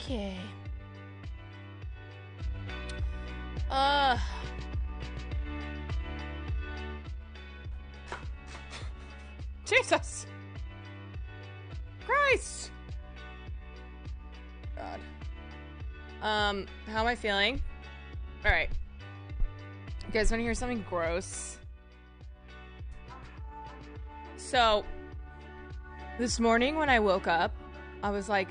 Okay. Jesus. Christ. God. How am I feeling? All right. You guys want to hear something gross? So, this morning when I woke up, I was like,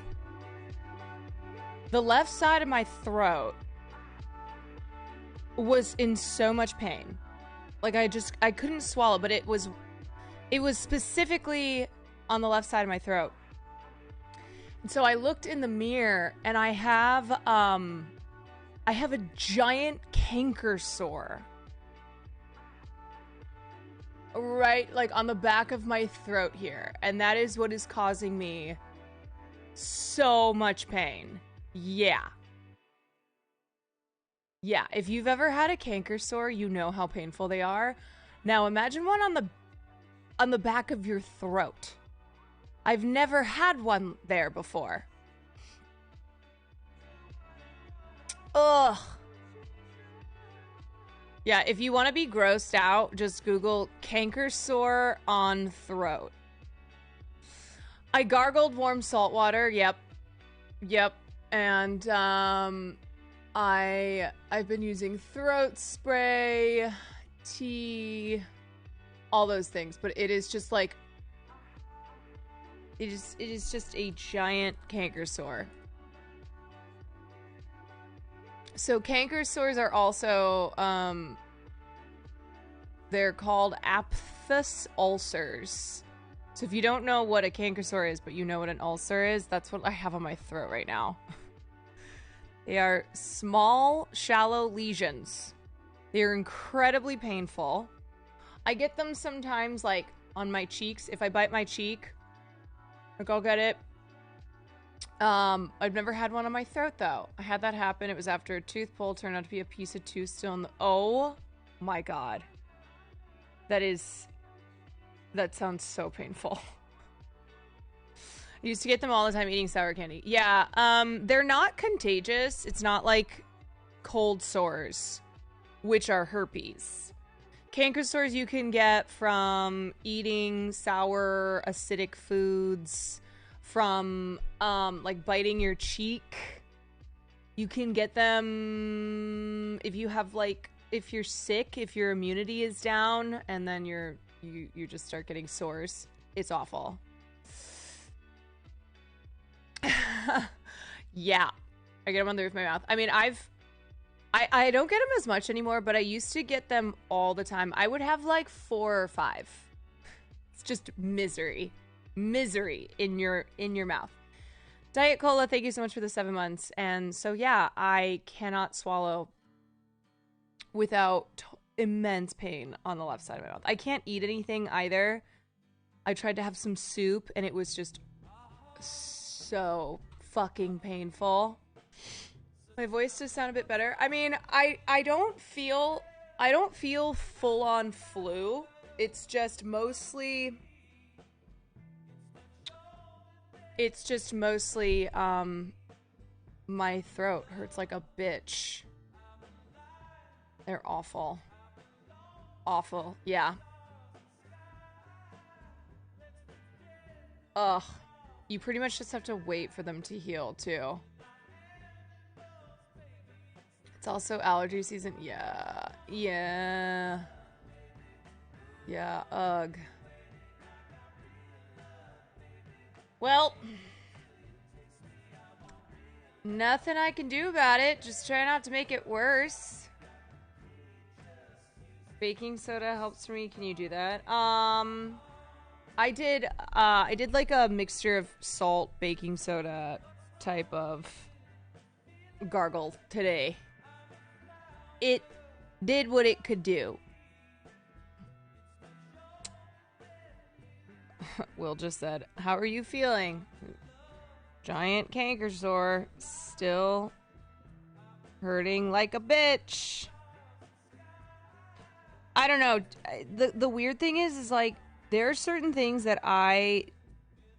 the left side of my throat was in so much pain. Like I couldn't swallow, but it was specifically on the left side of my throat. And so I looked in the mirror and I have a giant canker sore. Right, like on the back of my throat here. And that is what is causing me so much pain. Yeah. Yeah, if you've ever had a canker sore, you know how painful they are. Now imagine one on the back of your throat. I've never had one there before. Ugh. Yeah, if you want to be grossed out, just Google canker sore on throat. I gargled warm salt water. Yep. And I've been using throat spray, tea, all those things, but it is just like it is just a giant canker sore. So canker sores are also they're called aphthous ulcers. So if you don't know what a canker sore is, but you know what an ulcer is, that's what I have on my throat right now. They are small, shallow lesions. They are incredibly painful. I get them sometimes, like, on my cheeks. If I bite my cheek, like, I'll get it. I've never had one on my throat, though. I had that happen. It was after a tooth pull. Turned out to be a piece of tooth still in the... Oh, my God. That sounds so painful. I used to get them all the time eating sour candy. Yeah, they're not contagious. It's not like cold sores, which are herpes. Canker sores you can get from eating sour, acidic foods, from, like, biting your cheek. You can get them if you have, like, if you're sick, if your immunity is down, and then you just start getting sores. It's awful. Yeah, I get them on the roof of my mouth. I mean, I don't get them as much anymore, but I used to get them all the time. I would have like 4 or 5. It's just misery in your mouth. Diet Cola, thank you so much for the 7 months. And so yeah, I cannot swallow without immense pain on the left side of my mouth. I can't eat anything either. I tried to have some soup and it was just so fucking painful. My voice does sound a bit better. I mean, I don't feel full on flu. It's just mostly my throat hurts like a bitch. They're awful. Awful. Yeah. Ugh. You pretty much just have to wait for them to heal, too. It's also allergy season. Yeah. Yeah. Yeah, ugh. Well, nothing I can do about it. Just try not to make it worse. Baking soda helps me. Can you do that? I did like a mixture of salt, baking soda type of gargle today. It did what it could do. Will just said, how are you feeling? Giant canker sore. Still hurting like a bitch. I don't know. The weird thing is like, there are certain things that I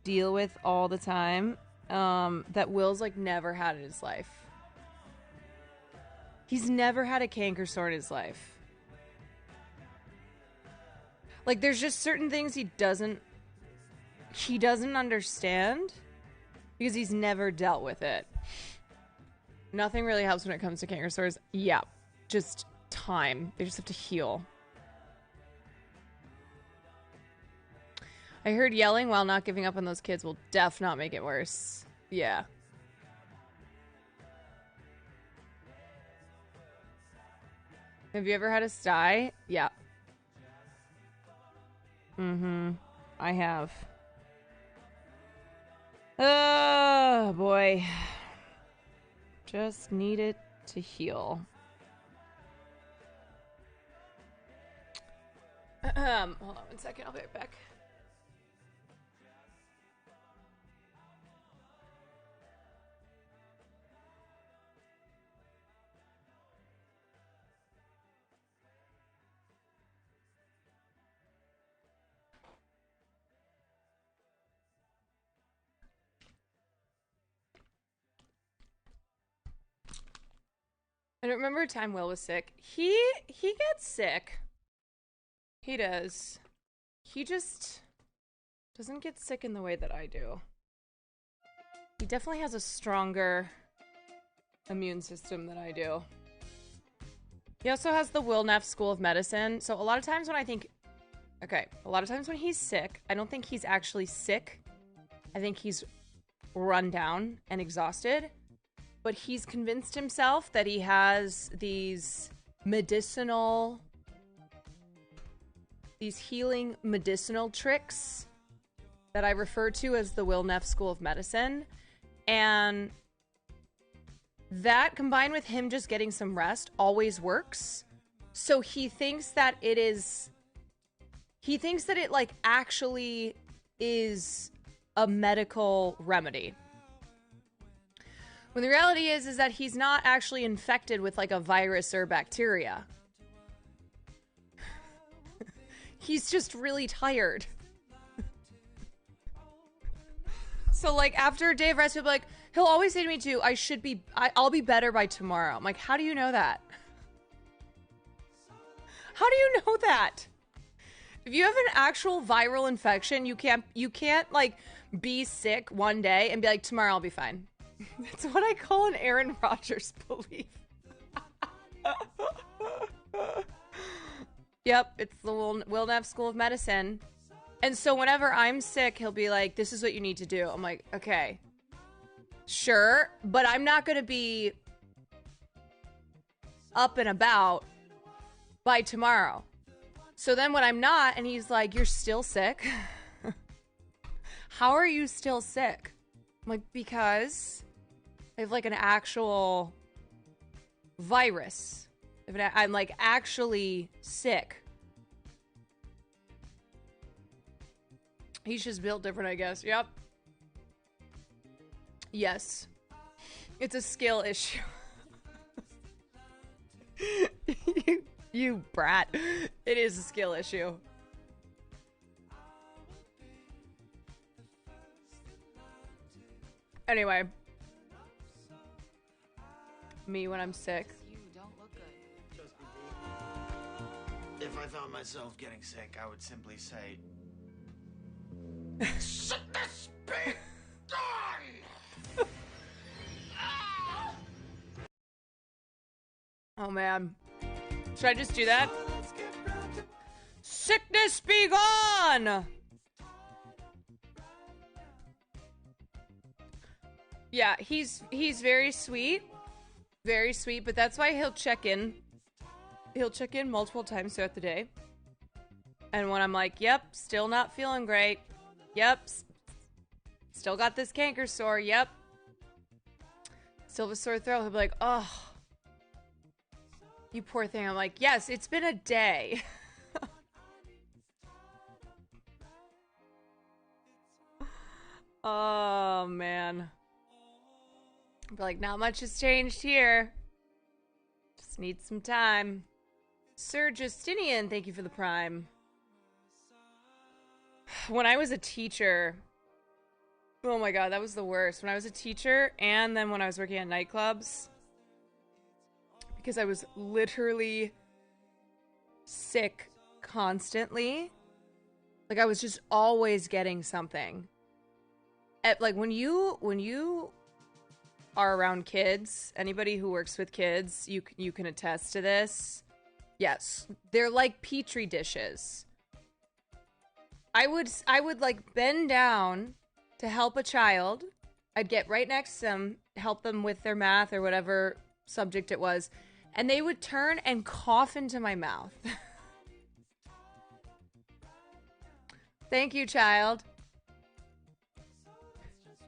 deal with all the time that Will's like never had in his life. He's never had a canker sore in his life. Like, there's just certain things he doesn't understand because he's never dealt with it. Nothing really helps when it comes to canker sores. Yeah, just time. They just have to heal. I heard yelling while not giving up on those kids will not make it worse. Yeah. Have you ever had a sty? Yeah. Mm-hmm. I have. Oh, boy. Just need it to heal. Hold on 1 second. I'll be right back. I don't remember a time Will was sick. He gets sick. He does. He just doesn't get sick in the way that I do. He definitely has a stronger immune system than I do. He also has the Will Neff School of Medicine. So a lot of times when I think... Okay, a lot of times when he's sick, I don't think he's actually sick. I think he's run down and exhausted. But he's convinced himself that he has these healing medicinal tricks that I refer to as the Will Neff School of Medicine. And that, combined with him just getting some rest, always works. So he thinks that it like actually is a medical remedy. When the reality is that he's not actually infected with like a virus or bacteria. He's just really tired. So like after a day of rest, he'll always say to me too, I'll be better by tomorrow. I'm like, how do you know that? How do you know that? If you have an actual viral infection, you can't like be sick one day and be like, tomorrow I'll be fine. That's what I call an Aaron Rodgers belief. Yep, it's the Will Neff School of Medicine. And so whenever I'm sick, he'll be like, this is what you need to do. I'm like, okay, sure, but I'm not going to be up and about by tomorrow. So then when I'm not, and he's like, you're still sick? How are you still sick? I'm like, because I have like an actual virus. I'm like actually sick. He's just built different, I guess. Yep. Yes. It's a skill issue. You brat. It is a skill issue. Anyway. Me when I'm sick. You don't look good. Just be. If I found myself getting sick, I would simply say, sickness be gone! Oh man. Should I just do that? Sickness be gone! Yeah, he's very sweet. Very sweet, but that's why he'll check in. He'll check in multiple times throughout the day. And when I'm like, yep, still not feeling great. Yep. Still got this canker sore. Yep. Still have a sore throat. He'll be like, oh, you poor thing. I'm like, yes, it's been a day. Oh, man. I'll be like, not much has changed here. Just need some time. Sir Justinian, thank you for the prime. When I was a teacher, Oh my god, that was the worst. When I was a teacher and then when I was working at nightclubs, because I was literally sick constantly. Like I was just always getting something. Like when you are around kids, anybody who works with kids, you can attest to this. Yes, they're like petri dishes. I would like bend down to help a child. I'd get right next to them, help them with their math or whatever subject it was, and they would turn and cough into my mouth. Thank you, child.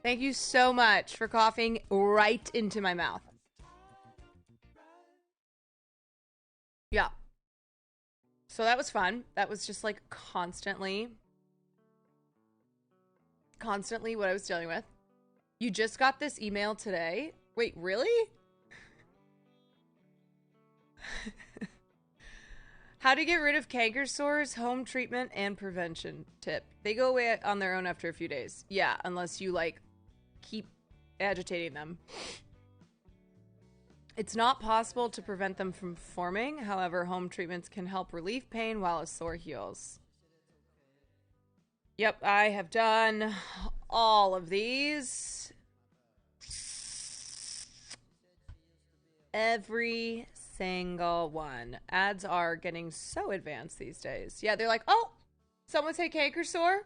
Thank you so much for coughing right into my mouth. Yeah. So that was fun. That was just like constantly what I was dealing with. You just got this email today? Wait, really? How to get rid of canker sores, home treatment, and prevention tip. They go away on their own after a few days. Yeah, unless you like keep agitating them. It's not possible to prevent them from forming. However, home treatments can help relieve pain while a sore heals. Yep, I have done all of these. Every single one. Ads are getting so advanced these days. Yeah, they're like, oh, someone say canker sore?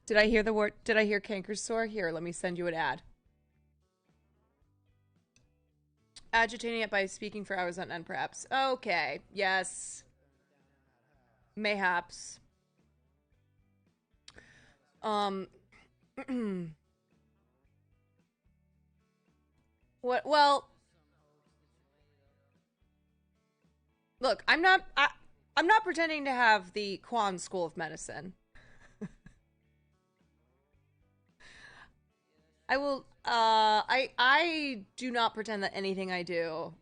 Did I hear the word? Did I hear canker sore? Here, let me send you an ad. Agitating it by speaking for hours on end, perhaps. Okay, yes. Mayhaps. What? Well, look, I'm not pretending to have the Kwan School of Medicine. I will. I do not pretend that anything I do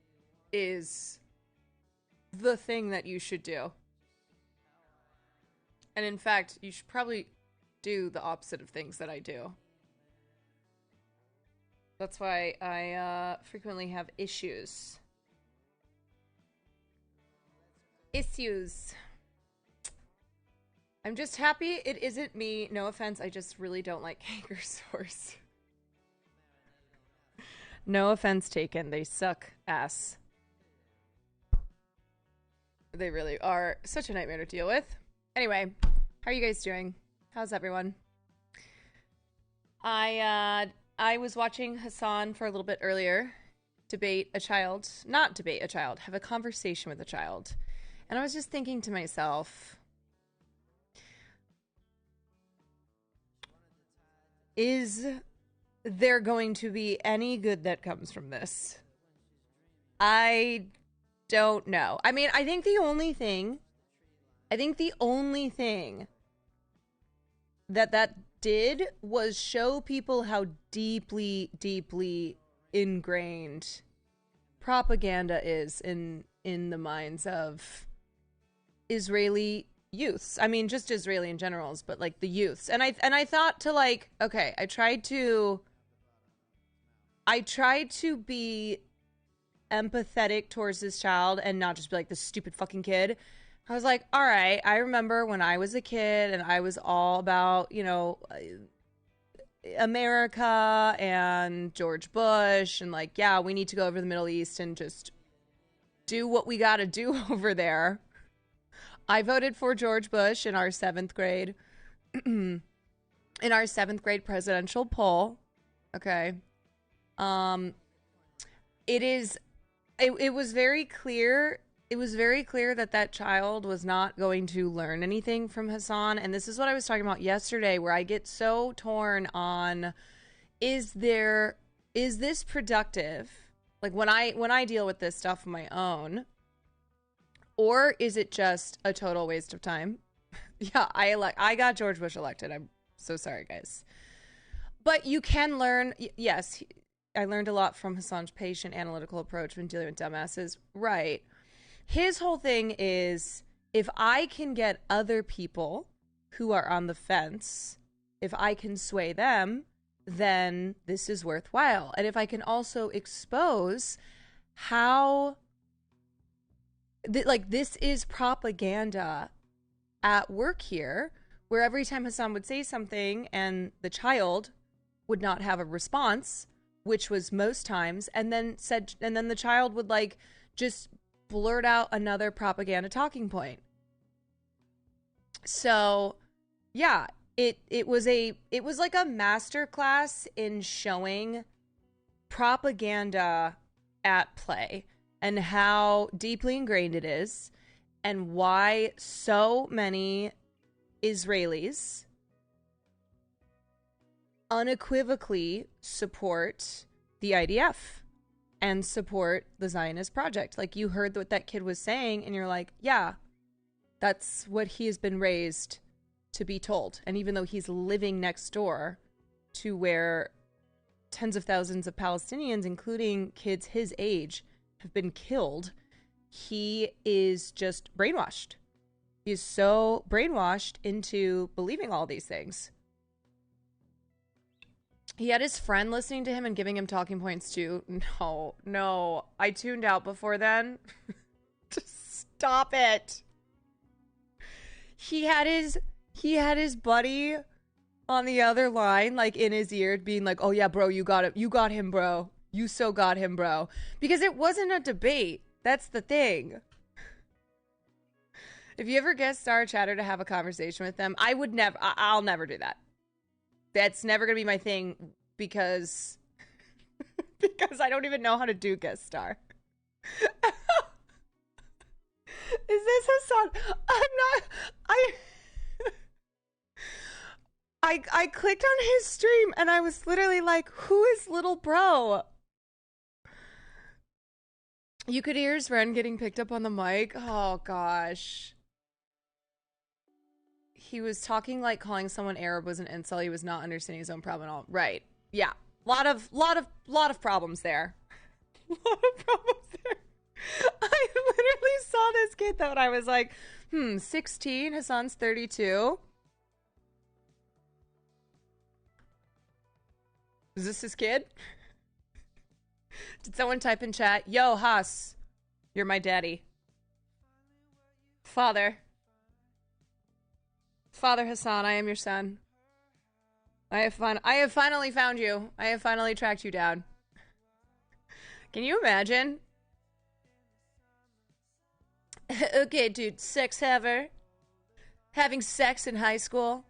is the thing that you should do. And in fact, you should probably do the opposite of things that I do. That's why I frequently have issues. I'm just happy it isn't me. No offense, I just really don't like canker sores. No offense taken. They suck ass. They really are such a nightmare to deal with. Anyway, how are you guys doing? How's everyone? I was watching Hassan for a little bit earlier not debate a child, have a conversation with a child. And I was just thinking to myself, is there going to be any good that comes from this? I don't know. I mean, I think the only thing that did was show people how deeply, deeply ingrained propaganda is in the minds of Israeli youths. I mean, just Israeli in generals, but like the youths. And I thought to like, okay, I tried to be empathetic towards this child and not just be like this stupid fucking kid. I was like, all right, I remember when I was a kid and I was all about, you know, America and George Bush and like, yeah, we need to go over to the Middle East and just do what we got to do over there. I voted for George Bush in our 7th grade presidential poll. Okay. It was very clear that child was not going to learn anything from Hassan. And this is what I was talking about yesterday, where I get so torn on, is this productive? Like when I deal with this stuff on my own, or is it just a total waste of time? Yeah, I got George Bush elected. I'm so sorry, guys. But you can learn. Yes, I learned a lot from Hassan's patient analytical approach when dealing with dumbasses. Right. His whole thing is, if I can get other people who are on the fence if I can sway them, then this is worthwhile. And if I can also expose how, like, this is propaganda at work here, where every time Hassan would say something and the child would not have a response, which was most times, and then the child would, like, just blurt out another propaganda talking point. So, yeah, it was like a master class in showing propaganda at play and how deeply ingrained it is, and why so many Israelis unequivocally support the IDF and support the Zionist project. Like, you heard what that kid was saying, and you're like, yeah, that's what he has been raised to be told. And even though he's living next door to where tens of thousands of Palestinians, including kids his age, have been killed, he is just brainwashed. He's so brainwashed into believing all these things. He had his friend listening to him and giving him talking points too. No. I tuned out before then. Just stop it. He had his buddy on the other line, like, in his ear, being like, "Oh yeah, bro, you got it. You got him, bro. You so got him, bro." Because it wasn't a debate. That's the thing. If you ever guest star chatter to have a conversation with them, I'll never do that. That's never going to be my thing, because I don't even know how to do guest star. Is this Hassan? I clicked on his stream and I was literally like, who is little bro? You could hear his friend getting picked up on the mic. Oh gosh. He was talking like calling someone Arab was an insult. He was not understanding his own problem at all. Right. Yeah. Lot of problems there. Lot of problems there. I literally saw this kid though, and I was like, 16, Hassan's 32. Is this his kid? Did someone type in chat, "Yo, Haas, you're my daddy." Father Hassan, I am your son. I have finally found you. I have finally tracked you down. Can you imagine? Okay, dude, sex haver. Having sex in high school.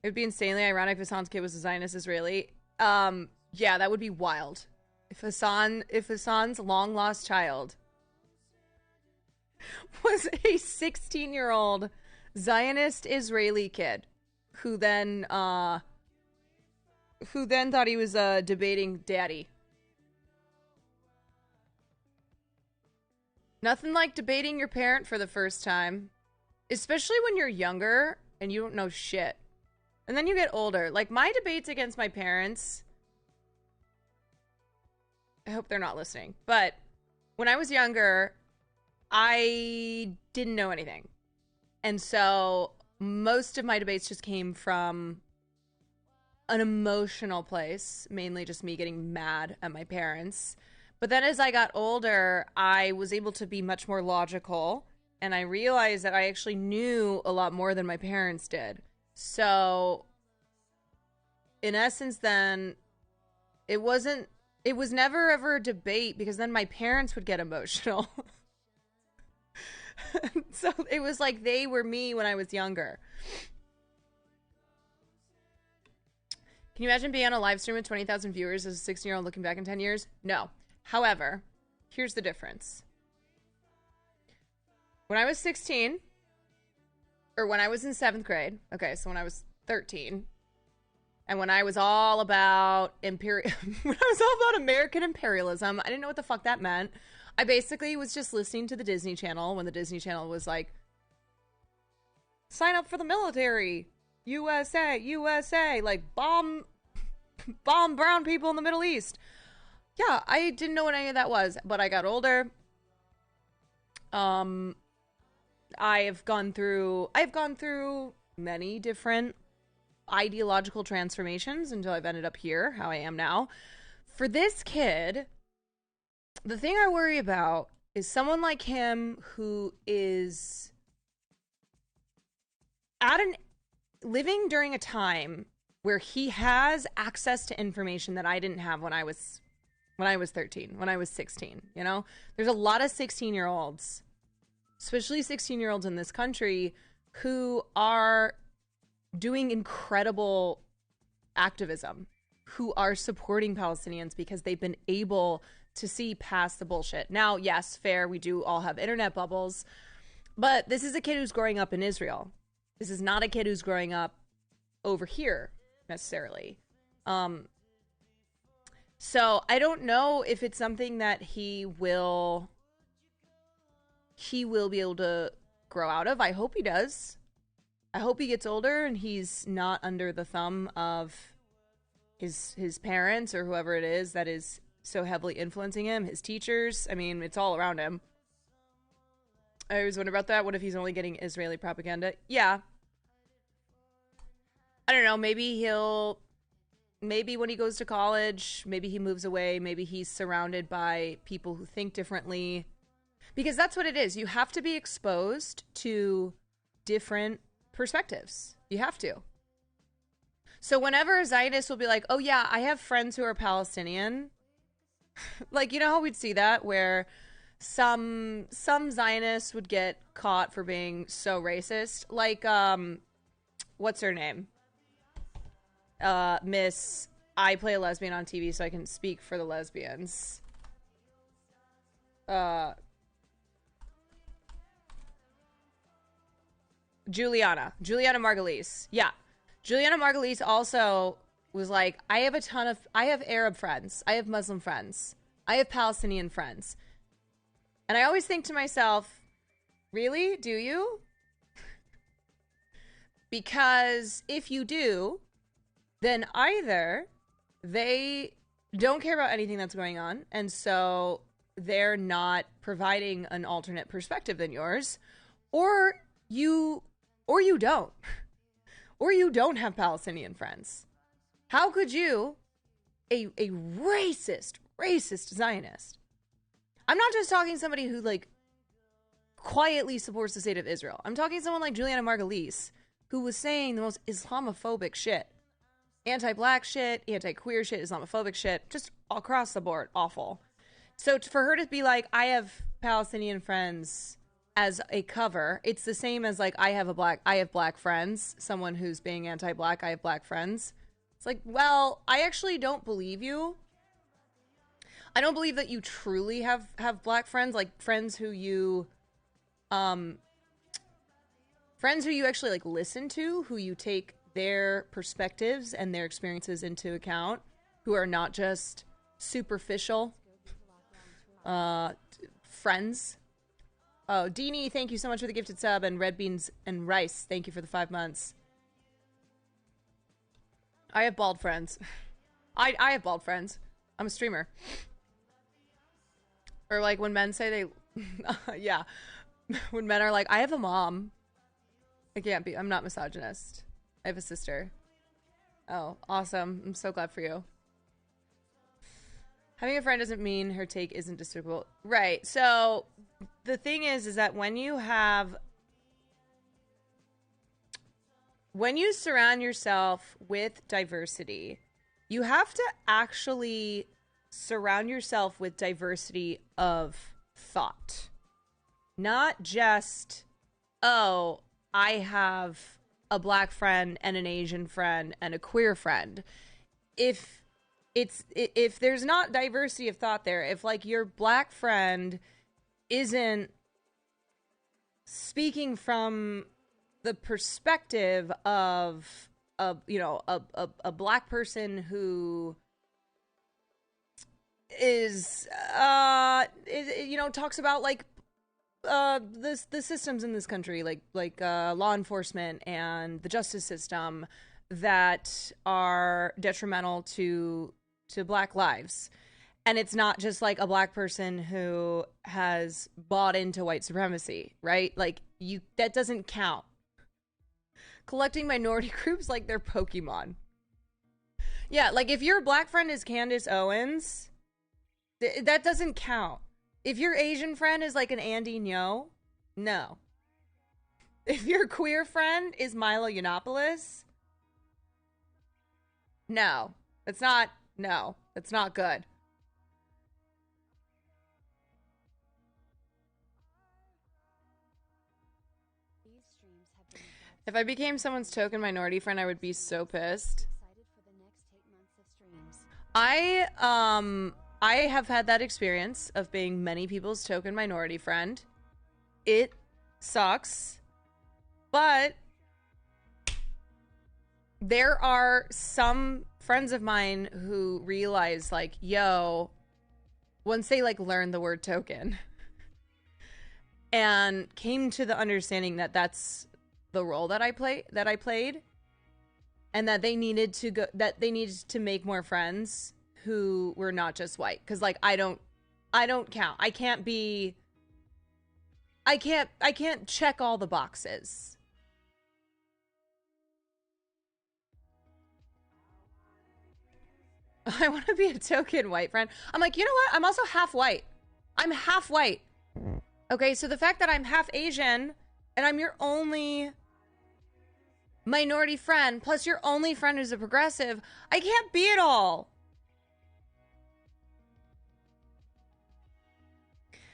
It would be insanely ironic if Hassan's kid was a Zionist Israeli. Yeah, that would be wild. If Hassan's long-lost child was a 16-year-old Zionist Israeli kid who then thought he was debating daddy. Nothing like debating your parent for the first time, especially when you're younger and you don't know shit. And then you get older. Like, my debates against my parents, I hope they're not listening, but when I was younger, I didn't know anything. And so most of my debates just came from an emotional place, mainly just me getting mad at my parents. But then as I got older, I was able to be much more logical, and I realized that I actually knew a lot more than my parents did. So in essence, then it was never ever a debate, because then my parents would get emotional. So it was like they were me when I was younger. Can you imagine being on a live stream with 20,000 viewers as a 16-year-old looking back in 10 years? No. However, here's the difference. When I was 16, or when I was in 7th grade, okay, so when I was 13, and when I was all about when I was all about American imperialism, I didn't know what the fuck that meant. I basically was just listening to the Disney Channel when the Disney Channel was like, sign up for the military, USA, USA, like bomb brown people in the Middle East. Yeah, I didn't know what any of that was, but I got older. I've gone through many different ideological transformations until I've ended up here, how I am now. For this kid, the thing I worry about is someone like him who is living during a time where he has access to information that I didn't have when I was 13, when I was 16, you know? There's a lot of 16-year-olds, especially 16-year-olds in this country, who are doing incredible activism, who are supporting Palestinians because they've been able to see past the bullshit. Now, yes, fair, we do all have internet bubbles, but this is a kid who's growing up in Israel. This is not a kid who's growing up over here, necessarily. So I don't know if it's something that he will be able to grow out of. I hope he does. I hope he gets older and he's not under the thumb of his parents or whoever it is that is so heavily influencing him, his teachers. I mean, it's all around him. I always wonder about that. What if he's only getting Israeli propaganda? Yeah. I don't know. Maybe when he goes to college, maybe he moves away. Maybe he's surrounded by people who think differently. Because that's what it is. You have to be exposed to different perspectives. You have to. So whenever a Zionist will be like, oh yeah, I have friends who are Palestinian. Like, you know how we'd see that where some Zionists would get caught for being so racist. Like, what's her name? Miss, I play a lesbian on TV so I can speak for the lesbians. Juliana Margulies. Yeah. Juliana Margulies also was like, I have Arab friends. I have Muslim friends. I have Palestinian friends. And I always think to myself, really? Do you? Because if you do, then either they don't care about anything that's going on, and so they're not providing an alternate perspective than yours, or you don't. Or you don't have Palestinian friends. How could you, a racist Zionist? I'm not just talking somebody who, like, quietly supports the state of Israel. I'm talking someone like Juliana Margulies, who was saying the most Islamophobic shit. Anti-black shit, anti-queer shit, Islamophobic shit, just across the board, awful. So for her to be like, I have Palestinian friends as a cover, it's the same as like, I have black friends, someone who's being anti-black, I have black friends. It's like, well, I actually don't believe you. I don't believe that you truly have black friends, like friends who you actually like listen to, who you take their perspectives and their experiences into account, who are not just superficial friends. Oh, Deanie, thank you so much for the gifted sub, and Red Beans and Rice, thank you for the 5 months. I have bald friends. I have bald friends. I'm a streamer. Or like when men say they yeah. When men are like, I have a mom. I'm not misogynist. I have a sister. Oh, awesome. I'm so glad for you. Having a friend doesn't mean her take isn't despicable. Right. So the thing is that when you surround yourself with diversity, you have to actually surround yourself with diversity of thought. Not just, oh, I have a black friend and an Asian friend and a queer friend. If there's not diversity of thought there, if like your black friend isn't speaking from the perspective of a black person who is talks about like the systems in this country, like law enforcement and the justice system that are detrimental to black lives. And it's not just like a black person who has bought into white supremacy, right? Like that doesn't count. collecting minority groups like they're Pokemon. Yeah, like if your black friend is Candace Owens, that doesn't count. If your Asian friend is like an Andy Ngo, no. If your queer friend is Milo Yiannopoulos, no. That's not good. If I became someone's token minority friend, I would be so pissed. I have had that experience of being many people's token minority friend. It sucks. But there are some friends of mine who realize, like, yo, once they like learn the word token and came to the understanding that that's the role that I played, and that they needed to make more friends who were not just white, because like I don't count. I can't check all the boxes. I want to be a token white friend. I'm like, you know what? I'm also half white. I'm half white. Okay, so the fact that I'm half Asian and I'm your only minority friend, plus your only friend who's a progressive, I can't be it all.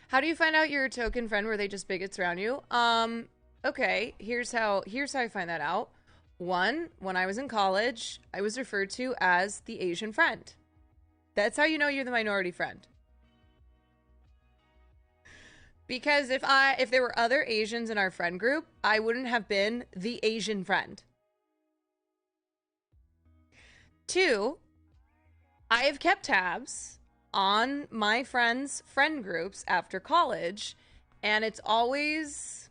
How do you find out you're a token friend? Were they just bigots around you? Okay, here's how I find that out. One, when I was in college, I was referred to as the Asian friend. That's how you know you're the minority friend. Because if there were other Asians in our friend group, I wouldn't have been the Asian friend. Two, I have kept tabs on my friends' friend groups after college, and it's always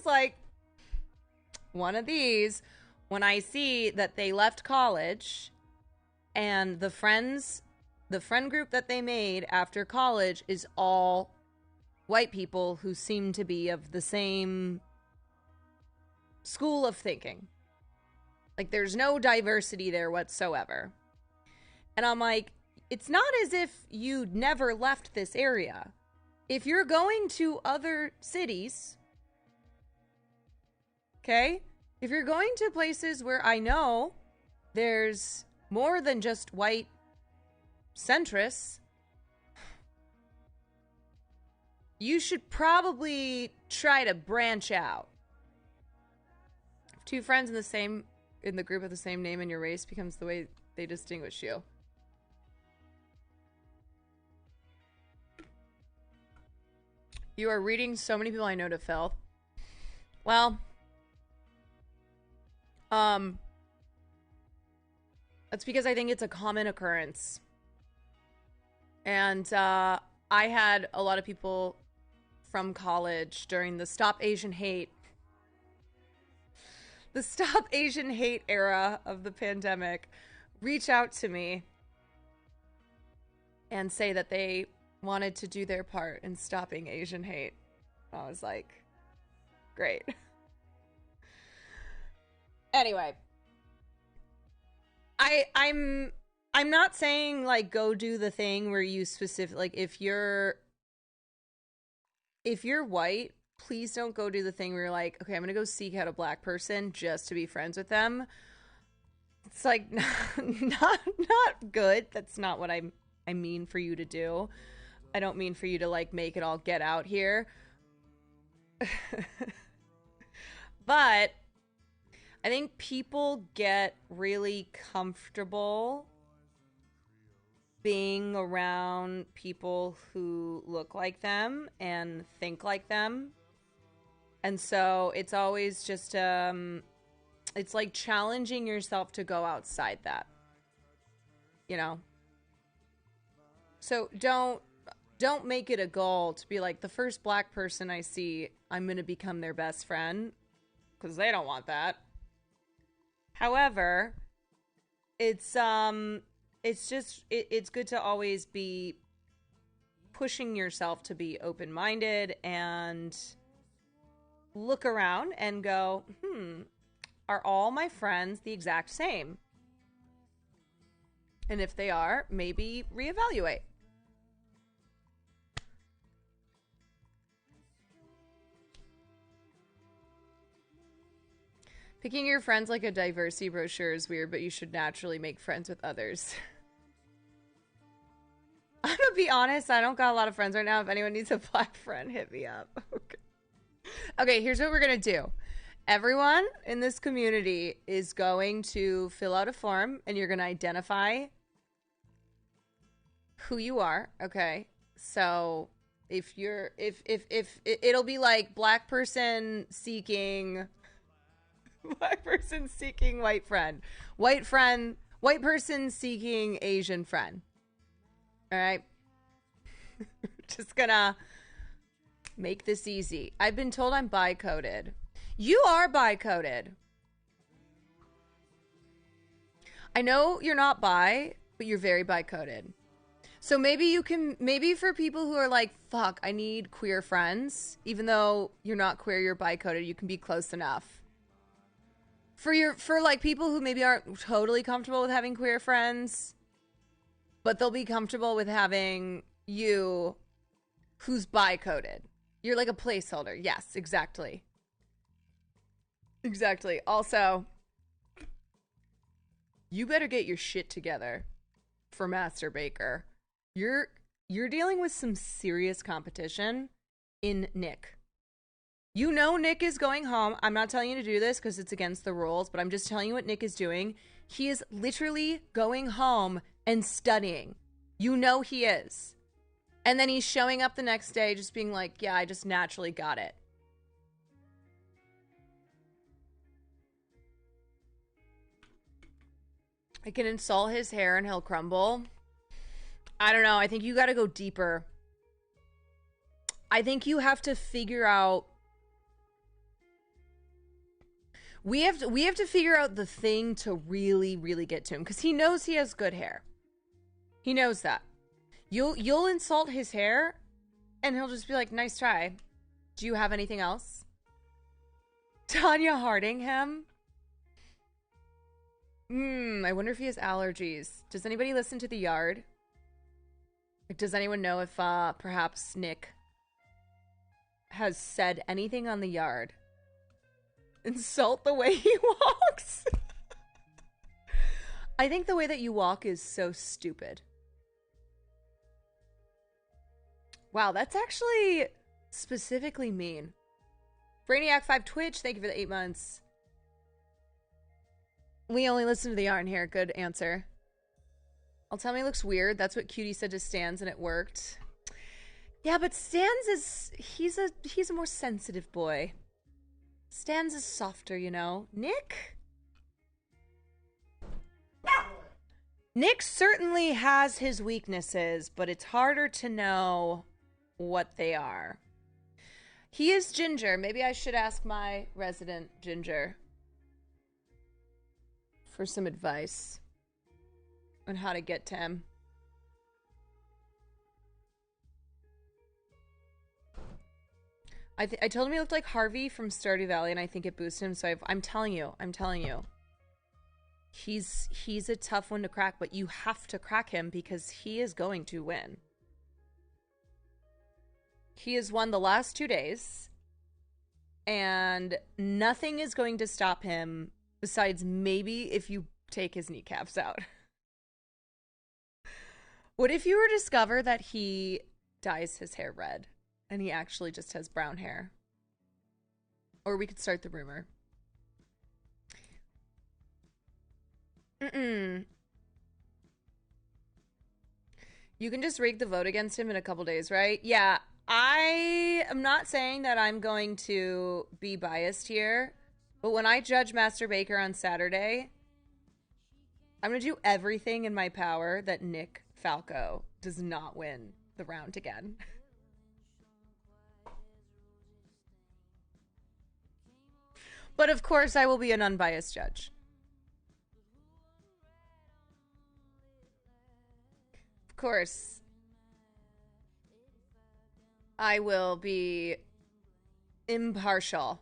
like one of these when I see that they left college and the friend group that they made after college is all white people who seem to be of the same school of thinking. Like, there's no diversity there whatsoever. And I'm like, it's not as if you never left this area. If you're going to other cities, okay? If you're going to places where I know there's more than just white centrists, you should probably try to branch out. If two friends in the group of the same name and your race becomes the way they distinguish you. You are reading so many people I know to filth. Well, that's because I think it's a common occurrence. And I had a lot of people from college during the Stop Asian Hate era of the pandemic reach out to me and say that they wanted to do their part in stopping Asian hate. I was like, great. Anyway, I'm not saying like go do the thing where you like if you're white, please don't go do the thing where you're like, okay, I'm gonna go seek out a black person just to be friends with them. It's like not good. That's not what I mean for you to do. I don't mean for you to like make it all get out here. But I think people get really comfortable being around people who look like them and think like them. And so it's always just it's like challenging yourself to go outside that. You know? So don't make it a goal to be like, the first black person I see, I'm going to become their best friend, because they don't want that. However, it's good to always be pushing yourself to be open-minded and look around and go, are all my friends the exact same? And if they are, maybe reevaluate. Picking your friends like a diversity brochure is weird, but you should naturally make friends with others. I'm gonna be honest, I don't got a lot of friends right now. If anyone needs a black friend, hit me up. Okay, here's what we're gonna do. Everyone in this community is going to fill out a form, and you're gonna identify who you are. Okay, so if it'll be like black person seeking white friend, white person seeking Asian friend. All right. Just gonna make this easy. I've been told I'm bi-coded. You are bi-coded. I know you're not bi, but you're very bi-coded. So maybe you can, maybe for people who are like, fuck, I need queer friends, even though you're not queer, you're bi-coded, you can be close enough. For like people who maybe aren't totally comfortable with having queer friends, but they'll be comfortable with having you who's bi-coded. You're like a placeholder. Yes, exactly. Exactly. Also, you better get your shit together for Master Baker. You're dealing with some serious competition in Nick. You know Nick is going home. I'm not telling you to do this because it's against the rules, but I'm just telling you what Nick is doing. He is literally going home and studying. You know he is. And then he's showing up the next day just being like, yeah, I just naturally got it. I can insult his hair and he'll crumble. I don't know. I think you got to go deeper. I think you have to figure out. We have to figure out the thing to really, really get to him because he knows he has good hair. He knows that. You'll insult his hair, and he'll just be like, "Nice try. Do you have anything else?" Tanya Harding him. I wonder if he has allergies. Does anybody listen to The Yard? Like, does anyone know if perhaps Nick has said anything on The Yard? Insult the way he walks. I think the way that you walk is so stupid. Wow, that's actually specifically mean. Brainiac5 Twitch, thank you for the 8 months. We only listen to the yarn here. Good answer. I'll tell me it looks weird. That's what Cutie said to Stans and it worked. Yeah, but Stans is he's a more sensitive boy. Stans is softer, you know. Nick certainly has his weaknesses, but it's harder to know what they are. He is ginger. Maybe I should ask my resident ginger for some advice on how to get to him. I told him he looked like Harvey from Stardew Valley, and I think it boosted him. So I'm telling you, he's a tough one to crack, but you have to crack him because he is going to win. He has won the last 2 days, and nothing is going to stop him besides maybe if you take his kneecaps out. What if you were to discover that he dyes his hair red and he actually just has brown hair? Or we could start the rumor. You can just rig the vote against him in a couple days, right? Yeah, I am not saying that I'm going to be biased here, but when I judge Master Baker on Saturday, I'm going to do everything in my power that Nick Falco does not win the round again. But of course, I will be an unbiased judge. Of course, I will be impartial.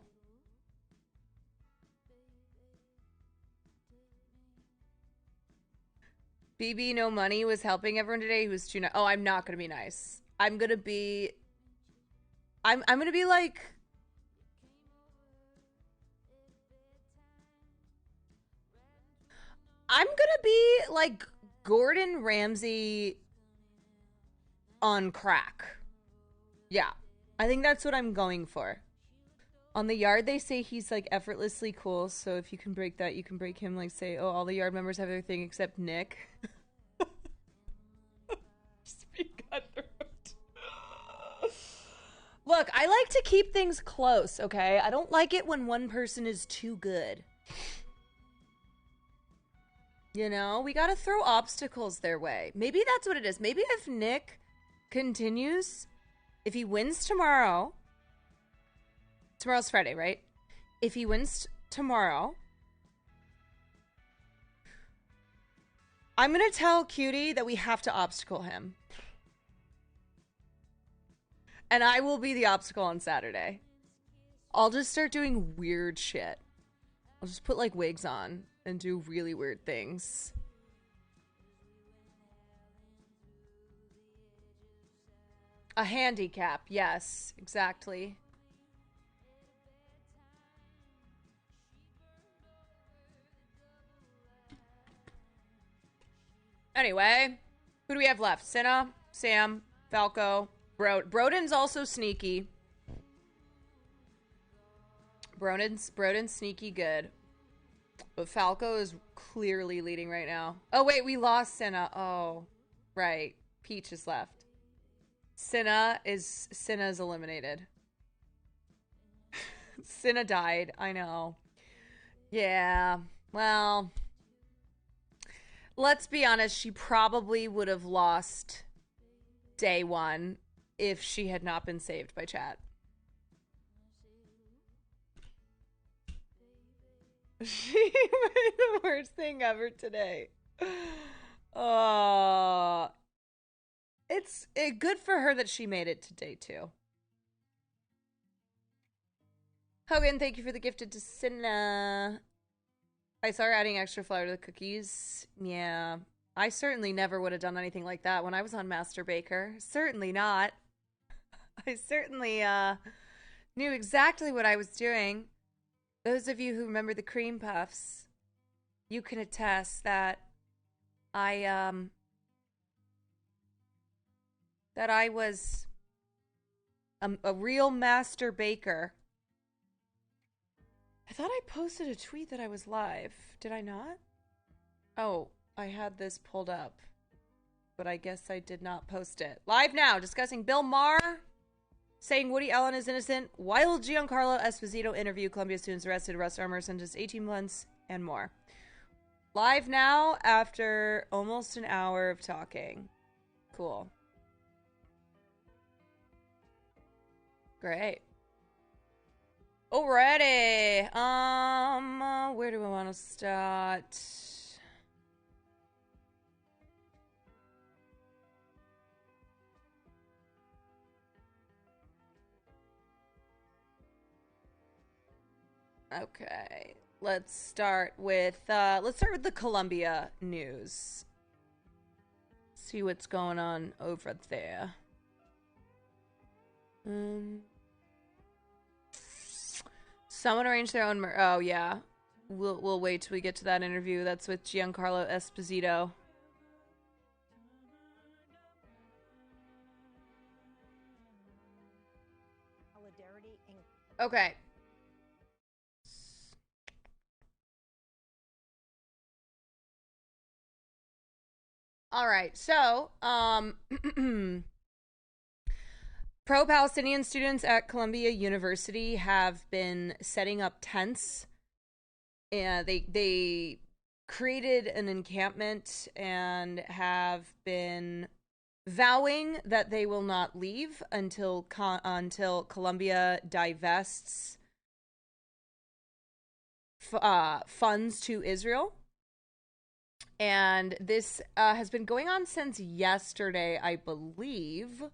BB No Money was helping everyone today. He was too nice. Oh, I'm not gonna be nice. I'm gonna be like, I'm gonna be like Gordon Ramsay on crack. Yeah. I think that's what I'm going for. On the yard, they say he's like effortlessly cool. So if you can break that, you can break him. Like say, oh, all the yard members have their thing except Nick. Just be cutthroat. Look, I like to keep things close, okay? I don't like it when one person is too good. You know, we gotta throw obstacles their way. Maybe that's what it is. Maybe if Nick continues, if he wins tomorrow, tomorrow's Friday, right? If he wins tomorrow, I'm gonna tell Cutie that we have to obstacle him. And I will be the obstacle on Saturday. I'll just start doing weird shit. I'll just put like wigs on and do really weird things. A handicap, yes, exactly. Anyway, who do we have left? Cinna, Sam, Falco, Broden's also sneaky. Broden's sneaky good. But Falco is clearly leading right now. Oh, wait, we lost Cinna. Oh, right. Peach is left. Cinna's eliminated. Cinna died. I know. Yeah. Well, let's be honest. She probably would have lost day one if she had not been saved by chat. She made the worst thing ever today. It's good for her that she made it to day two. Hogan, thank you for the gifted to Cinna. I saw her adding extra flour to the cookies. Yeah. I certainly never would have done anything like that when I was on Master Baker. Certainly not. I certainly knew exactly what I was doing. Those of you who remember the cream puffs, you can attest that I was a real master baker. I thought I posted a tweet that I was live. Did I not? Oh, I had this pulled up, but I guess I did not post it. Live now, discussing Bill Maher saying Woody Allen is innocent, wild Giancarlo Esposito interview, Columbia students arrested, arrest armor, sentenced 18 months, and more. Live now after almost an hour of talking. Cool. Great. Alrighty. Where do we want to start? Okay, let's start with the Columbia news. See what's going on over there. Someone arranged their own. Oh yeah, we'll wait till we get to that interview. That's with Giancarlo Esposito. Okay. All right, so, pro-Palestinian students at Columbia University have been setting up tents. And they created an encampment and have been vowing that they will not leave until Columbia divests funds to Israel. And this has been going on since yesterday, I believe.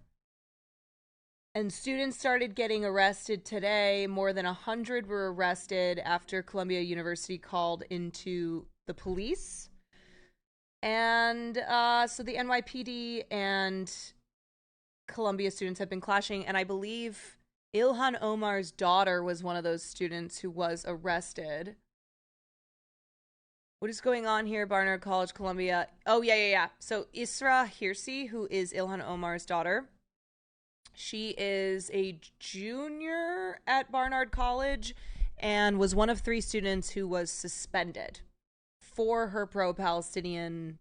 And students started getting arrested today. More than 100 were arrested after Columbia University called into the police. And so the NYPD and Columbia students have been clashing, and I believe Ilhan Omar's daughter was one of those students who was arrested. What is going on here? Barnard College, Columbia. Oh, yeah. So Isra Hirsi, who is Ilhan Omar's daughter, she is a junior at Barnard College and was one of 3 students who was suspended for her pro-Palestinian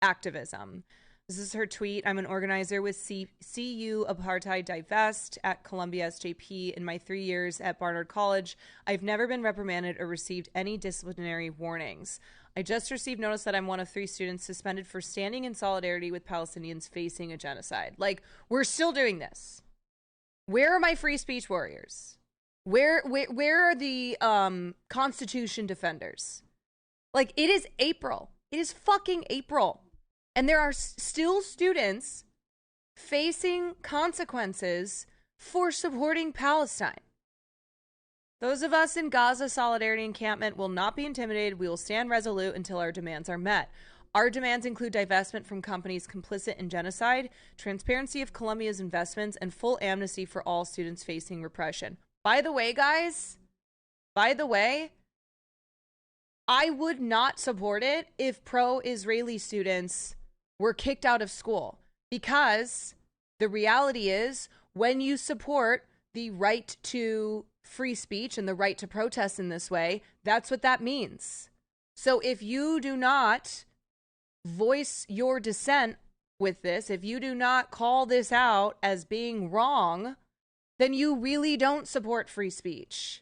activism. This is her tweet. I'm an organizer with CU Apartheid Divest at Columbia SJP. In my 3 years at Barnard College, I've never been reprimanded or received any disciplinary warnings. I just received notice that I'm one of 3 students suspended for standing in solidarity with Palestinians facing a genocide. Like, we're still doing this. Where are my free speech warriors? Where are the Constitution defenders? Like, it is April. It is fucking April. And there are still students facing consequences for supporting Palestine. Those of us in Gaza Solidarity Encampment will not be intimidated. We will stand resolute until our demands are met. Our demands include divestment from companies complicit in genocide, transparency of Columbia's investments, and full amnesty for all students facing repression. By the way, guys, I would not support it if pro-Israeli students were kicked out of school, because the reality is, when you support the right to free speech and the right to protest in this way, that's what that means. So if you do not voice your dissent with this, if you do not call this out as being wrong, then you really don't support free speech.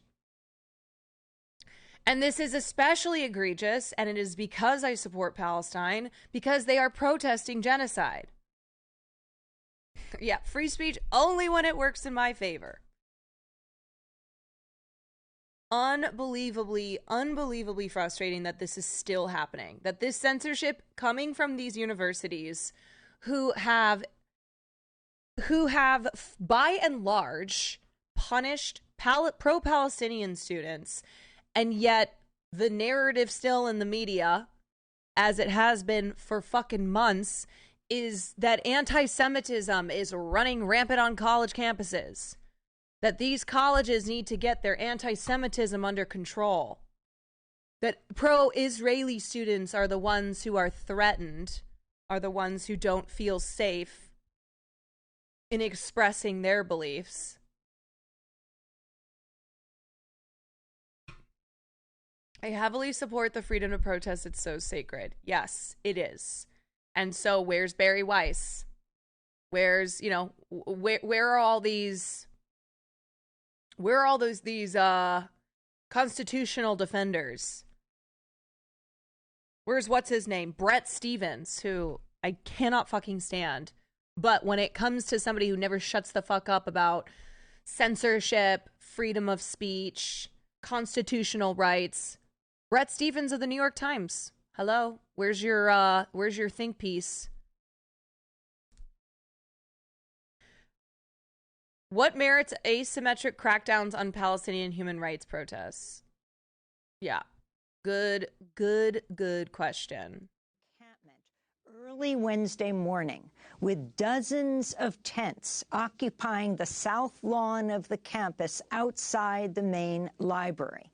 And this is especially egregious, and it is because I support Palestine, because they are protesting genocide. Yeah, free speech only when it works in my favor. Unbelievably frustrating that this is still happening. That this censorship coming from these universities who have by and large punished pro-Palestinian students, and yet the narrative still in the media, as it has been for fucking months, is that anti-Semitism is running rampant on college campuses. That these colleges need to get their anti-Semitism under control. That pro-Israeli students are the ones who are threatened, are the ones who don't feel safe in expressing their beliefs. I heavily support the freedom to protest. It's so sacred. Yes, it is. And so where's Barry Weiss? Where's, where are all these... Where are all these constitutional defenders? Where's what's his name? Brett Stevens, who I cannot fucking stand. But when it comes to somebody who never shuts the fuck up about censorship, freedom of speech, constitutional rights, Brett Stevens of the New York Times. Hello, where's your think piece? What merits asymmetric crackdowns on Palestinian human rights protests? Yeah. Good question. Early Wednesday morning, with dozens of tents occupying the south lawn of the campus outside the main library.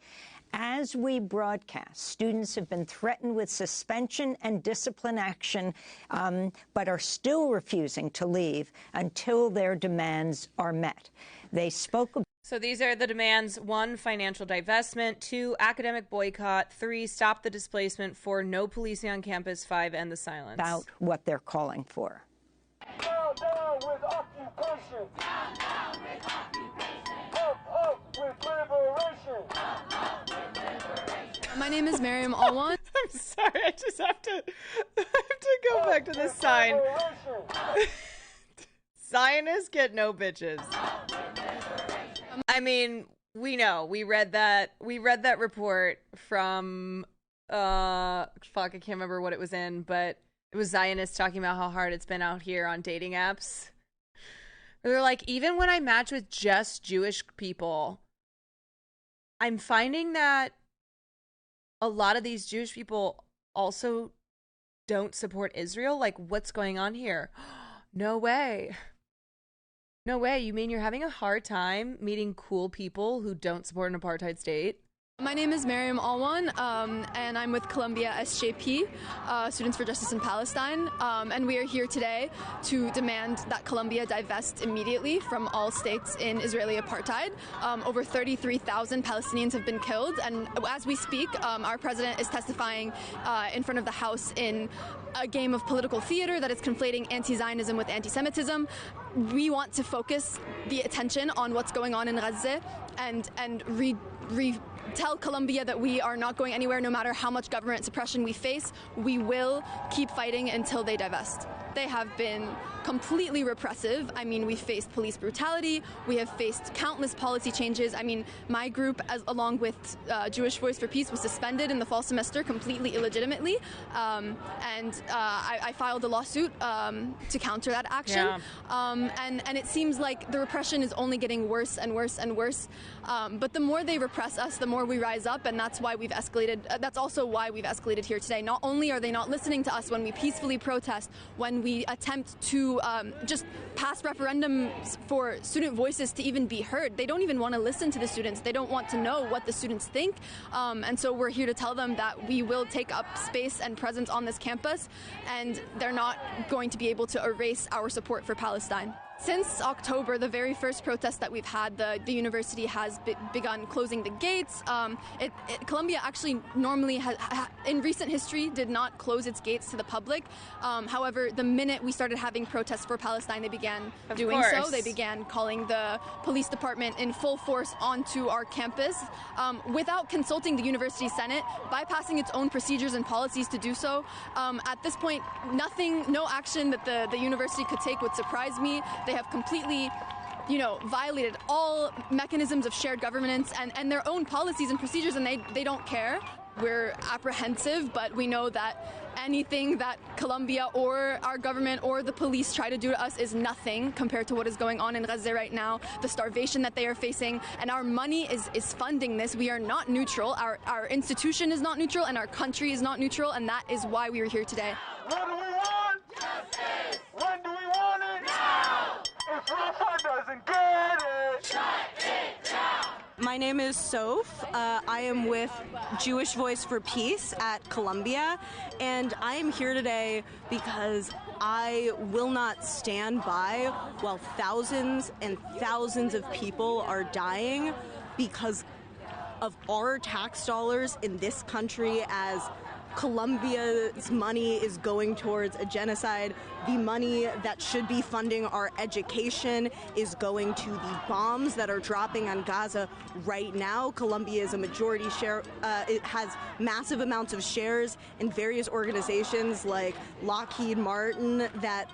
As we broadcast, students have been threatened with suspension and discipline action, but are still refusing to leave until their demands are met. They spoke about... So these are the demands: 1, financial divestment; 2, academic boycott; 3, stop the displacement; 4, no policing on campus; 5, end the silence. About what they're calling for. Down with occupation. Down with occupation. Up with liberation. Up with liberation. My name is Miriam Alwan. I'm sorry, I just have to go back to this sign. Zionists get no bitches. I mean, we know. We read that report from I can't remember what it was in, but it was Zionists talking about how hard it's been out here on dating apps. They're like, even when I match with just Jewish people, I'm finding that a lot of these Jewish people also don't support Israel? Like, what's going on here? No way. No way. You mean you're having a hard time meeting cool people who don't support an apartheid state? My name is Miriam Alwan, and I'm with Columbia SJP, Students for Justice in Palestine, and we are here today to demand that Columbia divest immediately from all states in Israeli apartheid. Over 33,000 Palestinians have been killed, and as we speak, our president is testifying in front of the House in a game of political theater that is conflating anti-Zionism with anti-Semitism. We want to focus the attention on what's going on in Gaza and tell Columbia that we are not going anywhere no matter how much government suppression we face. We will keep fighting until they divest. They have been completely repressive. I mean, we faced police brutality. We have faced countless policy changes. I mean, my group, along with Jewish Voice for Peace, was suspended in the fall semester completely illegitimately. I filed a lawsuit to counter that action. Yeah. And it seems like the repression is only getting worse and worse and worse. But the more they repress us, the more we rise up, and that's why we've escalated. That's also why we've escalated here today. Not only are they not listening to us when we peacefully protest, when we attempt to just pass referendums for student voices to even be heard. They don't even want to listen to the students. They don't want to know what the students think. And so we're here to tell them that we will take up space and presence on this campus, and they're not going to be able to erase our support for Palestine. Since October, the very first protest that we've had, the university has begun closing the gates. Columbia actually normally in recent history did not close its gates to the public. However, the minute we started having protests for Palestine, they began doing so. They began calling the police department in full force onto our campus without consulting the university senate, bypassing its own procedures and policies to do so. At this point, no action that the university could take would surprise me. They have completely, violated all mechanisms of shared governance and their own policies and procedures, and they don't care. We're apprehensive, but we know that anything that Columbia or our government or the police try to do to us is nothing compared to what is going on in Gaza right now, the starvation that they are facing, and our money is funding this. We are not neutral. Our institution is not neutral, and our country is not neutral, and that is why we are here today. What do we want? Justice! When do we want it? Now! If Rafa doesn't get it, shut it down! My name is Soph. I am with Jewish Voice for Peace at Columbia, and I am here today because I will not stand by while thousands and thousands of people are dying because of our tax dollars in this country, as Columbia's money is going towards a genocide. The money that should be funding our education is going to the bombs that are dropping on Gaza right now. Columbia is a majority share. It has massive amounts of shares in various organizations like Lockheed Martin that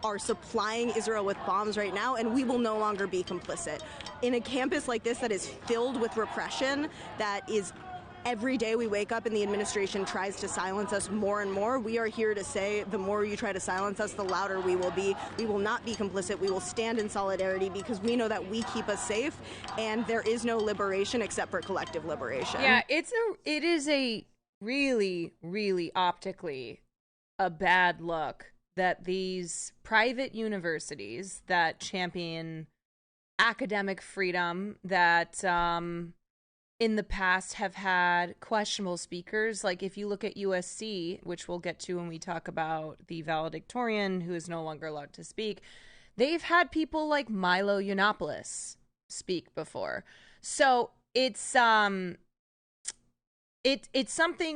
are supplying Israel with bombs right now, and we will no longer be complicit. In a campus like this that is filled with repression, that is every day we wake up and the administration tries to silence us more and more, we are here to say the more you try to silence us, the louder we will be. We will not be complicit. We will stand in solidarity because we know that we keep us safe, and there is no liberation except for collective liberation. Yeah, it is a really, really optically a bad look that these private universities that champion academic freedom, that in the past have had questionable speakers. Like if you look at USC, which we'll get to when we talk about the valedictorian who is no longer allowed to speak, they've had people like Milo Yiannopoulos speak before. So it's something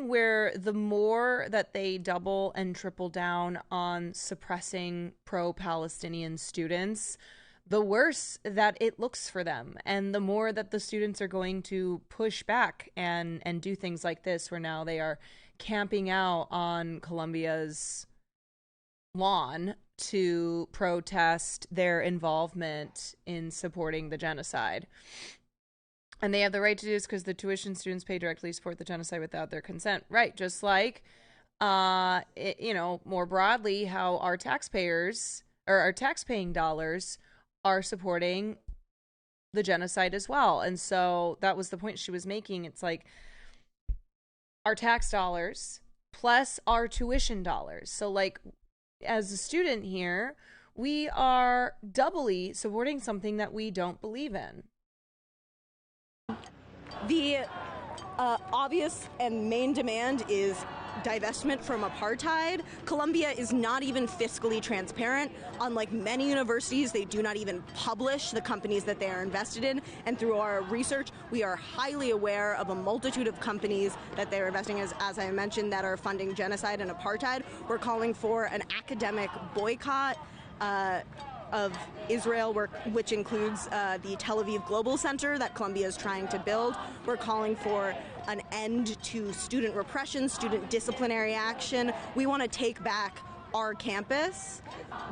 where the more that they double and triple down on suppressing pro-Palestinian students, the worse that it looks for them, and the more that the students are going to push back and do things like this, where now they are camping out on Columbia's lawn to protest their involvement in supporting the genocide. And they have the right to do this because the tuition students pay directly to support the genocide without their consent. Right, just like, more broadly, how our taxpayers, or our tax-paying dollars, are supporting the genocide as well. And so that was the point she was making. It's like our tax dollars plus our tuition dollars. So like as a student here, we are doubly supporting something that we don't believe in. The obvious and main demand is divestment from apartheid. Columbia is not even fiscally transparent. Unlike many universities, they do not even publish the companies that they are invested in. And through our research, we are highly aware of a multitude of companies that they are investing in, as I mentioned, that are funding genocide and apartheid. We're calling for an academic boycott of Israel, which includes the Tel Aviv Global Center that Columbia is trying to build. We're calling for an end to student repression, student disciplinary action. We want to take back our campus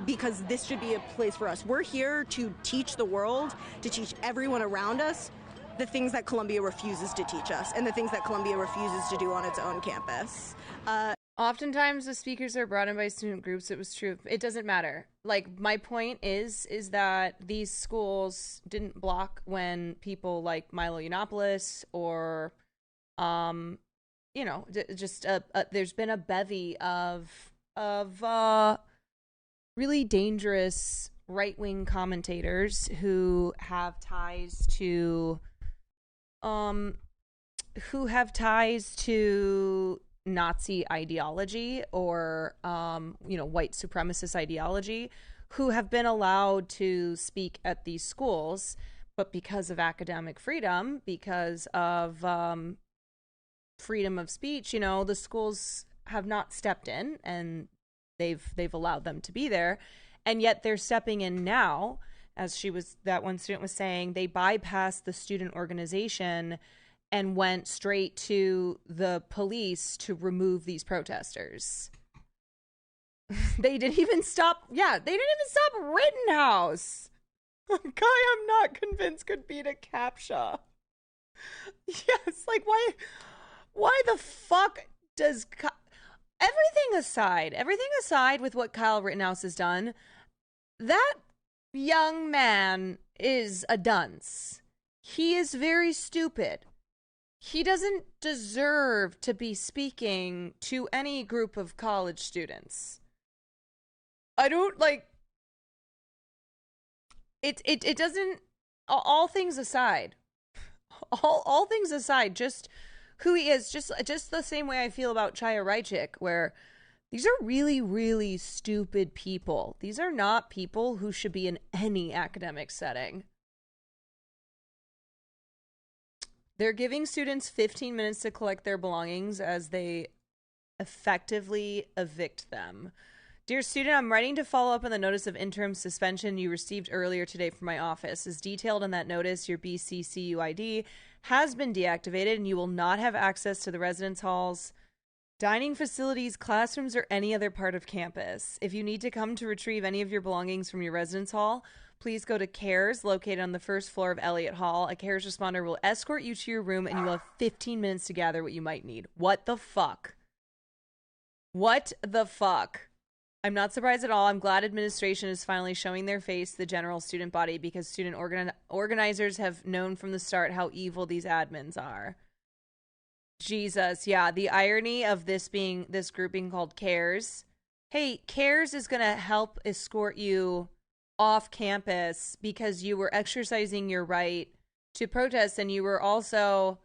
because this should be a place for us. We're here to teach the world, to teach everyone around us the things that Columbia refuses to teach us and the things that Columbia refuses to do on its own campus. Oftentimes the speakers are brought in by student groups. It was true. It doesn't matter. Like, my point is that these schools didn't block when people like Milo Yiannopoulos or, you know, just there's been a bevy of really dangerous right-wing commentators who have ties to Nazi ideology or, you know, white supremacist ideology, who have been allowed to speak at these schools, but because of academic freedom, because of freedom of speech, you know, the schools have not stepped in and they've allowed them to be there, and yet they're stepping in now. As that one student was saying, they bypassed the student organization and went straight to the police to remove these protesters. They didn't even stop Rittenhouse. A guy I'm not convinced could beat a CAPTCHA. Yes, like why the fuck does everything aside with what Kyle Rittenhouse has done, that young man is a dunce. He is very stupid. He doesn't deserve to be speaking to any group of college students. I don't like it. It doesn't. All things aside, all things aside, just who he is, just the same way I feel about Chaya Raichik, where these are really, really stupid people. These are not people who should be in any academic setting. They're giving students 15 minutes to collect their belongings as they effectively evict them. Dear student, I'm writing to follow up on the notice of interim suspension you received earlier today from my office. As detailed in that notice, your BCCUID has been deactivated and you will not have access to the residence halls, dining facilities, classrooms, or any other part of campus. If you need to come to retrieve any of your belongings from your residence hall, please go to CARES, located on the first floor of Elliott Hall. A CARES responder will escort you to your room, and you will have 15 minutes to gather what you might need. What the fuck? What the fuck? I'm not surprised at all. I'm glad administration is finally showing their face to the general student body, because student organizers have known from the start how evil these admins are. Jesus, yeah, the irony of this group being called CARES. Hey, CARES is going to help escort you off campus because you were exercising your right to protest, and you were also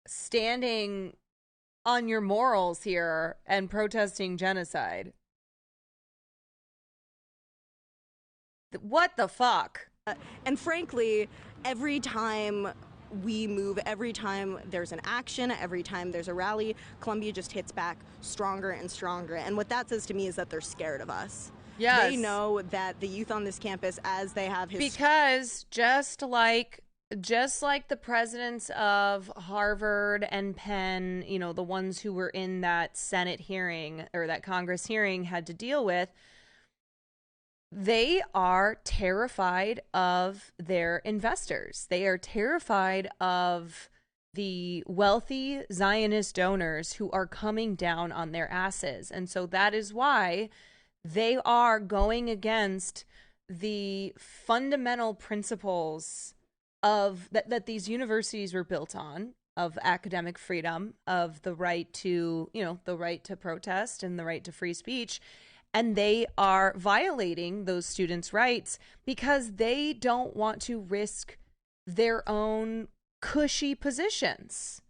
standing on your morals here and protesting genocide. What the fuck? And frankly, every time we move, every time there's an action, every time there's a rally, Columbia just hits back stronger and stronger. And what that says to me is that they're scared of us. Yes. They know that the youth on this campus, as they have because just like the presidents of Harvard and Penn, you know, the ones who were in that Senate hearing or that Congress hearing had to deal with, they are terrified of their investors. They are terrified of the wealthy Zionist donors who are coming down on their asses. And so that is why they are going against the fundamental principles of that these universities were built on, of academic freedom, of the right to, the right to protest and the right to free speech. And they are violating those students' rights because they don't want to risk their own cushy positions.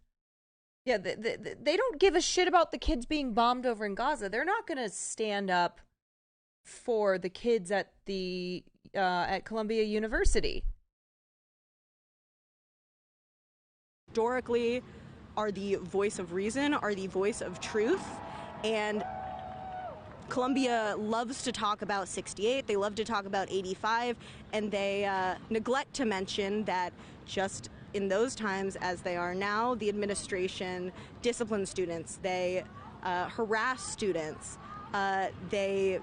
Yeah, they don't give a shit about the kids being bombed over in Gaza. They're not going to stand up for the kids at Columbia University. Historically, are the voice of reason, are the voice of truth, and Columbia loves to talk about 68, they love to talk about 85, and they neglect to mention that just in those times, as they are now, the administration disciplines students, they harass students, they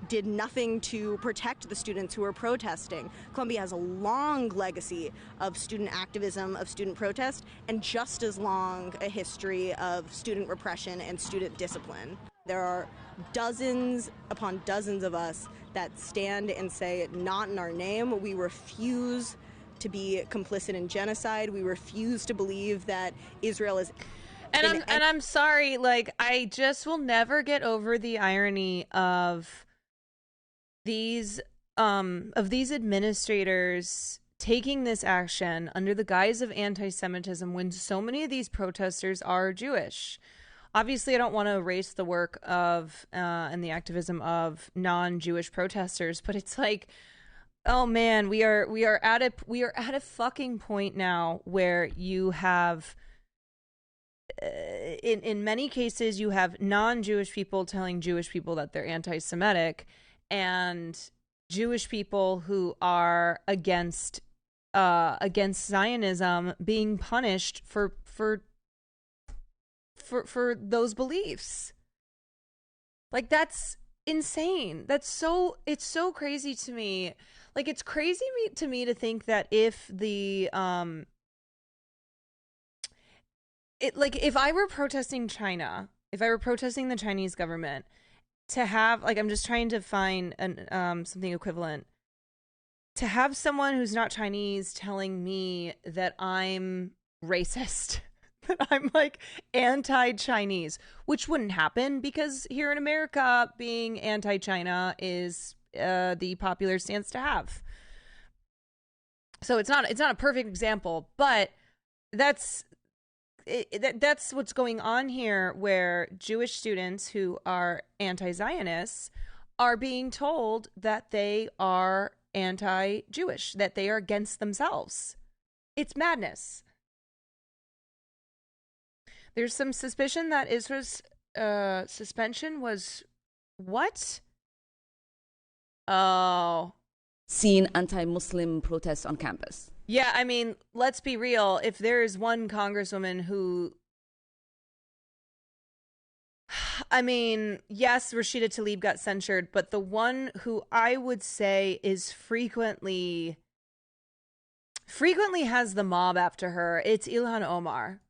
did nothing to protect the students who were protesting. Columbia has a long legacy of student activism, of student protest, and just as long a history of student repression and student discipline. There are dozens upon dozens of us that stand and say, not in our name. We refuse to be complicit in genocide. We refuse to believe that Israel is... And I'm sorry, like, I just will never get over the irony of these administrators taking this action under the guise of anti-Semitism when so many of these protesters are Jewish. Obviously, I don't want to erase the work of and the activism of non-Jewish protesters, but it's like, oh man, we are at a fucking point now where you have in many cases you have non-Jewish people telling Jewish people that they're anti-Semitic, and Jewish people who are against Zionism being punished for those beliefs. Like, that's insane. It's so crazy to me. Like, it's crazy to me to think that if the if I were protesting China, if I were protesting the Chinese government, to have, like, I'm just trying to find something equivalent, to have someone who's not Chinese telling me that I'm racist, that I'm like anti-Chinese, which wouldn't happen because here in America, being anti-China is the popular stance to have. So it's not a perfect example, but that's what's going on here, where Jewish students who are anti-Zionists are being told that they are anti-Jewish, that they are against themselves. It's madness. There's some suspicion that Israel's suspension was what? Oh. Seen anti-Muslim protests on campus. Yeah, I mean, let's be real. If there is one congresswoman who... I mean, yes, Rashida Tlaib got censured, but the one who I would say is frequently has the mob after her, it's Ilhan Omar.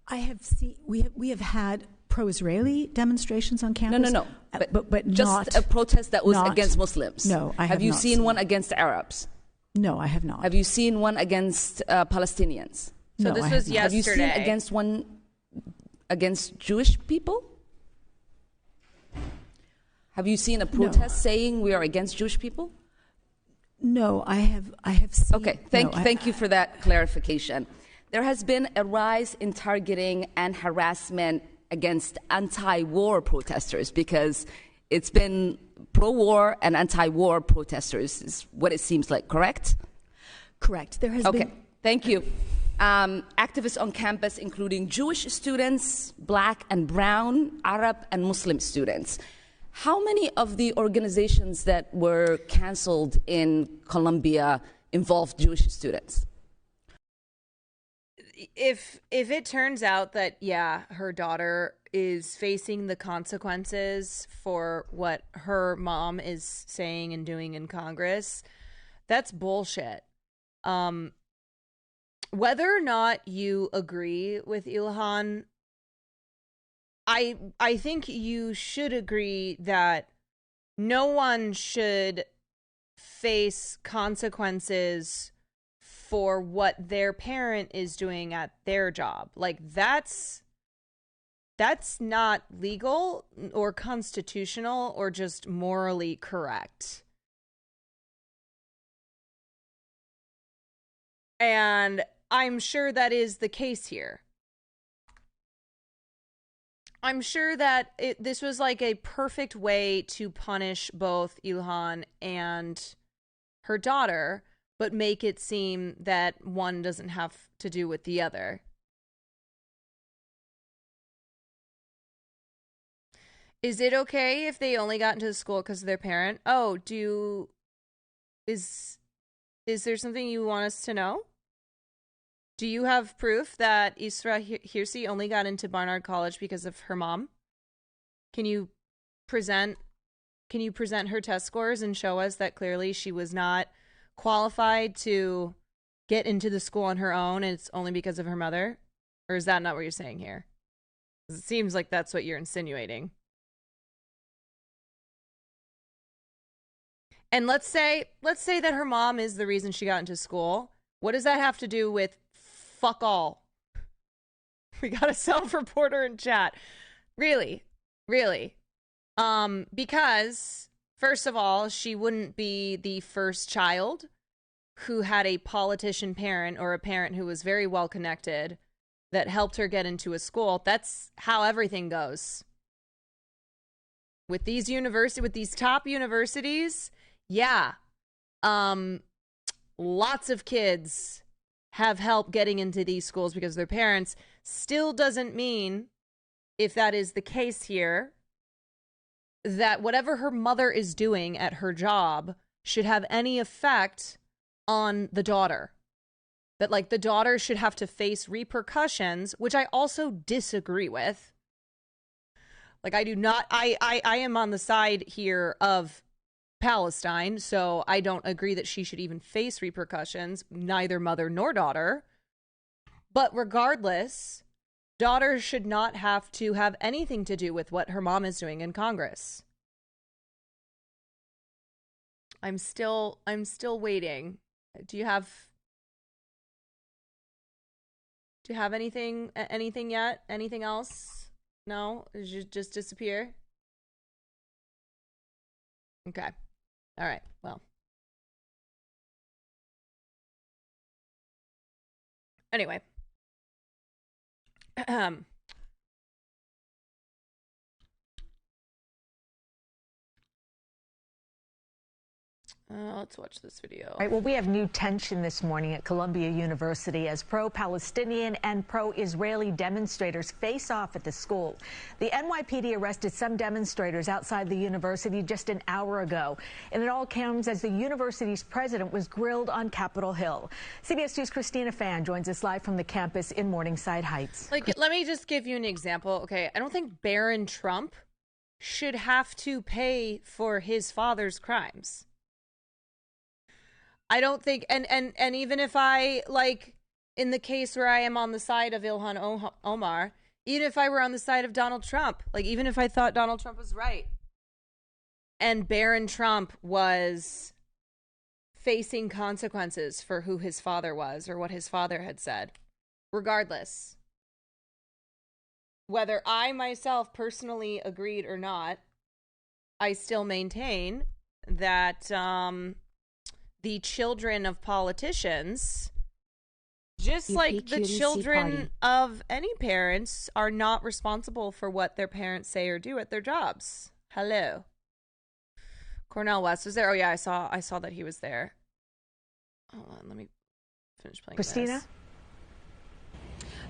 I have seen, we have had pro-Israeli demonstrations on campus. No. But just not a protest that was not, against Muslims. No, I have Have you not seen one against Arabs? No, I have not. Have you seen one against Palestinians? So No, this I was have not. yesterday. Have you seen against one against Jewish people? Have you seen a protest saying we are against Jewish people? No, I have seen. Okay, thank you for that clarification. There has been a rise in targeting and harassment against anti-war protesters, because it's been pro-war and anti-war protesters is what it seems like, correct? Correct. There has been... Thank you. Activists on campus, including Jewish students, Black and Brown, Arab and Muslim students. How many of the organizations that were canceled in Columbia involved Jewish students? If it turns out that, yeah, her daughter is facing the consequences for what her mom is saying and doing in Congress, that's bullshit. Whether or not you agree with Ilhan, I think you should agree that no one should face consequences for what their parent is doing at their job. Like, that's not legal or constitutional or just morally correct. And I'm sure that is the case here. I'm sure that this was like a perfect way to punish both Ilhan and her daughter, but make it seem that one doesn't have to do with the other. Is it okay if they only got into the school because of their parent? Oh, is there something you want us to know? Do you have proof that Isra Hirsi only got into Barnard College because of her mom? Can you present her test scores and show us that clearly she was not qualified to get into the school on her own and it's only because of her mother? Or is that not what you're saying here? It seems like that's what you're insinuating. And let's say that her mom is the reason she got into school. What does that have to do with fuck all? We got a self-reporter in chat. Really? Because, first of all, she wouldn't be the first child who had a politician parent or a parent who was very well connected that helped her get into a school. That's how everything goes. With these top universities, yeah. Lots of kids have help getting into these schools because of their parents. Still doesn't mean, if that is the case here, that whatever her mother is doing at her job should have any effect on the daughter. That, like, the daughter should have to face repercussions, which I also disagree with. Like, I am on the side here of Palestine, so I don't agree that she should even face repercussions, neither mother nor daughter. But regardless, daughter should not have to have anything to do with what her mom is doing in Congress. I'm still waiting. Do you have anything yet? Anything else? No? Did you just disappear? Okay. All right. Well. Anyway. Let's watch this video. All right, well, we have new tension this morning at Columbia University as pro-Palestinian and pro-Israeli demonstrators face off at the school. The NYPD arrested some demonstrators outside the university just an hour ago. And it all comes as the university's president was grilled on Capitol Hill. CBS 2's Christina Fan joins us live from the campus in Morningside Heights. Let me just give you an example. Okay, I don't think Barron Trump should have to pay for his father's crimes. I don't think, and even if I, like, in the case where I am on the side of Ilhan Omar, even if I were on the side of Donald Trump, like, even if I thought Donald Trump was right, and Barron Trump was facing consequences for who his father was or what his father had said, regardless, whether I myself personally agreed or not, I still maintain that, the children of politicians, just like the children of any parents, are not responsible for what their parents say or do at their jobs. Hello. Cornel West was there. Oh yeah, I saw that he was there. Hold on, let me finish playing Christina? this.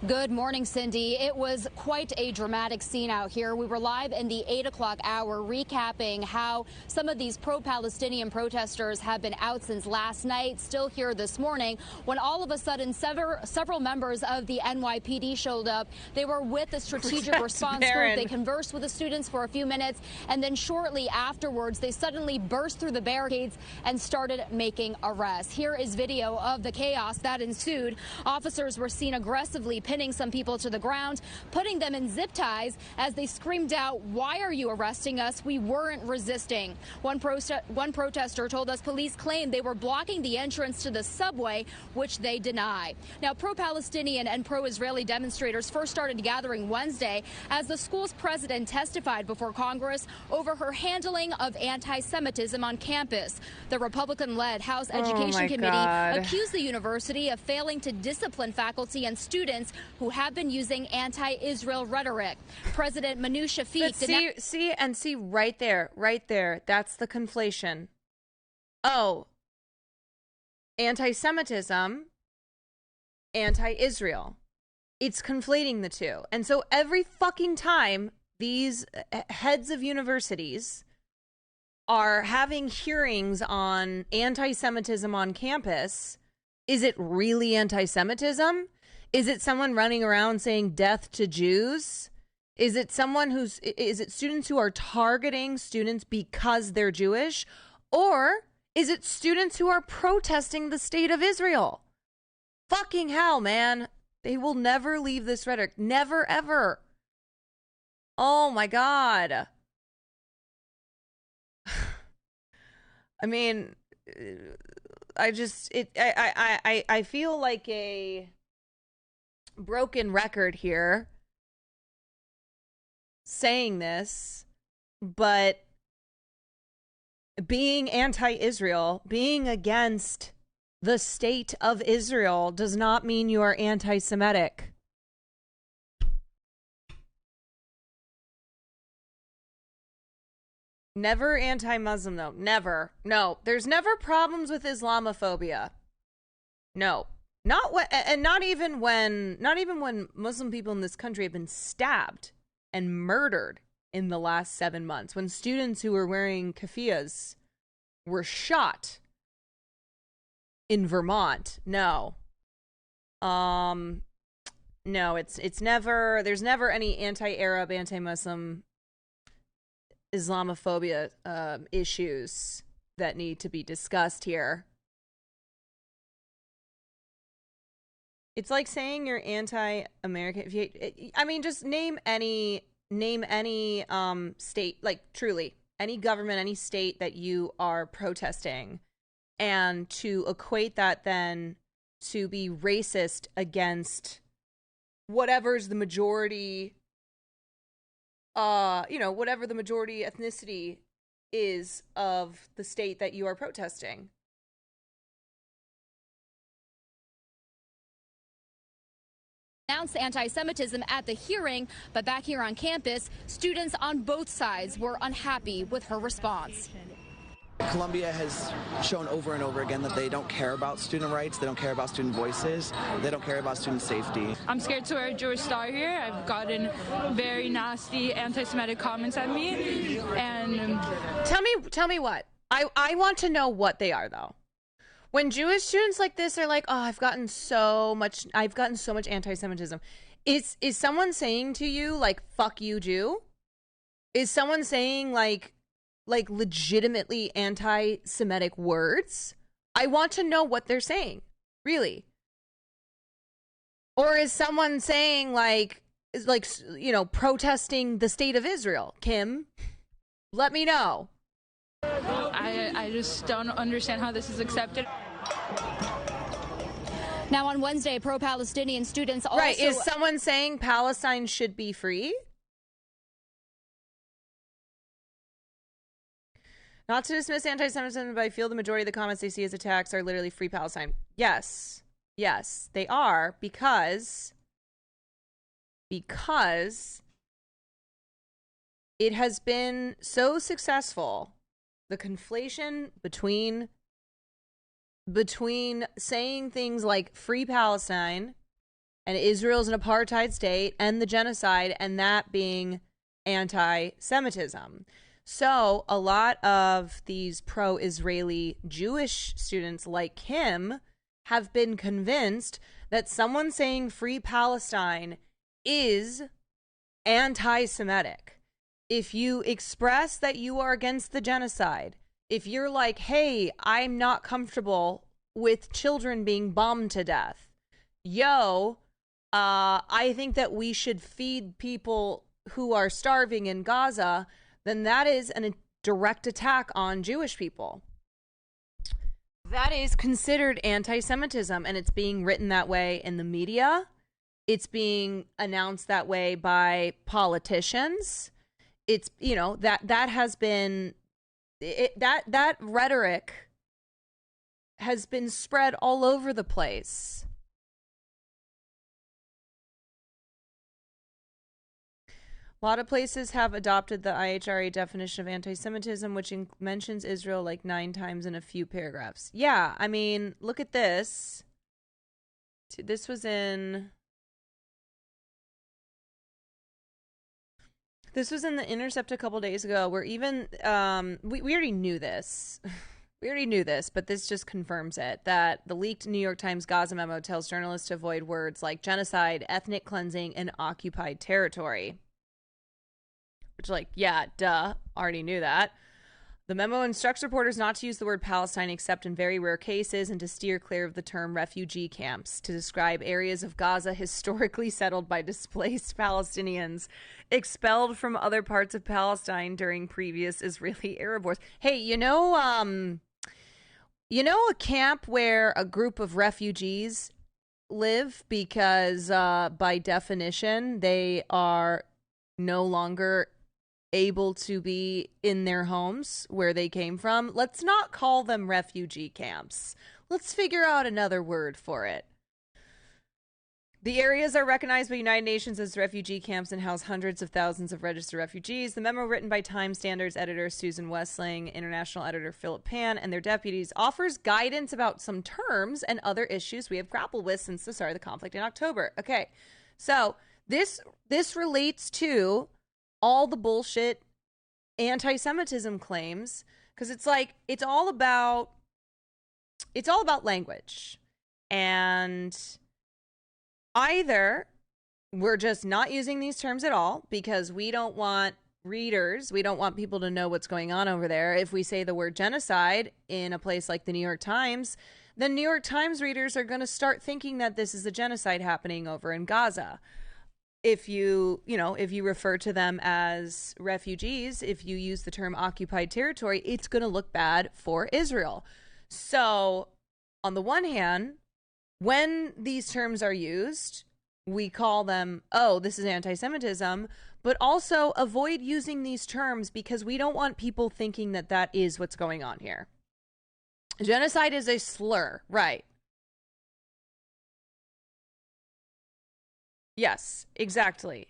Good morning, Cindy. It was quite a dramatic scene out here. We were live in the 8 o'clock hour recapping how some of these pro-Palestinian protesters have been out since last night, still here this morning, when all of a sudden several members of the NYPD showed up. They were with the strategic response group. They conversed with the students for a few minutes, and then shortly afterwards, they suddenly burst through the barricades and started making arrests. Here is video of the chaos that ensued. Officers were seen aggressively pinning some people to the ground, putting them in zip ties as they screamed out, "Why are you arresting us? We weren't resisting." One protester told us police claimed they were blocking the entrance to the subway, which they deny. Now, pro-Palestinian and pro-Israeli demonstrators first started gathering Wednesday as the school's president testified before Congress over her handling of anti-Semitism on campus. The Republican-led House Education Committee accused the university of failing to discipline faculty and students who have been using anti-Israel rhetoric. President Manu Shafiq see right there. That's the conflation. Oh, anti-Semitism, anti-Israel. It's conflating the two. And so every fucking time these heads of universities are having hearings on anti-Semitism on campus, is it really anti-Semitism? Is it someone running around saying death to Jews? Is it students who are targeting students because they're Jewish? Or is it students who are protesting the state of Israel? Fucking hell, man. They will never leave this rhetoric. Never, ever. Oh my God. I mean, I feel like a broken record here saying this, but being anti-Israel, being against the state of Israel does not mean you are anti-Semitic. Never anti-Muslim, though. Never. No, there's never problems with Islamophobia. No. Not even when Muslim people in this country have been stabbed and murdered in the last 7 months, when students who were wearing keffiyehs were shot in Vermont. No. No, it's never, there's never any anti-Arab, anti-Muslim Islamophobia issues that need to be discussed here. It's like saying you're anti-American. Just name any state, like truly any government, any state that you are protesting, and to equate that then to be racist against whatever's the majority, whatever the majority ethnicity is of the state that you are protesting. Announced anti-Semitism at the hearing, but back here on campus, students on both sides were unhappy with her response. Columbia has shown over and over again that they don't care about student rights, they don't care about student voices, they don't care about student safety. I'm scared to wear a Jewish star here. I've gotten very nasty anti-Semitic comments at me, and tell me what. I want to know what they are, though. When Jewish students like this are like, "Oh, I've gotten so much anti-Semitism," is someone saying to you like, "Fuck you, Jew"? Is someone saying like legitimately anti-Semitic words? I want to know what they're saying, really. Or is someone saying protesting the state of Israel? Kim, let me know. I just don't understand how this is accepted. Now, on Wednesday, pro-Palestinian students also... Right, is someone saying Palestine should be free? Not to dismiss anti-Semitism, but I feel the majority of the comments they see as attacks are literally free Palestine. Yes, they are, because it has been so successful. The conflation between saying things like free Palestine and Israel's an apartheid state and the genocide, and that being anti-Semitism. So a lot of these pro-Israeli Jewish students like Kim have been convinced that someone saying free Palestine is anti-Semitic. If you express that you are against the genocide, if you're like, hey, I'm not comfortable with children being bombed to death, I think that we should feed people who are starving in Gaza, then that is a direct attack on Jewish people. That is considered anti-Semitism, and it's being written that way in the media. It's being announced that way by politicians. It's, you know, that has been that rhetoric has been spread all over the place. A lot of places have adopted the IHRA definition of anti-Semitism, which mentions Israel like 9 times in a few paragraphs. Yeah, I mean, look at this. This was in The Intercept a couple days ago, where even we already knew this. We already knew this, but this just confirms it, that the leaked New York Times Gaza memo tells journalists to avoid words like genocide, ethnic cleansing, and occupied territory. Which, like, yeah, duh, already knew that. The memo instructs reporters not to use the word Palestine except in very rare cases, and to steer clear of the term refugee camps to describe areas of Gaza historically settled by displaced Palestinians expelled from other parts of Palestine during previous Israeli-Arab wars. Hey, you know a camp where a group of refugees live because by definition they are no longer able to be in their homes where they came from? Let's not call them refugee camps. Let's figure out another word for it. The areas are recognized by United Nations as refugee camps and house hundreds of thousands of registered refugees. The memo, written by Time Standards editor Susan Westling, international editor Philip Pan, and their deputies, offers guidance about some terms and other issues we have grappled with since the start of the conflict in October. Okay, so this relates to all the bullshit anti-Semitism claims, because it's like it's all about language, and either we're just not using these terms at all because we don't want readers, we don't want people to know what's going on over there. If we say the word genocide in a place like the New York Times, the New York Times readers are going to start thinking that this is a genocide happening over in Gaza. If you refer to them as refugees, if you use the term occupied territory, it's going to look bad for Israel. So, on the one hand, when these terms are used, we call them, oh, this is anti-Semitism, but also avoid using these terms because we don't want people thinking that that is what's going on here. Genocide is a slur, right? Yes, exactly.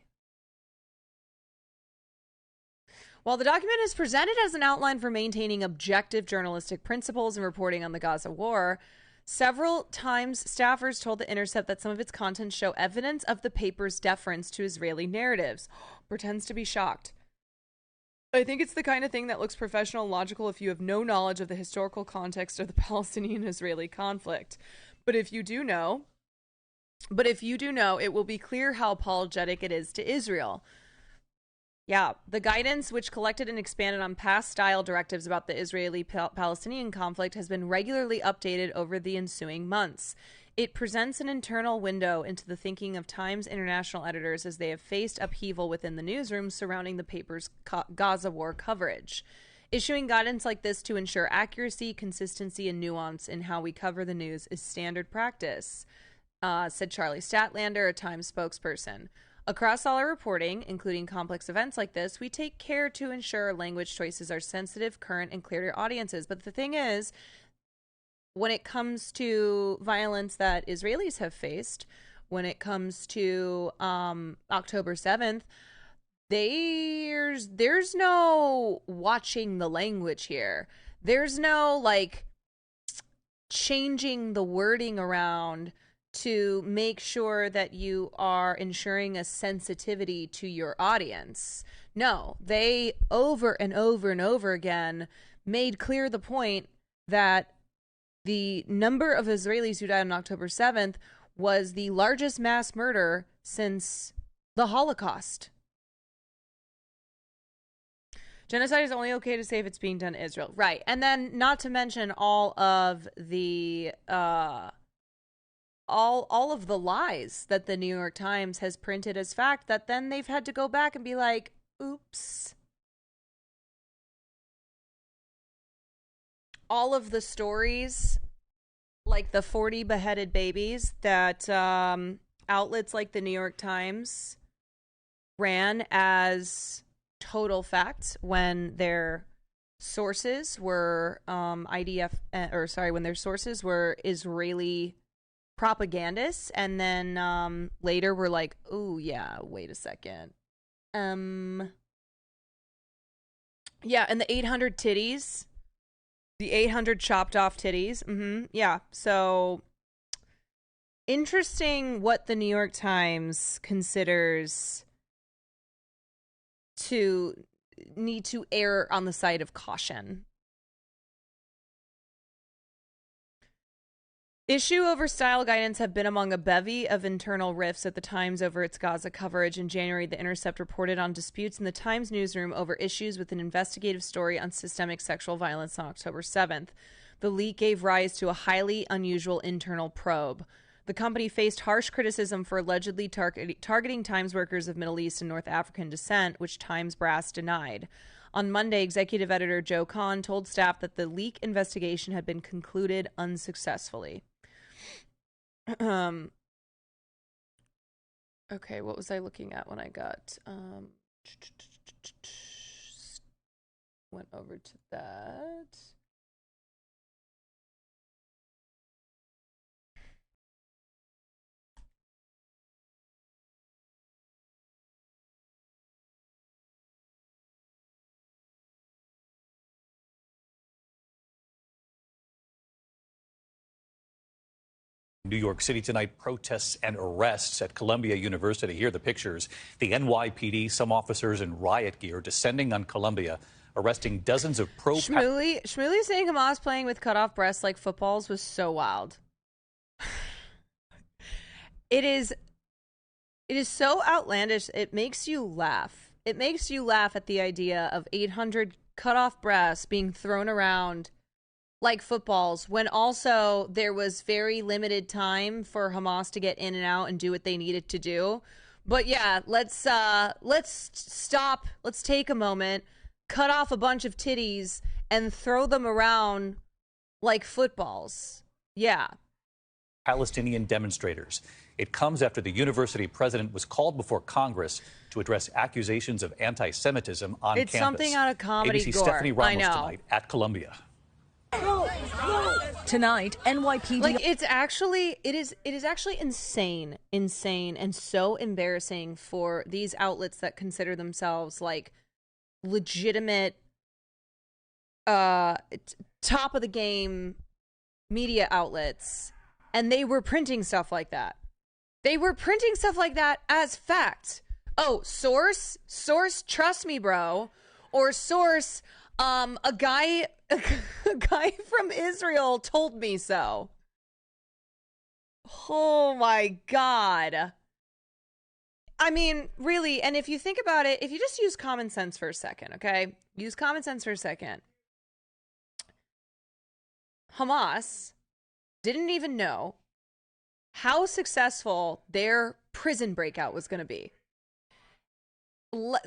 While the document is presented as an outline for maintaining objective journalistic principles and reporting on the Gaza war, several Times staffers told The Intercept that some of its contents show evidence of the paper's deference to Israeli narratives. Pretends to be shocked. I think it's the kind of thing that looks professional and logical if you have no knowledge of the historical context of the Palestinian-Israeli conflict. But if you do know, it will be clear how apologetic it is to Israel. Yeah, the guidance, which collected and expanded on past style directives about the Israeli-Palestinian conflict, has been regularly updated over the ensuing months. It presents an internal window into the thinking of Times international editors as they have faced upheaval within the newsroom surrounding the paper's Gaza war coverage. Issuing guidance like this to ensure accuracy, consistency, and nuance in how we cover the news is standard practice, said Charlie Statlander, a Times spokesperson. Across all our reporting, including complex events like this, we take care to ensure language choices are sensitive, current, and clear to audiences. But the thing is, when it comes to violence that Israelis have faced, when it comes to October 7th, there's no watching the language here. There's no, like, changing the wording around to make sure that you are ensuring a sensitivity to your audience. No, they over and over and over again made clear the point that the number of Israelis who died on October 7th was the largest mass murder since the Holocaust. Genocide is only okay to say if it's being done to Israel. Right. And then not to mention all of the all of the lies that the New York Times has printed as fact that then they've had to go back and be like, oops. All of the stories, like the 40 beheaded babies that outlets like the New York Times ran as total fact when their sources were when their sources were Israeli propagandists, and then later we're like, oh yeah, wait a second. Yeah, and the 800 titties. The 800 chopped off titties. Yeah. So interesting what the New York Times considers to need to err on the side of caution. Issue over style guidance have been among a bevy of internal rifts at the Times over its Gaza coverage. In January, The Intercept reported on disputes in the Times newsroom over issues with an investigative story on systemic sexual violence on October 7th. The leak gave rise to a highly unusual internal probe. The company faced harsh criticism for allegedly targeting Times workers of Middle East and North African descent, which Times brass denied. On Monday, executive editor Joe Kahn told staff that the leak investigation had been concluded unsuccessfully. Okay, what was I looking at when I got went over to that? New York City tonight, protests and arrests at Columbia University. Here are the pictures. The NYPD, some officers in riot gear descending on Columbia, arresting dozens of Shmuley saying Hamas playing with cut-off breasts like footballs was so wild. It is so outlandish. It makes you laugh. It makes you laugh at the idea of 800 cut-off breasts being thrown around like footballs, when also there was very limited time for Hamas to get in and out and do what they needed to do. But yeah, let's stop. Let's take a moment, cut off a bunch of titties and throw them around like footballs. Yeah. Palestinian demonstrators. It comes after the university president was called before Congress to address accusations of anti-Semitism on campus. It's something out of Comedy ABC's Gore. Stephanie Ramos I know. tonight at Columbia. Tonight, NYPD. Like, it is actually insane, and so embarrassing for these outlets that consider themselves like legitimate, top of the game media outlets, and they were printing stuff like that. They were printing stuff like that as fact. Oh, source, trust me, bro, or source. A guy from Israel told me so. Oh my God. I mean, really, and if you think about it, if you just use common sense for a second, okay? Use common sense for a second. Hamas didn't even know how successful their prison breakout was going to be.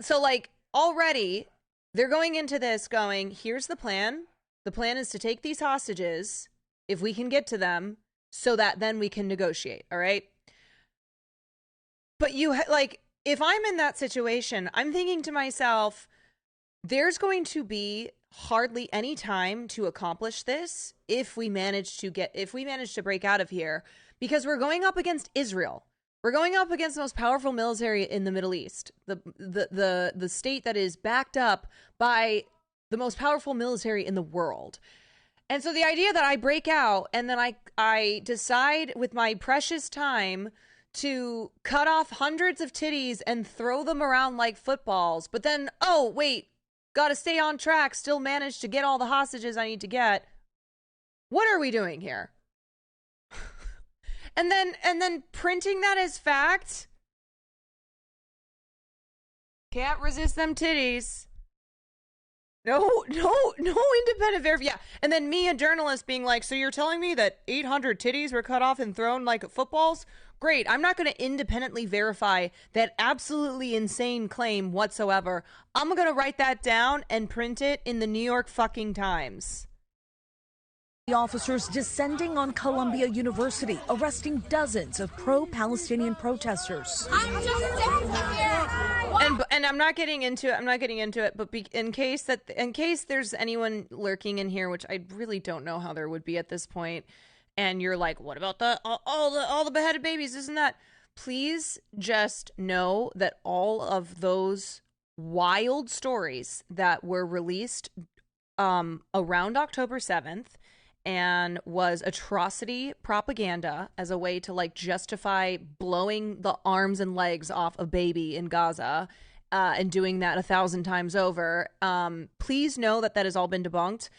So, like, already they're going into this going, here's the plan. The plan is to take these hostages, if we can get to them, so that then we can negotiate, all right? But if I'm in that situation, I'm thinking to myself, there's going to be hardly any time to accomplish this if we manage to break out of here, because we're going up against Israel. We're going up against the most powerful military in the Middle East, the state that is backed up by the most powerful military in the world. And so the idea that I break out and then I decide with my precious time to cut off hundreds of titties and throw them around like footballs, but then, oh, wait, gotta stay on track, still manage to get all the hostages I need to get. What are we doing here? And then printing that as fact. Can't resist them titties. No independent verification. Yeah. And then me, a journalist, being like, so you're telling me that 800 titties were cut off and thrown like footballs? Great. I'm not going to independently verify that absolutely insane claim whatsoever. I'm going to write that down and print it in the New York fucking Times. The officers descending on Columbia University, arresting dozens of pro-Palestinian protesters. And I'm not getting into it. But in case there's anyone lurking in here, which I really don't know how there would be at this point, and you're like, what about all the beheaded babies? Isn't that? Please just know that all of those wild stories that were released around October 7th and was atrocity propaganda as a way to like justify blowing the arms and legs off a baby in Gaza and doing that 1,000 times over. Please know that has all been debunked.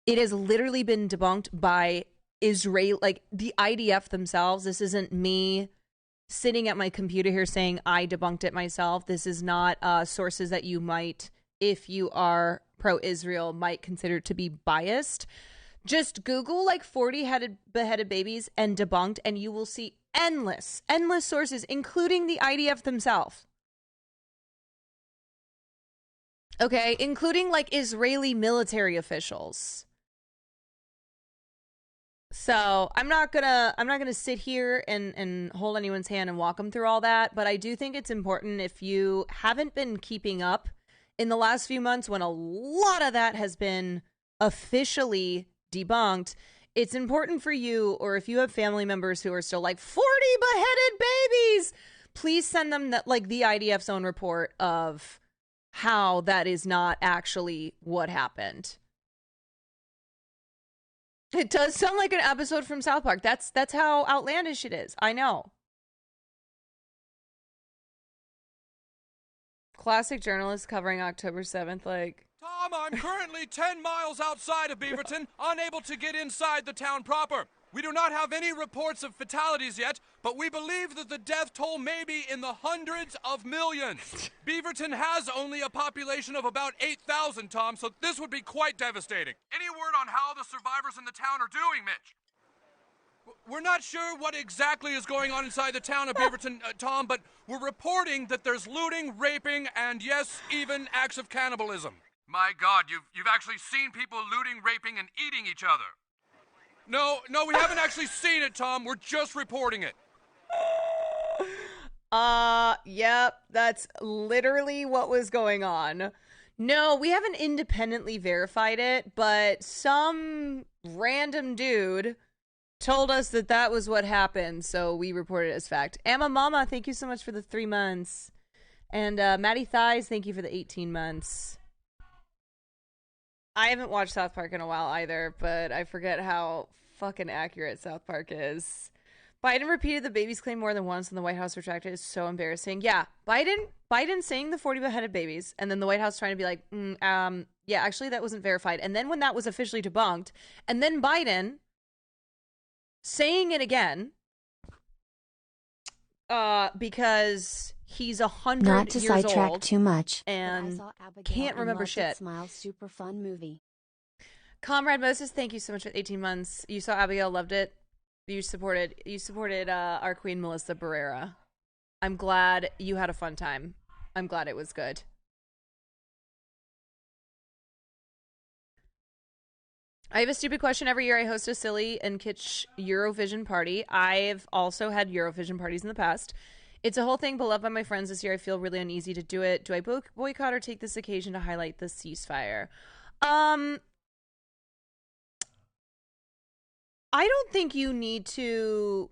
It has literally been debunked by Israel, like the IDF themselves. This isn't me sitting at my computer here saying I debunked it myself. This is not sources that you might, if you are pro-Israel, might consider to be biased. Just Google like 40 beheaded babies and debunked, and you will see endless sources, including the IDF themselves. Okay, including like Israeli military officials. So I'm not gonna sit here and hold anyone's hand and walk them through all that, but I do think it's important, if you haven't been keeping up in the last few months when a lot of that has been officially debunked, it's important for you, or if you have family members who are still like 40 beheaded babies, please send them that, like, the IDF's own report of how that is not actually what happened. It does sound like an episode from South Park. That's how outlandish it is. I know. Classic journalist covering October 7th, like... Tom, I'm currently 10 miles outside of Beaverton, unable to get inside the town proper. We do not have any reports of fatalities yet, but we believe that the death toll may be in the hundreds of millions. Beaverton has only a population of about 8,000, Tom, so this would be quite devastating. Any word on how the survivors in the town are doing, Mitch? We're not sure what exactly is going on inside the town of Beaverton, Tom, but we're reporting that there's looting, raping, and yes, even acts of cannibalism. My God, you've actually seen people looting, raping, and eating each other. No, we haven't actually seen it, Tom. We're just reporting it. Yep, that's literally what was going on. No, we haven't independently verified it, but some random dude told us that was what happened, so we reported it as fact. Amma Mama, thank you so much for the 3 months. And Maddie Thighs, thank you for the 18 months. I haven't watched South Park in a while either, but I forget how fucking accurate South Park is. Biden repeated the babies claim more than once and the White House retracted. It's so embarrassing. Yeah, Biden saying the 40 beheaded babies, and then the White House trying to be like, yeah, actually that wasn't verified. And then when that was officially debunked, and then Biden saying it again, because he's 100 Not to years sidetrack old too much, and can't remember shit. Smile, super fun movie. Comrade Moses, thank you so much for 18 months. You saw Abigail, loved it. You supported our queen Melissa Barrera. I'm glad you had a fun time. I'm glad it was good. I have a stupid question. Every year I host a silly and kitsch Eurovision party. I've also had Eurovision parties in the past. It's a whole thing, but loved by my friends this year. I feel really uneasy to do it. Do I boycott or take this occasion to highlight the ceasefire? I don't think you need to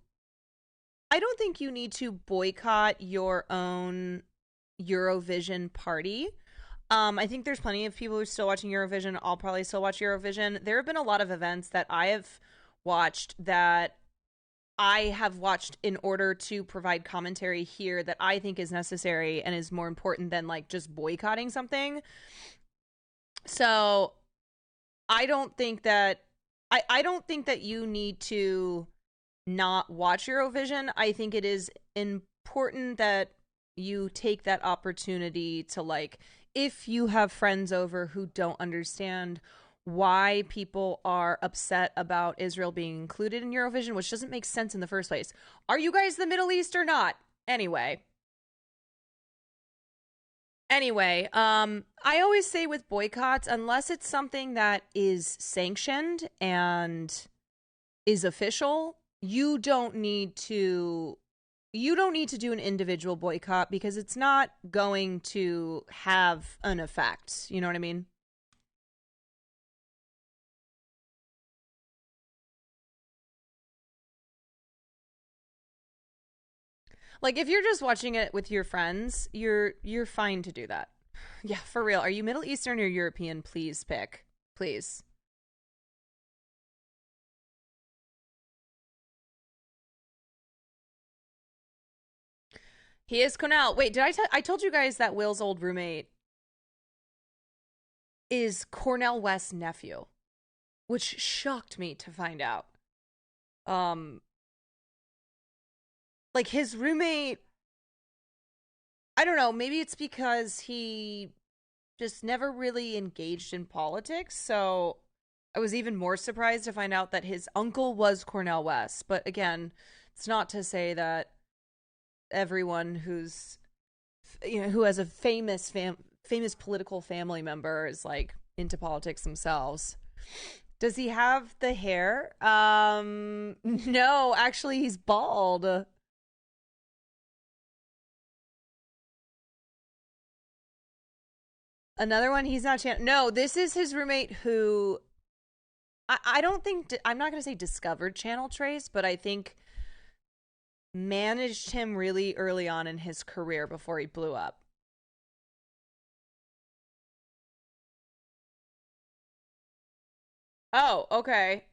boycott your own Eurovision party. I think there's plenty of people who are still watching Eurovision. I'll probably still watch Eurovision. There have been a lot of events that I have watched in order to provide commentary here that I think is necessary and is more important than like just boycotting something. So I don't think that you need to not watch Eurovision. I think it is important that you take that opportunity to like if you have friends over who don't understand why people are upset about Israel being included in Eurovision, which doesn't make sense in the first place. Are you guys the Middle East or not? Anyway, I always say with boycotts, unless it's something that is sanctioned and is official, you don't need to do an individual boycott because it's not going to have an effect. You know what I mean? Like, if you're just watching it with your friends, you're fine to do that. Yeah, for real. Are you Middle Eastern or European? Please pick. Please. He is Cornell. Wait, did I told you guys that Will's old roommate is Cornell West's nephew, which shocked me to find out. Like, his roommate, I don't know, maybe it's because he just never really engaged in politics, so I was even more surprised to find out that his uncle was Cornell West. But again, it's not to say that everyone who has a famous political family member is like into politics themselves. Does he have the hair? No, actually he's bald. Another one, he's not no, this is his roommate who I don't think I'm not going to say discovered Channel Trace, but I think managed him really early on in his career before he blew up. Oh, okay.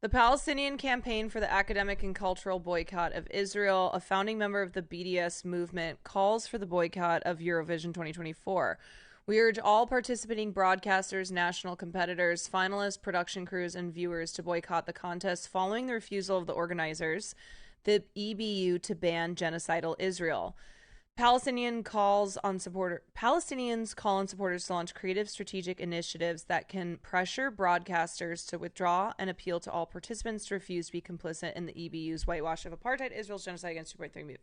The Palestinian Campaign for the Academic and Cultural Boycott of Israel, a founding member of the BDS movement, calls for the boycott of Eurovision 2024. We urge all participating broadcasters, national competitors, finalists, production crews, and viewers to boycott the contest following the refusal of the organizers, the EBU, to ban genocidal Israel. Palestinians call on supporters to launch creative strategic initiatives that can pressure broadcasters to withdraw and appeal to all participants to refuse to be complicit in the EBU's whitewash of apartheid, Israel's genocide against 2.3 million.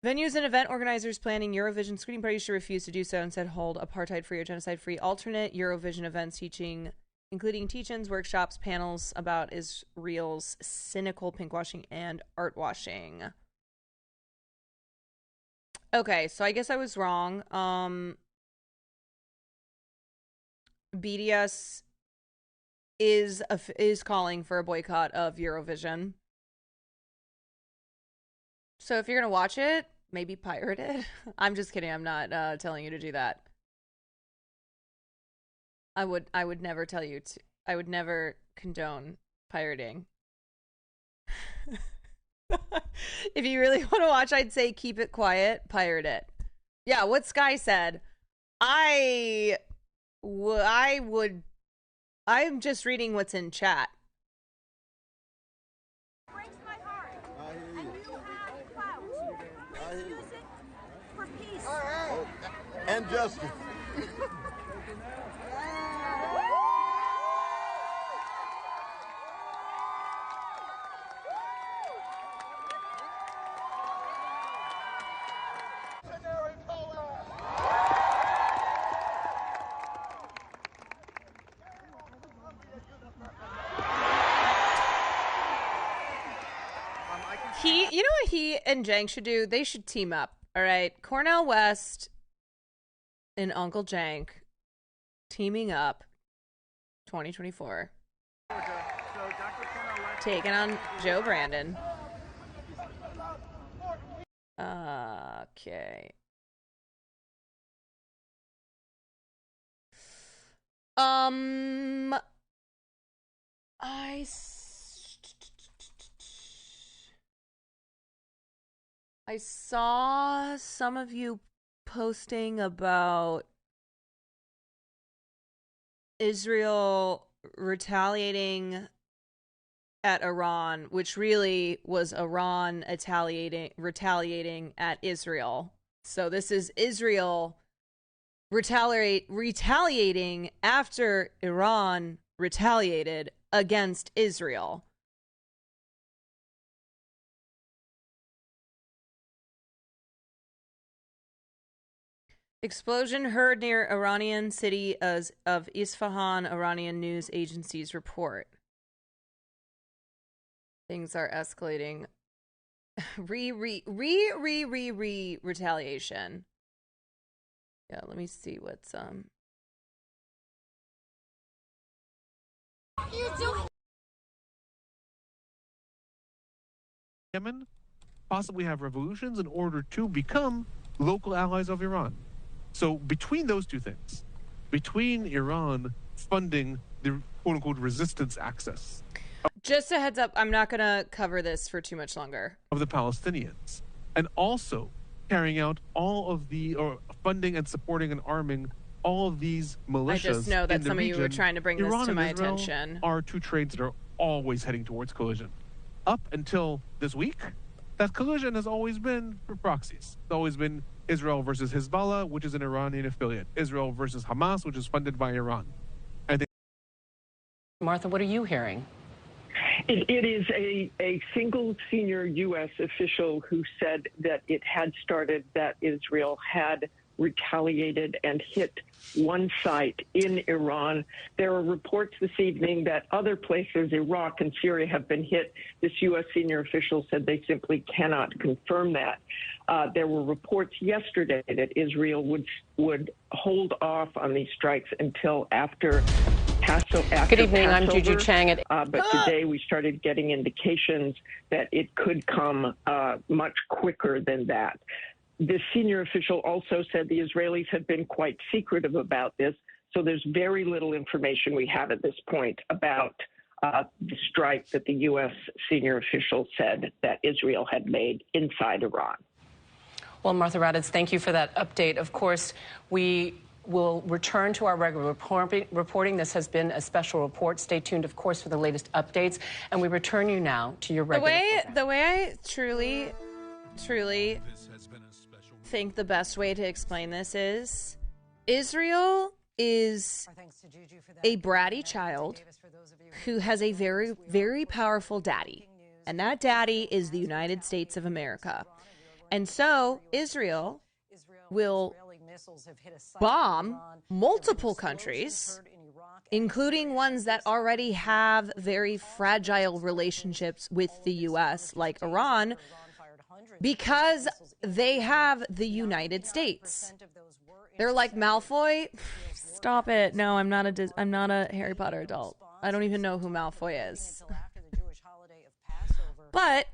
Venues and event organizers planning Eurovision screening parties should refuse to do so, instead hold apartheid-free or genocide-free alternate Eurovision events including teach-ins, workshops, panels about Israel's cynical pinkwashing and art washing. Okay, so I guess I was wrong. BDS is calling for a boycott of Eurovision. So if you're gonna watch it, maybe pirate it. I'm just kidding. I'm not telling you to do that. I would never tell you to. I would never condone pirating. If you really want to watch, I'd say keep it quiet, pirate it. Yeah, what Sky said. I'm just reading what's in chat. And justice. You know what he and Jank should do? They should team up. All right, Cornell West and Uncle Jank teaming up 2024. Taking on Joe Brandon. Okay. I saw some of you posting about Israel retaliating at Iran, which really was Iran retaliating at Israel. So this is Israel retaliating after Iran retaliated against Israel. Explosion heard near Iranian city of Isfahan, Iranian news agencies report. Things are escalating. Retaliation. Yeah, let me see what's Yemen possibly have revolutions in order to become local allies of Iran. So between those two things, between Iran funding the quote-unquote resistance access, just a heads up, I'm not going to cover this for too much longer, of the Palestinians, and also carrying out all of the funding and supporting and arming all of these militias. I just know that some region, of you were trying to bring this Iran to my and Israel attention. Are two trades that are always heading towards collision. Up until this week, that collision has always been for proxies. It's always been Israel versus Hezbollah, which is an Iranian affiliate. Israel versus Hamas, which is funded by Iran. Martha, what are you hearing? It is a single senior U.S. official who said that it had started, that Israel had retaliated and hit one site in Iran. There are reports this evening that other places, Iraq and Syria, have been hit. This U.S. senior official said they simply cannot confirm that. There were reports yesterday that Israel would hold off on these strikes until after Passover. Good evening, I'm Juju Chang. But today we started getting indications that it could come much quicker than that. This senior official also said the Israelis have been quite secretive about this, so there's very little information we have at this point about the strike that the U.S. senior official said that Israel had made inside Iran. Well, Martha Raddatz, thank you for that update. Of course, we will return to our regular reporting. This has been a special report. Stay tuned, of course, for the latest updates. And we return you now to your regular program. The way I truly think the best way to explain this is Israel is a bratty child who has a very, very powerful daddy. And that daddy is the United States of America. And so Israel will bomb multiple countries, including ones that already have very fragile relationships with the U.S., like Iran, because they have the United States. They're like Malfoy. Stop it. No, I'm not a Harry Potter adult. I don't even know who Malfoy is. But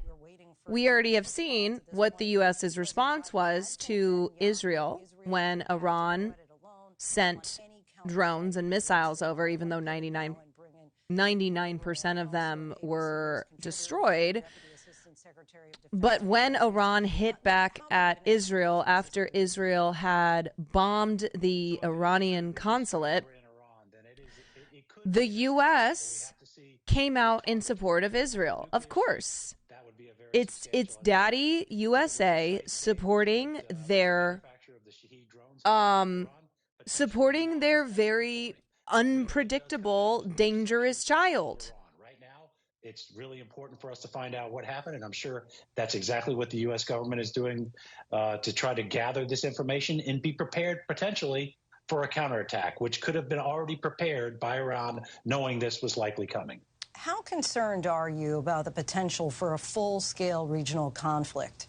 we already have seen what the U.S.'s response was to Israel when Iran sent drones and missiles over, even though 99% of them were destroyed. But when Iran hit back at Israel after Israel had bombed the Iranian consulate, the U.S. came out in support of Israel. Of course. It's Daddy USA supporting their very unpredictable, dangerous child. It's really important for us to find out what happened, and I'm sure that's exactly what the U.S. government is doing to try to gather this information and be prepared potentially for a counterattack, which could have been already prepared by Iran, knowing this was likely coming. How concerned are you about the potential for a full-scale regional conflict?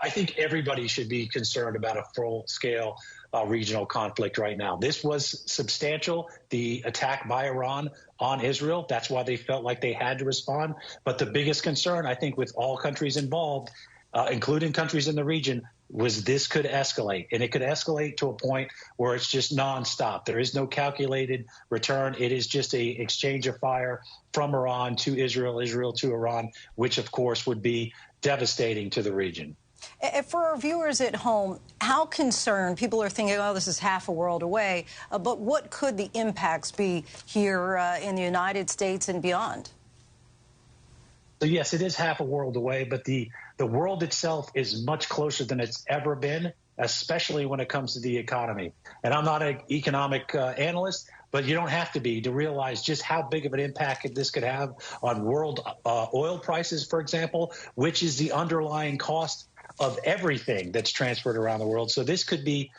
I think everybody should be concerned about a full-scale regional conflict right now. This was substantial, the attack by Iran on Israel. That's why they felt like they had to respond. But the biggest concern, I think, with all countries involved, including countries in the region, was this could escalate. And it could escalate to a point where it's just nonstop. There is no calculated return. It is just a exchange of fire from Iran to Israel, Israel to Iran, which, of course, would be devastating to the region. For our viewers at home, how concerned, people are thinking, oh, this is half a world away, but what could the impacts be here in the United States and beyond? So, yes, it is half a world away, but the world itself is much closer than it's ever been. especially when it comes to the economy. And I'm not an economic analyst, but you don't have to be to realize just how big of an impact this could have on world oil prices, for example, which is the underlying cost of everything that's transferred around the world. So this could be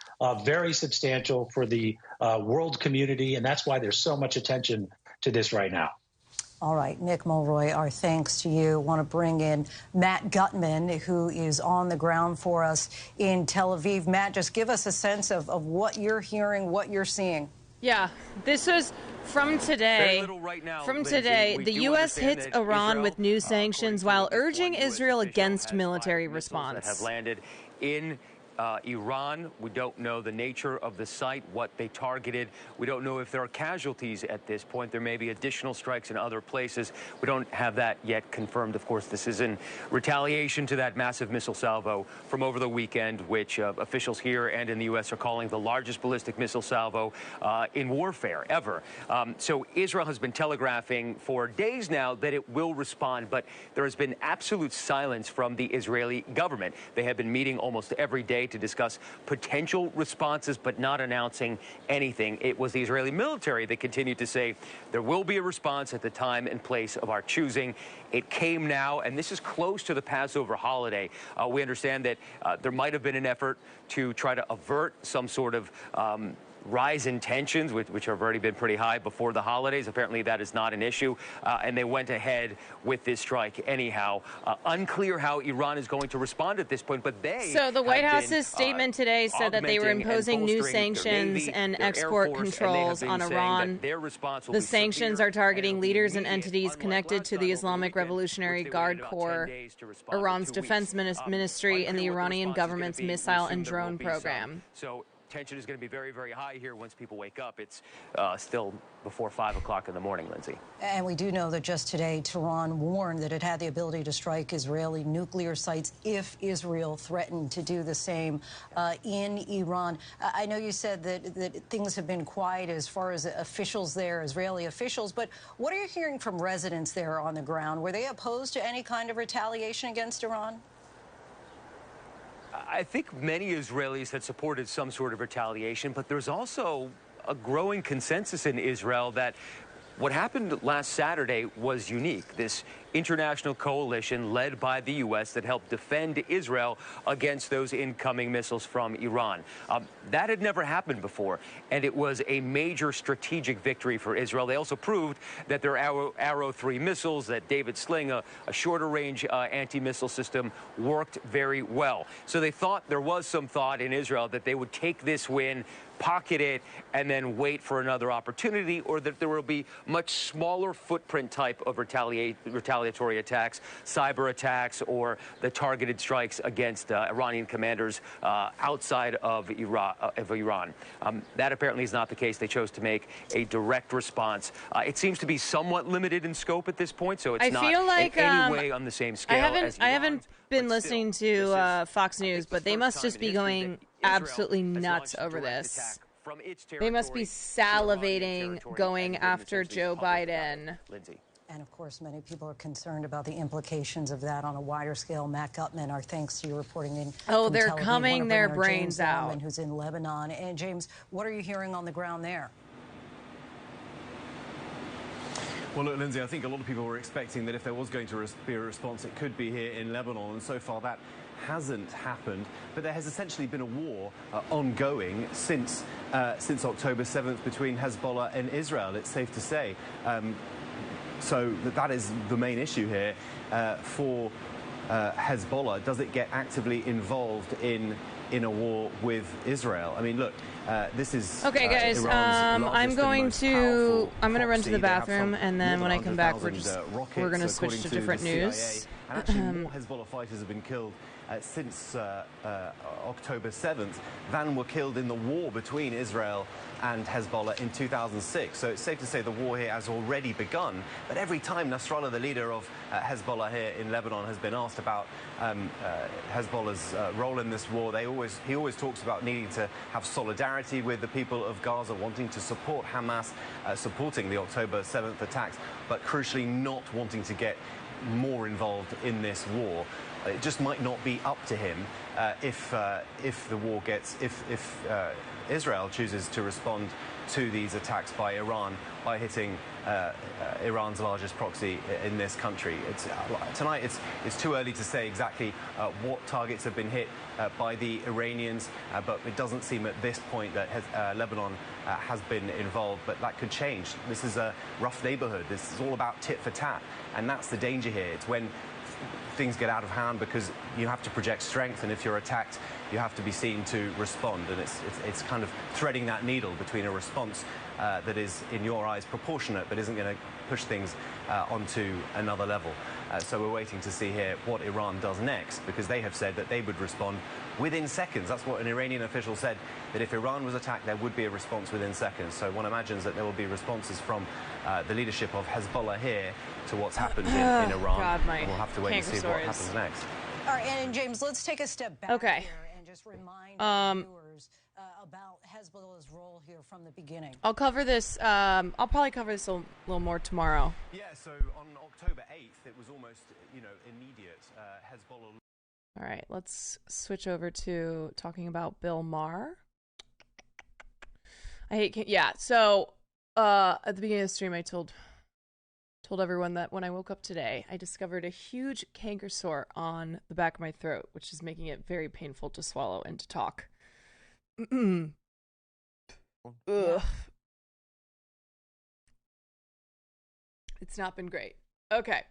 very substantial for the world community, and that's why there's so much attention to this right now. All right, Nick Mulroy, our thanks to you. I want to bring in Matt Gutman, who is on the ground for us in Tel Aviv. Matt, just give us a sense of what you're hearing, what you're seeing. Yeah, this was from today. The U.S. hits Iran with new sanctions while urging Israel against military response. That have landed in Iran. We don't know the nature of the site, what they targeted. We don't know if there are casualties at this point. There may be additional strikes in other places. We don't have that yet confirmed. Of course, this is in retaliation to that massive missile salvo from over the weekend, which officials here and in the U.S. are calling the largest ballistic missile salvo in warfare ever. So Israel has been telegraphing for days now that it will respond, but there has been absolute silence from the Israeli government. They have been meeting almost every day to discuss potential responses, but not announcing anything. It was the Israeli military that continued to say there will be a response at the time and place of our choosing. It came now, and this is close to the Passover holiday. We understand that there might have been an effort to try to avert some sort of rise in tensions, which have already been pretty high before the holidays. Apparently that is not an issue, and they went ahead with this strike anyhow. Unclear how Iran is going to respond at this point, but they So the White House's statement today said that they were imposing new sanctions and export controls on Iran. The sanctions are targeting leaders and entities connected to the Islamic Revolutionary Guard Corps, Iran's defense ministry, and the Iranian government's missile and drone program. So tension is going to be very, very high here once people wake up. It's still before 5 o'clock in the morning, Lindsay. And we do know that just today, Tehran warned that it had the ability to strike Israeli nuclear sites if Israel threatened to do the same in Iran. I know you said that things have been quiet as far as officials there, Israeli officials, but what are you hearing from residents there on the ground? Were they opposed to any kind of retaliation against Iran? I think many Israelis had supported some sort of retaliation, but there's also a growing consensus in Israel that what happened last Saturday was unique. This international coalition led by the U.S. that helped defend Israel against those incoming missiles from Iran. That had never happened before, and it was a major strategic victory for Israel. They also proved that their Arrow 3 missiles, that David Sling, a shorter-range anti-missile system, worked very well. So they thought, there was some thought in Israel that they would take this win, pocket it, and then wait for another opportunity, or that there will be much smaller footprint type of retaliatory attacks, cyber attacks, or the targeted strikes against Iranian commanders outside of Iran. That apparently is not the case. They chose to make a direct response. It seems to be somewhat limited in scope at this point, so it's not in any way on the same scale as Iran's. I haven't been listening to Fox News, but they must just be going absolutely nuts over this. They must be salivating going after Joe Biden. And, of course, many people are concerned about the implications of that on a wider scale. Matt Gutman, our thanks to you reporting in. Oh, they're coming their brains out. James who's in Lebanon. And, James, what are you hearing on the ground there? Well, look, Lindsay, I think a lot of people were expecting that if there was going to be a response, it could be here in Lebanon. And so far, that hasn't happened. But there has essentially been a war ongoing since October 7th between Hezbollah and Israel, it's safe to say. So that is the main issue here for Hezbollah. Does it get actively involved in a war with Israel? I mean, look, this is okay, guys. I'm going to run to the bathroom, and then when I come back, we're going to switch to different news. And actually, more Hezbollah fighters have been killed since October 7th than were killed in the war between Israel and Hezbollah in 2006. So it's safe to say the war here has already begun. But every time Nasrallah, the leader of Hezbollah here in Lebanon, has been asked about Hezbollah's role in this war, he always talks about needing to have solidarity with the people of Gaza, wanting to support Hamas, supporting the October 7th attacks, but crucially not wanting to get more involved in this war. it just might not be up to him if the war if Israel chooses to respond to these attacks by Iran by hitting Iran's largest proxy in this country. Tonight it's too early to say exactly what targets have been hit by the Iranians, but it doesn't seem at this point that Lebanon has been involved, but that could change. This is a rough neighborhood. This is all about tit for tat, and that's the danger here. It's when things get out of hand because you have to project strength, and if you're attacked, you have to be seen to respond. And it's kind of threading that needle between a response that is, in your eyes, proportionate, but isn't going to push things onto another level. So we're waiting to see here what Iran does next, because they have said that they would respond within seconds. That's what an Iranian official said, that if Iran was attacked, there would be a response within seconds. So one imagines that there will be responses from the leadership of Hezbollah here to what's happened in Iran. God, and we'll have to wait and see what happens next. All right, and James, let's take a step back here and just remind viewers about Hezbollah's role here from the beginning. I'll cover this. I'll probably cover this a little more tomorrow. Yeah, so on October 8th, it was almost, immediate. Hezbollah. All right, let's switch over to talking about Bill Maher. So at the beginning of the stream, I told everyone that when I woke up today, I discovered a huge canker sore on the back of my throat, which is making it very painful to swallow and to talk. Ugh. It's not been great. Okay.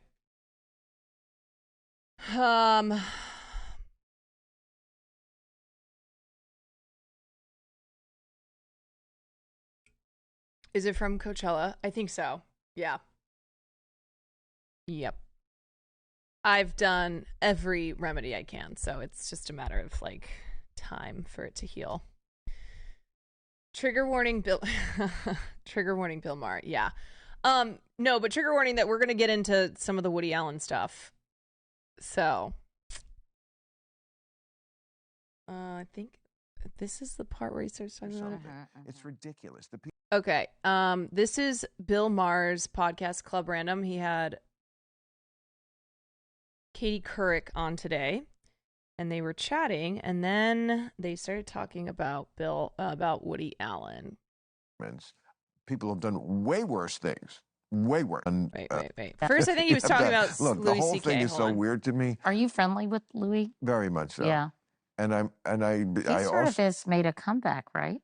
Is it from Coachella? I think so. Yeah. Yep. I've done every remedy I can, so it's just a matter of time for it to heal. Trigger warning, Bill. Trigger warning, Bill Maher. Yeah. No, but trigger warning that we're going to get into some of the Woody Allen stuff. So, I think this is the part where he starts talking about it. It's ridiculous. Okay. This is Bill Maher's podcast, Club Random. He had Katie Couric on today, and they were chatting, and then they started talking about Woody Allen. People have done way worse things. Way worse. And, wait. First, I think he was talking about look, Louis the whole C.K. thing is so weird to me. Are you friendly with Louis? Very much so. Yeah. And I He sort of has made a comeback, right?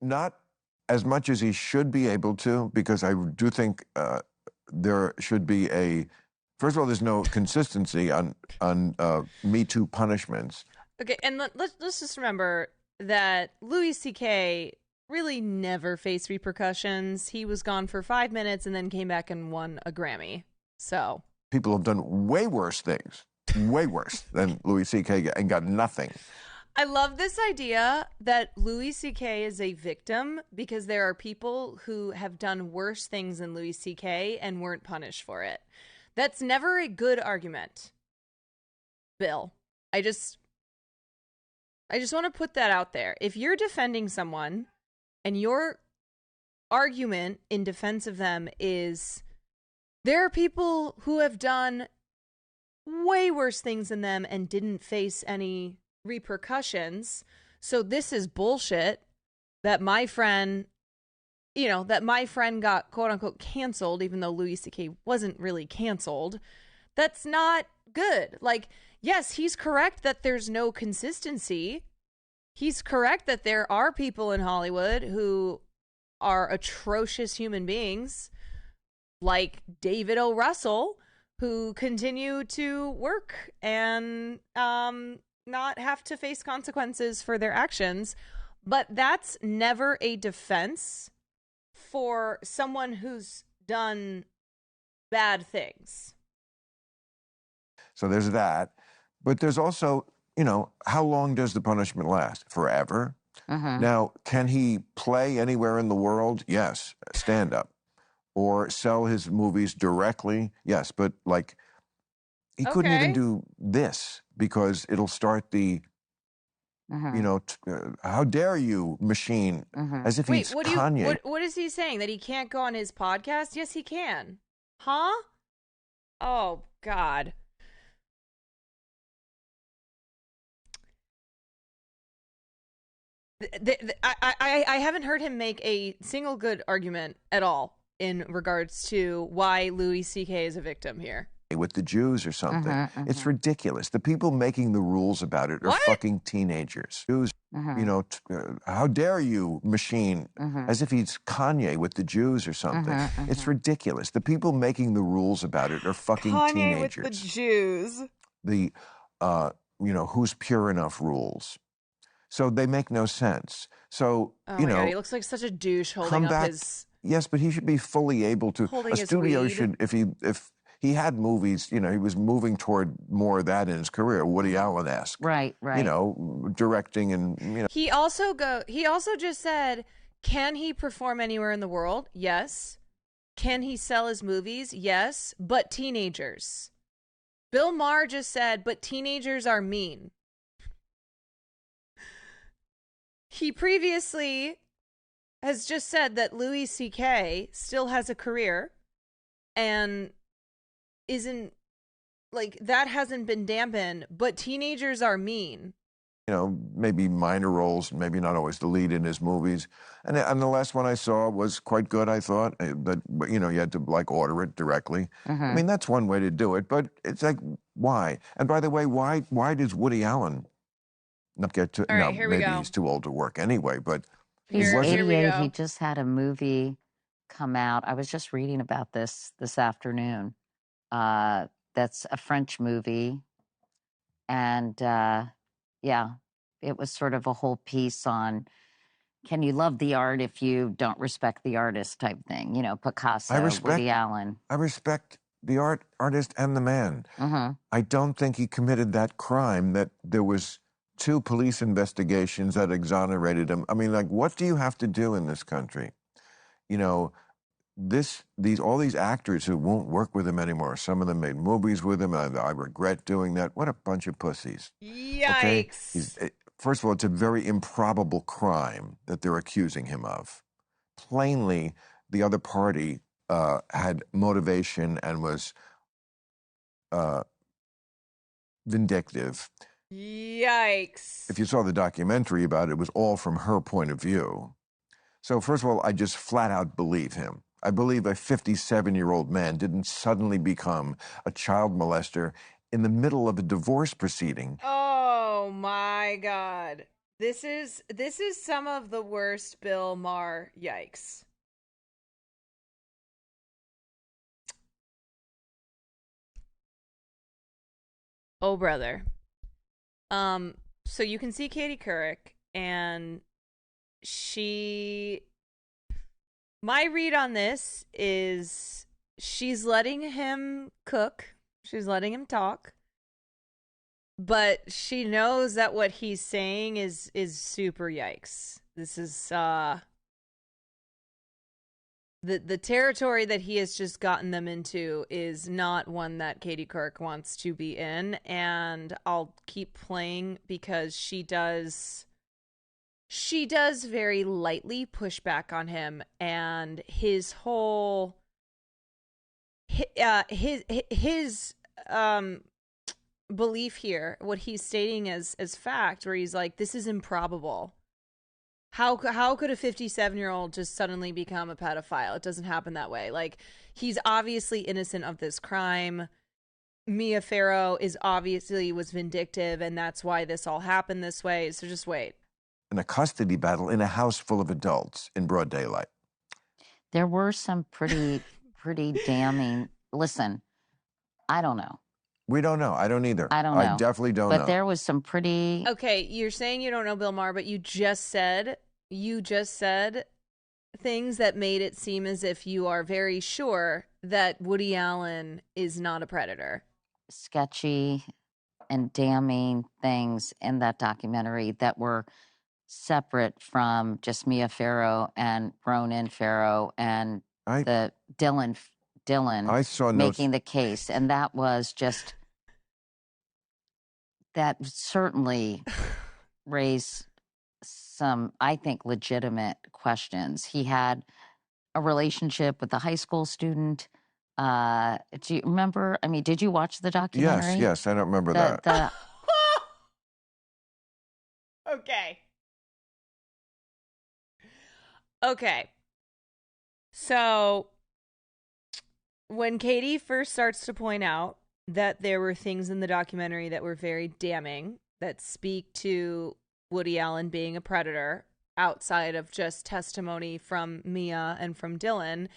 Not as much as he should be able to, because I do think there should be first of all, there's no consistency on Me Too punishments. Okay, and let's just remember that Louis C.K. really never faced repercussions. He was gone for 5 minutes and then came back and won a Grammy. So people have done way worse things, way worse than Louis C.K. and got nothing. I love this idea that Louis C.K. is a victim because there are people who have done worse things than Louis C.K. and weren't punished for it. That's never a good argument, Bill. I just want to put that out there. If you're defending someone and your argument in defense of them is there are people who have done way worse things than them and didn't face any repercussions, so this is bullshit that my friend got quote unquote canceled, even though Louis C.K. wasn't really canceled. That's not good. Yes, he's correct that there's no consistency. He's correct that there are people in Hollywood who are atrocious human beings, like David O. Russell, who continue to work and not have to face consequences for their actions. But that's never a defense for someone who's done bad things. So there's that. But there's also, how long does the punishment last? Forever? Now, can he play anywhere in the world? Yes. Stand up. Or sell his movies directly? Yes. But he couldn't even do this because it'll start the, how dare you machine, as if he's Kanye. What is he saying? That he can't go on his podcast? Yes, he can. Huh? Oh, God. I haven't heard him make a single good argument at all in regards to why Louis C.K. is a victim here. With the Jews or something. It's ridiculous. The people making the rules about it are fucking teenagers. Jews, you know, how dare you, machine, as if he's Kanye with the Jews or something. It's ridiculous. The people making the rules about it are fucking Kanye teenagers. with the Jews. The, you know, who's pure enough rules. So they make no sense. So, Oh you my know, God, he looks like such a douche holding come up back. his... Yes, but he should be fully able to. Holding A his studio weed. should, if he had movies, you know, he was moving toward more of that in his career, Woody Allen-esque. Right. You know, directing and, you know. He also just said, can he perform anywhere in the world? Yes. Can he sell his movies? Yes, but teenagers. Bill Maher just said, but teenagers are mean. He previously has just said that Louis C.K. still has a career and isn't, like, that hasn't been dampened, but teenagers are mean. You know, maybe minor roles, maybe not always the lead in his movies. And the last one I saw was quite good, I thought. But you know, you had to, like, order it directly. I mean, that's one way to do it, but it's like, why? And by the way, why does Woody Allen not get to... All right, no, here we maybe go. he's too old to work anyway, but... He's Here we 88. go. He just had a movie come out. I was just reading about this afternoon. That's a French movie. And yeah, it was sort of a whole piece on, can you love the art if you don't respect the artist type thing? You know, Picasso, Woody Allen. I respect the artist and the man. I don't think he committed that crime that there was 2 police investigations that exonerated him. I mean, like, what do you have to do in this country? You know, all these actors who won't work with him anymore. Some of them made movies with him. I regret doing that. What a bunch of pussies. Yikes. Okay? First of all, it's a very improbable crime that they're accusing him of. Plainly, the other party had motivation and was vindictive. Yikes. If you saw the documentary about it, it was all from her point of view. So first of all, I just flat out believe him. I believe a 57-year-old man didn't suddenly become a child molester in the middle of a divorce proceeding. Oh my God. This is some of the worst Bill Maher. Yikes. Oh brother. So you can see Katie Couric, and my read on this is she's letting him cook. She's letting him talk. But she knows that what he's saying is super yikes. This is the territory that he has just gotten them into is not one that Katie Couric wants to be in, and I'll keep playing because she does very lightly push back on him, and his whole his belief here, what he's stating as fact, where he's like, this is improbable. How could a 57-year-old just suddenly become a pedophile? It doesn't happen that way. Like, he's obviously innocent of this crime. Mia Farrow was vindictive, and that's why this all happened this way. So just wait. In a custody battle in a house full of adults in broad daylight. There were some pretty damning. Listen, I don't know. We don't know. I don't either. I don't know. I definitely don't know. But there was some pretty... Okay, you're saying you don't know Bill Maher, but you just said things that made it seem as if you are very sure that Woody Allen is not a predator. Sketchy and damning things in that documentary that were separate from just Mia Farrow and Ronan Farrow and the Dylan I saw making the case. And that was just, that certainly raised some, I think, legitimate questions. He had a relationship with a high school student. Do you remember? I mean, did you watch the documentary? Yes, I don't remember that. Okay. Okay. So when Katie first starts to point out that there were things in the documentary that were very damning, that speak to Woody Allen being a predator outside of just testimony from Mia and from Dylan,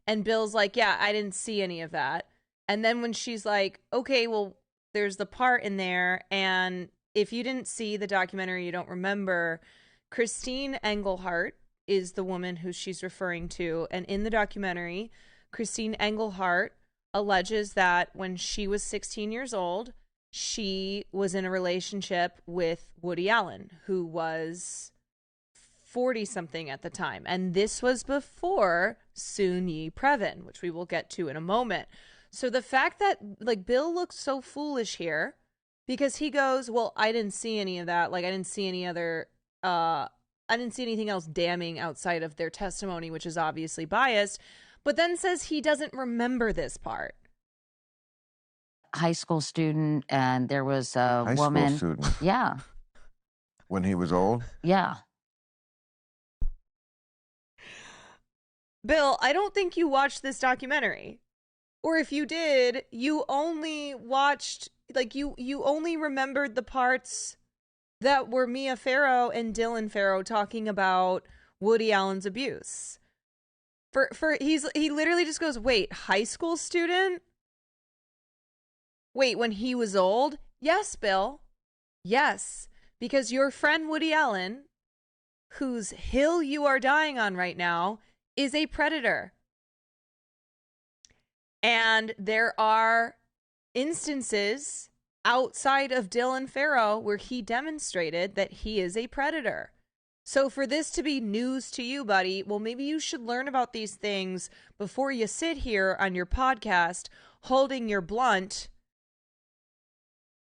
and Bill's like, yeah, I didn't see any of that. And then when she's like, okay, well, there's the part in there, and if you didn't see the documentary, you don't remember, Christine Engelhart is the woman who she's referring to. And in the documentary, Christine Engelhart alleges that when she was 16 years old, she was in a relationship with Woody Allen, who was 40-something at the time. And this was before Soon-Yi Previn, which we will get to in a moment. So the fact that, like, Bill looks so foolish here because he goes, well, I didn't see any of that. Like, I didn't see any other, I didn't see anything else damning outside of their testimony, which is obviously biased, but then says he doesn't remember this part. High school student, and there was a woman. High school student? Yeah. When he was old? Yeah. Bill, I don't think you watched this documentary. Or if you did, you only watched, like, you only remembered the parts that were Mia Farrow and Dylan Farrow talking about Woody Allen's abuse. He literally just goes, wait, high school student? Wait, when he was old? Yes, Bill. Yes. Because your friend Woody Allen, whose hill you are dying on right now, is a predator. And there are instances outside of Dylan Farrow where he demonstrated that he is a predator. So for this to be news to you, buddy, well, maybe you should learn about these things before you sit here on your podcast holding your blunt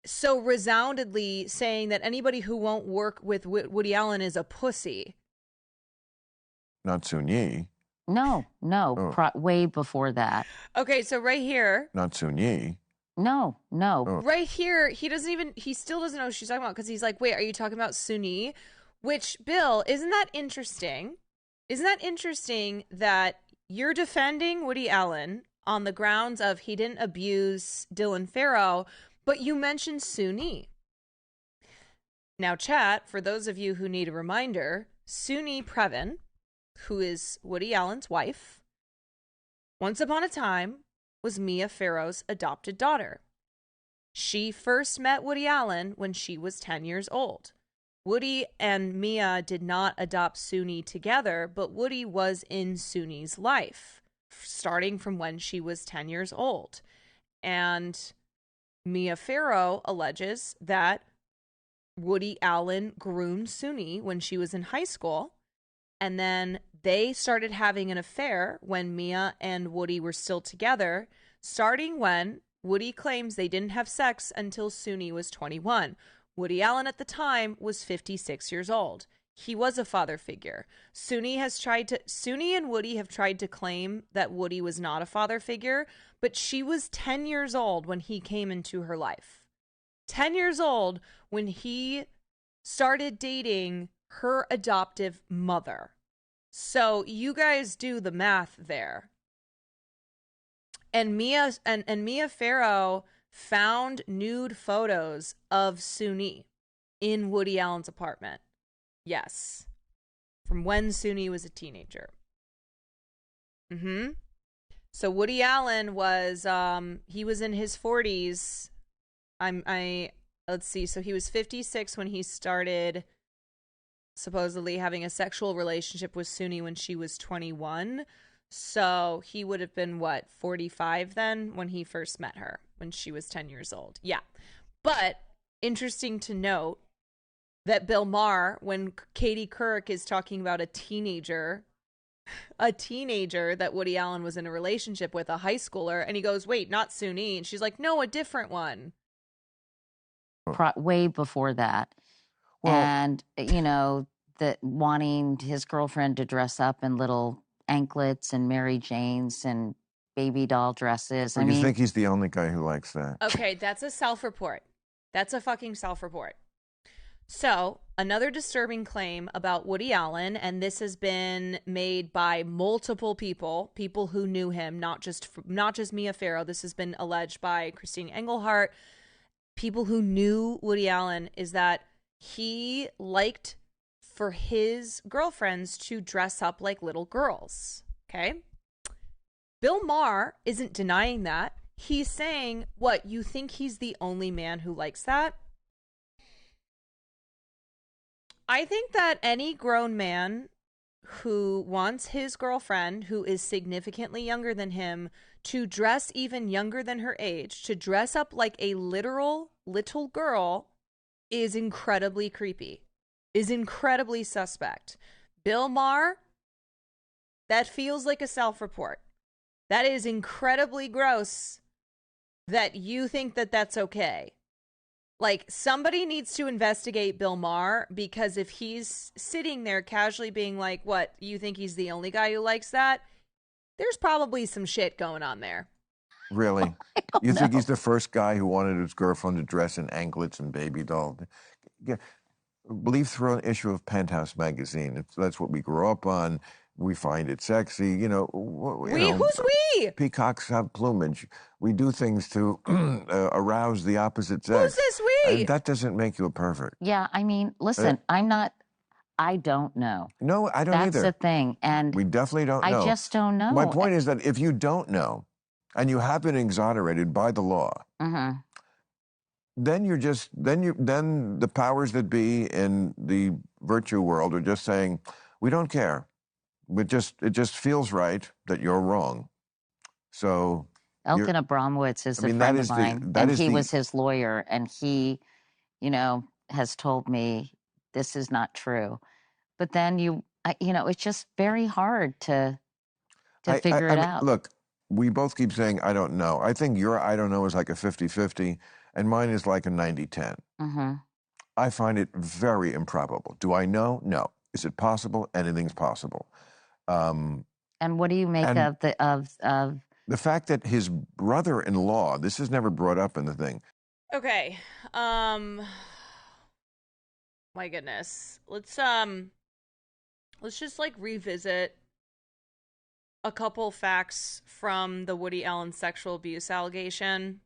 so resoundedly saying that anybody who won't work with Woody Allen is a pussy. Not Soon-Yi. No. Way before that. Okay, so right here. Not Soon-Yi. No. Right here, he still doesn't know what she's talking about because he's like, wait, are you talking about Soon-Yi? Which, Bill, isn't that interesting? Isn't that interesting that you're defending Woody Allen on the grounds of he didn't abuse Dylan Farrow, but you mentioned Soon-Yi? Now, chat, for those of you who need a reminder, Soon-Yi Previn, who is Woody Allen's wife, once upon a time was Mia Farrow's adopted daughter. She first met Woody Allen when she was 10 years old. Woody and Mia did not adopt Soon-Yi together, but Woody was in Soon-Yi's life, starting from when she was 10 years old. And Mia Farrow alleges that Woody Allen groomed Soon-Yi when she was in high school, and then they started having an affair when Mia and Woody were still together, starting when Woody claims they didn't have sex until Soon-Yi was 21. Woody Allen at the time was 56 years old. He was a father figure. Soon-Yi and Woody have tried to claim that Woody was not a father figure, but she was 10 years old when he came into her life. 10 years old when he started dating her adoptive mother. So you guys do the math there. And Mia Farrow found nude photos of Soon-Yi in Woody Allen's apartment. Yes. From when Soon-Yi was a teenager. So Woody Allen was he was in his 40s. Let's see. So he was 56 when he started supposedly having a sexual relationship with Soon-Yi when she was 21. So he would have been, 45 then when he first met her, when she was 10 years old. Yeah. But interesting to note that Bill Maher, when Katie Couric is talking about a teenager that Woody Allen was in a relationship with, a high schooler, and he goes, wait, not Soon-Yi. And she's like, no, a different one. Way before that. Well, and, that wanting his girlfriend to dress up in little anklets and Mary Janes and baby doll dresses. Well, you think he's the only guy who likes that? Okay, that's a self-report. That's a fucking self-report. So, another disturbing claim about Woody Allen, and this has been made by multiple people who knew him, not just Mia Farrow. This has been alleged by Christine Engelhardt. People who knew Woody Allen, is that he liked for his girlfriends to dress up like little girls. Okay? Bill Maher isn't denying that. He's saying, what, you think he's the only man who likes that? I think that any grown man who wants his girlfriend, who is significantly younger than him, to dress even younger than her age, to dress up like a literal little girl, is incredibly creepy, is incredibly suspect. Bill Maher, that feels like a self-report. That is incredibly gross that you think that that's okay. Like, somebody needs to investigate Bill Maher, because if he's sitting there casually being like, what, you think he's the only guy who likes that? There's probably some shit going on there. Really? You think he's the first guy who wanted his girlfriend to dress in anklets and baby doll? Yeah. Leaf through an issue of Penthouse magazine. That's what we grew up on. We find it sexy. You know, Who's we? Peacocks have plumage. We do things to arouse the opposite sex. Who's this we? And that doesn't make you a pervert. Yeah, I mean, listen, I don't know. No, I don't either. That's the thing. And we definitely don't know. I just don't know. My point is that if you don't know, and you have been exonerated by the law, then then the powers that be in the virtue world are just saying, we don't care. It just feels right that you're wrong. So Elkin Abramowitz is a friend of mine, and he was his lawyer, and he, has told me this is not true. But then it's just very hard to figure it out. Look, we both keep saying, I don't know. I think your I don't know is like a 50-50, and mine is like a 90-10. I find it very improbable. Do I know? No. Is it possible? Anything's possible. And what do you make of the fact that his brother-in-law, this is never brought up in the thing. Okay. My goodness. Let's just revisit a couple facts from the Woody Allen sexual abuse allegation.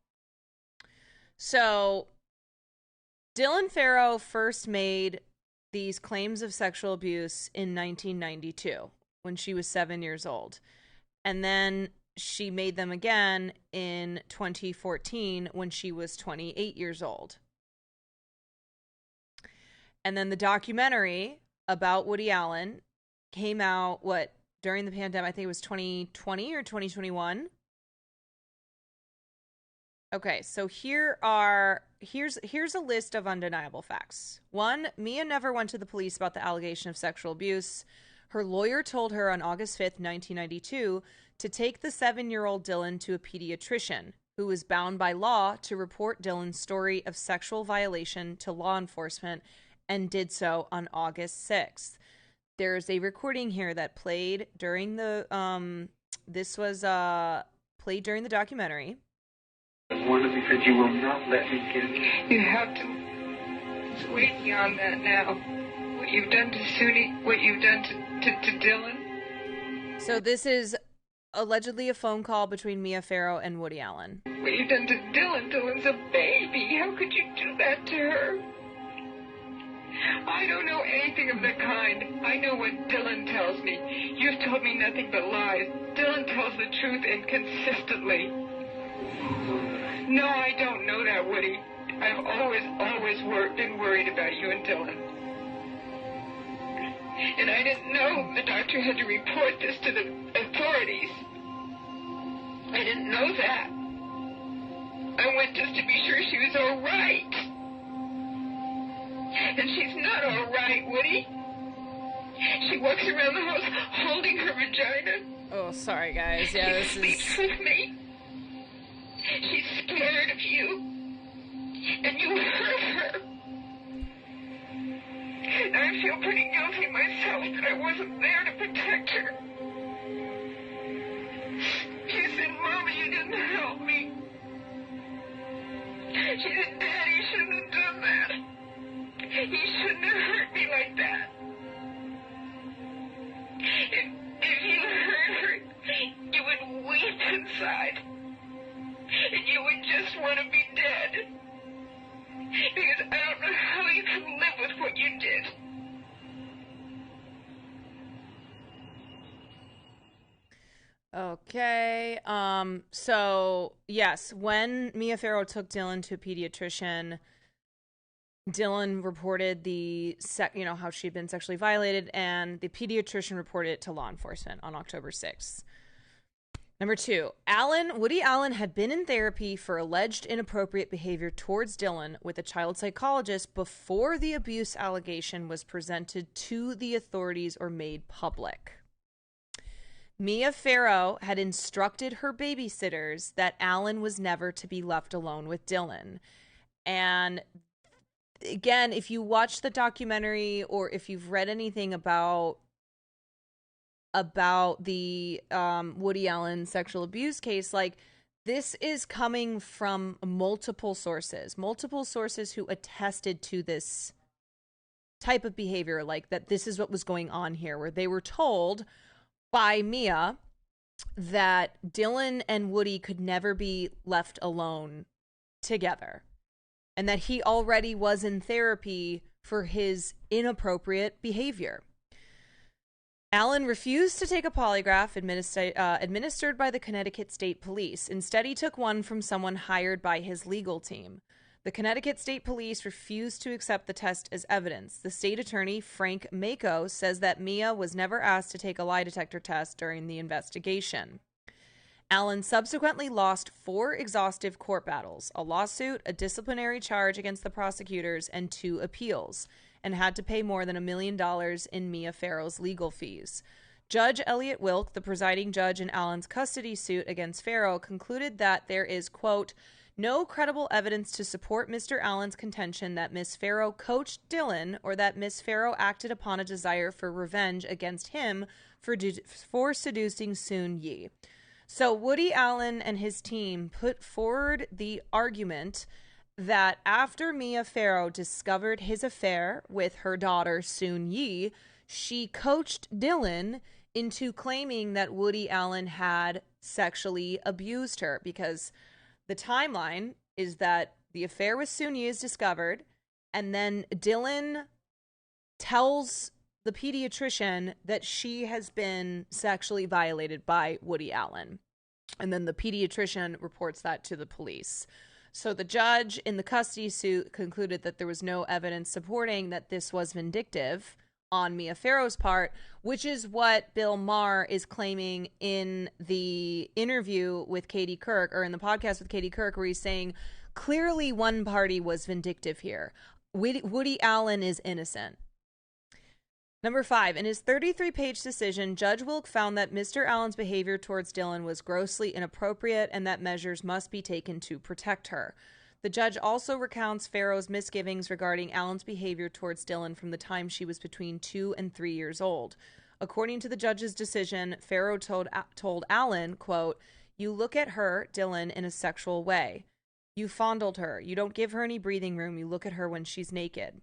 So, Dylan Farrow first made these claims of sexual abuse in 1992 when she was 7 years old. And then she made them again in 2014 when she was 28 years old. And then the documentary about Woody Allen came out, during the pandemic? I think it was 2020 or 2021. Okay, so here's a list of undeniable facts. 1, Mia never went to the police about the allegation of sexual abuse. Her lawyer told her on August 5th, 1992, to take the 7-year-old Dylan to a pediatrician who was bound by law to report Dylan's story of sexual violation to law enforcement, and did so on August 6th. There's a recording here that played during the played during the documentary. One of them said, you will not let me get it. You have to wait beyond that now. What you've done to Suni, what you've done to Dylan. So this is allegedly a phone call between Mia Farrow and Woody Allen. What you've done to Dylan. Dylan's a baby. How could you do that to her? I don't know anything of the kind. I know what Dylan tells me. You've told me nothing but lies. Dylan tells the truth inconsistently. No, I don't know that, Woody. I've always been worried about you and Dylan. And I didn't know the doctor had to report this to the authorities. I didn't know that. I went just to be sure she was all right. And she's not all right, Woody. She walks around the house holding her vagina. Oh, sorry, guys. Yeah, this is... She sleeps with me. She's scared of you. And you hurt her. And I feel pretty guilty myself that I wasn't there to protect her. She said, Mama, you didn't help me. She said, Daddy shouldn't have done that. He deep inside, you would just want to be dead. Because I don't know how you can live with what you did. Okay. So yes, when Mia Farrow took Dylan to a pediatrician, Dylan reported how she'd been sexually violated, and the pediatrician reported it to law enforcement on October 6th. Number 2, Woody Allen had been in therapy for alleged inappropriate behavior towards Dylan with a child psychologist before the abuse allegation was presented to the authorities or made public. Mia Farrow had instructed her babysitters that Allen was never to be left alone with Dylan. And again, if you watch the documentary or if you've read anything about the Woody Allen sexual abuse case, like, this is coming from multiple sources who attested to this type of behavior, like that this is what was going on here, where they were told by Mia that Dylan and Woody could never be left alone together, and that he already was in therapy for his inappropriate behavior. Allen refused to take a polygraph administered by the Connecticut State Police. Instead, he took one from someone hired by his legal team. The Connecticut State Police refused to accept the test as evidence. The state attorney, Frank Mako, says that Mia was never asked to take a lie detector test during the investigation. Allen subsequently lost 4 exhaustive court battles, a lawsuit, a disciplinary charge against the prosecutors, and 2 appeals, and had to pay more than $1 million in Mia Farrow's legal fees. Judge Elliot Wilk, the presiding judge in Allen's custody suit against Farrow, concluded that there is, quote, no credible evidence to support Mr. Allen's contention that Miss Farrow coached Dylan or that Miss Farrow acted upon a desire for revenge against him for seducing Soon Yi. So Woody Allen and his team put forward the argument that after Mia Farrow discovered his affair with her daughter Soon Yi, she coached Dylan into claiming that Woody Allen had sexually abused her, because the timeline is that the affair with Soon Yi is discovered, and then Dylan tells the pediatrician that she has been sexually violated by Woody Allen. And then the pediatrician reports that to the police. So the judge in the custody suit concluded that there was no evidence supporting that this was vindictive on Mia Farrow's part, which is what Bill Maher is claiming in the interview with Katie Couric, or in the podcast with Katie Couric, where he's saying clearly one party was vindictive here. Woody Allen is innocent. Number 5, in his 33-page decision, Judge Wilk found that Mr. Allen's behavior towards Dylan was grossly inappropriate and that measures must be taken to protect her. The judge also recounts Farrow's misgivings regarding Allen's behavior towards Dylan from the time she was between 2 and 3 years old. According to the judge's decision, Farrow told Allen, quote, you look at her, Dylan, in a sexual way. You fondled her. You don't give her any breathing room. You look at her when she's naked.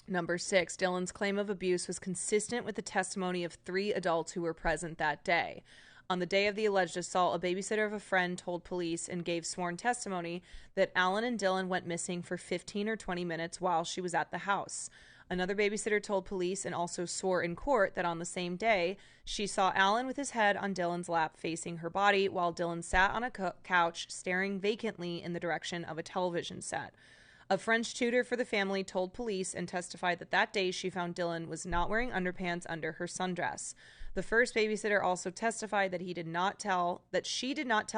Number 6, Dylan's claim of abuse was consistent with the testimony of 3 adults who were present that day. On the day of the alleged assault, a babysitter of a friend told police and gave sworn testimony that Allen and Dylan went missing for 15 or 20 minutes while she was at the house. Another babysitter told police and also swore in court that on the same day, she saw Allen with his head on Dylan's lap facing her body while Dylan sat on a couch staring vacantly in the direction of a television set. A French tutor for the family told police and testified that that day she found Dylan was not wearing underpants under her sundress. The first babysitter also testified that she did not tell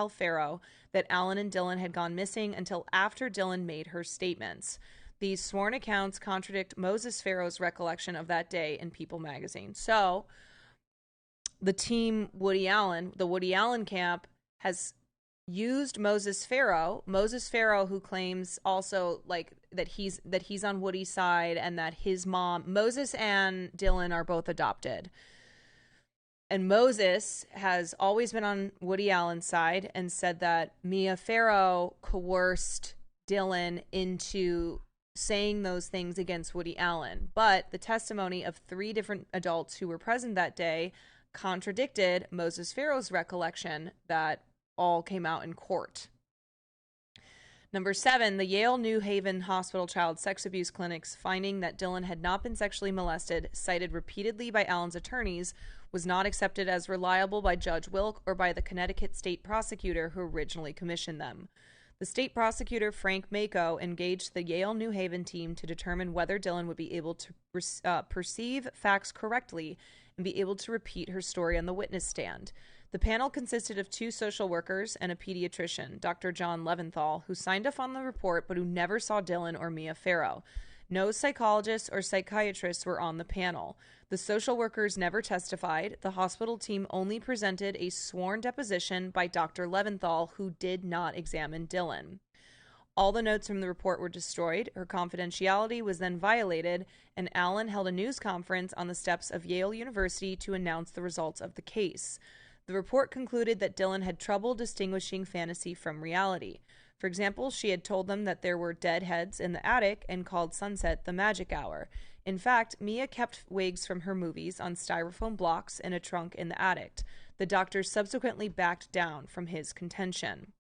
Farrow that Allen and Dylan had gone missing until after Dylan made her statements. These sworn accounts contradict Moses Farrow's recollection of that day in People magazine. So, the team Woody Allen, the Woody Allen camp, has used Moses Farrow, who claims also like that he's on Woody's side and that his mom, Moses and Dylan, are both adopted. And Moses has always been on Woody Allen's side and said that Mia Farrow coerced Dylan into saying those things against Woody Allen. But the testimony of 3 different adults who were present that day contradicted Moses Pharaoh's recollection that all came out in court. Number 7, the Yale New Haven Hospital Child Sex Abuse Clinic's finding that Dylan had not been sexually molested, cited repeatedly by Allen's attorneys, was not accepted as reliable by Judge Wilk or by the Connecticut state prosecutor who originally commissioned them. The state prosecutor, Frank Mako, engaged the Yale New Haven team to determine whether Dylan would be able to perceive facts correctly and be able to repeat her story on the witness stand. The panel consisted of 2 social workers and a pediatrician, Dr. John Leventhal, who signed off on the report but who never saw Dylan or Mia Farrow. No psychologists or psychiatrists were on the panel. The social workers never testified. The hospital team only presented a sworn deposition by Dr. Leventhal, who did not examine Dylan. All the notes from the report were destroyed. Her confidentiality was then violated, and Allen held a news conference on the steps of Yale University to announce the results of the case. The report concluded that Dylan had trouble distinguishing fantasy from reality. For example, she had told them that there were dead heads in the attic and called sunset the magic hour. In fact, Mia kept wigs from her movies on styrofoam blocks in a trunk in the attic. The doctors subsequently backed down from his contention.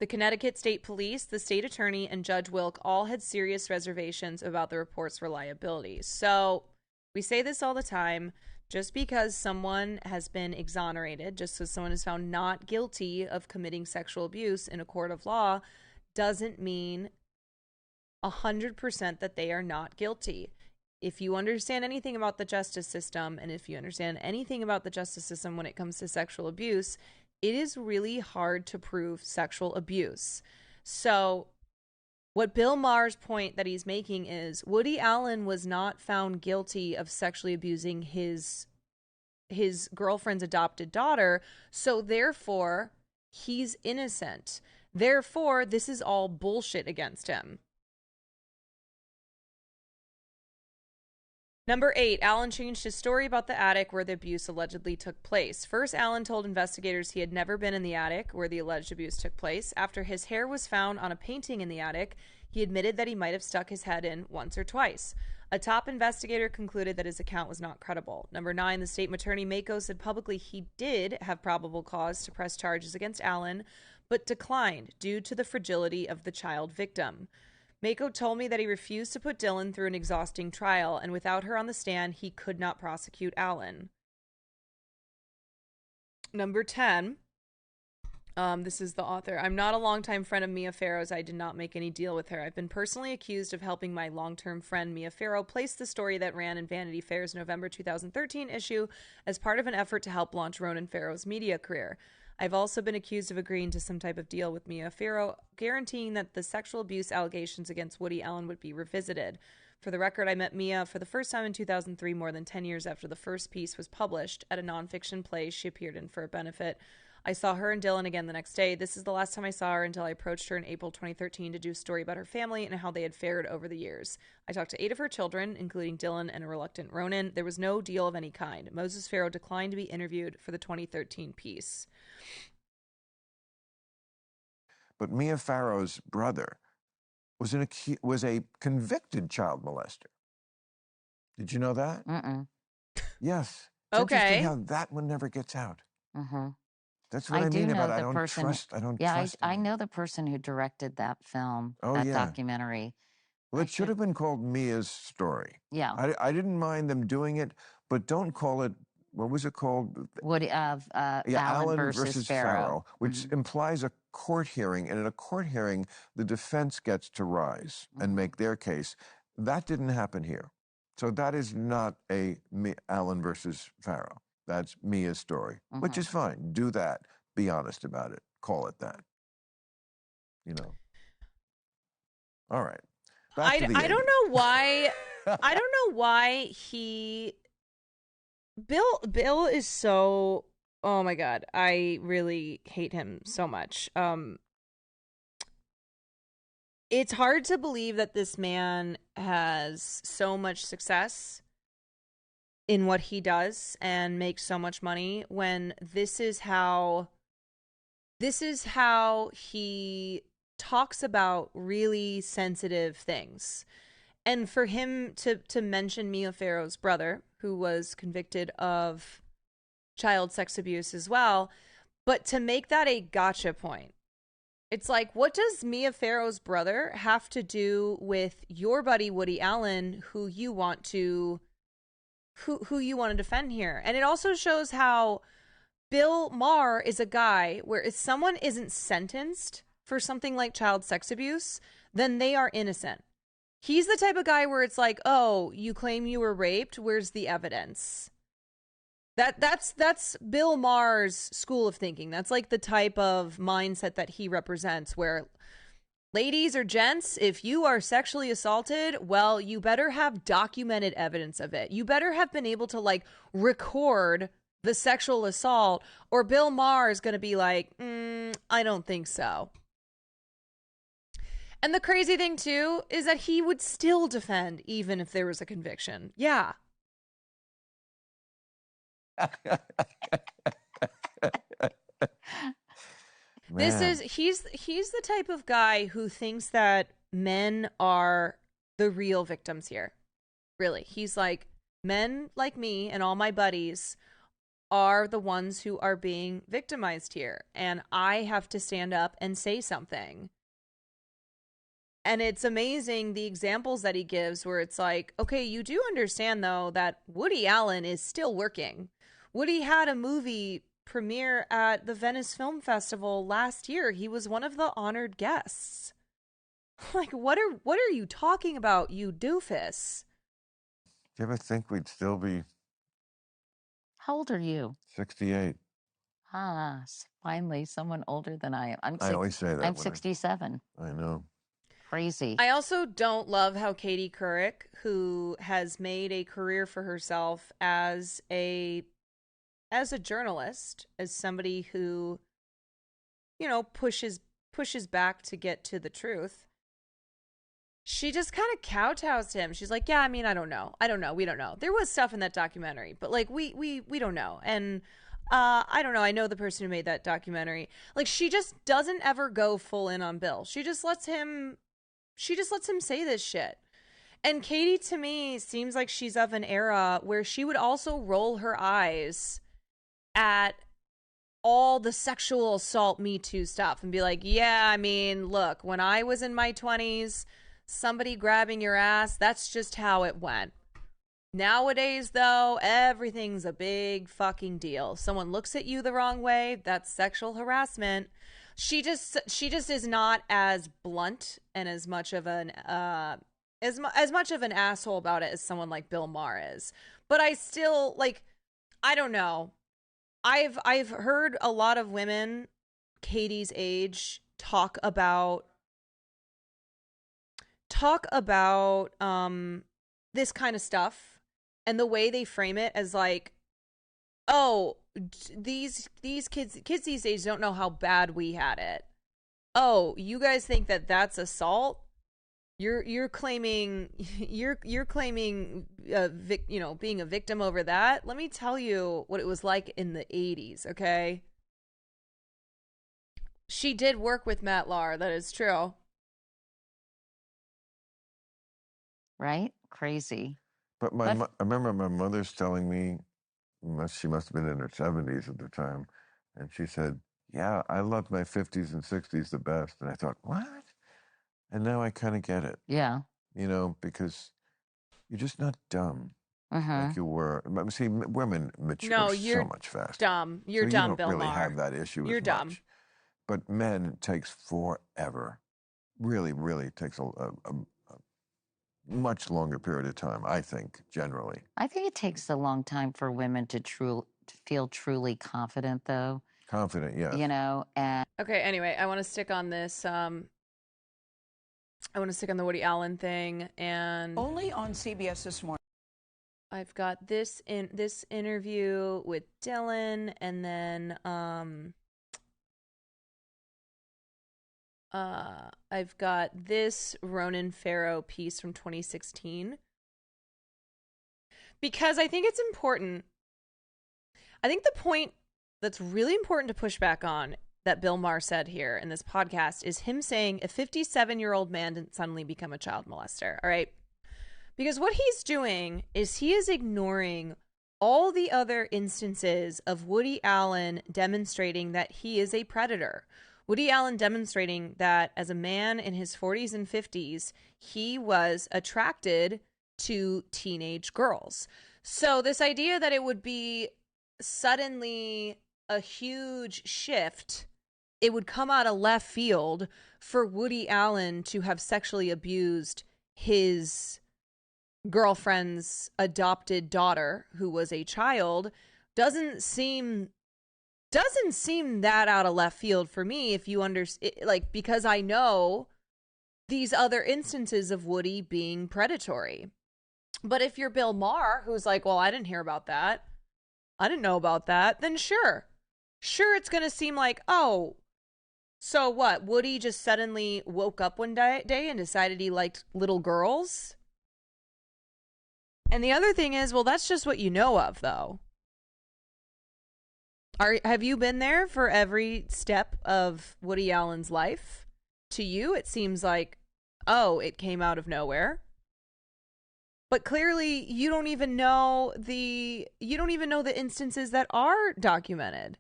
The Connecticut State Police, the state attorney, and Judge Wilk all had serious reservations about the report's reliability. So, we say this all the time. Just because someone has been exonerated, just because someone is found not guilty of committing sexual abuse in a court of law, doesn't mean 100% that they are not guilty. If you understand anything about the justice system, and if you understand anything about the justice system when it comes to sexual abuse, it is really hard to prove sexual abuse. So what Bill Maher's point that he's making is Woody Allen was not found guilty of sexually abusing his girlfriend's adopted daughter, so therefore he's innocent. Therefore, this is all bullshit against him. Number 8, Allen changed his story about the attic where the abuse allegedly took place. First, Allen told investigators he had never been in the attic where the alleged abuse took place. After his hair was found on a painting in the attic, he admitted that he might have stuck his head in once or twice. A top investigator concluded that his account was not credible. Number 9, the state attorney Mako said publicly he did have probable cause to press charges against Allen, but declined due to the fragility of the child victim. Mako told me that he refused to put Dylan through an exhausting trial, and without her on the stand, he could not prosecute Allen. Number 10, this is the author. I'm not a longtime friend of Mia Farrow's. I did not make any deal with her. I've been personally accused of helping my long-term friend Mia Farrow place the story that ran in Vanity Fair's November 2013 issue as part of an effort to help launch Ronan Farrow's media career. I've also been accused of agreeing to some type of deal with Mia Farrow, guaranteeing that the sexual abuse allegations against Woody Allen would be revisited. For the record, I met Mia for the first time in 2003, more than 10 years after the first piece was published, at a nonfiction play she appeared in for a benefit. I saw her and Dylan again the next day. This is the last time I saw her until I approached her in April 2013 to do a story about her family and how they had fared over the years. I talked to 8 of her children, including Dylan and a reluctant Ronan. There was no deal of any kind. Moses Farrow declined to be interviewed for the 2013 piece. But Mia Farrow's brother was a convicted child molester. Did you know that? Yes. It's interesting how that one never gets out. That's what I mean about I don't trust. I know the person who directed that film, documentary. Well, it should have been called Mia's Story. Yeah. I didn't mind them doing it, but don't call it, what was it called? Allen versus Farrow, which implies a court hearing. And in a court hearing, the defense gets to rise and make their case. That didn't happen here. So that is not a Allen versus Farrow. That's Mia's Story, which is fine. Do that. Be honest about it. Call it that. You know. All right. I don't know why. I don't know why he. Bill is so. Oh my God! I really hate him so much. It's hard to believe that this man has so much success in what he does and makes so much money when this is how he talks about really sensitive things. And for him to mention Mia Farrow's brother, who was convicted of child sex abuse as well, but to make that a gotcha point. It's like, what does Mia Farrow's brother have to do with your buddy Woody Allen, who you want to defend here? And it also shows how Bill Maher is a guy where if someone isn't sentenced for something like child sex abuse, then they are innocent. He's the type of guy where it's like, oh, you claim you were raped, where's the evidence? That's Bill Maher's school of thinking. That's like the type of mindset that he represents, where ladies or gents, if you are sexually assaulted, well, you better have documented evidence of it. You better have been able to like record the sexual assault, or Bill Maher is going to be like, I don't think so. And the crazy thing too is that he would still defend even if there was a conviction. Yeah. He's the type of guy who thinks that men are the real victims here. Really. He's like, men like me and all my buddies are the ones who are being victimized here, and I have to stand up and say something. And it's amazing the examples that he gives where it's like, okay, you do understand though that Woody Allen is still working. Woody had a movie premiere at the Venice Film Festival last year. He was one of the honored guests. Like, what are you talking about, you doofus? Do you ever think we'd still be... How old are you? 68. Ah, finally, someone older than I am. I always say that. I'm 67. I know. Crazy. I also don't love how Katie Couric, who has made a career for herself as a journalist, as somebody who, you know, pushes back to get to the truth, she just kind of kowtows to him. She's like, yeah, I mean, I don't know. We don't know. There was stuff in that documentary, but like, we don't know. And I don't know. I know the person who made that documentary. Like, she just doesn't ever go full in on Bill. She just lets him say this shit. And Katie, to me, seems like she's of an era where she would also roll her eyes at all the sexual assault Me Too stuff and be like, yeah, I mean, look, when I was in my 20s, somebody grabbing your ass, that's just how it went. Nowadays, though, everything's a big fucking deal. Someone looks at you the wrong way, that's sexual harassment. She just is not as blunt and as much of an as much of an asshole about it as someone like Bill Maher is. But I still, like, I don't know. I've heard a lot of women Katie's age talk about this kind of stuff, and the way they frame it as like, oh, these kids these days don't know how bad we had it. Oh, you guys think that that's assault? You're claiming being a victim over that. Let me tell you what it was like in the 80s, okay? She did work with Matt Lauer, that is true. Right? Crazy. But I remember my mother's telling me, she must have been in her 70s at the time, and she said, yeah, I loved my 50s and 60s the best. And I thought, what? And now I kind of get it. Yeah. You know, because you're just not dumb Uh-huh. like you were. See, women mature so much faster. Dumb. You're so dumb, you Bill don't really Maher. have that issue You're as dumb. much. But men, it takes forever. Really, really takes a much longer period of time, I think, generally. I think it takes a long time for women to feel truly confident, though. Confident, yes. You know, and... Okay, anyway, I want to stick on this. I want to stick on the Woody Allen thing, and only on CBS this morning. I've got this interview with Dylan, and then I've got this Ronan Farrow piece from 2016, because I think it's important. I think the point that's really important to push back on that Bill Maher said here in this podcast is him saying a 57-year-old man didn't suddenly become a child molester. All right. Because what he's doing is he is ignoring all the other instances of Woody Allen demonstrating that he is a predator. Woody Allen demonstrating that as a man in his 40s and 50s, he was attracted to teenage girls. So this idea that it would be suddenly a huge shift, it would come out of left field for Woody Allen to have sexually abused his girlfriend's adopted daughter, who was a child, doesn't seem that out of left field for me. If you like, because I know these other instances of Woody being predatory. But if you're Bill Maher, who's like, well, I didn't hear about that, I didn't know about that, then sure, it's going to seem like, oh, so what? Woody just suddenly woke up one day and decided he liked little girls? And the other thing is, well, that's just what you know of, though. Have you been there for every step of Woody Allen's life? To you, it seems like, oh, it came out of nowhere. But clearly, you don't even know the instances that are documented.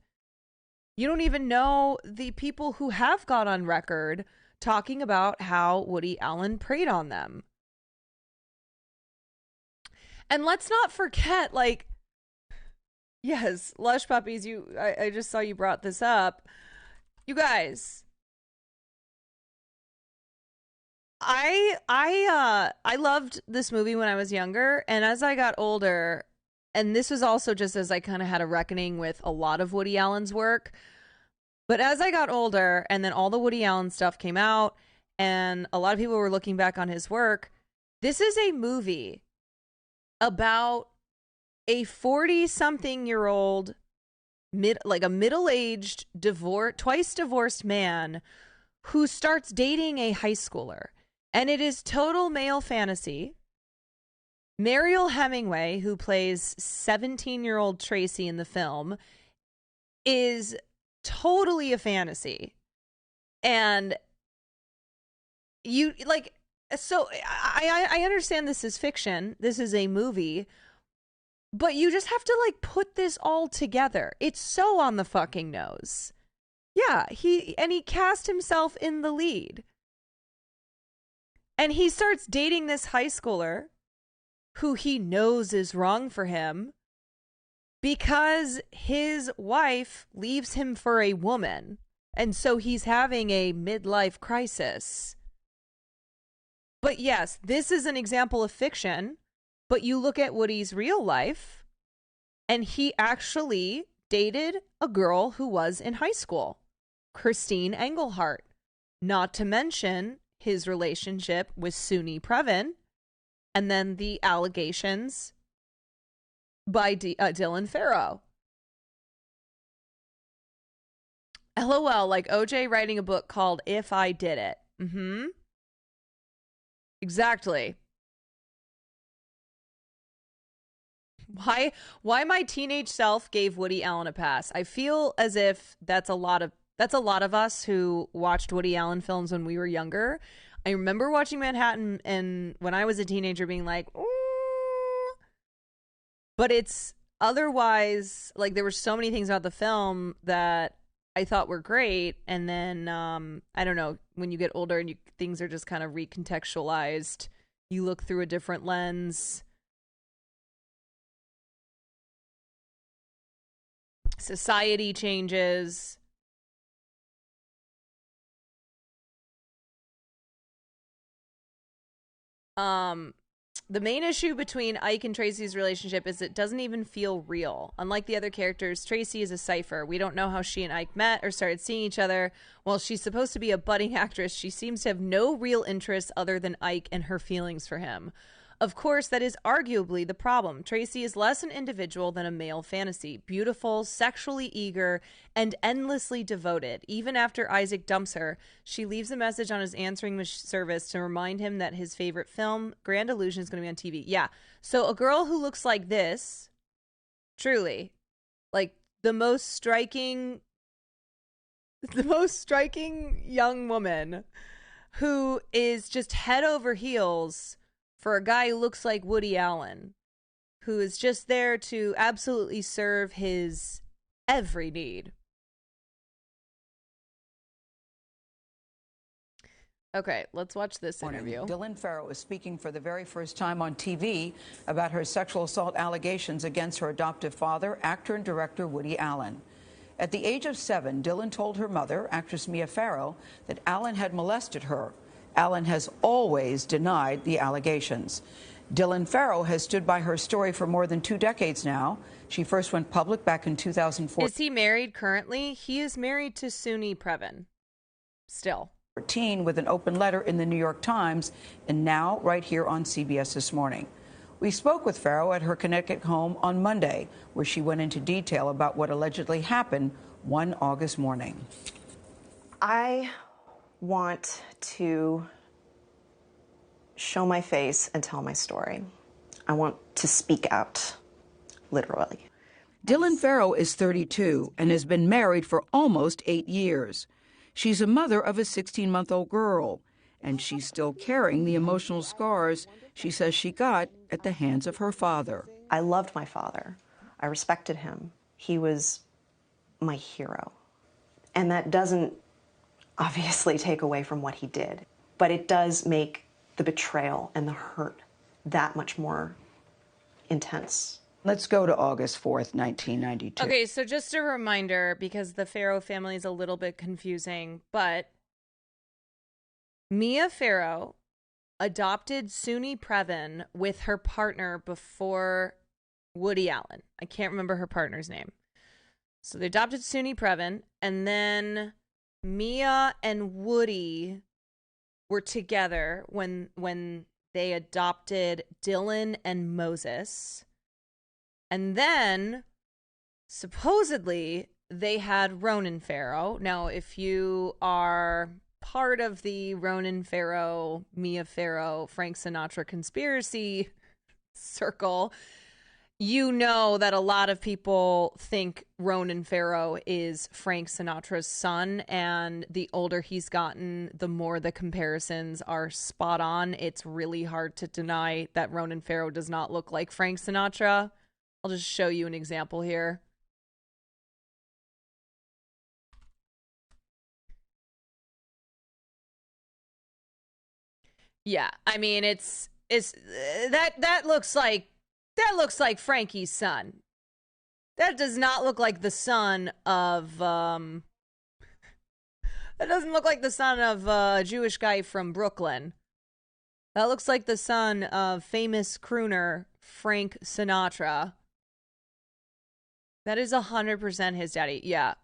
You don't even know the people who have got on record talking about how Woody Allen preyed on them. And let's not forget, like, yes, Lush Puppies, I just saw you brought this up. You guys, I loved this movie when I was younger, and as I got older, and this was also just as I kind of had a reckoning with a lot of Woody Allen's work, but as I got older, and then all the Woody Allen stuff came out, and a lot of people were looking back on his work, this is a movie about a 40-something-year-old, a middle-aged, twice divorced man who starts dating a high schooler. And it is total male fantasy. Mariel Hemingway, who plays 17-year-old Tracy in the film, is totally a fantasy. And you, like, so I understand this is fiction. This is a movie. But you just have to, like, put this all together. It's so on the fucking nose. Yeah, he cast himself in the lead. And he starts dating this high schooler who he knows is wrong for him because his wife leaves him for a woman. And so he's having a midlife crisis. But yes, this is an example of fiction. But you look at Woody's real life, and he actually dated a girl who was in high school, Christine Engelhart, not to mention his relationship with Suni Previn, and then the allegations by Dylan Farrow. LOL, like OJ writing a book called If I Did It. Mm-hmm. Exactly. Why my teenage self gave Woody Allen a pass. I feel as if that's a lot of us who watched Woody Allen films when we were younger. I remember watching Manhattan and when I was a teenager being like, ooh. But it's otherwise, like, there were so many things about the film that I thought were great, and then I don't know, when you get older and things are just kind of recontextualized, you look through a different lens. Society changes. The main issue between Ike and Tracy's relationship is it doesn't even feel real. Unlike the other characters, Tracy is a cipher. We don't know how she and Ike met or started seeing each other. While she's supposed to be a budding actress, she seems to have no real interest other than Ike and her feelings for him. Of course, that is arguably the problem. Tracy is less an individual than a male fantasy. Beautiful, sexually eager, and endlessly devoted. Even after Isaac dumps her, she leaves a message on his answering service to remind him that his favorite film, Grand Illusion, is going to be on TV. Yeah. So a girl who looks like this, truly, like the most striking young woman who is just head over heels for a guy who looks like Woody Allen, who is just there to absolutely serve his every need. Okay, let's watch this interview. Dylan Farrow is speaking for the very first time on TV about her sexual assault allegations against her adoptive father, actor and director Woody Allen. At the age of 7, Dylan told her mother, actress Mia Farrow, that Allen had molested her. Allen has always denied the allegations. Dylan Farrow has stood by her story for more than 2 decades now. She first went public back in 2004. Is he married currently? He is married to Suni Previn. Still. With an open letter in the New York Times, and now right here on CBS This Morning. We spoke with Farrow at her Connecticut home on Monday, where she went into detail about what allegedly happened one August morning. I want to show my face and tell my story. I want to speak out, literally. Dylan Farrow is 32 and has been married for almost 8 years. She's a mother of a 16-month-old girl, and she's still carrying the emotional scars she says she got at the hands of her father. I loved my father. I respected him. He was my hero. And that doesn't obviously take away from what he did, but it does make the betrayal and the hurt that much more intense. Let's go to August 4th, 1992. Okay, so just a reminder, because the Farrow family is a little bit confusing, but Mia Farrow adopted Suni Previn with her partner before Woody Allen. I can't remember her partner's name. So they adopted Suni Previn, and then Mia and Woody were together when they adopted Dylan and Moses. And then, supposedly, they had Ronan Farrow. Now, if you are part of the Ronan Farrow, Mia Farrow, Frank Sinatra conspiracy circle, you know that a lot of people think Ronan Farrow is Frank Sinatra's son, and the older he's gotten, the more the comparisons are spot on. It's really hard to deny that Ronan Farrow does not look like Frank Sinatra. I'll just show you an example here. Yeah, I mean that looks like Frankie's son. That does not look like the son of that doesn't look like the son of a Jewish guy from Brooklyn. That looks like the son of famous crooner Frank Sinatra. That is 100% his daddy. Yeah.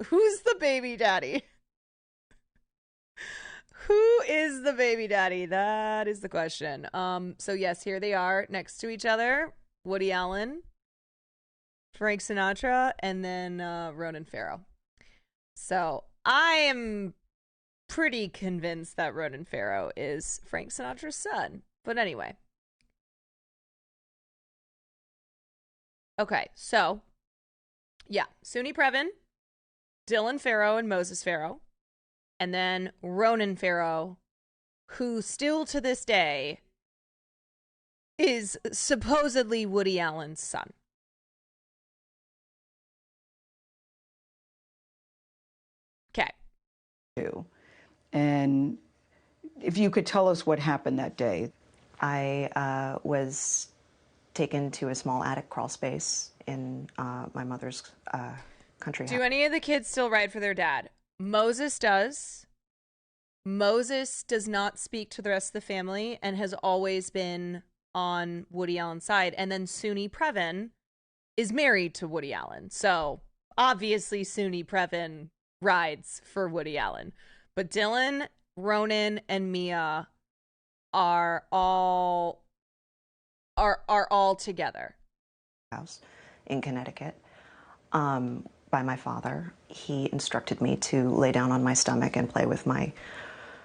Who's the baby daddy? Who is the baby daddy? That is the question. So yes, here they are next to each other. Woody Allen, Frank Sinatra, and then Ronan Farrow. So I am pretty convinced that Ronan Farrow is Frank Sinatra's son. But anyway. Okay, so yeah, Suni Previn, Dylan Farrow, and Moses Farrow. And then Ronan Farrow, who still to this day is supposedly Woody Allen's son. Okay. And if you could tell us what happened that day. I was taken to a small attic crawl space in my mother's country house. Do any of the kids still ride for their dad? Moses does. Moses does not speak to the rest of the family and has always been on Woody Allen's side. And then Suni Previn is married to Woody Allen. So obviously Suni Previn rides for Woody Allen. But Dylan, Ronan, and Mia are all together. House in Connecticut. By my father. He instructed me to lay down on my stomach and play with my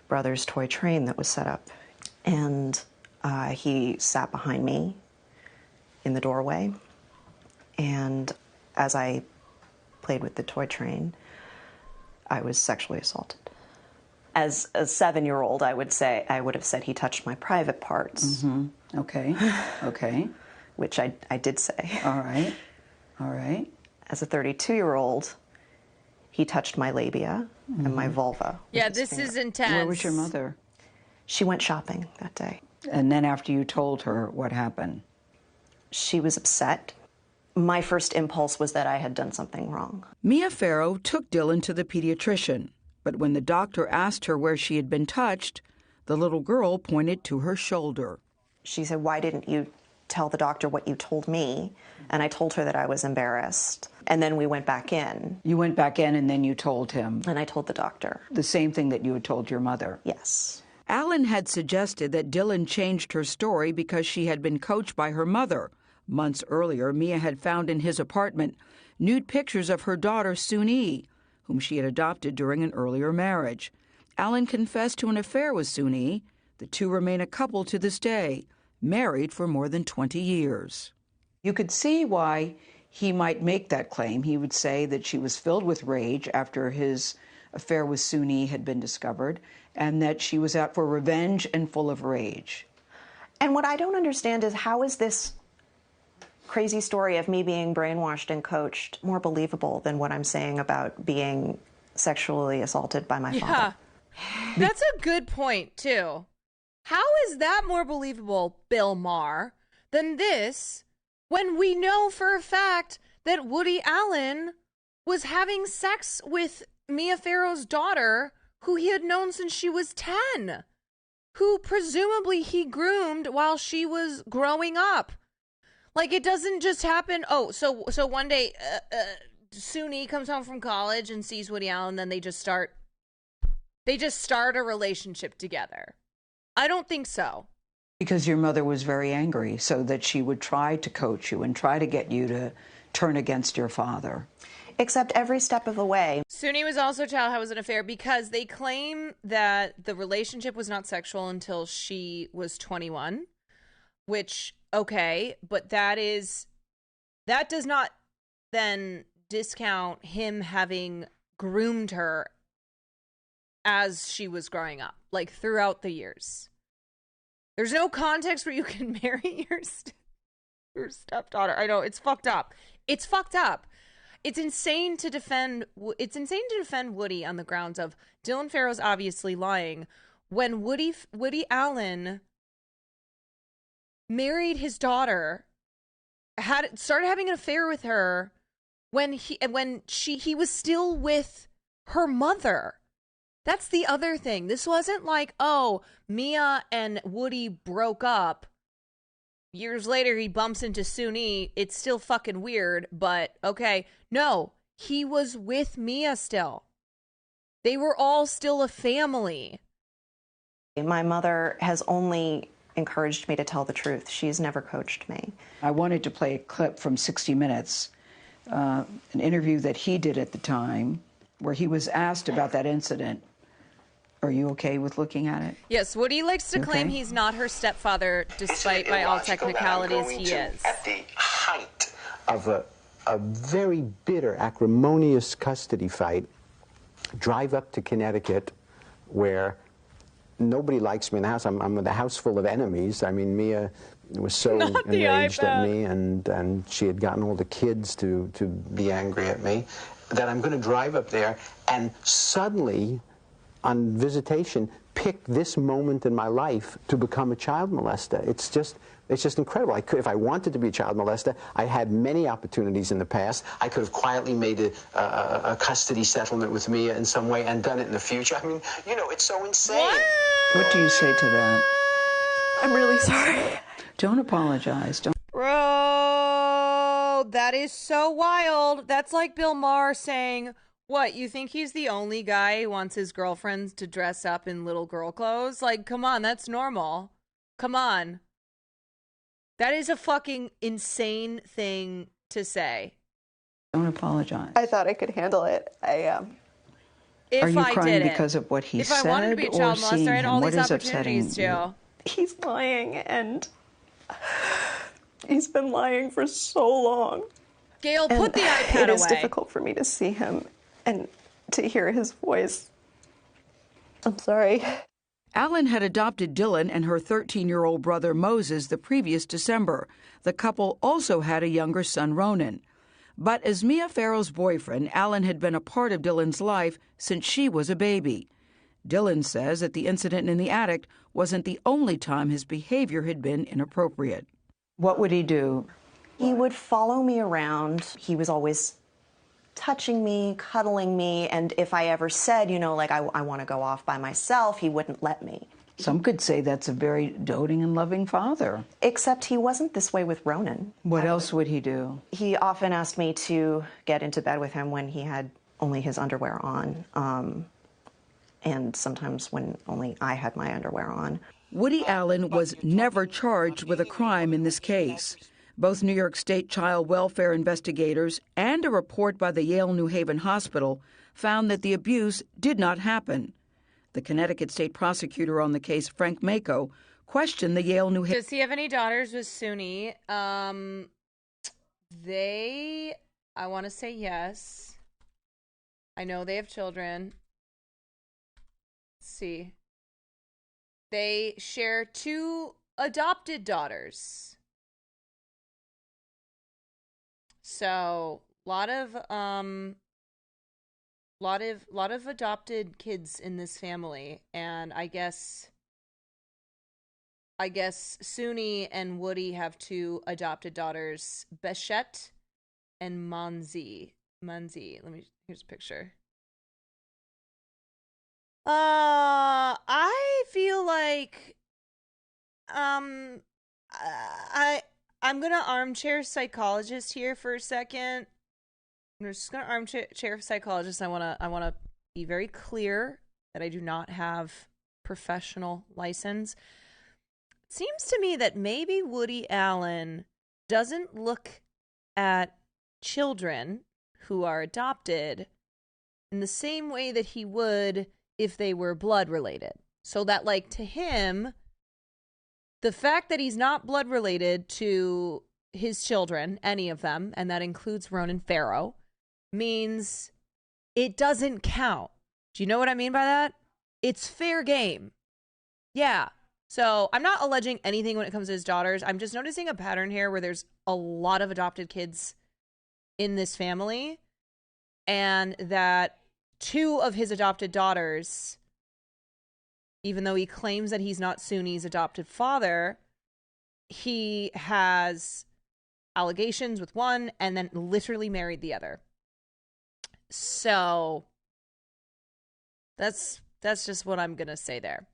brother's toy train that was set up. And he sat behind me in the doorway. And as I played with the toy train, I was sexually assaulted. As a 7-year-old, I would have said he touched my private parts. Mm-hmm. Okay. Okay. Which I did say. All right. All right. As a 32-year-old, he touched my labia and my vulva. Yeah, this is intense. Where was your mother? She went shopping that day. And then after you told her, what happened? She was upset. My first impulse was that I had done something wrong. Mia Farrow took Dylan to the pediatrician, but when the doctor asked her where she had been touched, the little girl pointed to her shoulder. She said, "Why didn't you tell the doctor what you told me?" And I told her that I was embarrassed. And then we went back in. You went back in and then you told him? And I told the doctor. The same thing that you had told your mother? Yes. Alan had suggested that Dylan changed her story because she had been coached by her mother. Months earlier, Mia had found in his apartment nude pictures of her daughter, Suni, whom she had adopted during an earlier marriage. Alan confessed to an affair with Suni. The two remain a couple to this day, married for more than 20 years. You could see why he might make that claim. He would say that she was filled with rage after his affair with Suni had been discovered, and that she was out for revenge and full of rage. And what I don't understand is, how is this crazy story of me being brainwashed and coached more believable than what I'm saying about being sexually assaulted by my father? That's a good point, too. How is that more believable, Bill Maher, than this, when we know for a fact that Woody Allen was having sex with Mia Farrow's daughter, who he had known since she was 10, who presumably he groomed while she was growing up? Like, it doesn't just happen. Oh, so one day, Suni comes home from college and sees Woody Allen, then they just start a relationship together. I don't think so. Because your mother was very angry, so that she would try to coach you and try to get you to turn against your father. Except every step of the way. Suni was also told how it was an affair because they claim that the relationship was not sexual until she was 21, which, okay, but that does not then discount him having groomed her as she was growing up, like throughout the years. There's no context where you can marry your stepdaughter. I know, it's fucked up. It's fucked up. It's insane to defend Woody on the grounds of Dylan Farrow's obviously lying when Woody Allen married his daughter, started having an affair with her when he was still with her mother. That's the other thing. This wasn't like, oh, Mia and Woody broke up. Years later, he bumps into Suni. It's still fucking weird, but okay. No, he was with Mia still. They were all still a family. My mother has only encouraged me to tell the truth. She's never coached me. I wanted to play a clip from 60 Minutes, an interview that he did at the time, where he was asked about that incident. Are you okay with looking at it? Yes, Woody likes to claim he's not her stepfather, despite by all technicalities he is. At the height of a very bitter, acrimonious custody fight, drive up to Connecticut, where nobody likes me in the house. I'm with a house full of enemies. I mean, Mia was so enraged at me, and she had gotten all the kids to be angry at me, that I'm going to drive up there and suddenly, on visitation, pick this moment in my life to become a child molester. It's just incredible. If I wanted to be a child molester, I had many opportunities in the past. I could have quietly made a custody settlement with Mia in some way and done it in the future. I mean, you know, it's so insane. What do you say to that? I'm really sorry. Don't apologize. Bro, that is so wild. That's like Bill Maher saying, what, you think he's the only guy who wants his girlfriends to dress up in little girl clothes? Like, come on, that's normal. Come on. That is a fucking insane thing to say. Don't apologize. I thought I could handle it. Are you crying because of what he said? If I wanted to be a child molester, I had all these opportunities to. He's lying, and he's been lying for so long. Gail, put the iPad away. It is difficult for me to see him and to hear his voice. I'm sorry. Allen had adopted Dylan and her 13-year-old brother Moses the previous December. The couple also had a younger son, Ronan. But as Mia Farrow's boyfriend, Allen had been a part of Dylan's life since she was a baby. Dylan says that the incident in the attic wasn't the only time his behavior had been inappropriate. What would he do? He would follow me around. He was always touching me, cuddling me, and if I ever said, like I want to go off by myself, he wouldn't let me. Some could say that's a very doting and loving father. Except he wasn't this way with Ronan. What else would he do? He often asked me to get into bed with him when he had only his underwear on, and sometimes when only I had my underwear on. Woody Allen was never charged with a crime in this case. Both New York State child welfare investigators and a report by the Yale New Haven Hospital found that the abuse did not happen. The Connecticut state prosecutor on the case, Frank Mako, questioned the Yale New Haven. Does he have any daughters with Suni? I want to say yes. I know they have children. Let's see. They share 2 adopted daughters. So, lot of adopted kids in this family, and I guess Suni and Woody have 2 adopted daughters, Beshet and Manzi. Here's a picture. I feel like I'm gonna armchair psychologist here for a second. I'm just gonna armchair psychologist. I wanna be very clear that I do not have professional license. It seems to me that maybe Woody Allen doesn't look at children who are adopted in the same way that he would if they were blood related. So that, like, to him, the fact that he's not blood related to his children, any of them, and that includes Ronan Farrow, means it doesn't count. Do you know what I mean by that? It's fair game. Yeah. So I'm not alleging anything when it comes to his daughters. I'm just noticing a pattern here where there's a lot of adopted kids in this family, and that 2 of his adopted daughters, even though he claims that he's not Suni's adopted father, he has allegations with one and then literally married the other. So that's just what I'm going to say there.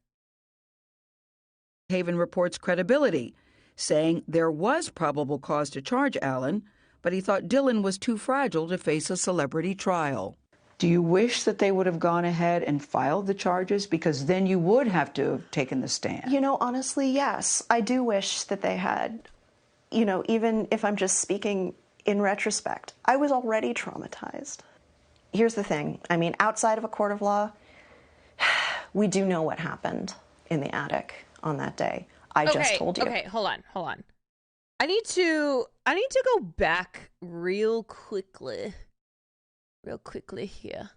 Haven reports credibility, saying there was probable cause to charge Allen, but he thought Dylan was too fragile to face a celebrity trial. Do you wish that they would have gone ahead and filed the charges? Because then you would have to have taken the stand. Honestly, yes. I do wish that they had, even if I'm just speaking in retrospect, I was already traumatized. Here's the thing. I mean, outside of a court of law, we do know what happened in the attic on that day. I just told you. Okay, hold on. I need to go back real quickly here.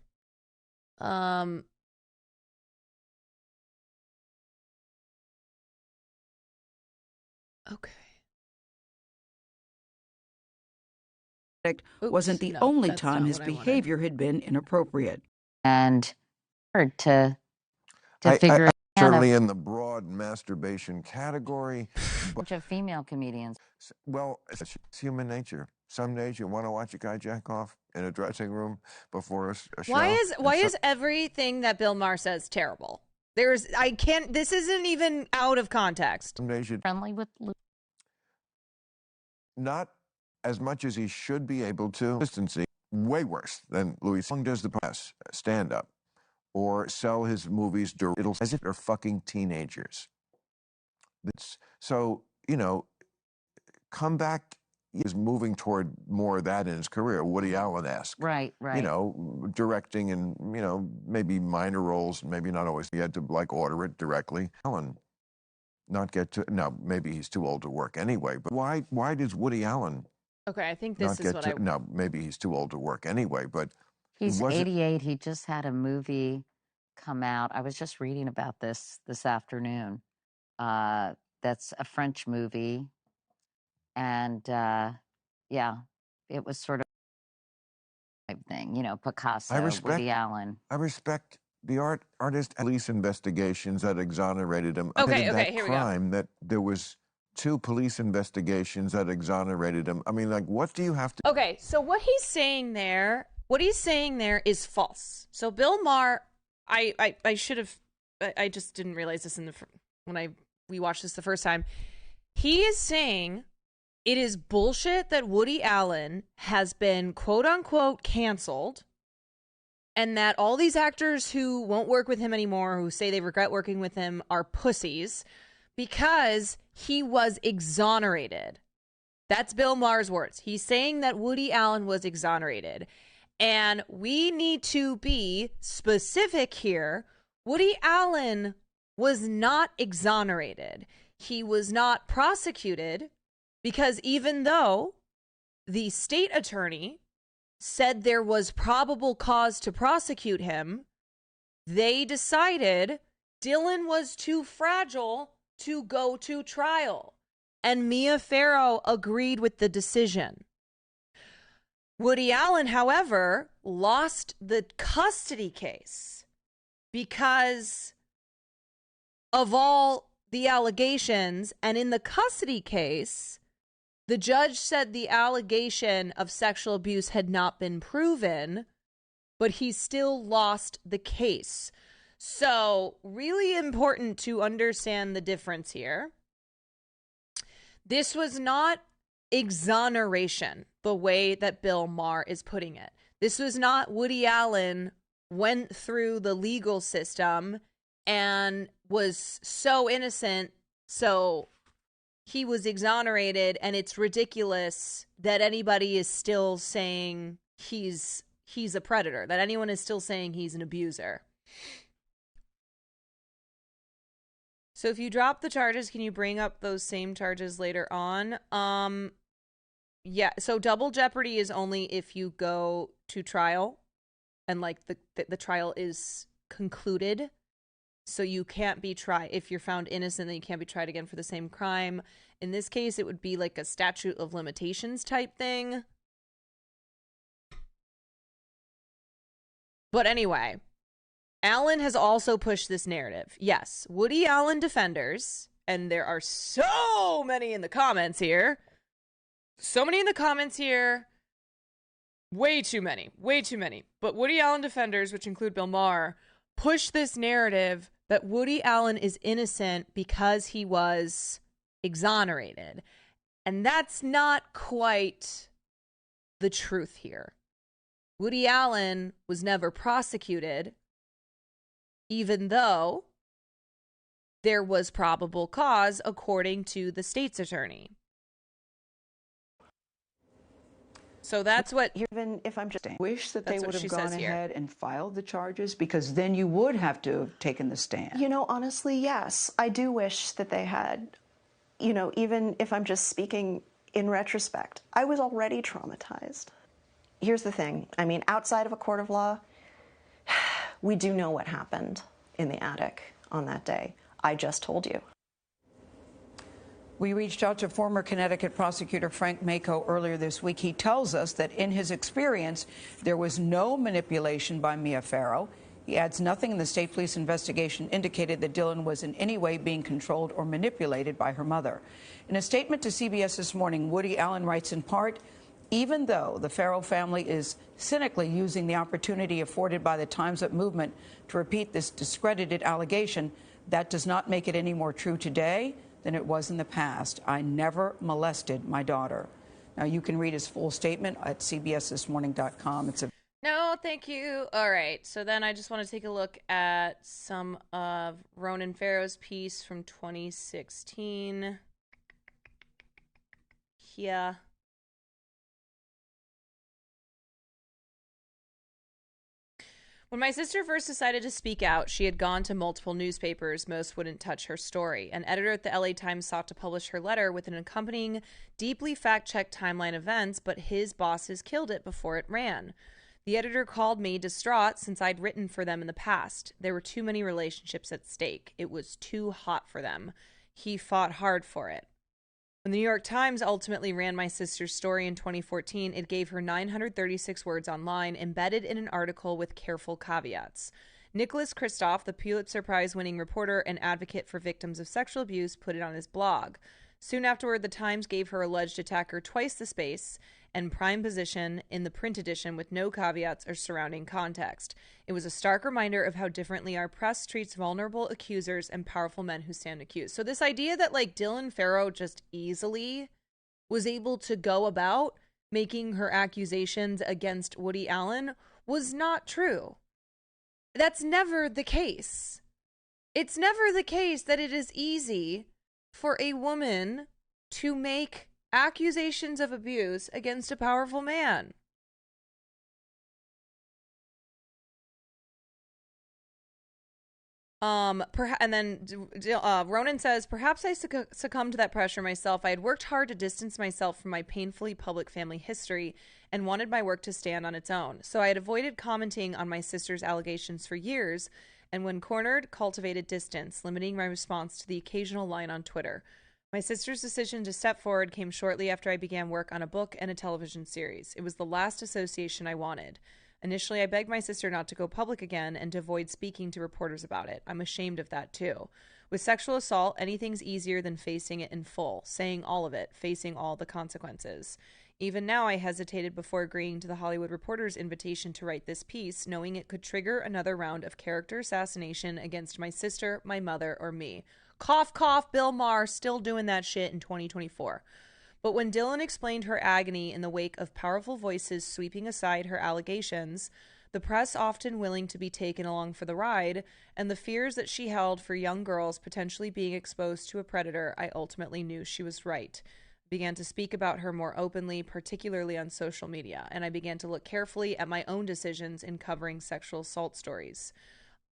Okay. Wasn't the only time his behavior had been inappropriate. And hard to figure out. Certainly in the broad masturbation category. A bunch of female comedians. Well, it's human nature. Some days you want to watch a guy jack off in a dressing room before a show. Why is everything that Bill Maher says terrible? This isn't even out of context. Some days you Friendly with Luke. Not as much as he should be able to. Consistency, way worse than Louis. Long does the press stand up or sell his movies as if they're fucking teenagers. So, come back. Is moving toward more of that in his career, Woody Allen-esque. Right. Directing and, maybe minor roles, maybe not always. He had to, order it directly. Allen not get to, now, maybe he's too old to work anyway, but why does Woody Allen Okay, I think this is what I... Now, maybe he's too old to work anyway, but... He's 88. He just had a movie come out. I was just reading about this afternoon. That's a French movie. And yeah, it was sort of a thing, Picasso, Woody Allen. I respect the artist. Police investigations that exonerated him. Okay, That here we go. crime that there was 2 police investigations that exonerated him. I mean, like, what do you have to? Okay, so what he's saying there is false. So Bill Maher, I should have, I just didn't realize this when we watched this the first time. He is saying it is bullshit that Woody Allen has been quote unquote canceled, and that all these actors who won't work with him anymore, who say they regret working with him, are pussies because he was exonerated. That's Bill Maher's words. He's saying that Woody Allen was exonerated. And we need to be specific here. Woody Allen was not exonerated. He was not prosecuted because even though the state attorney said there was probable cause to prosecute him, they decided Dylan was too fragile to go to trial. And Mia Farrow agreed with the decision. Woody Allen, however, lost the custody case because of all the allegations. And in the custody case, the judge said the allegation of sexual abuse had not been proven, but he still lost the case. So, really important to understand the difference here. This was not exoneration, the way that Bill Maher is putting it. This was not Woody Allen went through the legal system and was so innocent, so he was exonerated, and it's ridiculous that anybody is still saying he's a predator, that anyone is still saying he's an abuser. So if you drop the charges, can you bring up those same charges later on? Yeah, so double jeopardy is only if you go to trial and like the trial is concluded. So you can't be tried if you're found innocent, then you can't be tried again for the same crime. In this case, it would be like a statute of limitations type thing. But anyway, Allen has also pushed this narrative. Yes, Woody Allen defenders, and there are so many in the comments here. So many in the comments here. Way too many. But Woody Allen defenders, which include Bill Maher, push this narrative that Woody Allen is innocent because he was exonerated. And that's not quite the truth here. Woody Allen was never prosecuted, even though there was probable cause according to the state's attorney. So that's what... Even if I'm just wish that they would have gone ahead and filed the charges, because then you would have to have taken the stand. You know, honestly, yes. I do wish that they had, even if I'm just speaking in retrospect, I was already traumatized. Here's the thing. I mean, outside of a court of law, we do know what happened in the attic on that day. I just told you. We reached out to former Connecticut prosecutor Frank Mako earlier this week. He tells us that in his experience, there was no manipulation by Mia Farrow. He adds nothing in the state police investigation indicated that Dylan was in any way being controlled or manipulated by her mother. In a statement to CBS this morning, Woody Allen writes in part, even though the Farrow family is cynically using the opportunity afforded by the Time's Up movement to repeat this discredited allegation, that does not make it any more true today than it was in the past. I never molested my daughter. Now, you can read his full statement at cbsthismorning.com. No, thank you. All right. So then I just want to take a look at some of Ronan Farrow's piece from 2016. Yeah. When my sister first decided to speak out, she had gone to multiple newspapers. Most wouldn't touch her story. An editor at the LA Times sought to publish her letter with an accompanying, deeply fact-checked timeline events, but his bosses killed it before it ran. The editor called me distraught since I'd written for them in the past. There were too many relationships at stake. It was too hot for them. He fought hard for it. When the New York Times ultimately ran my sister's story in 2014, it gave her 936 words online, embedded in an article with careful caveats. Nicholas Kristof, the Pulitzer Prize-winning reporter and advocate for victims of sexual abuse, put it on his blog. Soon afterward, the Times gave her alleged attacker twice the space and prime position in the print edition with no caveats or surrounding context. It was a stark reminder of how differently our press treats vulnerable accusers and powerful men who stand accused. So this idea that like Dylan Farrow just easily was able to go about making her accusations against Woody Allen was not true. That's never the case. It's never the case that it is easy for a woman to make accusations of abuse against a powerful man. And then Ronan says, perhaps I succumbed to that pressure myself. I had worked hard to distance myself from my painfully public family history and wanted my work to stand on its own. So I had avoided commenting on my sister's allegations for years, and when cornered, cultivated distance, limiting my response to the occasional line on Twitter. My sister's decision to step forward came shortly after I began work on a book and a television series. It was the last association I wanted. Initially, I begged my sister not to go public again and to avoid speaking to reporters about it. I'm ashamed of that, too. With sexual assault, anything's easier than facing it in full, saying all of it, facing all the consequences. Even now, I hesitated before agreeing to the Hollywood Reporter's invitation to write this piece, knowing it could trigger another round of character assassination against my sister, my mother, or me. Cough, cough, Bill Maher, still doing that shit in 2024. But when Dylan explained her agony in the wake of powerful voices sweeping aside her allegations, the press often willing to be taken along for the ride, and the fears that she held for young girls potentially being exposed to a predator, I ultimately knew she was right. I began to speak about her more openly, particularly on social media, and I began to look carefully at my own decisions in covering sexual assault stories.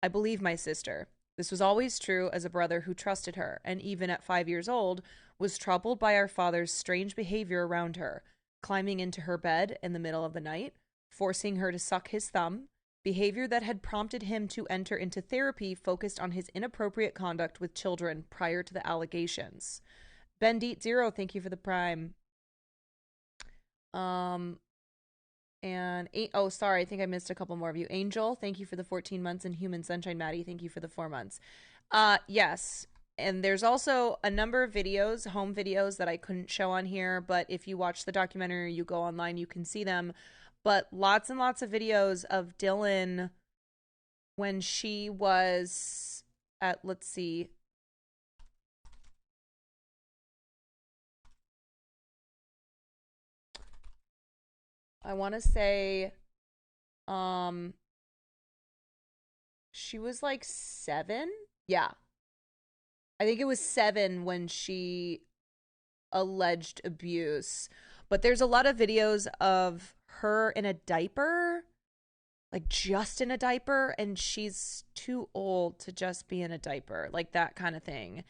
I believe my sister. This was always true as a brother who trusted her, and even at 5 years old, was troubled by our father's strange behavior around her, climbing into her bed in the middle of the night, forcing her to suck his thumb, behavior that had prompted him to enter into therapy focused on his inappropriate conduct with children prior to the allegations. Bendit Zero, thank you for the prime. And oh, sorry, I think I missed a couple more of you. Angel, thank you for the 14 months, and Human Sunshine Maddie, thank you for the 4 months. Yes, and there's also a number of videos, home videos that I couldn't show on here, but if you watch the documentary or you go online, you can see them. But lots and lots of videos of Dylan when she was at, let's see, I want to say, she was like 7. Yeah. I think it was 7 when she alleged abuse. But there's a lot of videos of her in a diaper, like just in a diaper, and she's too old to just be in a diaper, like that kind of thing.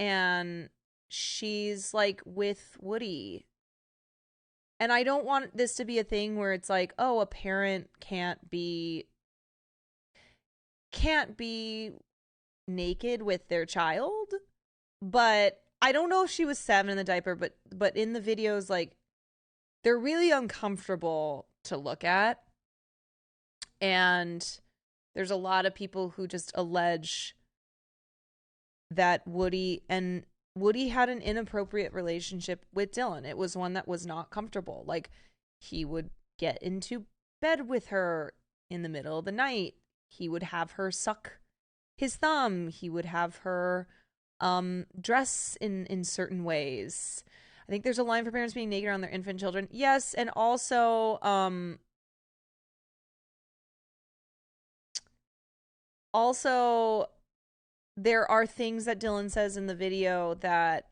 And she's like with Woody. And I don't want this to be a thing where it's like, oh, a parent can't be naked with their child. But I don't know if she was 7 in the diaper, but in the videos, like, they're really uncomfortable to look at. And there's a lot of people who just allege that Woody had an inappropriate relationship with Dylan. It was one that was not comfortable. Like, he would get into bed with her in the middle of the night. He would have her suck his thumb. He would have her dress in certain ways. I think there's a line for parents being naked around their infant children. Yes, and also there are things that Dylan says in the video that,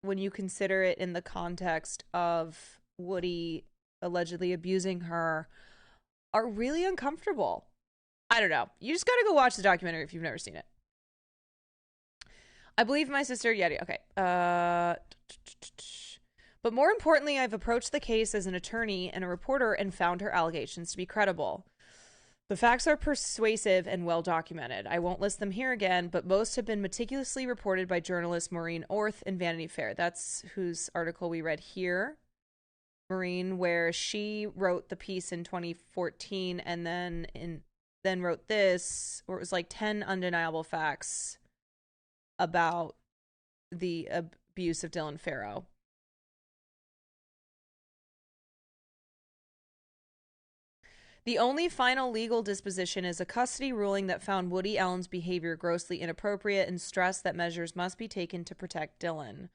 when you consider it in the context of Woody allegedly abusing her, are really uncomfortable. I don't know. You just gotta go watch the documentary if you've never seen it. I believe my sister, Yeti. Okay. But more importantly, I've approached the case as an attorney and a reporter and found her allegations to be credible. The facts are persuasive and well documented. I won't list them here again, but most have been meticulously reported by journalist Maureen Orth in Vanity Fair. That's whose article we read here. Maureen, where she wrote the piece in 2014 and then wrote this, where it was like 10 undeniable facts about the abuse of Dylan Farrow. The only final legal disposition is a custody ruling that found Woody Allen's behavior grossly inappropriate and stressed that measures must be taken to protect Dylan.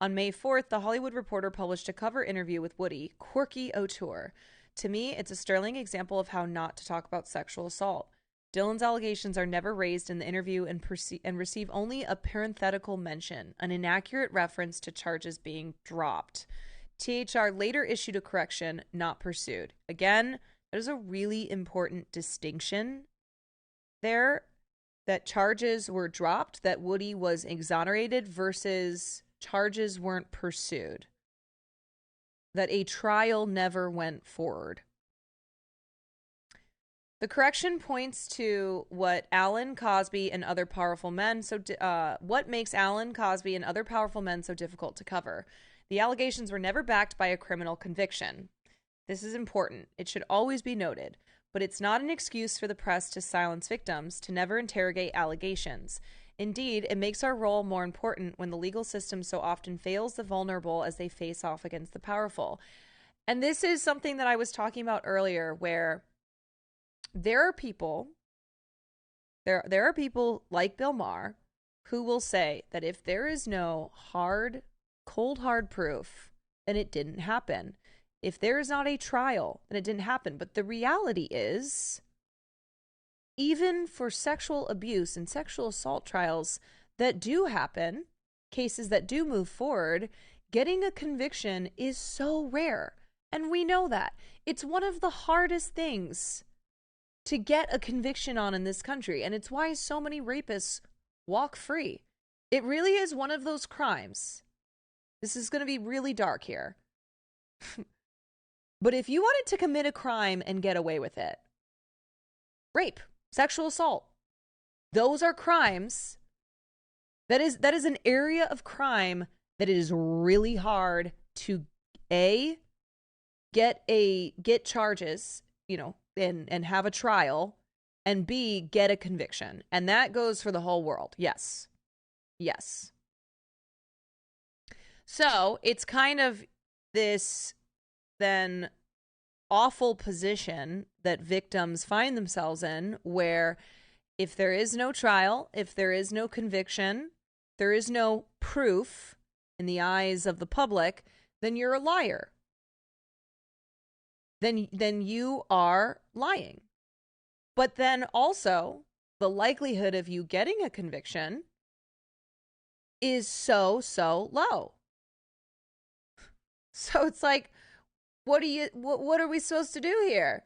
On May 4th, The Hollywood Reporter published a cover interview with Woody, quirky auteur. To me, it's a sterling example of how not to talk about sexual assault. Dylan's allegations are never raised in the interview and receive only a parenthetical mention, an inaccurate reference to charges being dropped. THR later issued a correction, not pursued. Again, there's a really important distinction there, that charges were dropped, that Woody was exonerated versus charges weren't pursued, that a trial never went forward. The correction points to what Allen, Cosby, and other powerful men what makes Allen, Cosby, and other powerful men so difficult to cover. The allegations were never backed by a criminal conviction. This is important. It should always be noted, but it's not an excuse for the press to silence victims, to never interrogate allegations. Indeed, it makes our role more important when the legal system so often fails the vulnerable as they face off against the powerful. And this is something that I was talking about earlier, where there are people like Bill Maher who will say that if there is no cold hard proof, then it didn't happen. If there is not a trial, then it didn't happen. But the reality is, even for sexual abuse and sexual assault trials that do happen, cases that do move forward, getting a conviction is so rare. And we know that. It's one of the hardest things to get a conviction on in this country. And it's why so many rapists walk free. It really is one of those crimes. This is going to be really dark here. But if you wanted to commit a crime and get away with it, rape, sexual assault, those are crimes. That is an area of crime that it is really hard to get charges, and have a trial, and B, get a conviction. And that goes for the whole world. Yes. Yes. So it's kind of this then awful position that victims find themselves in, where if there is no trial, if there is no conviction, there is no proof in the eyes of the public, then you're a liar. Then you are lying. But then also, the likelihood of you getting a conviction is so low. So it's like, what are we supposed to do here?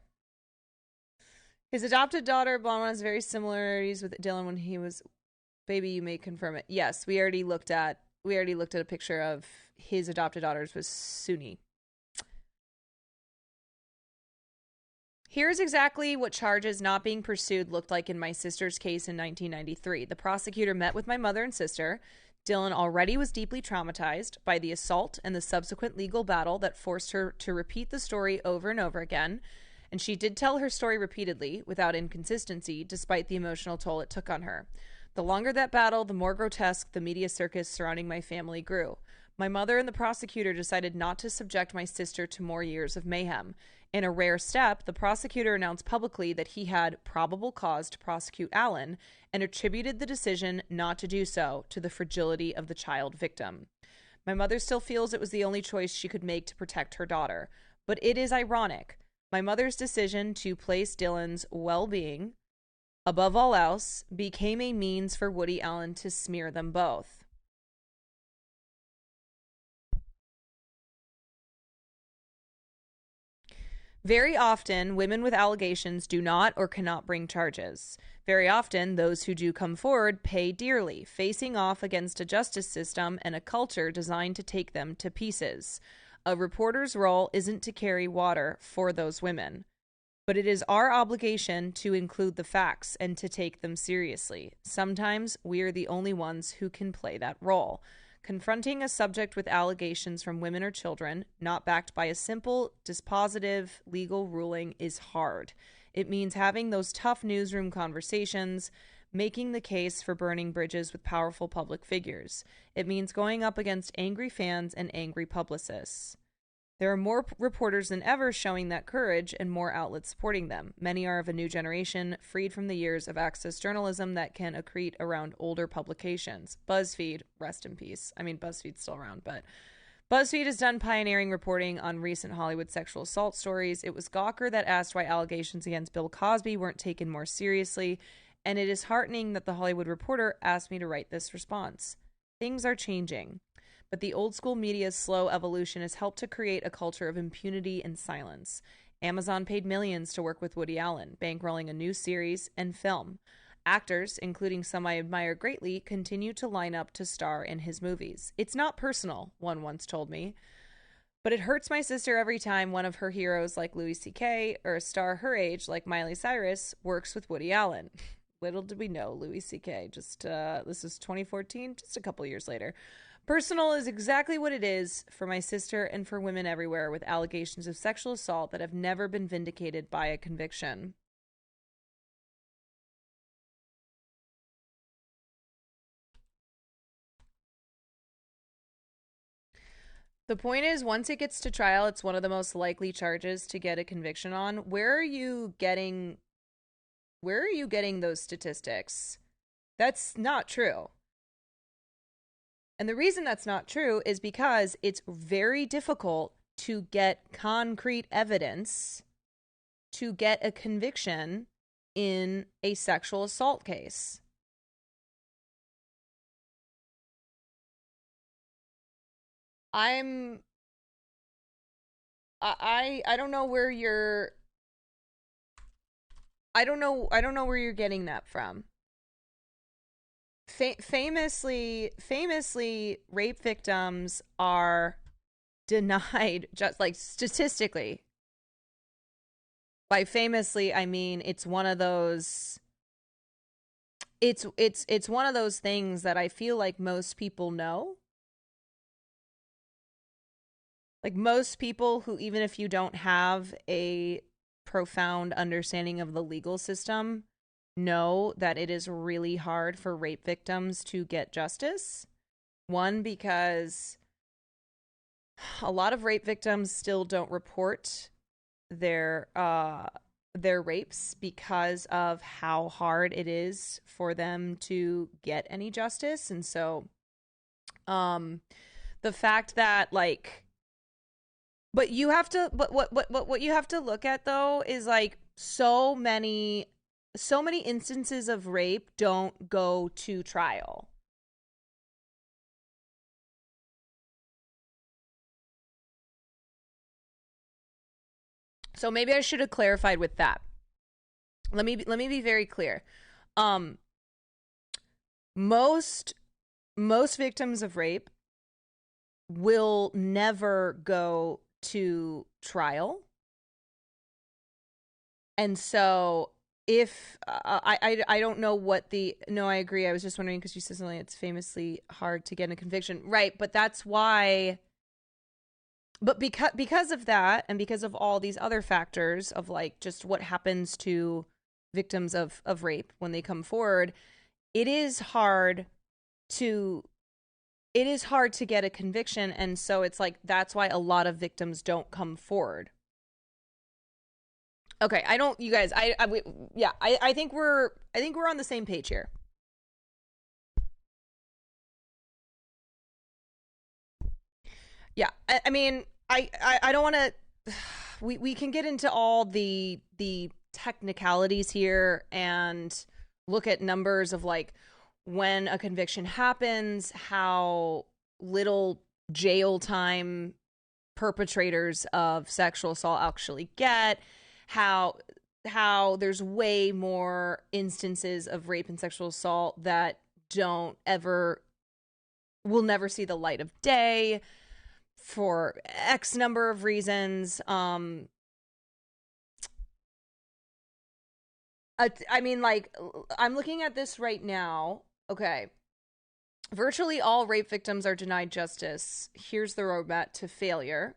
His adopted daughter, Blonde, has very similarities with Dylan when he was baby. You may confirm it. Yes, we already looked at a picture of his adopted daughters with Sunni. Here's exactly what charges not being pursued looked like in my sister's case in 1993. The prosecutor met with my mother and sister. Dylan already was deeply traumatized by the assault and the subsequent legal battle that forced her to repeat the story over and over again. And she did tell her story repeatedly, without inconsistency, despite the emotional toll it took on her. The longer that battle, the more grotesque the media circus surrounding my family grew. My mother and the prosecutor decided not to subject my sister to more years of mayhem. In a rare step, the prosecutor announced publicly that he had probable cause to prosecute Allen and attributed the decision not to do so to the fragility of the child victim. My mother still feels it was the only choice she could make to protect her daughter. But it is ironic. My mother's decision to place Dylan's well-being above all else became a means for Woody Allen to smear them both. Very often, women with allegations do not or cannot bring charges. Very often, those who do come forward pay dearly, facing off against a justice system and a culture designed to take them to pieces. A reporter's role isn't to carry water for those women, but it is our obligation to include the facts and to take them seriously. Sometimes we're the only ones who can play that role. Confronting a subject with allegations from women or children, not backed by a simple, dispositive legal ruling, is hard. It means having those tough newsroom conversations, making the case for burning bridges with powerful public figures. It means going up against angry fans and angry publicists. There are more reporters than ever showing that courage and more outlets supporting them. Many are of a new generation, freed from the years of access journalism that can accrete around older publications. BuzzFeed, rest in peace. I mean, BuzzFeed's still around, but BuzzFeed has done pioneering reporting on recent Hollywood sexual assault stories. It was Gawker that asked why allegations against Bill Cosby weren't taken more seriously, and it is heartening that The Hollywood Reporter asked me to write this response. Things are changing, but the old school media's slow evolution has helped to create a culture of impunity and silence. Amazon paid millions to work with Woody Allen, bankrolling a new series and film. Actors, including some I admire greatly, continue to line up to star in his movies. It's not personal, one once told me, but it hurts my sister every time one of her heroes like Louis C.K. or a star her age like Miley Cyrus works with Woody Allen. Little did we know Louis C.K. This is 2014, just a couple years later. Personal is exactly what it is for my sister and for women everywhere with allegations of sexual assault that have never been vindicated by a conviction. The point is, once it gets to trial, it's one of the most likely charges to get a conviction on. Where are you getting those statistics? That's not true. And the reason that's not true is because it's very difficult to get concrete evidence to get a conviction in a sexual assault case. I don't know where you're I don't know where you're getting that from. Famously, rape victims are denied, just like statistically. By famously, I mean it's one of those. It's one of those things that I feel like most people know. Like most people who, even if you don't have a profound understanding of the legal system, know that it is really hard for rape victims to get justice. One, because a lot of rape victims still don't report their rapes because of how hard it is for them to get any justice. And so the fact that but you have to what you have to look at though is like so many instances of rape don't go to trial. So maybe I should have clarified with that. Let me be very clear. Most victims of rape will never go to trial. And so if I don't know what I agree. I was just wondering because you said something, it's famously hard to get a conviction. Right, but that's why. But because of that, and because of all these other factors of like just what happens to victims of rape when they come forward, it is hard to get a conviction. And so it's like, that's why a lot of victims don't come forward. Okay, I think we're on the same page here. Yeah, I mean, I don't want to. We can get into all the technicalities here and look at numbers of like when a conviction happens, how little jail time perpetrators of sexual assault actually get, how there's way more instances of rape and sexual assault that will never see the light of day. for X number of reasons. I mean, like, I'm looking at this right now. Okay. Virtually all rape victims are denied justice. Here's the roadmap to failure.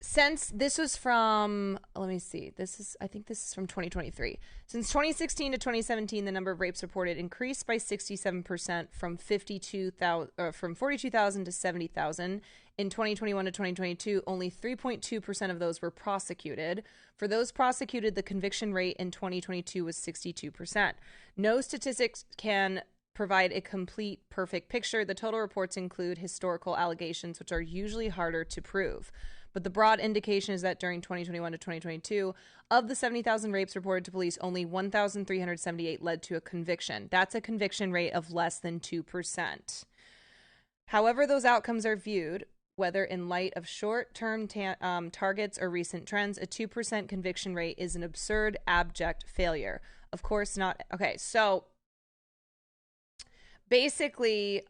Since this was from, let me see, I think this is from 2023. Since 2016 to 2017, the number of rapes reported increased by 67% from 42,000 to 70,000. In 2021 to 2022, only 3.2% of those were prosecuted. For those prosecuted, the conviction rate in 2022 was 62%. No statistics can provide a complete, perfect picture. The total reports include historical allegations, which are usually harder to prove. But the broad indication is that during 2021 to 2022, of the 70,000 rapes reported to police, only 1,378 led to a conviction. That's a conviction rate of less than 2%. However those outcomes are viewed, whether in light of short-term targets or recent trends, a 2% conviction rate is an absurd, abject failure. Of course not. Okay, so basically,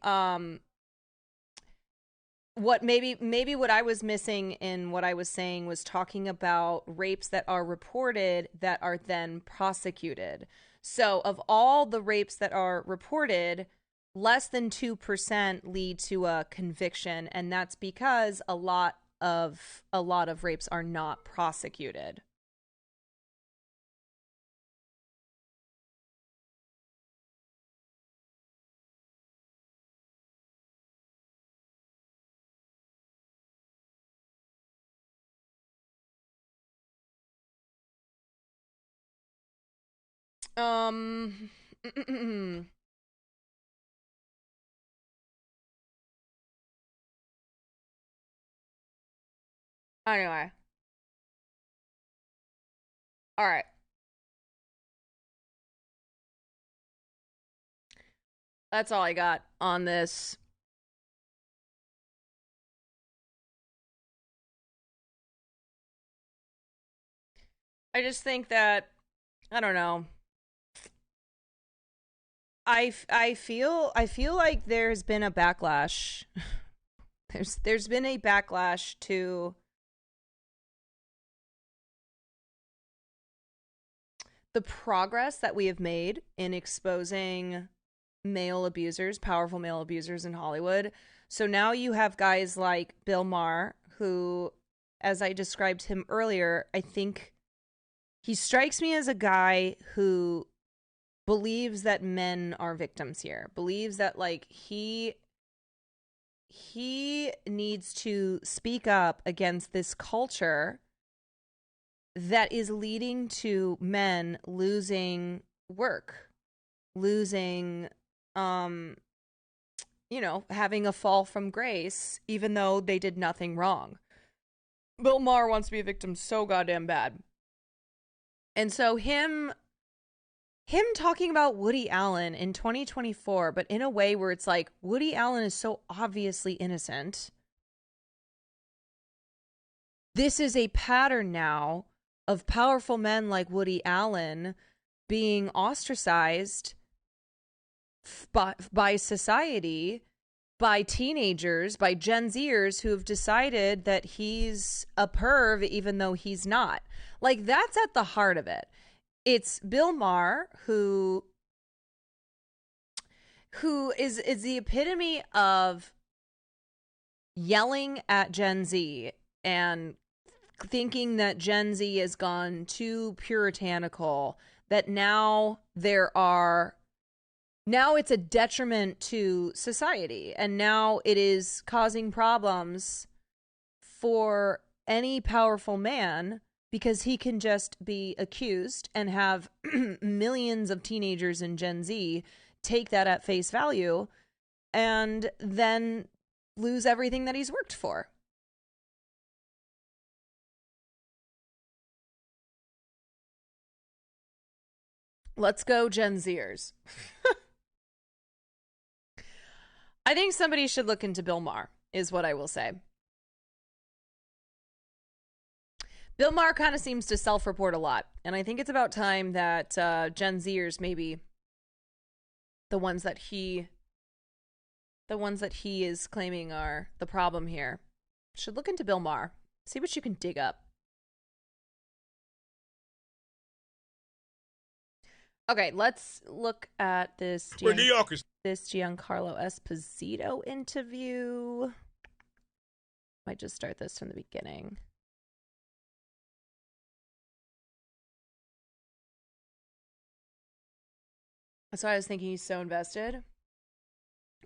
what maybe what I was missing in what I was saying was talking about rapes that are reported that are then prosecuted. So of all the rapes that are reported, less than 2% lead to a conviction, and that's because a lot of rapes are not prosecuted. Anyway. All right. That's all I got on this. I just think that, I don't know. I feel like there's been a backlash. There's been a backlash to the progress that we have made in exposing male abusers, powerful male abusers in Hollywood. So now you have guys like Bill Maher, who, as I described him earlier, I think he strikes me as a guy who believes that men are victims here, believes that like he needs to speak up against this culture that is leading to men losing work, losing having a fall from grace even though they did nothing wrong. Bill Maher wants to be a victim so goddamn bad. And so him talking about Woody Allen in 2024, but in a way where it's like Woody Allen is so obviously innocent. This is a pattern now of powerful men like Woody Allen being ostracized by society, by teenagers, by Gen Zers who have decided that he's a perv even though he's not. Like, that's at the heart of it. It's Bill Maher who is the epitome of yelling at Gen Z and thinking that Gen Z has gone too puritanical, that now it's a detriment to society, and now it is causing problems for any powerful man because he can just be accused and have millions of teenagers in Gen Z take that at face value and then lose everything that he's worked for. Let's go, Gen Zers. I think somebody should look into Bill Maher, is what I will say. Bill Maher kind of seems to self-report a lot, and I think it's about time that Gen Zers, maybe the ones that he the ones that he is claiming are the problem here, should look into Bill Maher. See what you can dig up. Okay, let's look at this. We're New Yorkers. This Giancarlo Esposito interview. Might just start this from the beginning. So I was thinking he's so invested.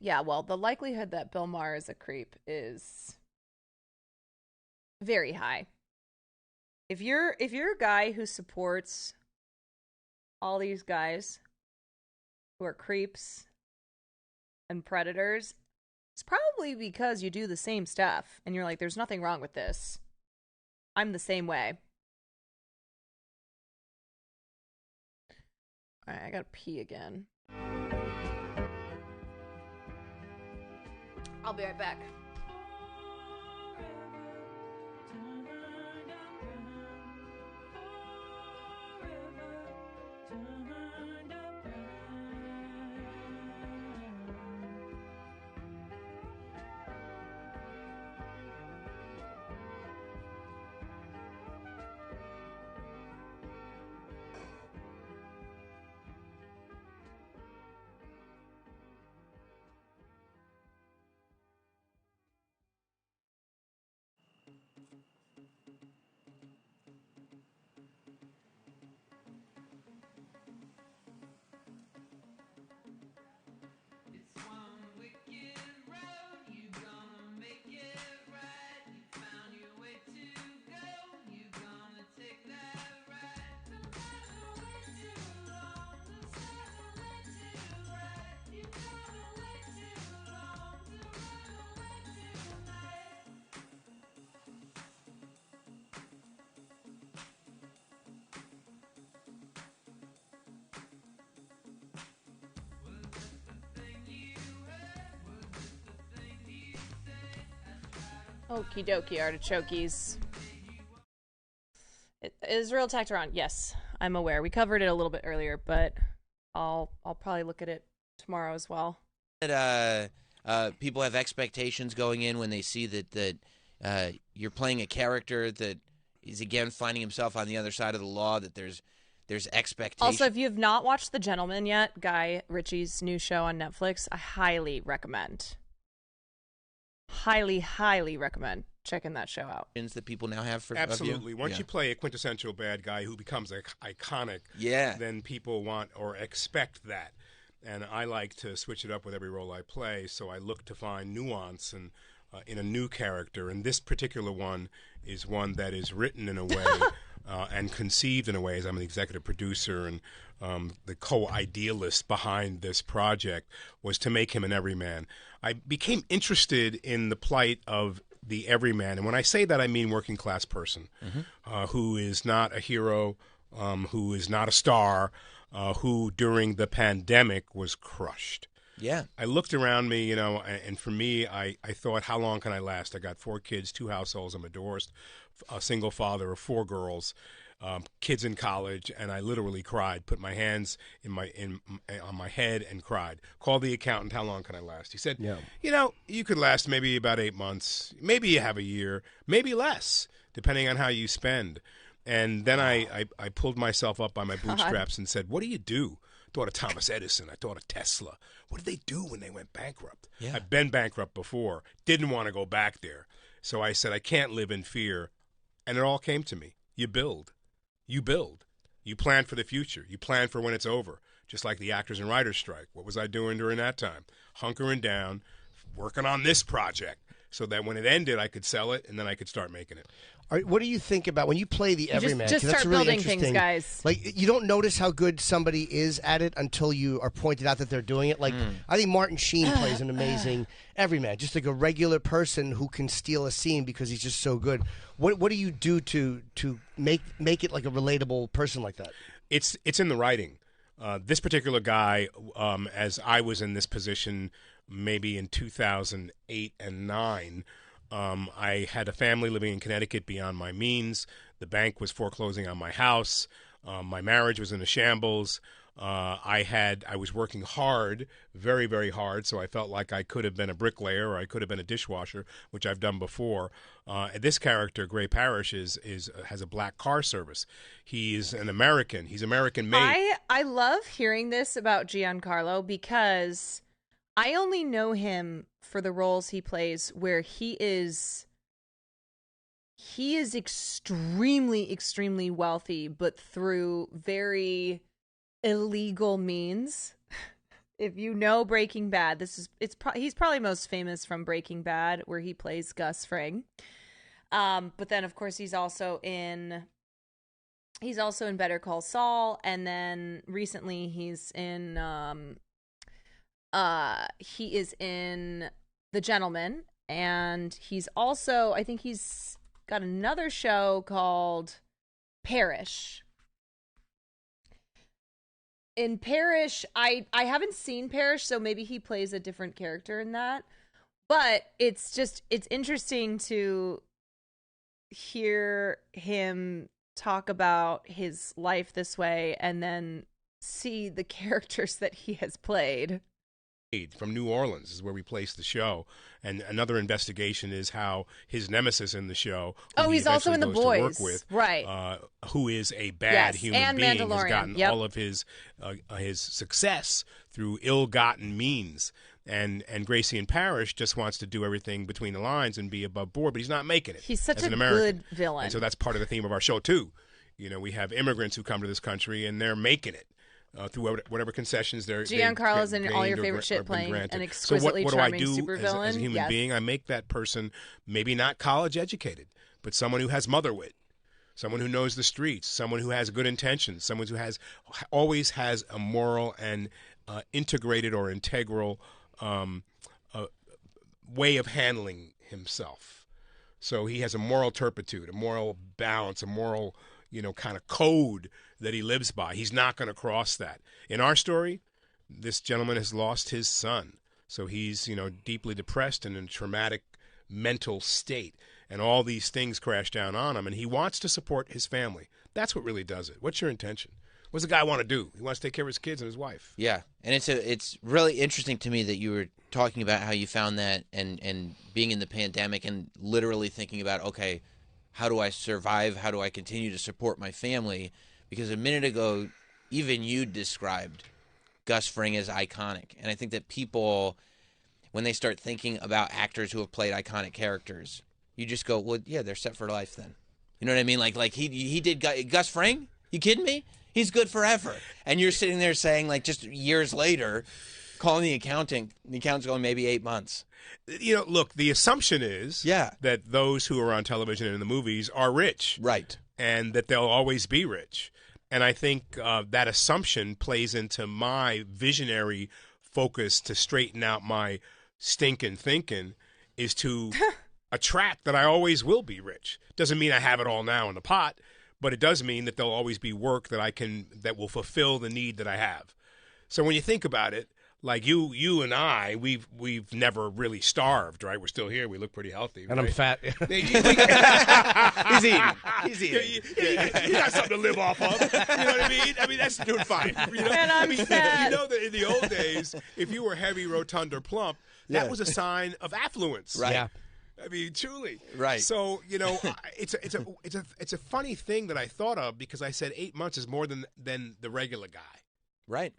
Yeah, well, the likelihood that Bill Maher is a creep is very high. If you're a guy who supports all these guys who are creeps and predators, it's probably because you do the same stuff and you're like, there's nothing wrong with this. I'm the same way. All right, I gotta pee again. I'll be right back. Okie dokie, artichokes. Israel attacked Iran. Yes, I'm aware. We covered it a little bit earlier, but I'll probably look at it tomorrow as well. That people have expectations going in when they see that you're playing a character that is again finding himself on the other side of the law. That there's expectations. Also, if you have not watched The Gentleman yet, Guy Ritchie's new show on Netflix, I highly recommend. Highly recommend checking that show out. That people now have for absolutely. Once you play a quintessential bad guy who becomes iconic, then people want or expect that. And I like to switch it up with every role I play, so I look to find nuance and in a new character. And this particular one is one that is written in a way and conceived in a way, as I'm an executive producer and the co-idealist behind this project, was to make him an everyman. I became interested in the plight of the everyman, and when I say that, I mean working class person who is not a hero, who is not a star, who during the pandemic was crushed. Yeah. I looked around me, and for me, I thought, how long can I last? I got 4 kids, 2 households, I'm divorced, a single father of 4 girls, kids in college, and I literally cried, put my hands on my head and cried. Called the accountant, how long can I last? He said, you could last maybe about 8 months, maybe you have a year, maybe less, depending on how you spend. And then I pulled myself up by my bootstraps and said, what do you do? I thought of Thomas Edison. I thought of Tesla. What did they do when they went bankrupt? Yeah. I've been bankrupt before. Didn't want to go back there. So I said, I can't live in fear. And it all came to me. You build. You build. You plan for the future. You plan for when it's over. Just like the actors and writers strike. What was I doing during that time? Hunkering down, working on this project, so that when it ended, I could sell it and then I could start making it. What do you think about when you play the everyman? Just that's start really building things, interesting. guys. Like, you don't notice how good somebody is at it until you are pointed out that they're doing it. Like, I think Martin Sheen plays an amazing everyman, just like a regular person who can steal a scene because he's just so good. What do you do to make it like a relatable person like that? It's in the writing. This particular guy, as I was in this position maybe in 2008 and 9, I had a family living in Connecticut beyond my means. The bank was foreclosing on my house. My marriage was in a shambles. I was working hard, very, very hard, so I felt like I could have been a bricklayer or I could have been a dishwasher, which I've done before. This character, Gray Parrish, has a black car service. He's an American. He's American made. I love hearing this about Giancarlo because I only know him for the roles he plays where he is extremely, extremely wealthy, but through very illegal means. If you know Breaking Bad, he's probably most famous from Breaking Bad, where he plays Gus Fring. But then, of course, he's also in Better Call Saul, and then recently he is in The Gentleman, and he's also, I think he's got another show called Parish. In Parish, I haven't seen Parish, so maybe he plays a different character in that. But it's interesting to hear him talk about his life this way and then see the characters that he has played. From New Orleans is where we placed the show, and another investigation is how his nemesis in the show, he's also in The Boys, to work with, right? Who is a bad human being, has gotten all of his success through ill-gotten means, and Gracie and Parrish just wants to do everything between the lines and be above board, but he's not making it. He's such as a an American. good villain, and so that's part of the theme of our show too. You know, we have immigrants who come to this country and they're making it. Through whatever concessions they're Giancarlo's in all your favorite shit, playing an exquisitely charming supervillain. As a human being? I make that person maybe not college educated, but someone who has mother wit, someone who knows the streets, someone who has good intentions, someone who always has a moral and integrated or integral way of handling himself. So he has a moral turpitude, a moral balance, a moral kind of code that he lives by. He's not going to cross that. In our story, this gentleman has lost his son. So he's, deeply depressed and in a traumatic mental state. And all these things crash down on him. And he wants to support his family. That's what really does it. What's your intention? What's the guy want to do? He wants to take care of his kids and his wife. Yeah. And it's really interesting to me that you were talking about how you found that and being in the pandemic and literally thinking about, okay, how do I survive? How do I continue to support my family? Because a minute ago, even you described Gus Fring as iconic. And I think that people, when they start thinking about actors who have played iconic characters, you just go, well, yeah, they're set for life then. You know what I mean? Like he did Gus Fring? You kidding me? He's good forever. And you're sitting there saying, like, just years later, calling the accountant's going maybe 8 months. Look, the assumption is that those who are on television and in the movies are rich. Right. And that they'll always be rich. And I think that assumption plays into my visionary focus to straighten out my stinking thinking is to attract that I always will be rich. Doesn't mean I have it all now in the pot, but it does mean that there'll always be work that will fulfill the need that I have. So when you think about it, like you and I, we've never really starved, right? We're still here. We look pretty healthy. And right? I'm fat. He's eating. You got something to live off of. You know what I mean? I mean, that's doing fine. And I'm fat. You know that in the old days, if you were heavy, rotund, or plump, that was a sign of affluence. Right. Yeah. I mean, truly. Right. So, it's a funny thing that I thought of because I said 8 months is more than the regular guy. Right.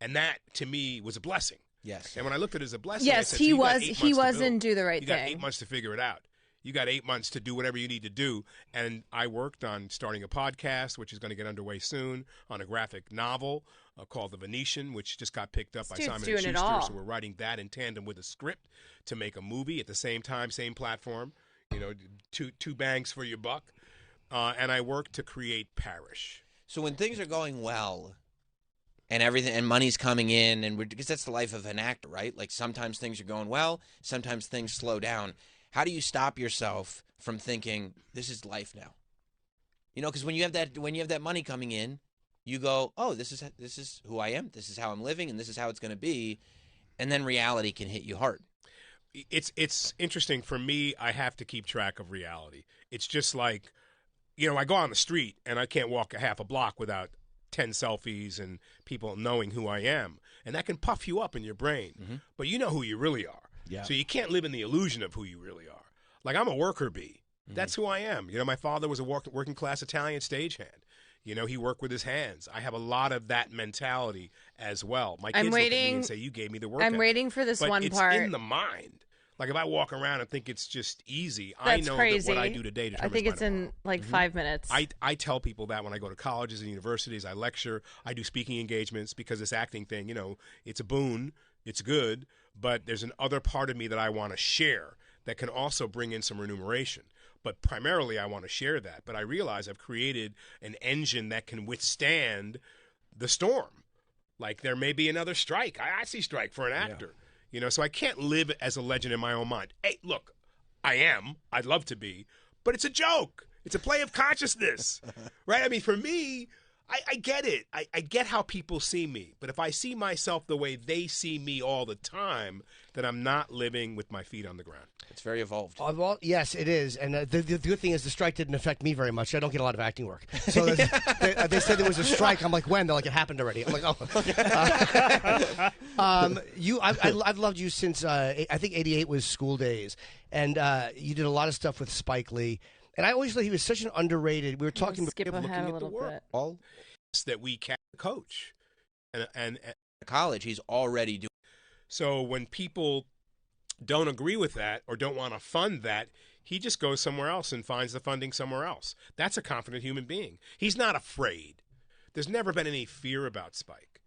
And that, to me, was a blessing. Yes. And when I looked at it as a blessing, Yes, I said, he so was. He was in Do the Right You Thing. got 8 months to figure it out. You got 8 months to do whatever you need to do. And I worked on starting a podcast, which is going to get underway soon, on a graphic novel called The Venetian, which just got picked up by Simon & Schuster. So we're writing that in tandem with a script to make a movie at the same time, same platform. Two bangs for your buck. And I worked to create Parish. So when things are going well and everything and money's coming in, because that's the life of an actor, right? Like sometimes things are going well, sometimes things slow down. How do you stop yourself from thinking this is life now? Because when you have that money coming in, you go, oh, this is who I am, this is how I'm living, and this is how it's going to be, and then reality can hit you hard. It's interesting for me. I have to keep track of reality. It's just like, I go on the street and I can't walk a half a block without 10 selfies and people knowing who I am. And that can puff you up in your brain. But you know who you really are. Yeah. So you can't live in the illusion of who you really are. Like, I'm a worker bee. That's who I am. You know, my father was a working class Italian stagehand. You know, he worked with his hands. I have a lot of that mentality as well. My kids look at me and say, you gave me the work I'm ethic. waiting for this But one it's part. in the mind. Like, if I walk around and think it's just easy, That's I know crazy. that what I do today determines I think my it's in like 5 minutes. I tell people that when I go to colleges and universities, I lecture, I do speaking engagements, because this acting thing, you know, it's a boon, it's good, but there's an other part of me that I want to share that can also bring in some remuneration. But primarily I want to share that. But I realize I've created an engine that can withstand the storm. Like, there may be another strike. I see strike for an actor. You know, so I can't live as a legend in my own mind. Hey, look, I am. I'd love to be. But it's a joke. It's a play of consciousness. Right? I mean, for me, I get it. I get how people see me. But if I see myself the way they see me all the time, then I'm not living with my feet on the ground. It's very evolved. Well, yes, it is. And the good thing is the strike didn't affect me very much. I don't get a lot of acting work. So they said there was a strike. I'm like, when? They're like, it happened already. I'm like, oh. I've loved you since, I think 88 was School Days. And you did a lot of stuff with Spike Lee. And I always thought he was such an underrated. We were talking skip about ahead a little bit. All that we can coach. And college, he's already doing. So when people don't agree with that or don't want to fund that, he just goes somewhere else and finds the funding somewhere else. That's a confident human being. He's not afraid. There's never been any fear about Spike,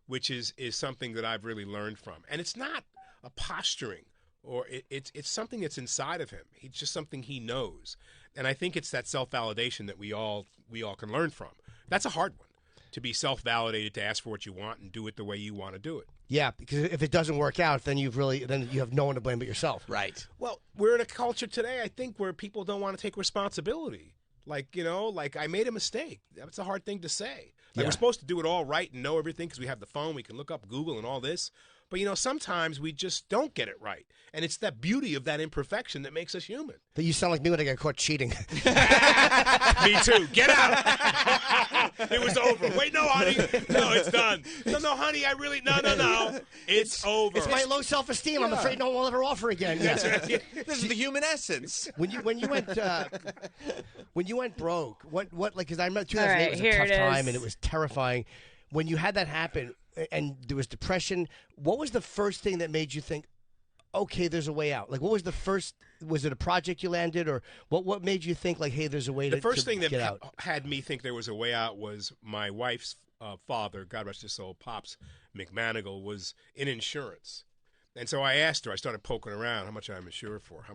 which is something that I've really learned from. And it's not a posturing, or it's something that's inside of him. It's just something he knows. And I think it's that self-validation that we all can learn from. That's a hard one, to be self-validated, to ask for what you want and do it the way you want to do it. Yeah, because if it doesn't work out, then you have no one to blame but yourself. Right. Well, we're in a culture today, I think, where people don't want to take responsibility. Like, you know, like, I made a mistake. That's a hard thing to say. Like, we're supposed to do it all right and know everything because we have the phone, we can look up Google and all this. But, you know, sometimes we just don't get it right. And it's that beauty of that imperfection that makes us human. But you sound like me when I get caught cheating. Me too. Get out. It was over. Wait, no, honey. No, it's done. No, honey, I really, no. It's over. It's my low self-esteem. I'm afraid no one will ever offer again. That's right. This is the human essence. When you went broke, what like, because I remember 2008 All right, was a here tough it time is. and it was terrifying. When you had that happen and there was depression, what was the first thing that made you think, okay, there's a way out? Like, what was the first? Was it a project you landed, or what made you think, like, hey, there's a way to The first thing that get out? had me think there was a way out was my wife's father, God rest his soul, Pops McManigal, was in insurance. And so I asked her, I started poking around, how much I'm insured for.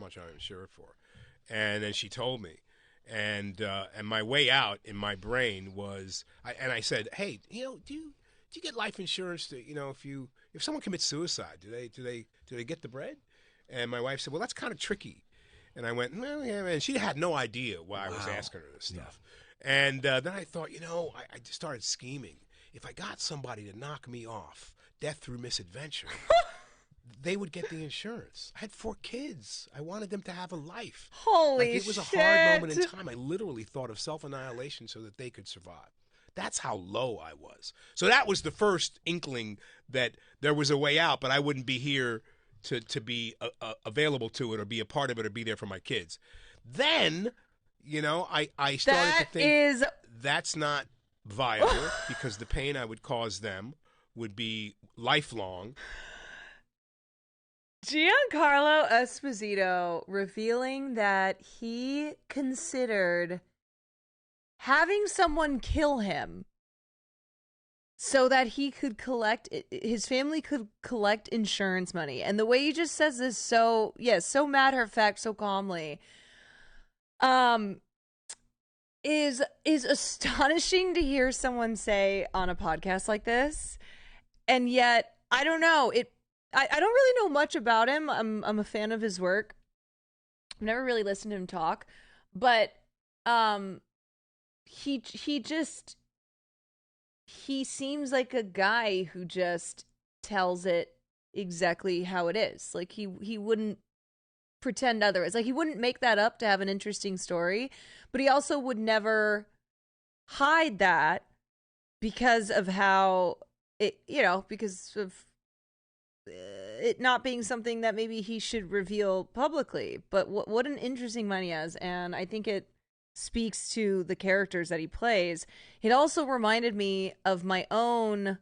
And then she told me. And my way out in my brain was, I said, hey, you know, do you get life insurance? To, you know, if someone commits suicide, do they get the bread? And my wife said, well, that's kind of tricky. And I went, well, yeah, and she had no idea why I was asking her this stuff. Yeah. And then I thought, you know, I just started scheming. If I got somebody to knock me off, death through misadventure, they would get the insurance. I had 4 kids. I wanted them to have a life. Holy Like, it was a shit. hard moment in time. I literally thought of self-annihilation so that they could survive. That's how low I was. So that was the first inkling that there was a way out, but I wouldn't be here to be available to it or be a part of it or be there for my kids. Then, you know, I started to think that's not viable because the pain I would cause them would be lifelong. Giancarlo Esposito revealing that he considered having someone kill him so that he could his family could collect insurance money. And the way he just says this so matter of fact, so calmly, is astonishing to hear someone say on a podcast like this. And yet, I don't know, I don't really know much about him. I'm a fan of his work. I've never really listened to him talk, but he seems like a guy who just tells it exactly how it is. Like he wouldn't pretend otherwise. Like he wouldn't make that up to have an interesting story, but he also would never hide that because of how it, because of it not being something that maybe he should reveal publicly. But what an interesting mind he has, and I think it speaks to the characters that he plays. It also reminded me of my own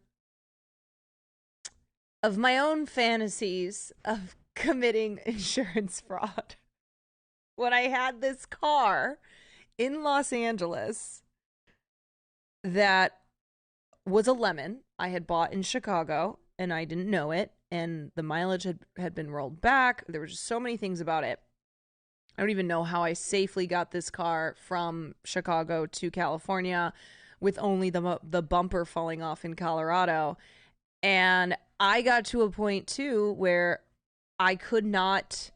fantasies of committing insurance fraud. When I had this car in Los Angeles that was a lemon I had bought in Chicago, and I didn't know it, and the mileage had been rolled back. There were just so many things about it. I don't even know how I safely got this car from Chicago to California with only the bumper falling off in Colorado. And I got to a point too where I could not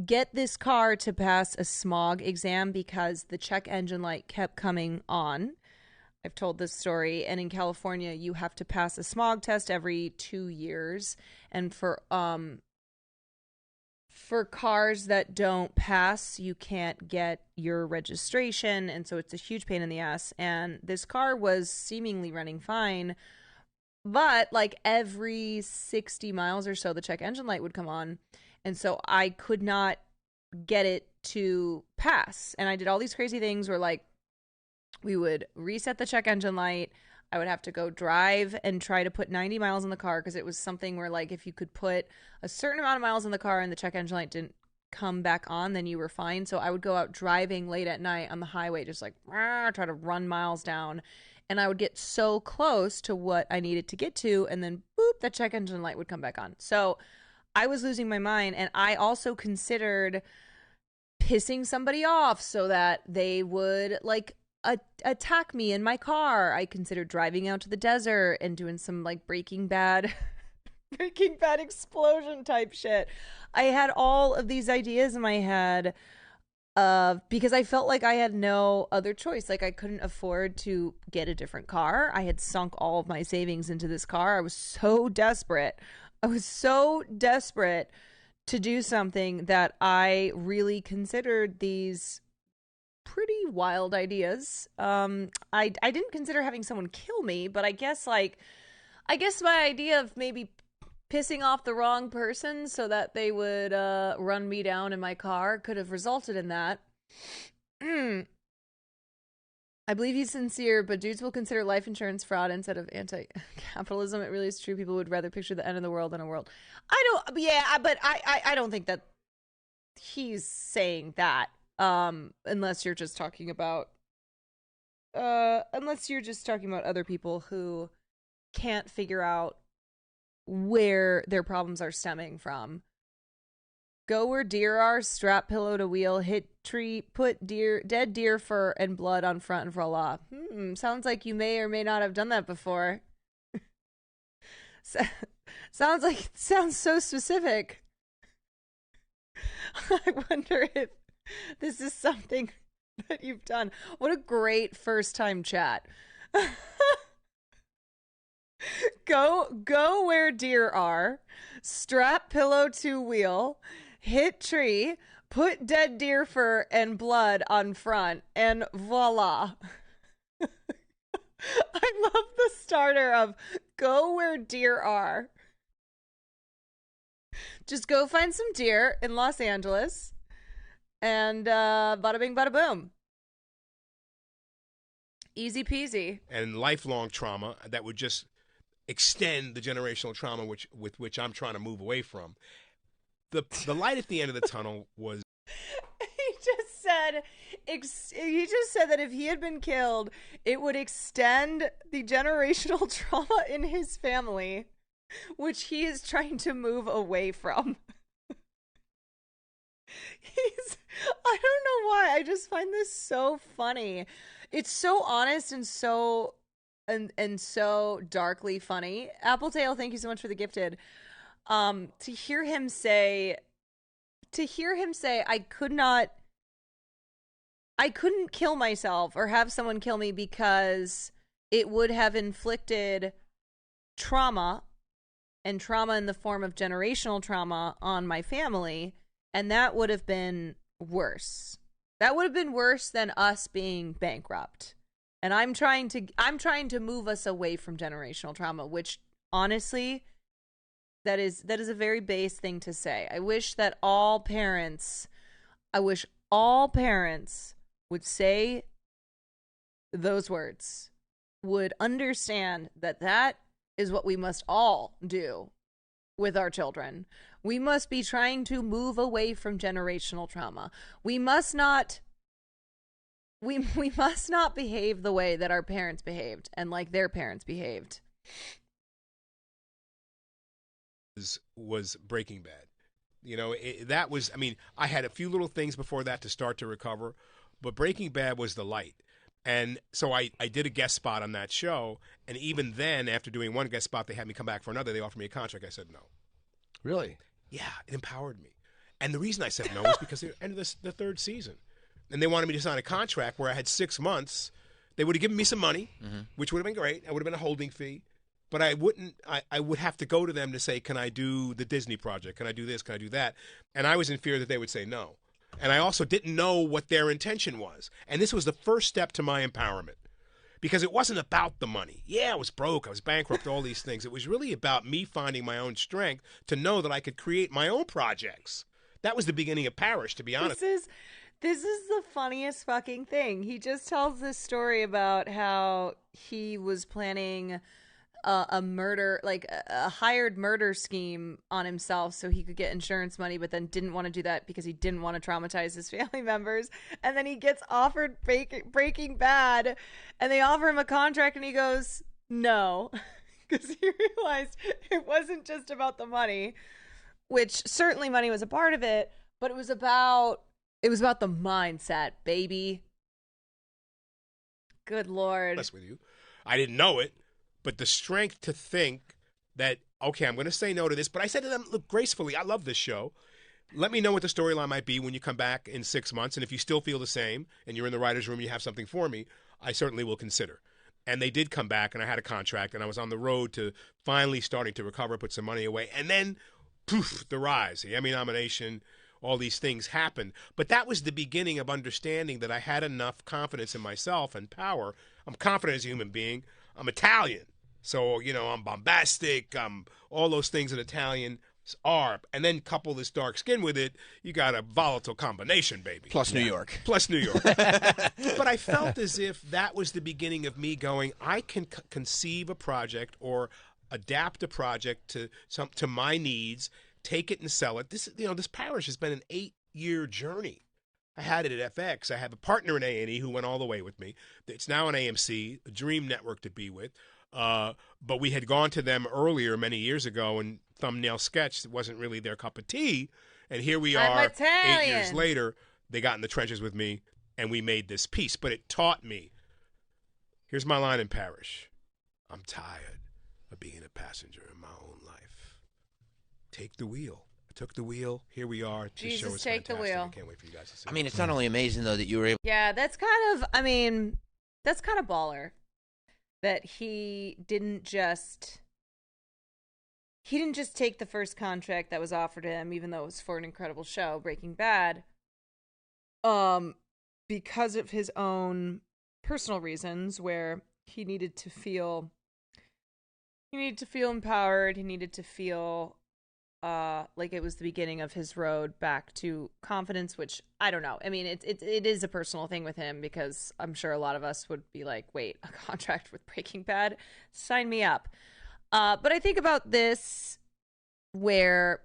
get this car to pass a smog exam because the check engine light kept coming on. I've told this story, and in California you have to pass a smog test every 2 years, and for cars that don't pass, you can't get your registration, and so it's a huge pain in the ass. And this car was seemingly running fine, but like every 60 miles or so, the check engine light would come on, and so I could not get it to pass. And I did all these crazy things where, like, we would reset the check engine light. I would have to go drive and try to put 90 miles in the car, because it was something where, like, if you could put a certain amount of miles in the car and the check engine light didn't come back on, then you were fine. So I would go out driving late at night on the highway, just like try to run miles down, and I would get so close to what I needed to get to, and then boop, the check engine light would come back on. So I was losing my mind, and I also considered pissing somebody off so that they would, like, attack me in my car. I considered driving out to the desert and doing some, like, Breaking Bad explosion type shit. I had all of these ideas in my head because I felt like I had no other choice. Like, I couldn't afford to get a different car. I had sunk all of my savings into this car. I was so desperate. To do something that I really considered these pretty wild ideas. I didn't consider having someone kill me, but I guess my idea of maybe pissing off the wrong person so that they would run me down in my car could have resulted in that. I believe he's sincere, but dudes will consider life insurance fraud instead of anti-capitalism. It really is true. People would rather picture the end of the world than a world. I don't think that he's saying that. Unless you're just talking about other people who can't figure out where their problems are stemming from. Go where deer are, strap pillow to wheel, hit tree, put dead deer fur and blood on front and voila. Sounds like you may or may not have done that before. Sounds so specific. I wonder if this is something that you've done. What a great first time chat. Go where deer are, strap pillow to wheel, hit tree, put dead deer fur and blood on front, and voila. I love the starter of go where deer are. Just go find some deer in Los Angeles, and bada bing, bada boom. Easy peasy. And lifelong trauma that would just extend the generational trauma with which I'm trying to move away from. The light at the end of the tunnel was... He just said that if he had been killed, it would extend the generational trauma in his family, which he is trying to move away from. I don't know why, I just find this so funny. It's so honest and so so darkly funny. Appletail, thank you so much for the gifted. To hear him say I couldn't kill myself or have someone kill me because it would have inflicted trauma, and trauma in the form of generational trauma, on my family, and that would have been worse. That would have been worse than us being bankrupt. And I'm trying to move us away from generational trauma, which honestly, that is a very base thing to say. I wish all parents would say those words, would understand that is what we must all do with our children. We must be trying to move away from generational trauma. We must not behave the way that our parents behaved and like their parents behaved. Was Breaking Bad. You know, that was, I mean, I had a few little things before that to start to recover, but Breaking Bad was the light. And so I did a guest spot on that show, and even then, after doing one guest spot, they had me come back for another. They offered me a contract. I said no. Really? Yeah, it empowered me. And the reason I said no was because they ended the third season. And they wanted me to sign a contract where I had 6 months. They would have given me some money, which would have been great. I would have been a holding fee. But I would have to go to them to say, can I do the Disney project? Can I do this? Can I do that? And I was in fear that they would say no. And I also didn't know what their intention was. And this was the first step to my empowerment. Because it wasn't about the money. Yeah, I was broke. I was bankrupt, all these things. It was really about me finding my own strength to know that I could create my own projects. That was the beginning of Parish, to be honest. This is the funniest fucking thing. He just tells this story about how he was planning a murder, like a hired murder scheme on himself so he could get insurance money, but then didn't want to do that because he didn't want to traumatize his family members. And then he gets offered Breaking Bad, and they offer him a contract, and he goes, no, because he realized it wasn't just about the money, which certainly money was a part of it, but it was about the mindset, baby. Good Lord. With you. I didn't know it. But the strength to think that, okay, I'm going to say no to this. But I said to them, look, gracefully, I love this show. Let me know what the storyline might be when you come back in 6 months. And if you still feel the same and you're in the writer's room, you have something for me, I certainly will consider. And they did come back, and I had a contract, and I was on the road to finally starting to recover, put some money away. And then, poof, the rise, the Emmy nomination, all these things happened. But that was the beginning of understanding that I had enough confidence in myself and power. I'm confident as a human being. I'm Italian. So, you know, I'm bombastic, all those things an Italian are. And then couple this dark skin with it, you got a volatile combination, baby. Plus New York. Plus New York. But I felt as if that was the beginning of me going, I can conceive a project or adapt a project to my needs, take it and sell it. This Parish has been an 8-year journey. I had it at FX. I have a partner in A&E who went all the way with me. It's now on AMC, a dream network to be with. But we had gone to them earlier many years ago, and Thumbnail Sketch wasn't really their cup of tea. And here we are, 8 years later, they got in the trenches with me, and we made this piece. But it taught me, here's my line in Parish, I'm tired of being a passenger in my own life. Take the wheel. I took the wheel. Here we are. This Jesus, show is take fantastic. the wheel. I can't wait for you guys to see it. I mean, it's not only amazing, though, that you were able... Yeah, that's kind of baller. That he didn't just take the first contract that was offered to him, even though it was for an incredible show, Breaking Bad, because of his own personal reasons, where he needed to feel empowered. He needed to feel like it was the beginning of his road back to confidence, which I don't know. I mean, it is a personal thing with him, because I'm sure a lot of us would be like, wait, a contract with Breaking Bad? Sign me up. But I think about this where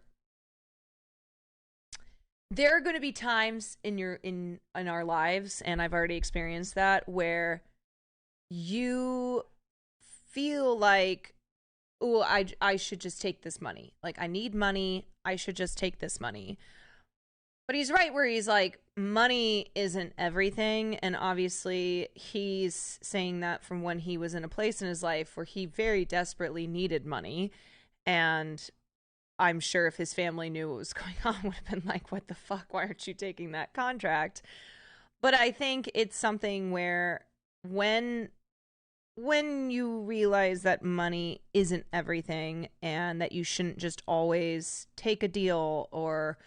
there are going to be times in our lives, and I've already experienced that, where you feel like, oh, I should just take this money. Like, I need money. I should just take this money. But he's right where he's like, money isn't everything. And obviously he's saying that from when he was in a place in his life where he very desperately needed money. And I'm sure if his family knew what was going on, would have been like, what the fuck? Why aren't you taking that contract? But I think it's something where when you realize that money isn't everything, and that you shouldn't just always take a deal or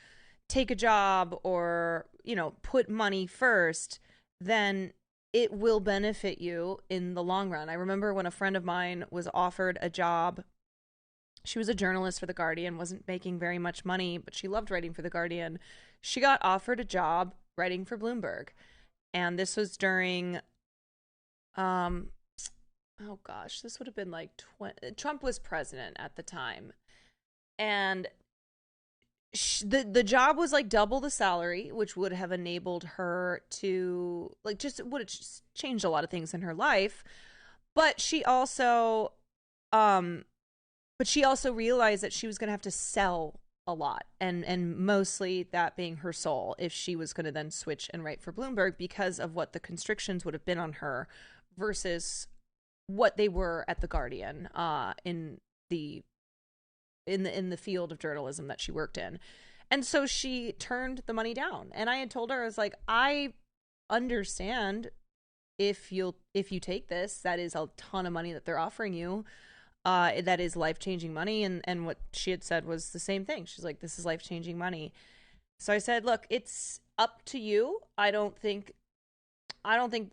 take a job or, you know, put money first, then it will benefit you in the long run. I remember when a friend of mine was offered a job. She was a journalist for The Guardian, wasn't making very much money, but she loved writing for The Guardian. She got offered a job writing for Bloomberg. And this was during, oh gosh, this would have been like, Trump was president at the time. And the job was like double the salary, which would have enabled her to, like, just would have just changed a lot of things in her life. But she also, realized that she was going to have to sell a lot, and mostly that being her soul, if she was going to then switch and write for Bloomberg, because of what the constrictions would have been on her versus what they were at The Guardian, in the field of journalism that she worked in. And so she turned the money down. And I had told her, I was like, I understand if you take this, that is a ton of money that they're offering you. That is life-changing money. And what she had said was the same thing. She's like, this is life-changing money. So I said, look, it's up to you. I don't think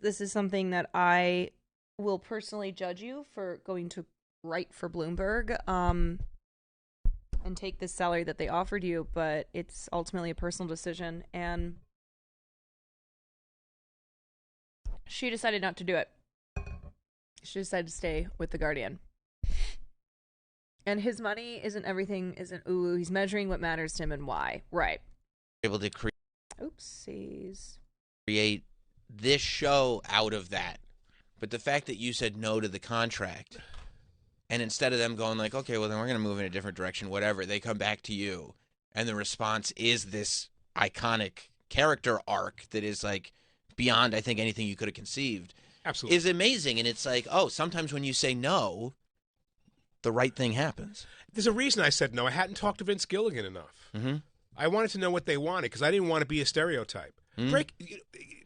this is something that I will personally judge you for going to write for Bloomberg, and take this salary that they offered you, but it's ultimately a personal decision. And she decided not to do it. She decided to stay with The Guardian. And his money isn't everything, isn't ooh, he's measuring what matters to him and why. Right. Able to Oopsies. create this show out of that. But the fact that you said no to the contract, and instead of them going like, okay, well, then we're going to move in a different direction, whatever, they come back to you, and the response is this iconic character arc that is like beyond, I think, anything you could have conceived. Absolutely. Is amazing. And it's like, oh, sometimes when you say no, the right thing happens. There's a reason I said no. I hadn't talked to Vince Gilligan enough. Mm-hmm. I wanted to know what they wanted because I didn't want to be a stereotype.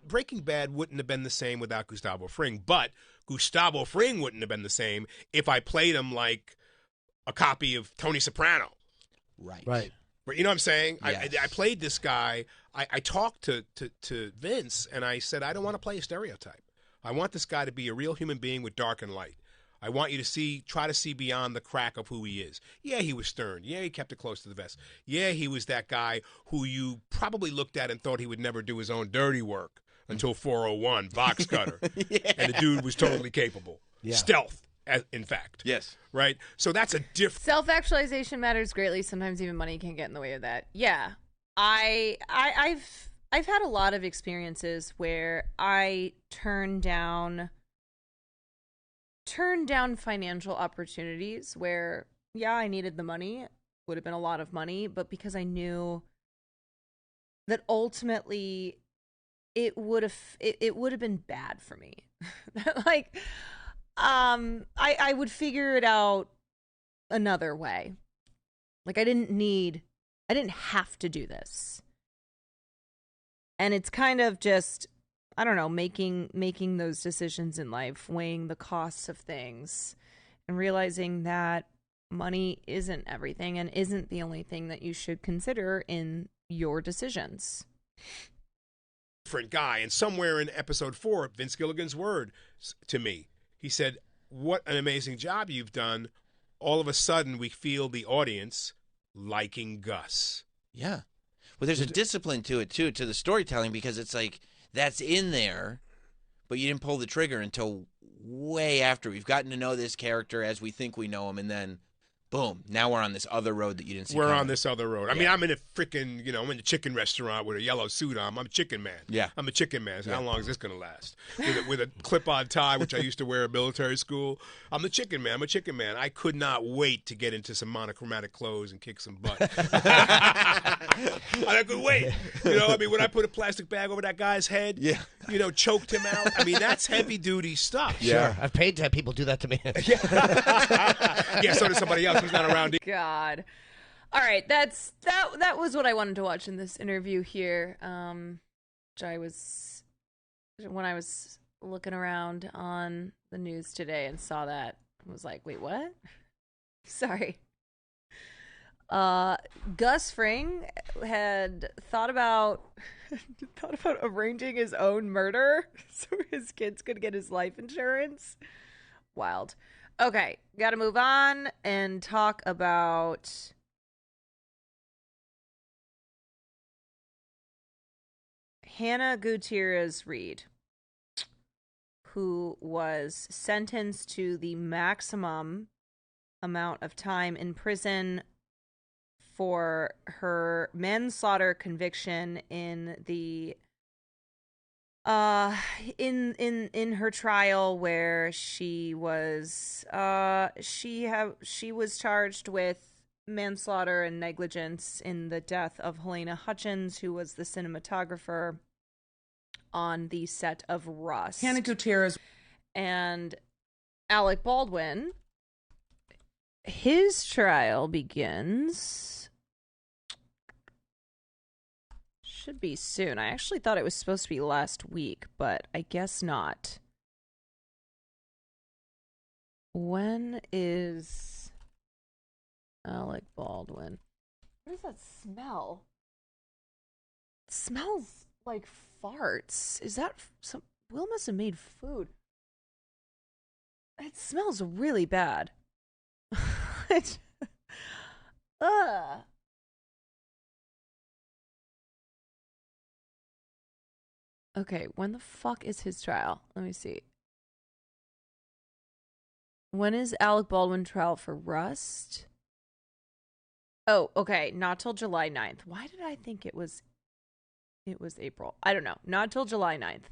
Breaking Bad wouldn't have been the same without Gustavo Fring, but Gustavo Fring wouldn't have been the same if I played him like a copy of Tony Soprano. Right. You know what I'm saying? Yes. I played this guy. I talked to Vince, and I said, I don't want to play a stereotype. I want this guy to be a real human being with dark and light. I want you to try to see beyond the crack of who he is. Yeah, he was stern. Yeah, he kept it close to the vest. Yeah, he was that guy who you probably looked at and thought he would never do his own dirty work until 401, box cutter. Yeah. And the dude was totally capable. Yeah. Stealth, in fact. Yes. Right? So that's a different... Self-actualization matters greatly. Sometimes even money can get in the way of that. Yeah. I've had a lot of experiences where I turned down financial opportunities where, yeah, I needed the money. It would have been a lot of money, but because I knew that ultimately it would have been bad for me. Like, I would figure it out another way. Like, I didn't have to do this. And it's kind of just, I don't know, making those decisions in life, weighing the costs of things, and realizing that money isn't everything and isn't the only thing that you should consider in your decisions. Different guy. And somewhere in episode 4, Vince Gilligan's word to me, he said, what an amazing job you've done. All of a sudden, we feel the audience liking Gus. Yeah. Well, there's a discipline to it, too, to the storytelling, because it's like, that's in there, but you didn't pull the trigger until way after we've gotten to know this character as we think we know him, and then, boom, now we're on this other road that you didn't see We're coming. on this other road. I mean, I'm in a freaking, I'm in a chicken restaurant with a yellow suit on. I'm a chicken man. Yeah. I'm a chicken man. So how long is this going to last? With a clip-on tie, which I used to wear at military school. I'm the chicken man. I'm a chicken man. I could not wait to get into some monochromatic clothes and kick some butt. I could wait. When I put a plastic bag over that guy's head, choked him out. I mean, that's heavy-duty stuff. Yeah. Sure. I've paid to have people do that to me. Yeah, so does somebody else who's not around. God. All right, that was what I wanted to watch in this interview here. When I was looking around on the news today and saw that, I was like, wait, what? Sorry. Gus Fring had thought about arranging his own murder so his kids could get his life insurance. Wild. Okay, gotta move on and talk about Hannah Gutierrez Reed, who was sentenced to the maximum amount of time in prison for her manslaughter conviction in the in her trial, where she was charged with manslaughter and negligence in the death of Helena Hutchins, who was the cinematographer on the set of Rust. Hannah Gutierrez and Alec Baldwin. His trial begins. Should be soon. I actually thought it was supposed to be last week, but I guess not. When is Alec Baldwin? What does that smell? It smells like farts. Is that some... Will must have made food. It smells really bad. Ugh. Okay, when the fuck is his trial? Let me see. When is Alec Baldwin trial for Rust? Oh, okay, not till July 9th. Why did I think it was April? I don't know. Not till July 9th.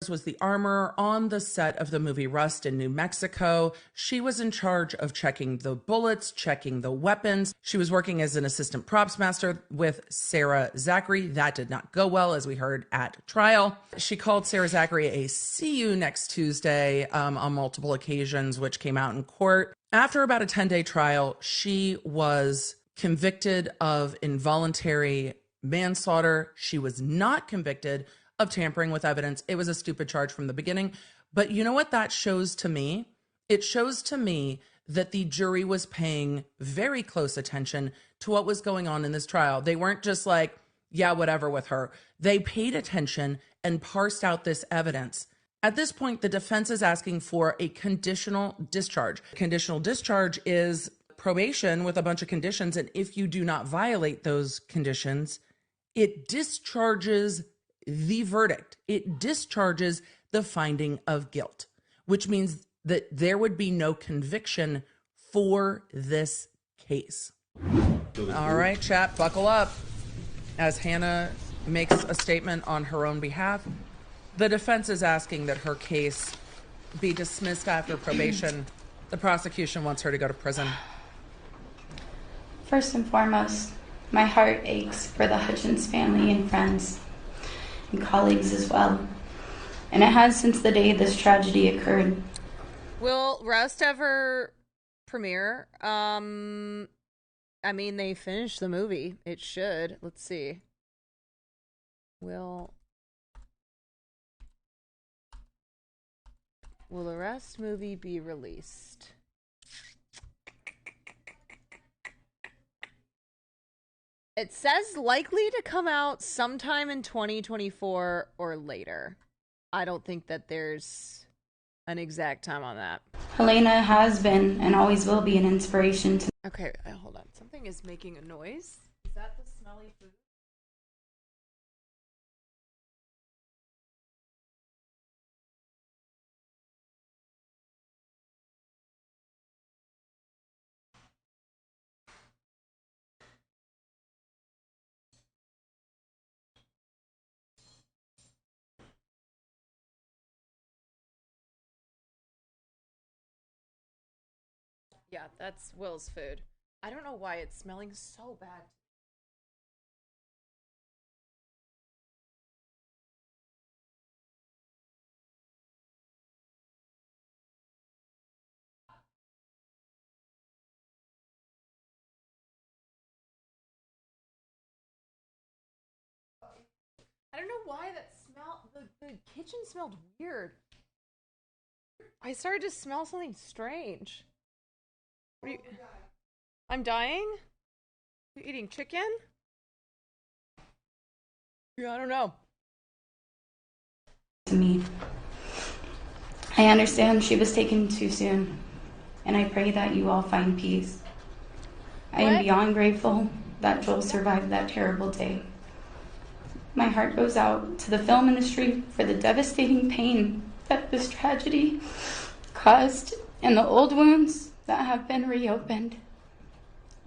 was the armorer on the set of the movie Rust in New Mexico. She was in charge of checking the bullets, checking the weapons. She was working as an assistant props master with Sarah Zachary. That did not go well, as we heard at trial. She called Sarah Zachary a "see you next Tuesday" on multiple occasions, which came out in court. After about a 10-day trial, she was convicted of involuntary manslaughter. She was not convicted of tampering with evidence. It was a stupid charge from the beginning. But you know what that shows to me? It shows to me that the jury was paying very close attention to what was going on in this trial. They weren't just like, yeah, whatever with her. They paid attention and parsed out this evidence. At this point, the defense is asking for a conditional discharge. Conditional discharge is probation with a bunch of conditions, and if you do not violate those conditions, it discharges the verdict. It discharges the finding of guilt, which means that there would be no conviction for this case. All right, chat, buckle up. As Hannah makes a statement on her own behalf, the defense is asking that her case be dismissed after probation. The prosecution wants her to go to prison. First and foremost, my heart aches for the Hutchins family and friends and colleagues as well. And it has since the day this tragedy occurred. Will Rust ever premiere? I mean, they finished the movie. It should. Let's see. Will the Rust movie be released? It says likely to come out sometime in 2024 or later. I don't think that there's an exact time on that. Helena has been and always will be an inspiration to... Okay, hold on. Something is making a noise. Is that the smelly food? Yeah, that's Will's food. I don't know why it's smelling so bad. I don't know why that smell. The kitchen smelled weird. I started to smell something strange. I'm dying? You eating chicken? Yeah, I don't know. To me, I understand she was taken too soon, and I pray that you all find peace. I am beyond grateful that Joel survived that terrible day. My heart goes out to the film industry for the devastating pain that this tragedy caused and the old wounds that have been reopened.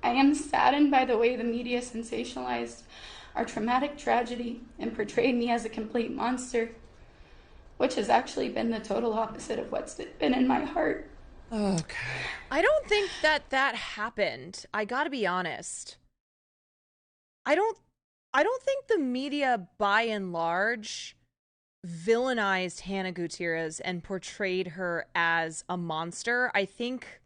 I am saddened by the way the media sensationalized our traumatic tragedy and portrayed me as a complete monster, which has actually been the total opposite of what's been in my heart. Okay. I don't think that happened. I gotta be honest. I don't think the media, by and large, villainized Hannah Gutierrez and portrayed her as a monster. I think,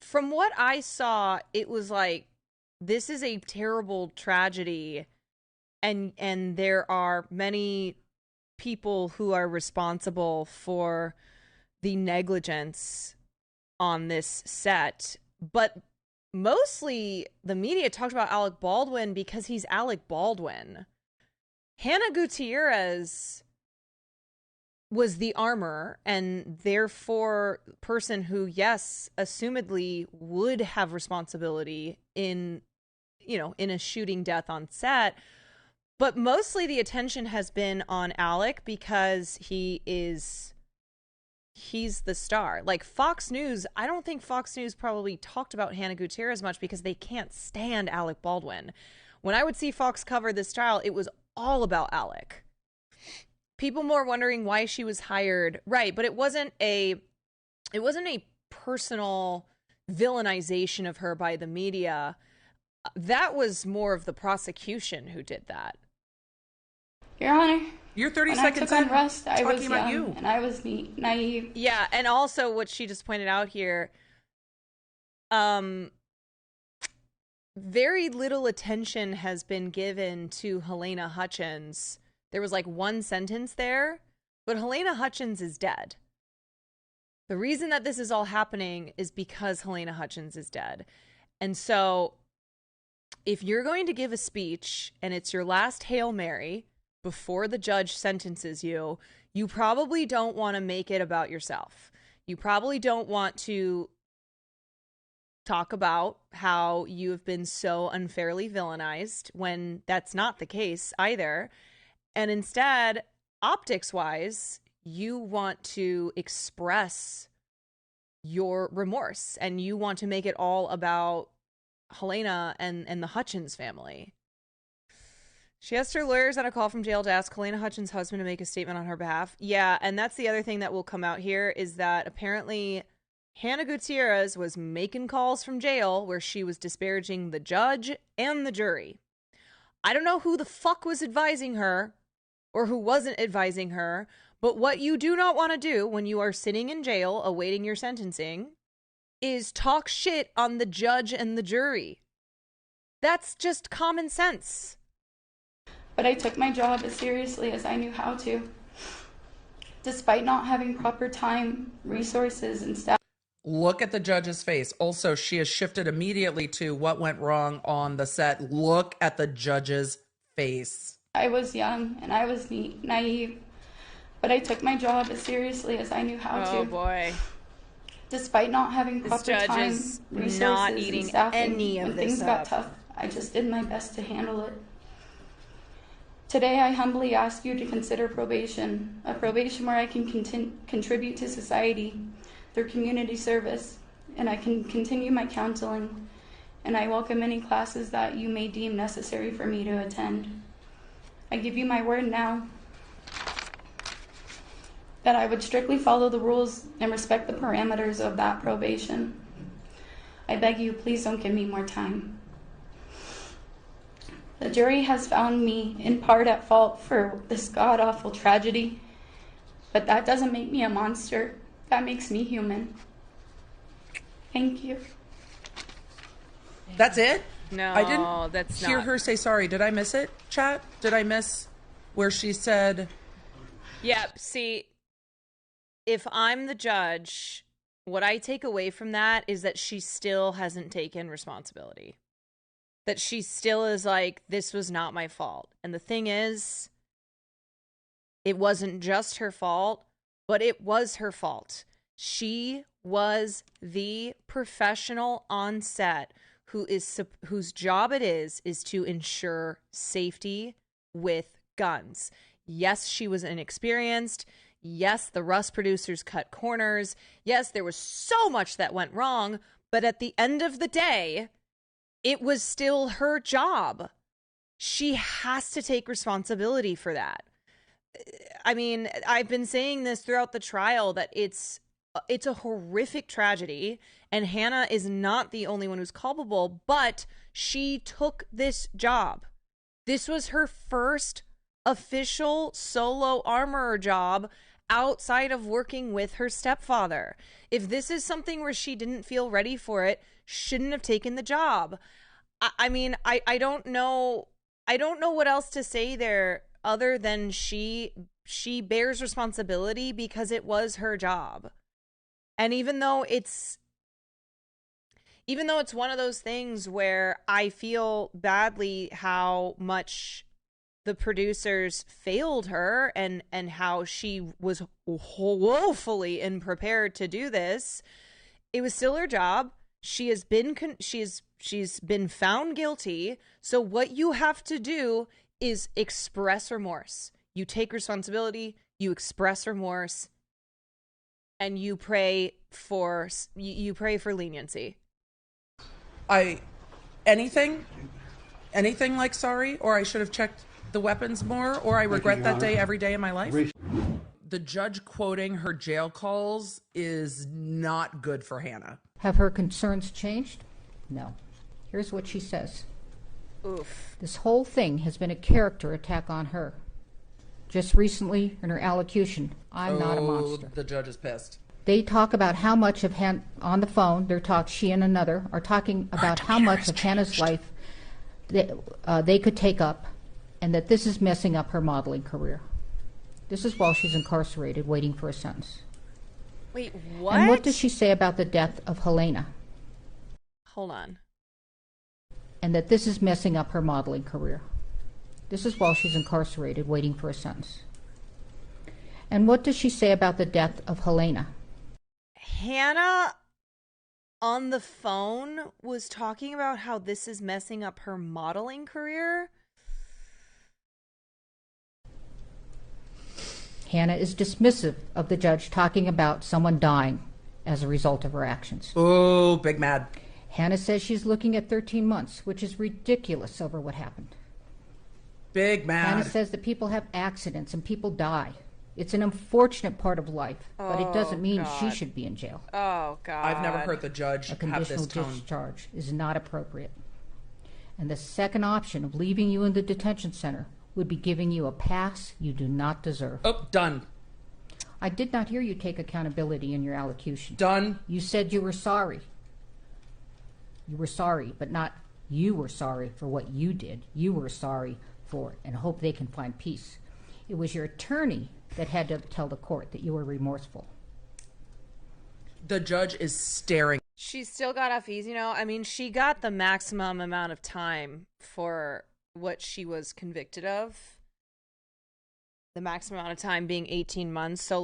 from what I saw, it was like, this is a terrible tragedy, and there are many people who are responsible for the negligence on this set, but mostly the media talked about Alec Baldwin because he's Alec Baldwin. Hannah Gutierrez was the armor, and therefore person who, yes, assumedly would have responsibility in, in a shooting death on set. But mostly the attention has been on Alec because he's the star. Like Fox News, I don't think Fox News probably talked about Hannah Gutierrez much because they can't stand Alec Baldwin. When I would see Fox cover this trial, it was all about Alec. People more wondering why she was hired. Right, but it wasn't a personal villainization of her by the media. That was more of the prosecution who did that. Your Honor, you're 30 when seconds I took in. on Rust, I was Talking about young you. and I was naive. Yeah, and also what she just pointed out here, very little attention has been given to Helena Hutchins. There was like one sentence there, but Helena Hutchins is dead. The reason that this is all happening is because Helena Hutchins is dead. And so if you're going to give a speech and it's your last Hail Mary before the judge sentences you, you probably don't want to make it about yourself. You probably don't want to talk about how you have been so unfairly villainized when that's not the case either. And instead, optics-wise, you want to express your remorse and you want to make it all about Helena and the Hutchins family. She asked her lawyers on a call from jail to ask Helena Hutchins' husband to make a statement on her behalf. Yeah, and that's the other thing that will come out here is that apparently Hannah Gutierrez was making calls from jail where she was disparaging the judge and the jury. I don't know who the fuck was advising her or who wasn't advising her, but what you do not want to do when you are sitting in jail awaiting your sentencing is talk shit on the judge and the jury. That's just common sense. But I took my job as seriously as I knew how to. Despite not having proper time, resources, and staff. Look at the judge's face. Also, she has shifted immediately to what went wrong on the set. Look at the judge's face. I was young and I was naive, but I took my job as seriously as I knew how to. Oh boy. Despite not having This proper judge time, is resources, not and eating staffing, any of when this things got up. tough, I just did my best to handle it. Today, I humbly ask you to consider probation, a probation where I can contribute to society through community service, and I can continue my counseling, and I welcome any classes that you may deem necessary for me to attend. I give you my word now that I would strictly follow the rules and respect the parameters of that probation. I beg you, please don't give me more time. The jury has found me in part at fault for this god-awful tragedy, but that doesn't make me a monster. That makes me human. Thank you. That's it? No, I didn't that's hear not. her say sorry. Did I miss it, chat? Did I miss where she said... Yeah, see, if I'm the judge, what I take away from that is that she still hasn't taken responsibility. That she still is like, this was not my fault. And the thing is, it wasn't just her fault, but it was her fault. She was the professional on set whose job it is to ensure safety with guns. Yes, she was inexperienced. Yes, the Rust producers cut corners. Yes, there was so much that went wrong, but at the end of the day, it was still her job. She has to take responsibility for that. I mean, I've been saying this throughout the trial that it's a horrific tragedy, and Hannah is not the only one who's culpable, but she took this job. This was her first official solo armorer job outside of working with her stepfather. If this is something where she didn't feel ready for it, shouldn't have taken the job. I mean, I don't know. I don't know what else to say there other than she bears responsibility because it was her job. And even though it's one of those things where I feel badly how much the producers failed her and how she was woefully unprepared to do this, it was still her job. She has been she's been found guilty. So what you have to do is express remorse. You take responsibility, you express remorse, and you pray for leniency. Anything like sorry, or I should have checked the weapons more, or I regret that day every day of my life. The judge quoting her jail calls is not good for Hannah. Have her concerns changed? No. Here's what she says. Oof. This whole thing has been a character attack on her. Just recently, in her allocution, I'm not a monster. The judge is pissed. They talk about how much of on the phone, she and another are talking about how much of Hannah's life they could take up, and that this is messing up her modeling career. This is while she's incarcerated, waiting for a sentence. Wait, what? And what does she say about the death of Helena? Hold on. And that this is messing up her modeling career. This is while she's incarcerated, waiting for a sentence. And what does she say about the death of Helena? Hannah on the phone was talking about how this is messing up her modeling career. Hannah is dismissive of the judge talking about someone dying as a result of her actions. Oh, big mad. Hannah says she's looking at 13 months, which is ridiculous over what happened. Big mad. Hannah says that people have accidents and people die. It's an unfortunate part of life, but it doesn't mean she should be in jail. Oh, God. I've never heard the judge a have conditional this tone. discharge is not appropriate. And the second option of leaving you in the detention center would be giving you a pass you do not deserve. Oh, done. I did not hear you take accountability in your allocution. Done. You said you were sorry. You were sorry, but not you were sorry for what you did. You were sorry for it and hope they can find peace. It was your attorney that had to tell the court that you were remorseful. The judge is staring. She still got off easy, I mean, she got the maximum amount of time for what she was convicted of. The maximum amount of time being 18 months. So,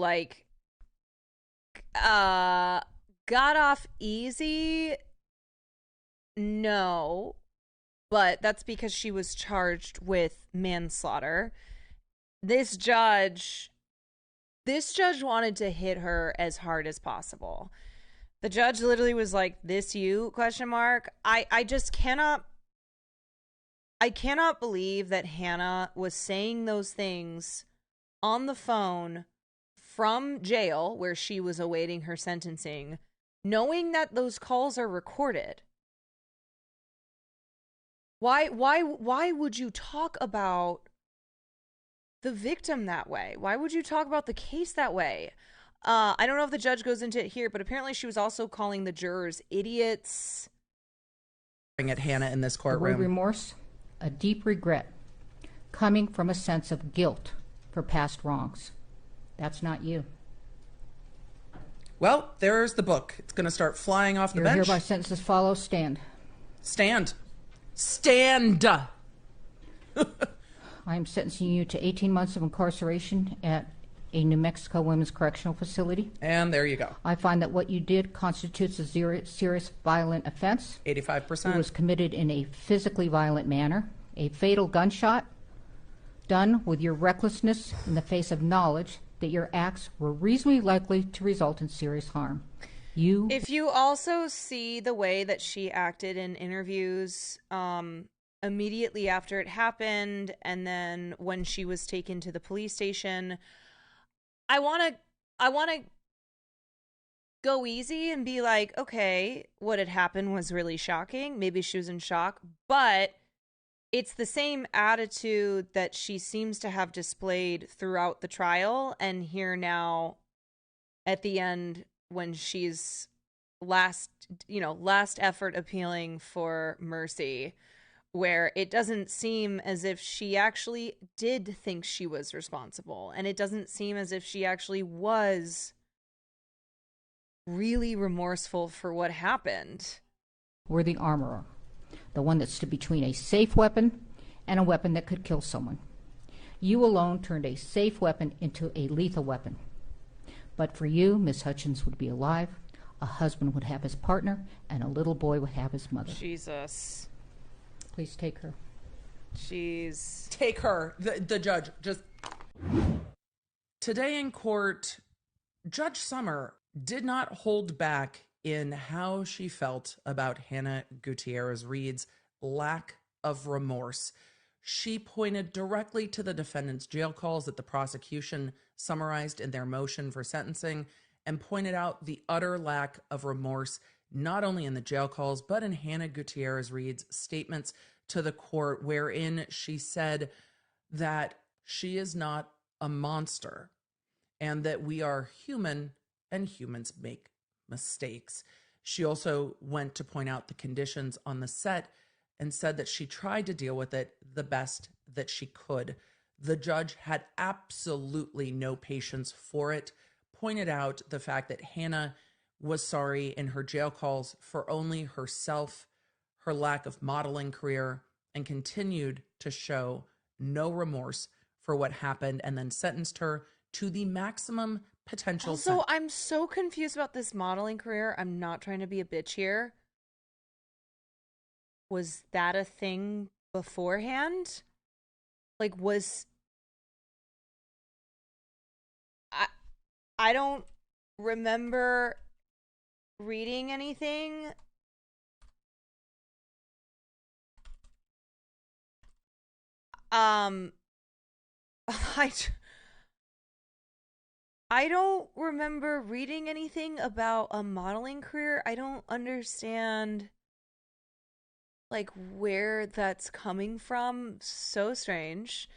got off easy? No. But that's because she was charged with manslaughter. This judge wanted to hit her as hard as possible. The judge literally was like, "This you?" ? I just cannot believe that Hannah was saying those things on the phone from jail where she was awaiting her sentencing, knowing that those calls are recorded. Why would you talk about the victim that way? Why would you talk about the case that way? I don't know if the judge goes into it here, but apparently she was also calling the jurors idiots. At Hannah in this The courtroom. word remorse, a deep regret, coming from a sense of guilt for past wrongs. That's not you. Well, there's the book. It's going to start flying off the Your bench. hereby sentences follow. Stand. Stand. Stand. I am sentencing you to 18 months of incarceration at a New Mexico women's correctional facility. And there you go. I find that what you did constitutes a serious violent offense. 85%. It was committed in a physically violent manner. A fatal gunshot done with your recklessness in the face of knowledge that your acts were reasonably likely to result in serious harm. If you also see the way that she acted in interviews immediately after it happened, and then when she was taken to the police station, I want to go easy and be like, okay, what had happened was really shocking. Maybe she was in shock, but it's the same attitude that she seems to have displayed throughout the trial, and here now at the end when she's last effort appealing for mercy, where it doesn't seem as if she actually did think she was responsible, and it doesn't seem as if she actually was really remorseful for what happened. We're the armorer, the one that stood between a safe weapon and a weapon that could kill someone. You alone turned a safe weapon into a lethal weapon. But for you, Miss Hutchins would be alive, a husband would have his partner, and a little boy would have his mother. Jesus. Please take her. Jeez. Take her. The judge. Just. Today in court, Judge Summer did not hold back in how she felt about Hannah Gutierrez Reed's lack of remorse. She pointed directly to the defendant's jail calls that the prosecution summarized in their motion for sentencing and pointed out the utter lack of remorse, not only in the jail calls, but in Hannah Gutierrez Reed's statements to the court, wherein she said that she is not a monster and that we are human and humans make mistakes. She also went to point out the conditions on the set and said that she tried to deal with it the best that she could. The judge had absolutely no patience for it, pointed out the fact that Hannah was sorry in her jail calls for only herself, her lack of modeling career, and continued to show no remorse for what happened, and then sentenced her to the maximum potential Also, I'm so confused about this modeling career. I'm not trying to be a bitch here. Was that a thing beforehand? Like, I don't remember reading anything. I don't remember reading anything about a modeling career. I don't understand like where that's coming from. So strange.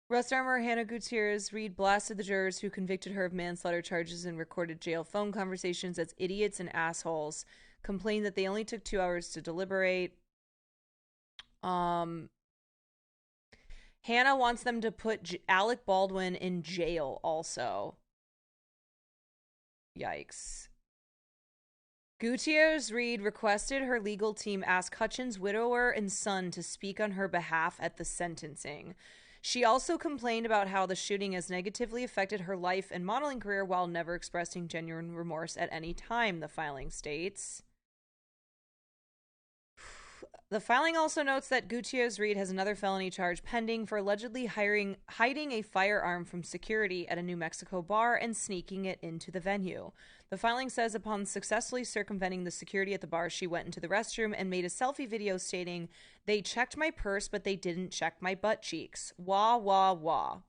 Rust armor Hannah Gutierrez Reed blasted the jurors who convicted her of manslaughter charges and recorded jail phone conversations as idiots and assholes. Complained that they only took 2 hours to deliberate. Hannah wants them to put Alec Baldwin in jail also. Yikes. Gutierrez Reed requested her legal team ask Hutchins' widower and son to speak on her behalf at the sentencing. She also complained about how the shooting has negatively affected her life and modeling career while never expressing genuine remorse at any time, the filing states. The filing also notes that Gutierrez Reed has another felony charge pending for allegedly hiding a firearm from security at a New Mexico bar and sneaking it into the venue. The filing says upon successfully circumventing the security at the bar, she went into the restroom and made a selfie video stating, "They checked my purse, but they didn't check my butt cheeks. Wah, wah, wah."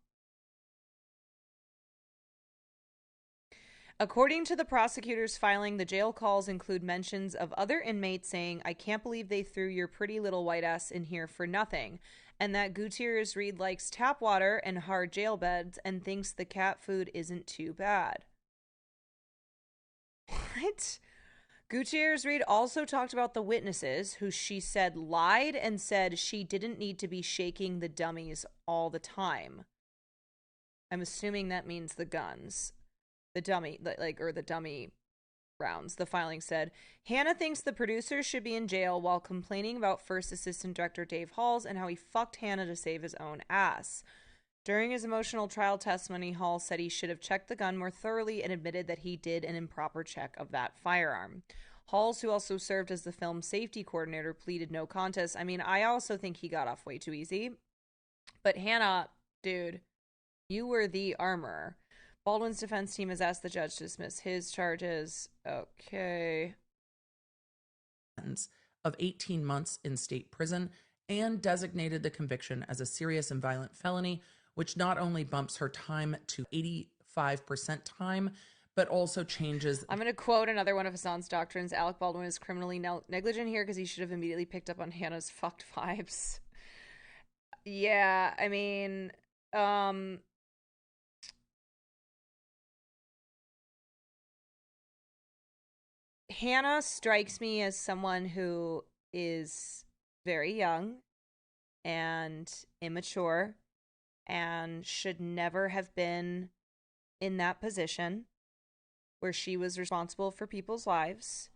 According to the prosecutor's filing, the jail calls include mentions of other inmates saying, "I can't believe they threw your pretty little white ass in here for nothing," and that Gutierrez Reed likes tap water and hard jail beds and thinks the cat food isn't too bad. What? Gutierrez Reed also talked about the witnesses, who she said lied and said she didn't need to be shaking the dummies all the time. I'm assuming that means the guns. the dummy rounds. The filing said, Hannah thinks the producers should be in jail while complaining about first assistant director Dave Halls and how he fucked Hannah to save his own ass. During his emotional trial testimony, Hall said he should have checked the gun more thoroughly and admitted that he did an improper check of that firearm. Halls, who also served as the film safety coordinator, pleaded no contest. I mean, I also think he got off way too easy. But Hannah, dude, you were the armorer. Baldwin's defense team has asked the judge to dismiss his charges. Okay. Of 18 months in state prison and designated the conviction as a serious and violent felony, which not only bumps her time to 85% time, but also changes. I'm going to quote another one of Hassan's doctrines. Alec Baldwin is criminally negligent here because he should have immediately picked up on Hannah's fucked vibes. Yeah, I mean, Hannah strikes me as someone who is very young and immature and should never have been in that position where she was responsible for people's lives.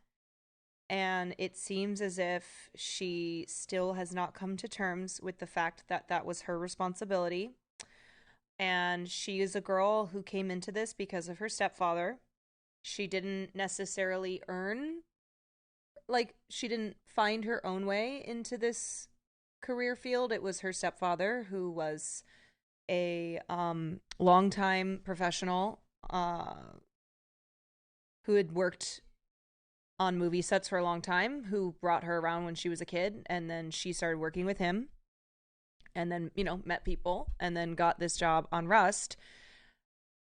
And it seems as if she still has not come to terms with the fact that that was her responsibility. And she is a girl who came into this because of her stepfather. She didn't necessarily she didn't find her own way into this career field. It was her stepfather, who was a longtime professional who had worked on movie sets for a long time, who brought her around when she was a kid, and then she started working with him, and then, met people, and then got this job on Rust.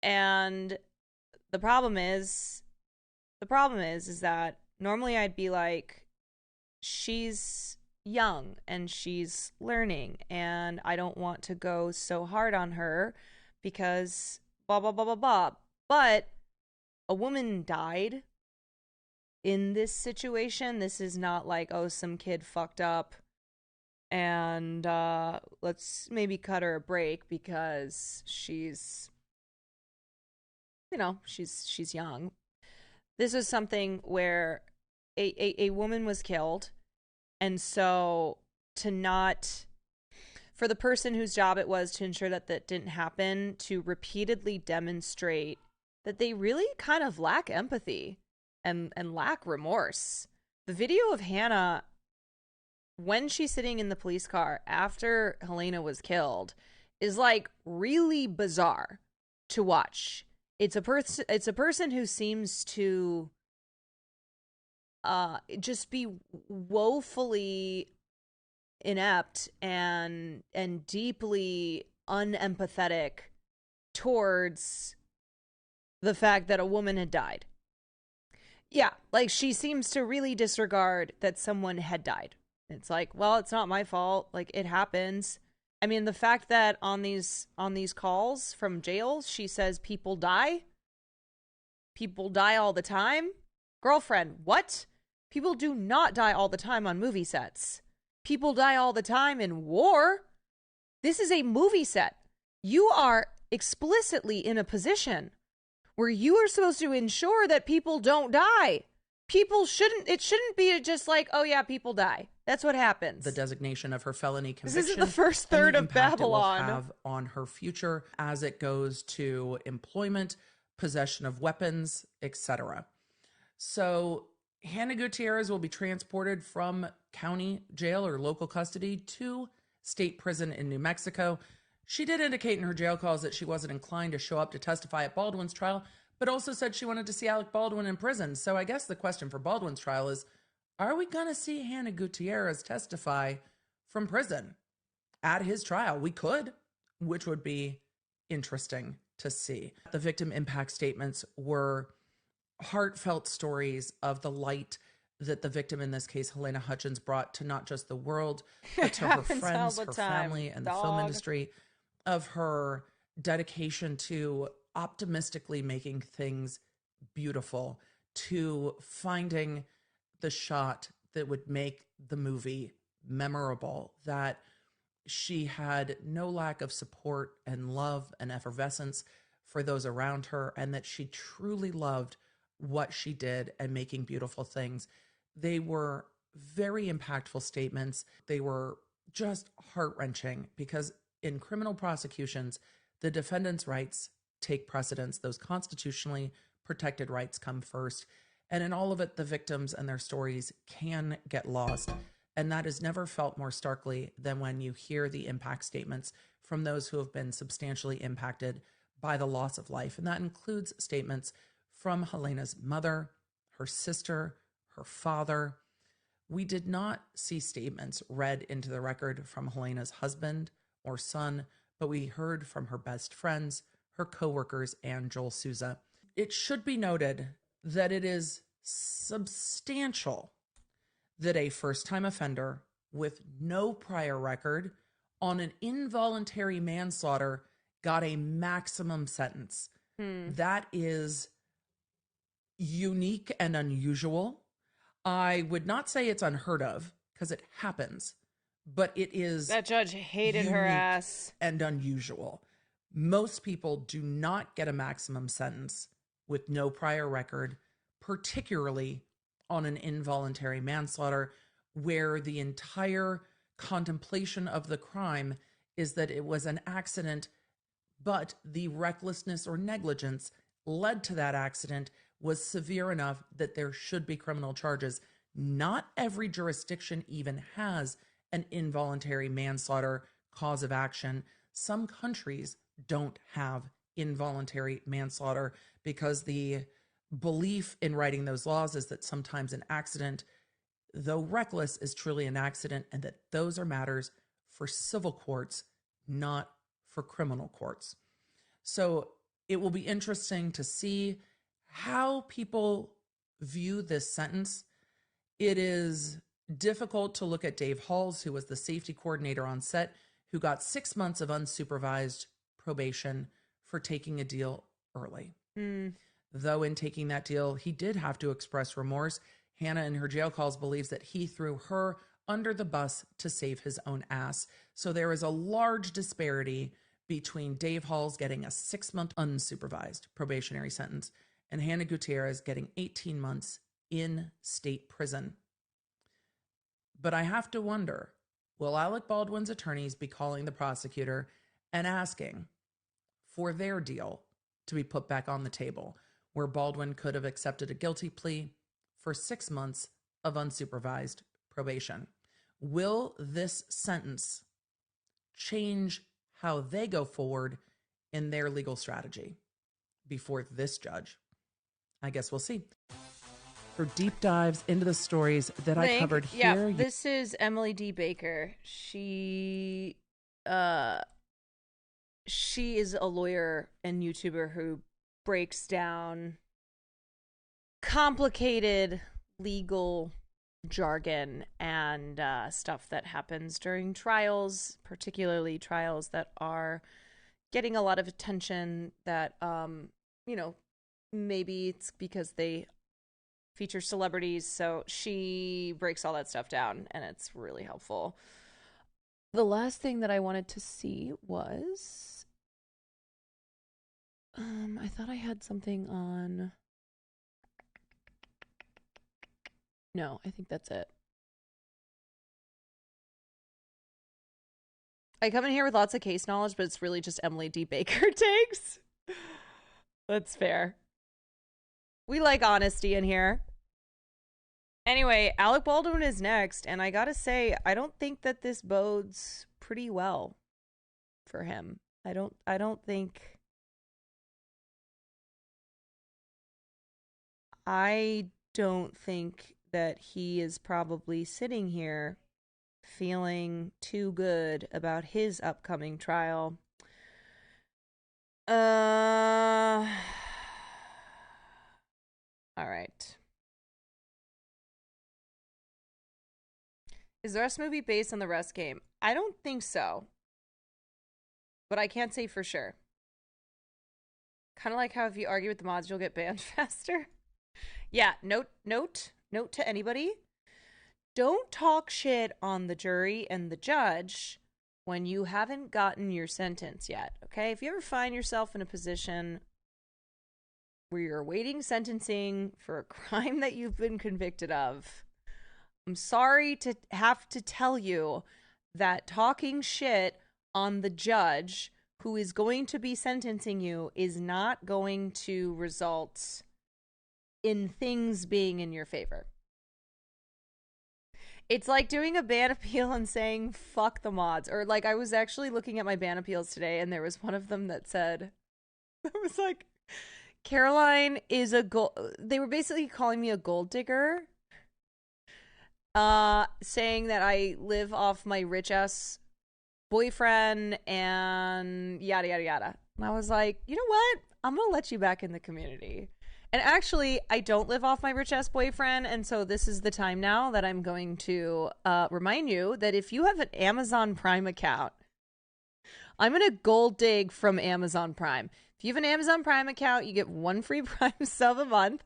And the problem is that normally I'd be like, she's young and she's learning, and I don't want to go so hard on her because blah, blah, blah, blah, blah. But a woman died in this situation. This is not like, oh, some kid fucked up and let's maybe cut her a break because she's she's young. This is something where a woman was killed, and so for the person whose job it was to ensure that that didn't happen, to repeatedly demonstrate that they really kind of lack empathy and lack remorse. The video of Hannah when she's sitting in the police car after Helena was killed is like really bizarre to watch. It's a person who seems to just be woefully inept and deeply unempathetic towards the fact that a woman had died. Yeah, like she seems to really disregard that someone had died. It's like, well, it's not my fault. Like, it happens. I mean, the fact that on these calls from jails, she says people die. People die all the time. Girlfriend, what? People do not die all the time on movie sets. People die all the time in war. This is a movie set. You are explicitly in a position where you are supposed to ensure that people don't die. It shouldn't be just like, oh yeah, people die. That's what happens. The designation of her felony conviction. This isn't the first third of Babylon. It will have on her future as it goes to employment, possession of weapons, etc. So Hannah Gutierrez will be transported from county jail or local custody to state prison in New Mexico. She did indicate in her jail calls that she wasn't inclined to show up to testify at Baldwin's trial, but also said she wanted to see Alec Baldwin in prison. So I guess the question for Baldwin's trial is, are we going to see Hannah Gutierrez testify from prison at his trial? We could, which would be interesting to see. The victim impact statements were heartfelt stories of the light that the victim, in this case, Helena Hutchins, brought to not just the world, but to her friends, her family, and the film industry, of her dedication to optimistically making things beautiful, to finding the shot that would make the movie memorable, that she had no lack of support and love and effervescence for those around her, and that she truly loved what she did and making beautiful things. They were very impactful statements. They were just heart-wrenching because in criminal prosecutions, the defendant's rights take precedence. Those constitutionally protected rights come first. And in all of it, the victims and their stories can get lost. And that is never felt more starkly than when you hear the impact statements from those who have been substantially impacted by the loss of life. And that includes statements from Helena's mother, her sister, her father. We did not see statements read into the record from Helena's husband or son, but we heard from her best friends, her coworkers, and Joel Souza. It should be noted that it is substantial that a first-time offender with no prior record on an involuntary manslaughter got a maximum sentence. That is unique and unusual. I would not say it's unheard of because it happens, but it is that judge hated her ass and unusual. Most people do not get a maximum sentence with no prior record, particularly on an involuntary manslaughter, where the entire contemplation of the crime is that it was an accident, but the recklessness or negligence led to that accident was severe enough that there should be criminal charges. Not every jurisdiction even has an involuntary manslaughter cause of action. Some countries don't have involuntary manslaughter because the belief in writing those laws is that sometimes an accident, though reckless, is truly an accident, and that those are matters for civil courts, not for criminal courts. So it will be interesting to see how people view this sentence. It is difficult to look at Dave Halls, who was the safety coordinator on set, who got 6 months of unsupervised probation for taking a deal early. Though in taking that deal, he did have to express remorse. Hannah, in her jail calls, believes that he threw her under the bus to save his own ass. So there is a large disparity between Dave Halls getting a 6-month unsupervised probationary sentence and Hannah Gutierrez getting 18 months in state prison. But I have to wonder, will Alec Baldwin's attorneys be calling the prosecutor and asking for their deal to be put back on the table, where Baldwin could have accepted a guilty plea for 6 months of unsupervised probation? Will this sentence change how they go forward in their legal strategy before this judge? I guess we'll see. For deep dives into the stories that I covered here. Yeah, this is Emily D. Baker. She is a lawyer and YouTuber who breaks down complicated legal jargon and stuff that happens during trials, particularly trials that are getting a lot of attention that, maybe it's because they feature celebrities. So she breaks all that stuff down and it's really helpful. The last thing that I wanted to see was, I thought I had something on. No, I think that's it. I come in here with lots of case knowledge, but it's really just Emily D. Baker takes. That's fair. We like honesty in here. Anyway, Alec Baldwin is next, and I gotta say, I don't think that this bodes pretty well for him. I don't think that he is probably sitting here feeling too good about his upcoming trial. All right. Is the Rust movie based on the Rust game? I don't think so. But I can't say for sure. Kind of like how if you argue with the mods, you'll get banned faster. Yeah, note to anybody. Don't talk shit on the jury and the judge when you haven't gotten your sentence yet, okay? If you ever find yourself in a position where you're awaiting sentencing for a crime that you've been convicted of, I'm sorry to have to tell you that talking shit on the judge who is going to be sentencing you is not going to result in things being in your favor. It's like doing a ban appeal and saying, fuck the mods. Or like, I was actually looking at my ban appeals today, and there was one of them that said, it was like, Caroline is a gold... They were basically calling me a gold digger. Saying that I live off my rich-ass boyfriend and yada, yada, yada. And I was like, you know what? I'm going to let you back in the community. And actually, I don't live off my rich-ass boyfriend, and so this is the time now that I'm going to remind you that if you have an Amazon Prime account, I'm going to gold dig from Amazon Prime. If you have an Amazon Prime account, you get one free Prime sub a month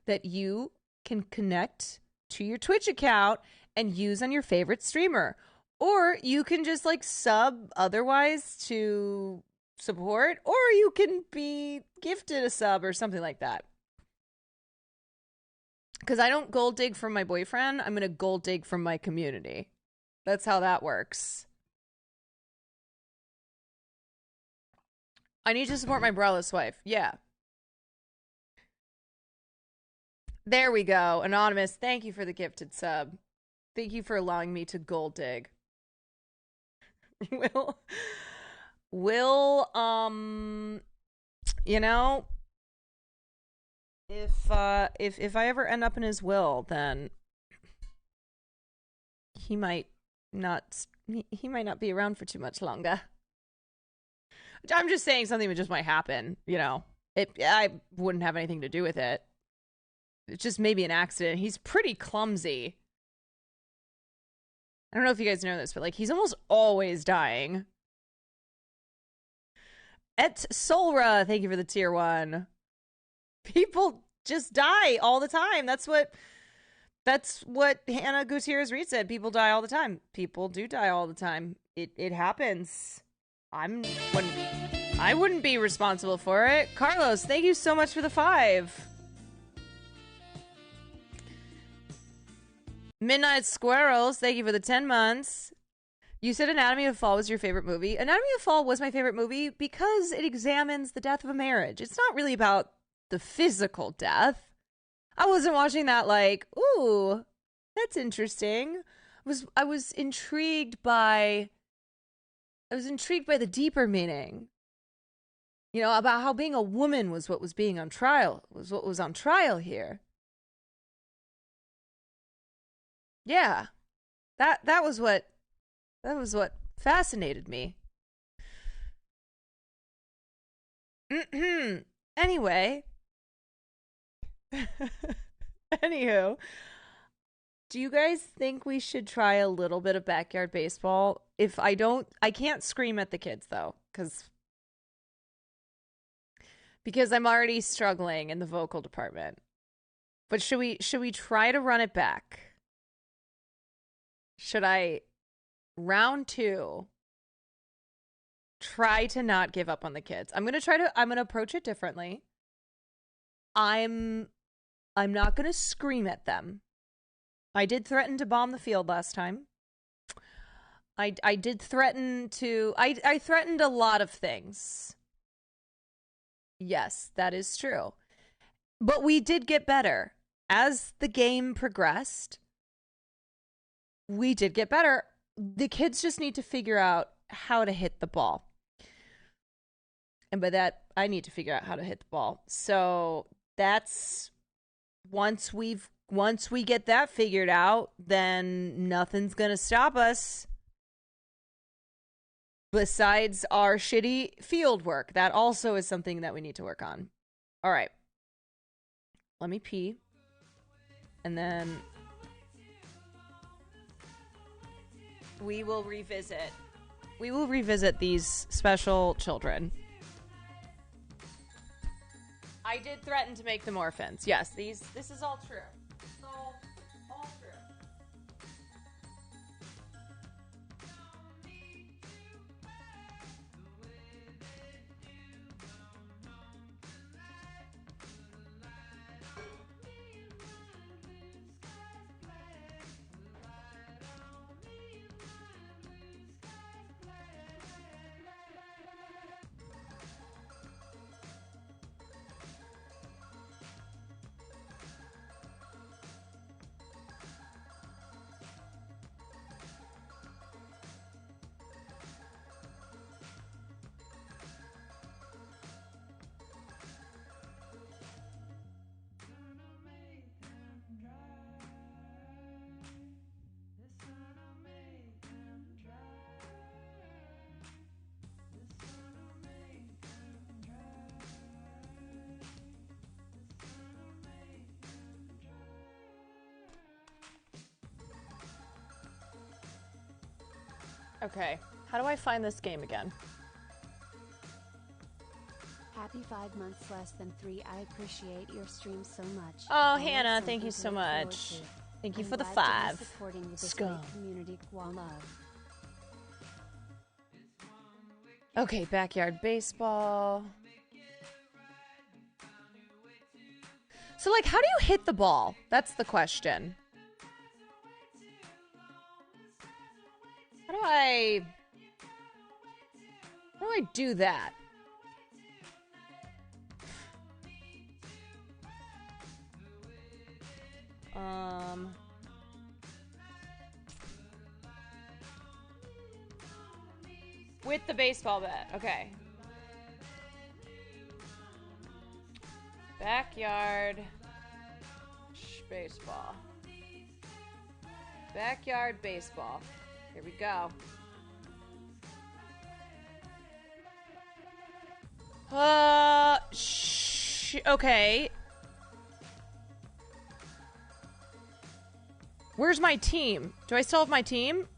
that you can connect to your Twitch account and use on your favorite streamer. Or you can just like sub otherwise to support, or you can be gifted a sub or something like that. Because I don't gold dig from my boyfriend, I'm going to gold dig from my community. That's how that works. I need to support my braless wife. Yeah. There we go. Anonymous, thank you for the gifted sub. Thank you for allowing me to gold dig. Will, you know, if I ever end up in his will, then he might not be around for too much longer. I'm just saying something that just might happen, you know. I wouldn't have anything to do with it. It's just maybe an accident. He's pretty clumsy. I don't know if you guys know this, but like he's almost always dying. Et Solra, thank you for the tier 1. People just die all the time. That's what Hannah Gutierrez Reed said. People die all the time. People do die all the time. It happens. I wouldn't be responsible for it. Carlos, thank you so much for the 5. Midnight Squirrels, thank you for the 10 months. You said Anatomy of Fall was your favorite movie. Anatomy of Fall was my favorite movie because it examines the death of a marriage. It's not really about the physical death. I wasn't watching that like, ooh, that's interesting. I was intrigued by the deeper meaning. You know, about how being a woman was what was being on trial, was what was on trial here. Yeah. That was what fascinated me. Anyway. Anywho, do you guys think we should try a little bit of backyard baseball? If I can't scream at the kids though, because I'm already struggling in the vocal department. But should we try to run it back? Should I, round 2, try to not give up on the kids? I'm going to approach it differently. I'm not going to scream at them. I did threaten to bomb the field last time. I did threaten to, I threatened a lot of things. Yes, that is true. But we did get better. As the game progressed, we did get better. The kids just need to figure out how to hit the ball. And by that, I need to figure out how to hit the ball. So that's once we get that figured out, then nothing's going to stop us besides our shitty field work. That also is something that we need to work on. All right. Let me pee. And then we will revisit these special children. I did threaten to make them orphans. Yes, this is all true. It's all true. Okay. How do I find this game again? Happy 5 months, less than 3. I appreciate your stream so much. Oh, Always Hannah, thank something you to so look forward much. to. Thank you I'm for the glad to be 5. supporting you this Scum. great community. One love. Okay, backyard baseball. So, like, how do you hit the ball? That's the question. How do I do that? With the baseball bat. Okay. Backyard baseball. Backyard baseball. Here we go. Okay. Where's my team? Do I still have my team?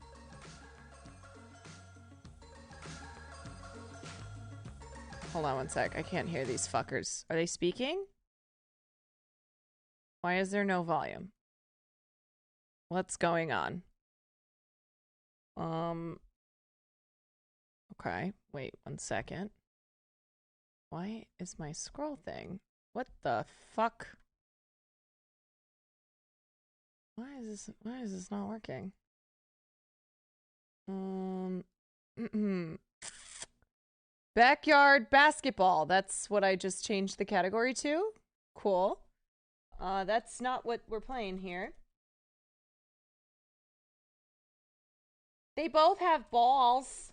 Hold on one sec. I can't hear these fuckers. Are they speaking? Why is there no volume? What's going on? Okay. Wait 1 second. Why is my scroll thing? What the fuck? Why is this not working? Backyard basketball. That's what I just changed the category to. Cool. That's not what we're playing here. They both have balls.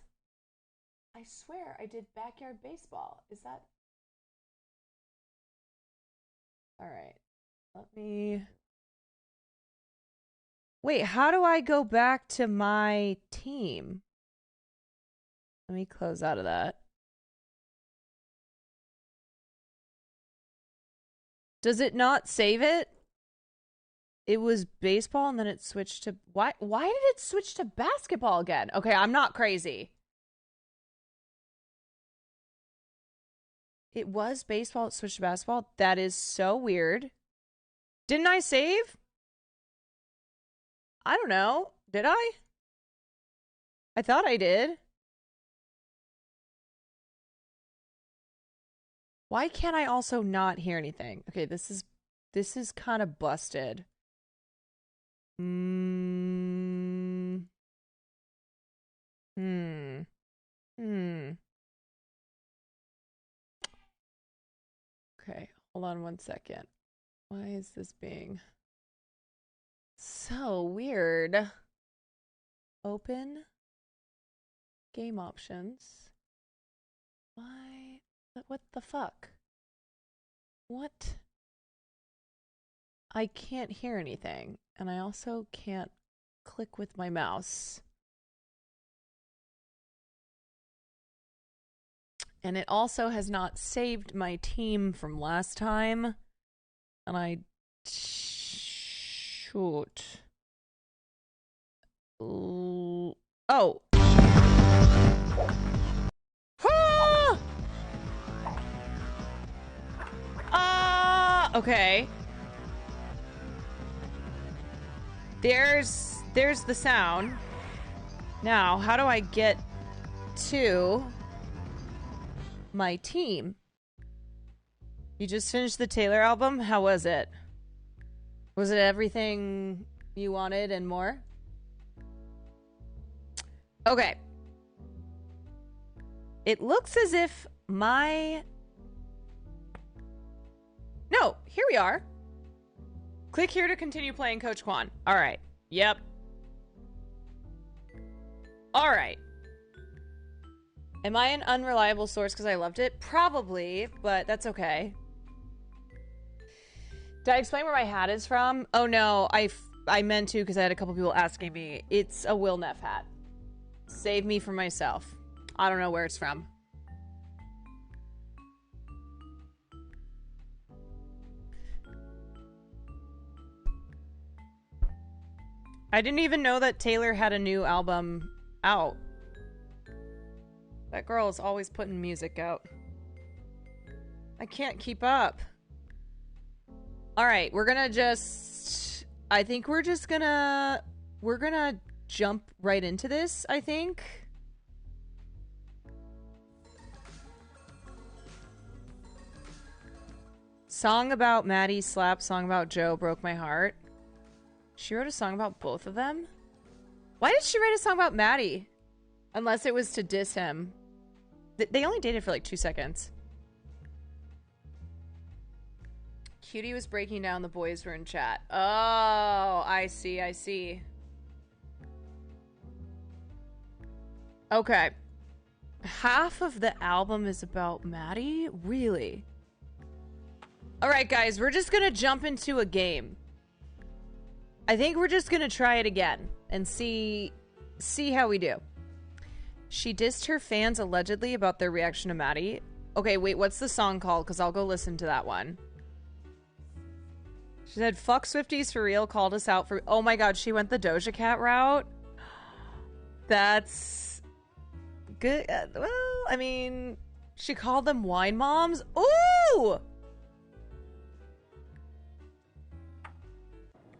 I swear I did backyard baseball. Is that... All right. Let me... Wait, how do I go back to my team? Let me close out of that. Does it not save it? It was baseball and then it switched to... Why did it switch to basketball again? Okay, I'm not crazy. It was baseball, it switched to basketball. That is so weird. Didn't I save? I don't know. Did I? I thought I did. Why can't I also not hear anything? Okay, this is kind of busted. Okay, hold on 1 second. Why is this being so weird? Open game options. Why? What the fuck? What? I can't hear anything, and I also can't click with my mouse. And it also has not saved my team from last time. And I... Shoot. Oh. Okay. There's the sound. Now, how do I get to my team? You just finished the Taylor album? How was it? Was it everything you wanted and more? Okay. It looks as if my... No, here we are. Click here to continue playing Coach Kwan. All right. Yep. All right. Am I an unreliable source because I loved it? Probably, but that's okay. Did I explain where my hat is from? Oh no, I meant to because I had a couple people asking me. It's a Will Neff hat. Save me from myself. I don't know where it's from. I didn't even know that Taylor had a new album out. That girl is always putting music out. I can't keep up. All right, we're gonna just... I think we're just gonna... We're gonna jump right into this, I think. Song about Maddie slapped, song about Joe broke my heart. She wrote a song about both of them? Why did she write a song about Maddie? Unless it was to diss him. They only dated for like 2 seconds. Cutie was breaking down, the boys were in chat. Oh, I see, I see. Okay. Half of the album is about Maddie? Really? Alright, guys, we're just gonna jump into a game. I think we're just gonna try it again and see how we do. She dissed her fans allegedly about their reaction to Maddie. Okay, wait, what's the song called? Because I'll go listen to that one. She said, fuck Swifties for real, called us out for... Oh my god, she went the Doja Cat route? That's... good. Well, I mean... She called them wine moms? Ooh!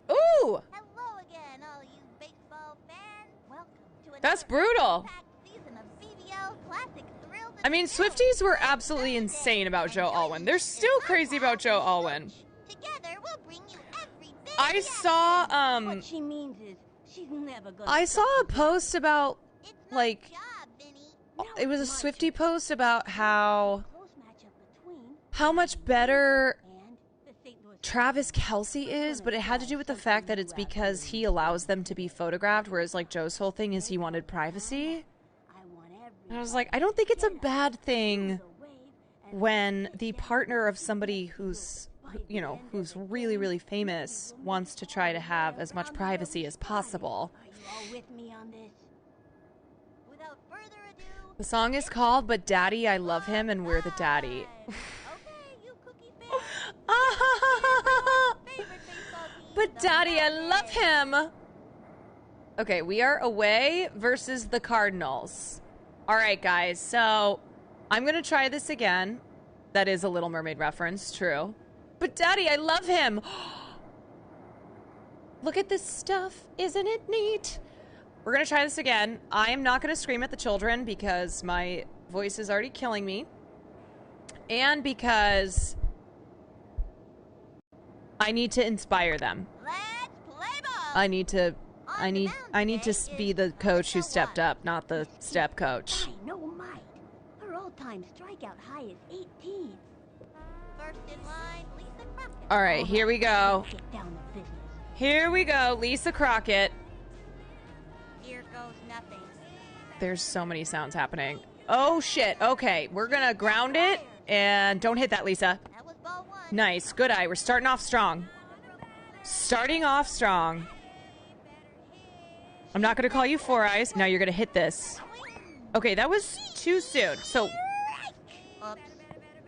Ooh! Hello again, all you baseball fans. Welcome to That's brutal. season of CBL Classic Thrills. I mean, Swifties were absolutely insane about Joe Alwyn. They're still crazy about Joe Alwyn. Together, we'll bring you every bit. I saw, What she means is she's never gonna I saw stop a post about, like, it was a Swiftie post about how much better Travis Kelce is, but it had to do with the fact that it's because he allows them to be photographed, whereas, like, Joe's whole thing is he wanted privacy. And I was like, I don't think it's a bad thing when the partner of somebody who's, you know, who's really, really famous wants to try to have as much privacy as possible. The song is called But Daddy, I Love Him, and We're the Daddy. But Daddy, I love him. Okay, we are away versus the Cardinals. All right, guys, so I'm going to try this again. That is a Little Mermaid reference, true. But Daddy, I love him. Look at this stuff. Isn't it neat? We're going to try this again. I am not going to scream at the children because my voice is already killing me. And because I need to inspire them. I need to be the coach who stepped up, not the step coach. No might. Her all-time strikeout high is 18. First in line, Lisa Crockett. All right, here we go. Here we go, Lisa Crockett. Here goes nothing. There's so many sounds happening. Oh shit. Okay, we're gonna ground it and don't hit that, Lisa. Nice, good eye. We're starting off strong. Starting off strong. I'm not gonna call you Four Eyes. Now you're gonna hit this. Okay, that was too soon. So,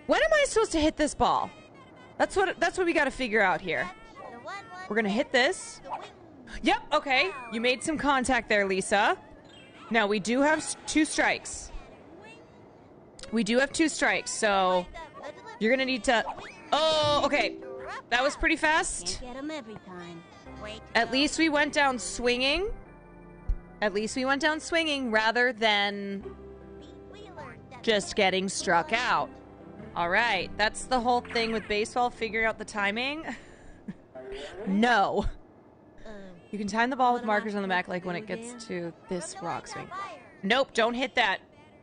when am I supposed to hit this ball? That's what we gotta figure out here. We're gonna hit this. Yep. Okay, you made some contact there, Lisa. Now we do have 2 strikes. We do have 2 strikes, so you're gonna need to. Oh, okay. That was pretty fast. At least we went down swinging. At least we went down swinging rather than just getting struck out. All right. That's the whole thing with baseball, figuring out the timing. No. You can time the ball with markers on the back like when it gets to this rock swing. Nope, don't hit that.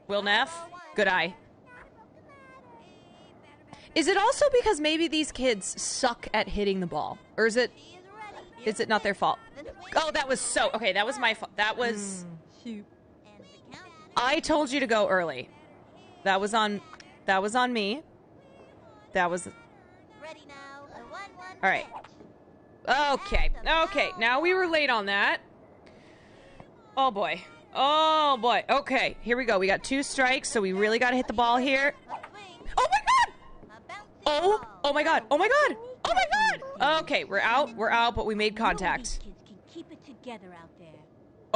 Will Neff, good eye. Is it also because maybe these kids suck at hitting the ball? Or is it not their fault? Oh, that was so... Okay, that was my fault. That was... I told you to go early. That was on me. That was... All right. Okay. Okay, now we were late on that. Oh, boy. Oh, boy. Okay, here we go. We got 2 strikes, so we really got to hit the ball here. Oh, my God! Oh my god. Oh my god. Oh my god. Okay, we're out, but we made contact.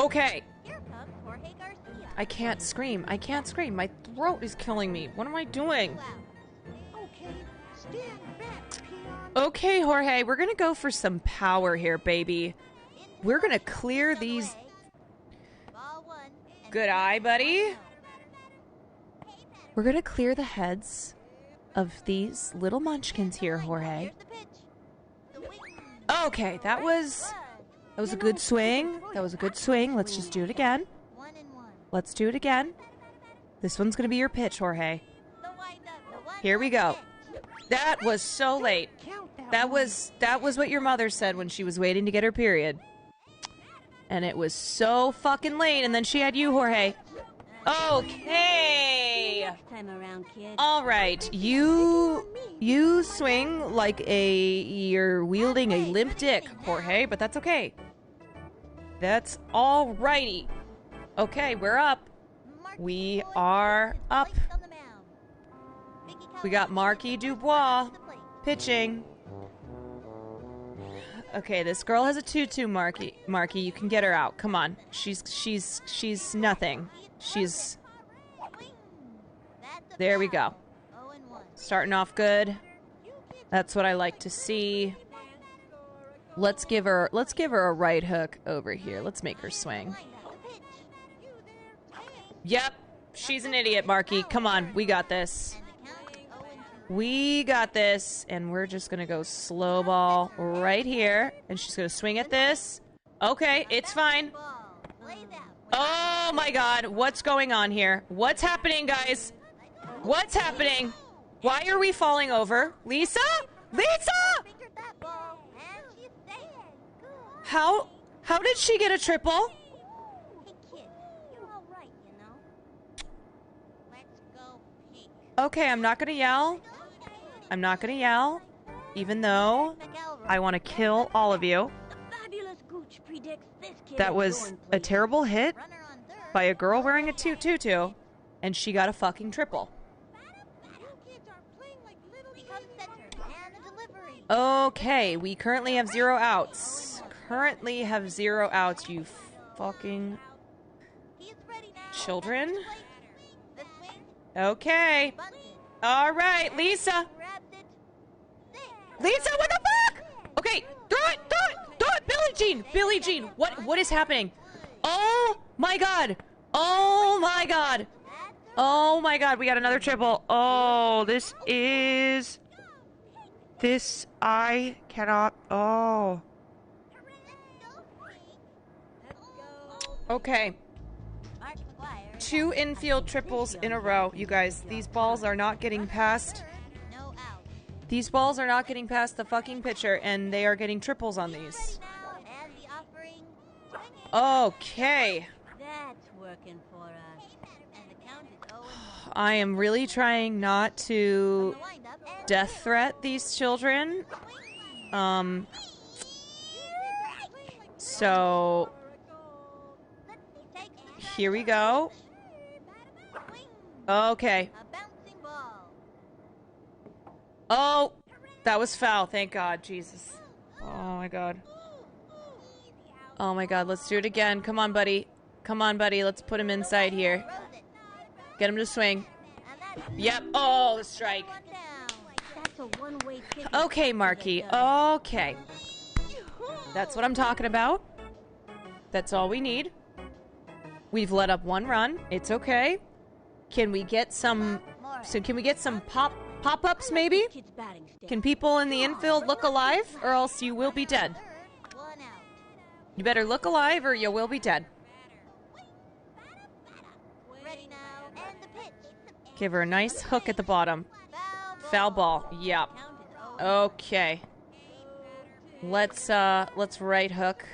Okay. Here comes Jorge Garcia. I can't scream. I can't scream. My throat is killing me. What am I doing? Okay, stand back, peon. Okay, Jorge, we're gonna go for some power here, baby. We're gonna clear these... Good eye, buddy. We're gonna clear the heads of these little munchkins here, Jorge. Okay, that was a good swing. That was a good swing. Let's just do it again. Let's do it again. This one's gonna be your pitch, Jorge. Here we go. That was so late. That was what your mother said when she was waiting to get her period. And it was so fucking late, and then she had you, Jorge. Okay. Time around, kid. All right, you swing like you're wielding a limp dick, Jorge, but that's okay. That's all righty. Okay, we're up. We are up. We got Marquis Dubois pitching. Okay, this girl has a 2-2, Marky. Marky, you can get her out. Come on. She's nothing. She's... There we go. Starting off good. That's what I like to see. Let's give her a right hook over here. Let's make her swing. Yep. She's an idiot, Marky. Come on. We got this. We got this, and we're just gonna go slow ball right here, and she's gonna swing at this. Okay, it's fine. Oh my god, what's going on here? What's happening, guys? What's happening? Why are we falling over? Lisa? Lisa! How did she get a triple? Okay, I'm not gonna yell. I'm not gonna yell, even though I want to kill all of you. That was a terrible hit by a girl wearing a tutu, and she got a fucking triple. Okay, we currently have 0 outs. Currently have 0 outs, you fucking children. Okay. All right, Lisa. Lisa, what the fuck? Okay, throw it, Billie Jean, Billie Jean. What is happening? Oh my god. Oh my god. Oh my god, we got another triple. Oh, I cannot. Oh. Okay. 2 infield triples in a row, you guys. These balls are not getting past. These balls are not getting past the fucking pitcher, and they are getting triples on these. Okay. That's working for us. And the count is 0-1. I am really trying not to death threat these children. So here we go. Okay. Oh, that was foul. Thank God. Jesus. Oh, my God. Oh, my God. Let's do it again. Come on, buddy. Come on, buddy. Let's put him inside here. Get him to swing. Yep. Oh, the strike. Okay, Marky. Okay. That's what I'm talking about. That's all we need. We've let up 1 run. It's okay. Can we get some... So can we get some pop-ups, maybe? Can people in the infield look alive, or else you will be dead? You better look alive, or you will be dead. Give her a nice hook at the bottom. Foul ball. Yep. Okay. Let's right hook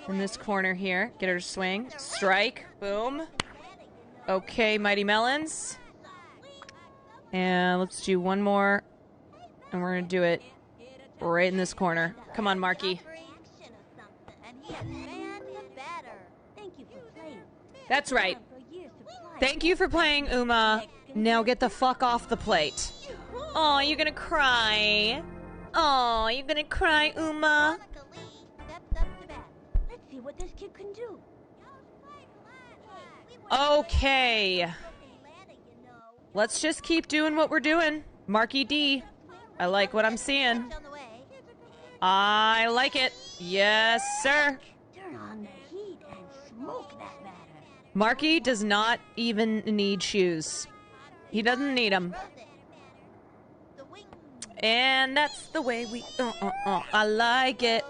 in this corner here. Get her to swing. Strike. Boom. Okay, Mighty Melons. And let's do 1 more. And we're going to do it right in this corner. Come on, Marky. That's right. Thank you for playing, Uma. Now get the fuck off the plate. Oh, you're going to cry. Oh, you're going to cry, Uma. see what this kid can do. Okay. Let's just keep doing what we're doing. Marky D. I like what I'm seeing. I like it. Yes, sir. Turn on the heat and smoke that batter. Marky does not even need shoes. He doesn't need them. And that's the way we... I like it.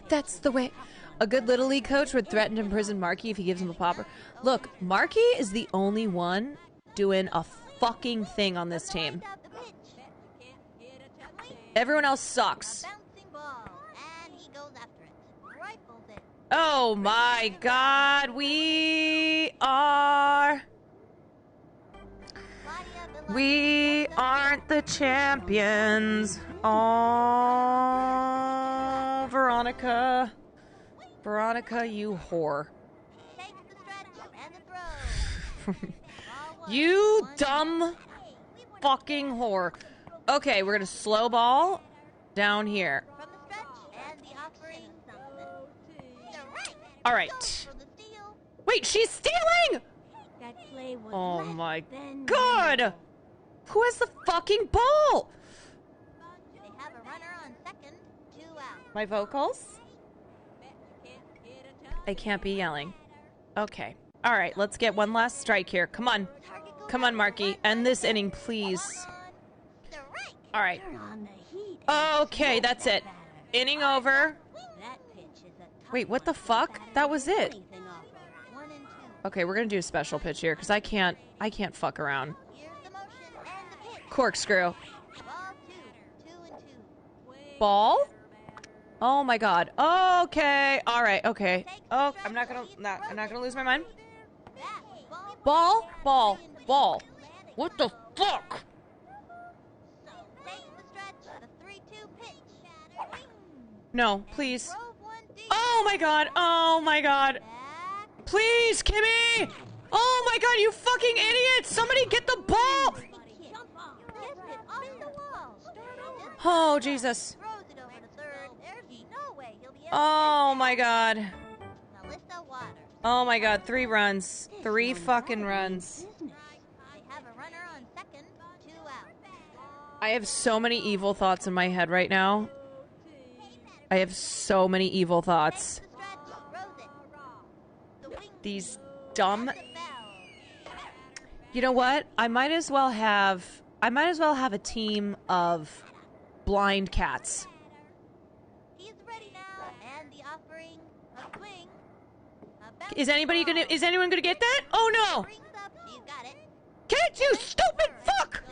That's the way... A good Little League coach would threaten to imprison Marky if he gives him a popper. Look, Marky is the only one doing a fucking thing on this team. Everyone else sucks. Oh my god, we aren't the champions. Oh, Veronica. Veronica, you whore. You dumb fucking whore. Okay, we're gonna slow ball down here. Alright. Wait, she's stealing! Oh my god! Who has the fucking ball? My vocals? I can't be yelling. Okay. Alright, let's get one last strike here. Come on. Come on, Marky. End this inning, please. Alright. Okay, that's it. Inning over. Wait, what the fuck? That was it. Okay, we're gonna do a special pitch here, because I can't fuck around. Corkscrew. Ball? Oh my god. Okay. Alright, okay. Oh, I'm not gonna lose my mind. Ball? Ball. Ball. What the fuck? No, please. Oh my god. Oh my god. Please, Kimmy! Oh my god, you fucking idiot! Somebody get the ball! Oh, Jesus. Oh my god. Oh my god, 3 runs. 3 fucking runs. I have so many evil thoughts in my head right now. I have so many evil thoughts. These dumb... You know what? I might as well have a team of blind cats. Is anyone gonna get that? Oh no! Can't you stupid fuck!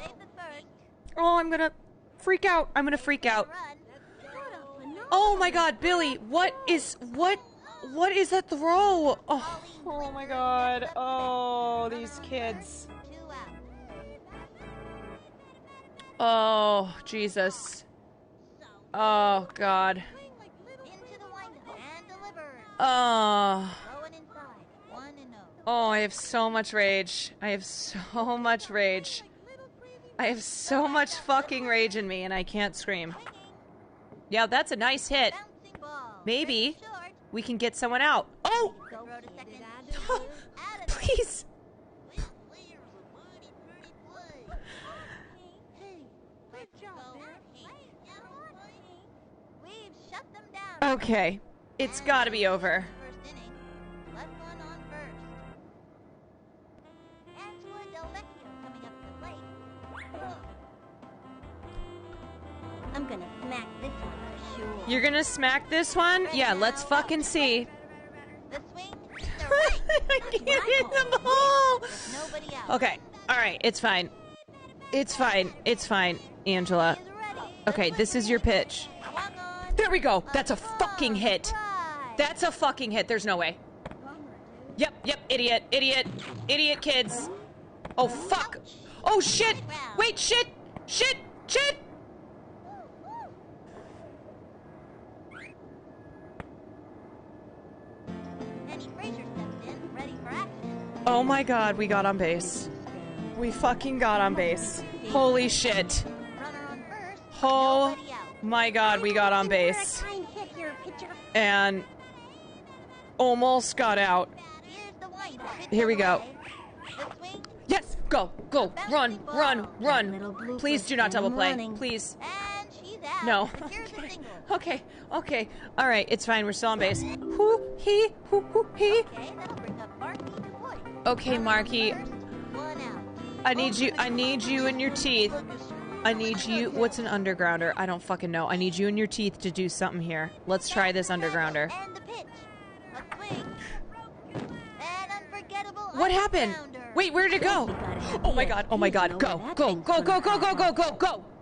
Oh, I'm gonna freak out. I'm gonna freak out. Oh my god, Billy, what is that throw? Oh my god. Oh, these kids. Oh, Jesus. Oh, God. Oh. Oh, I have so much rage. I have so much rage. I have so much fucking rage in me, and I can't scream. Yeah, that's a nice hit. Maybe we can get someone out. Oh! Please! Okay. It's gotta be over. I'm gonna smack this one for sure. You're gonna smack this one? Yeah, let's fucking see. I can't hit the ball! Okay, alright, it's fine. It's fine, it's fine, Angela. Okay, this is your pitch. There we go! That's a fucking hit! That's a fucking hit, there's no way. Yep, idiot, idiot kids. Oh, fuck! Oh, shit! Wait, shit! Oh my god, we got on base. We fucking got on base. Holy shit. Oh my god, we got on base. And Almost got out. Here we go. Yes, go, run. Please do not double play. Please. No. Okay. All right, it's fine. We're still on base. Hee. Okay, Marky. I need you in your teeth. I need you. What's an undergrounder? I don't fucking know. I need you in your teeth to do something here. Let's try this undergrounder. What happened? Wait, where did it go? Oh my god.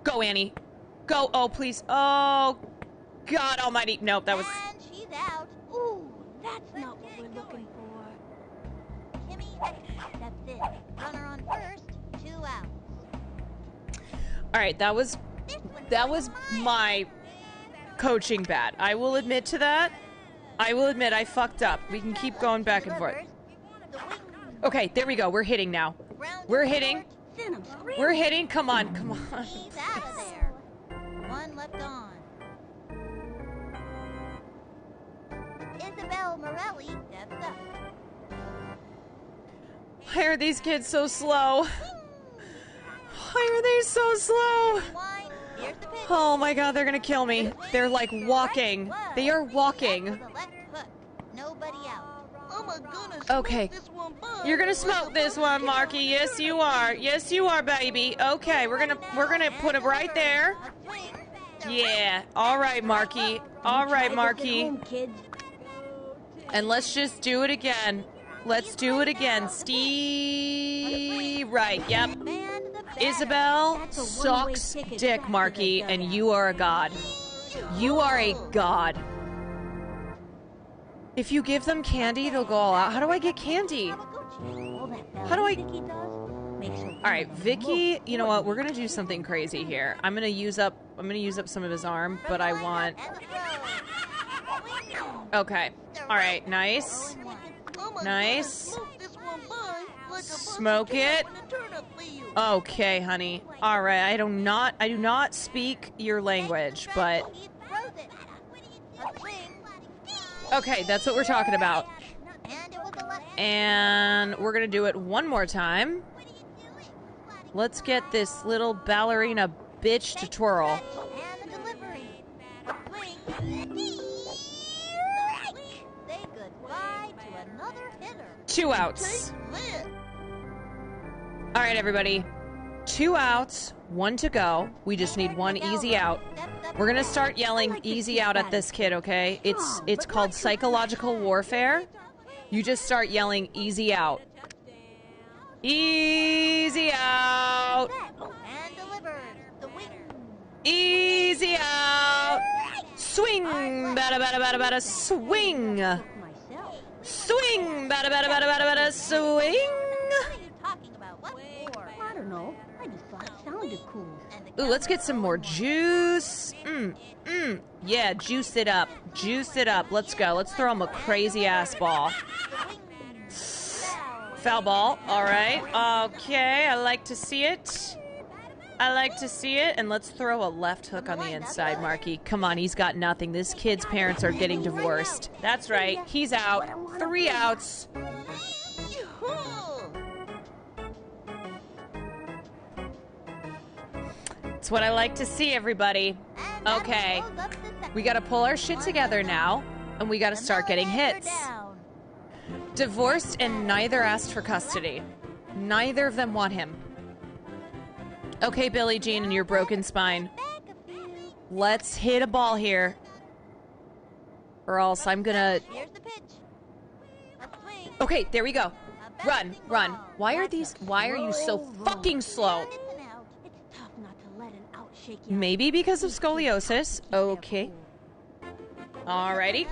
Go, Annie. Go. Oh, please. Oh, God almighty. Nope, that was... And she's out. Ooh, that's not what we're looking for. Kimmy, that's it. Runner on first, 2 outs. All right, that was my coaching bad. I will admit to that. I will admit I fucked up. We can keep going back and forth. Okay, there we go. We're hitting now. We're hitting. Come on. He's out of there. 1 left on. Isabel Morelli steps up. Why are these kids so slow? Why are they so slow? Oh my god, they're gonna kill me. They're like walking. They are walking. Nobody out. Oh my goodness. Okay. You're gonna smoke this one, Marky. Yes, you are. Yes, you are, baby. Okay, we're gonna put it right there. Yeah. All right, Marky. And let's just do it again. Steve. Right. Yep. Isabel sucks dick, Marky, and you are a god. You are a god. If you give them candy, they'll go all out. How do I get candy? How do I... Alright, Vicky, you know what? We're gonna do something crazy here. I'm gonna use up some of his arm, but I want... Okay. Alright, nice. Smoke it. Okay, honey. Alright, I do not speak your language, but... Okay, that's what we're talking about. And we're gonna do it one more time. Let's get this little ballerina bitch to twirl. 2 outs. All right, everybody. 2 outs, 1 to go. We just need 1 easy out. We're gonna start yelling easy out at this kid, okay? It's called psychological warfare. You just start yelling easy out. Easy out. Easy out. Swing. Bada bada bada bada swing. Swing. Bada bada bada bada bada swing. I don't know. I just thought it sounded cool. Ooh, let's get some more juice. Yeah, juice it up. Let's go. Let's throw him a crazy ass ball. Foul ball. All right. Okay, I like to see it. And let's throw a left hook on the inside, Marky. Come on, he's got nothing. This kid's parents are getting divorced. That's right. He's out. 3 outs. That's what I like to see, everybody. Okay. We gotta pull our shit together now, and we gotta start getting hits. Divorced and neither asked for custody. Neither of them want him. Okay, Billie Jean and your broken spine. Let's hit a ball here. Or else I'm gonna... Okay, there we go. Run. Why are you so fucking slow? Maybe because of scoliosis. Okay. Alrighty.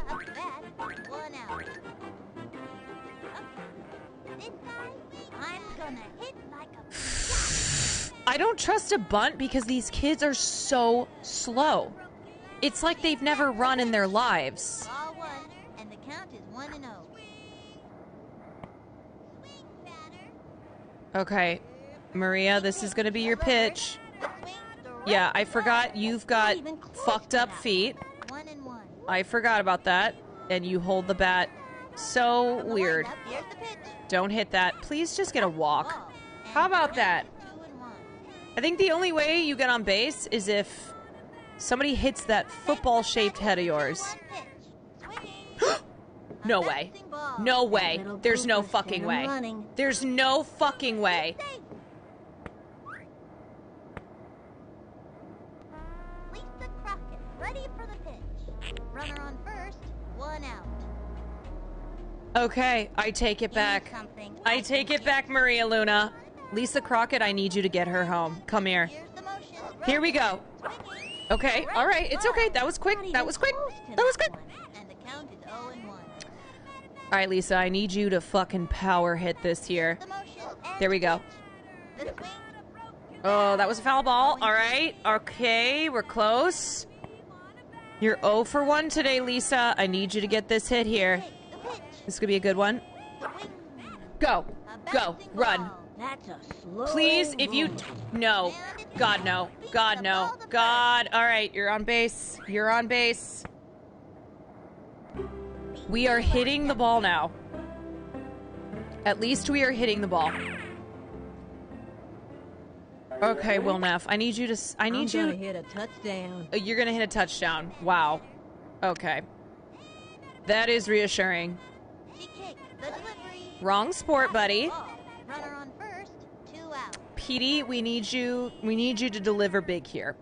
I don't trust a bunt because these kids are so slow. It's like they've never run in their lives. Ball 1, and the count is 1-0. Okay. Maria, this is going to be your pitch. Yeah, I forgot you've got fucked up feet. I forgot about that. And you hold the bat So weird. Here's the pitch. Don't hit that. Please just get a walk. How about that? I think the only way you get on base is if somebody hits that football-shaped head of yours. No way. No way. There's no fucking way. There's no fucking way. Lisa Crockett, ready for the pitch. Runner on first, 1 out. Okay, I take it back. I take it back, Maria Luna. Lisa Crockett, I need you to get her home. Come here. Here we go. Okay, all right, it's okay. That was quick. That was quick. That was quick. And the count is 0-1. All right, Lisa, I need you to fucking power hit this here. There we go. Oh, that was a foul ball. All right. Okay, we're close. You're 0 for 1 today, Lisa. I need you to get this hit here. This could be a good one. Go. Go. Run. That's a slow Please, if you... No. God, no. God, no. God. All right, you're on base. You're on base. We are hitting the ball now. At least we are hitting the ball. Okay, Will Neff, I need you to... I need you... I'm gonna hit a touchdown. You're gonna hit a touchdown. Wow. Okay. That is reassuring. Wrong sport, buddy. Runner on first, 2 out. Petey, we need you to deliver big here.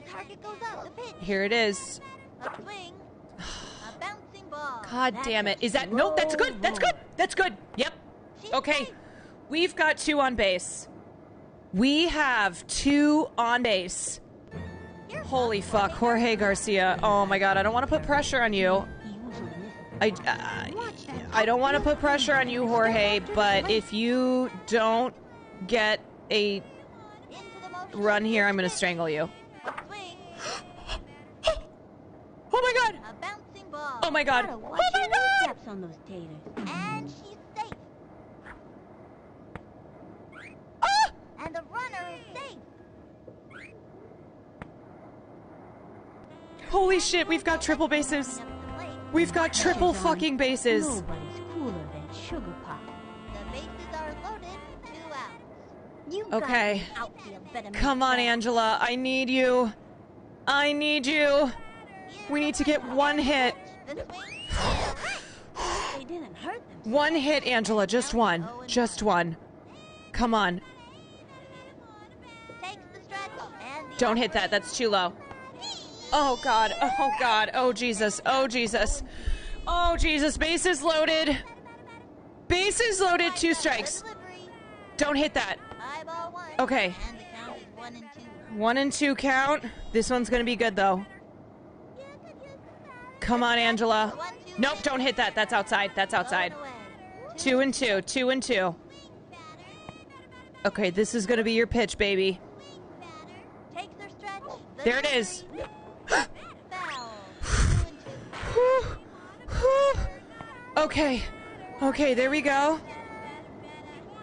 Target goes up, the pitch. Here it is. A swing. A bouncing ball. God damn it. Is that... No, that's good. That's good. That's good. Yep. Okay. We've got 2 on base. We have 2 on base. Holy fuck. Jorge Garcia. Oh my god. I don't want to put pressure on you. I don't want to put pressure on you, Jorge, but if you don't get a run here, I'm going to strangle you. Oh my god! A bouncing ball. Oh my god! Gotta Oh watch my your god! steps on those taters. And she's safe. Ah! And the runner is safe. Holy shit, we've got triple bases. We've got triple fucking bases. Nobody's cooler than Sugar Pop. The bases are loaded. 2 outs. You Okay. got an outfield better Come on, Angela. I need you. I need you. We need to get 1 hit. They didn't hurt them. 1 hit, Angela. Just 1. Just 1. Come on. Takes the stretch and the Don't hit that. That's too low. Oh, God. Oh, God. Oh, Jesus. Oh, Jesus. Oh, Jesus. Bases loaded. Bases loaded. 2 strikes. Don't hit that. eyeball 1. Okay. And the count is 1 and 2. 1 and 2 count. This one's going to be good, though. Come on, Angela. Nope, don't hit that. That's outside. That's outside. 2 and 2. 2 and 2. Okay, this is going to be your pitch, baby. Takes their stretch. There it is. Okay. Okay, there we go.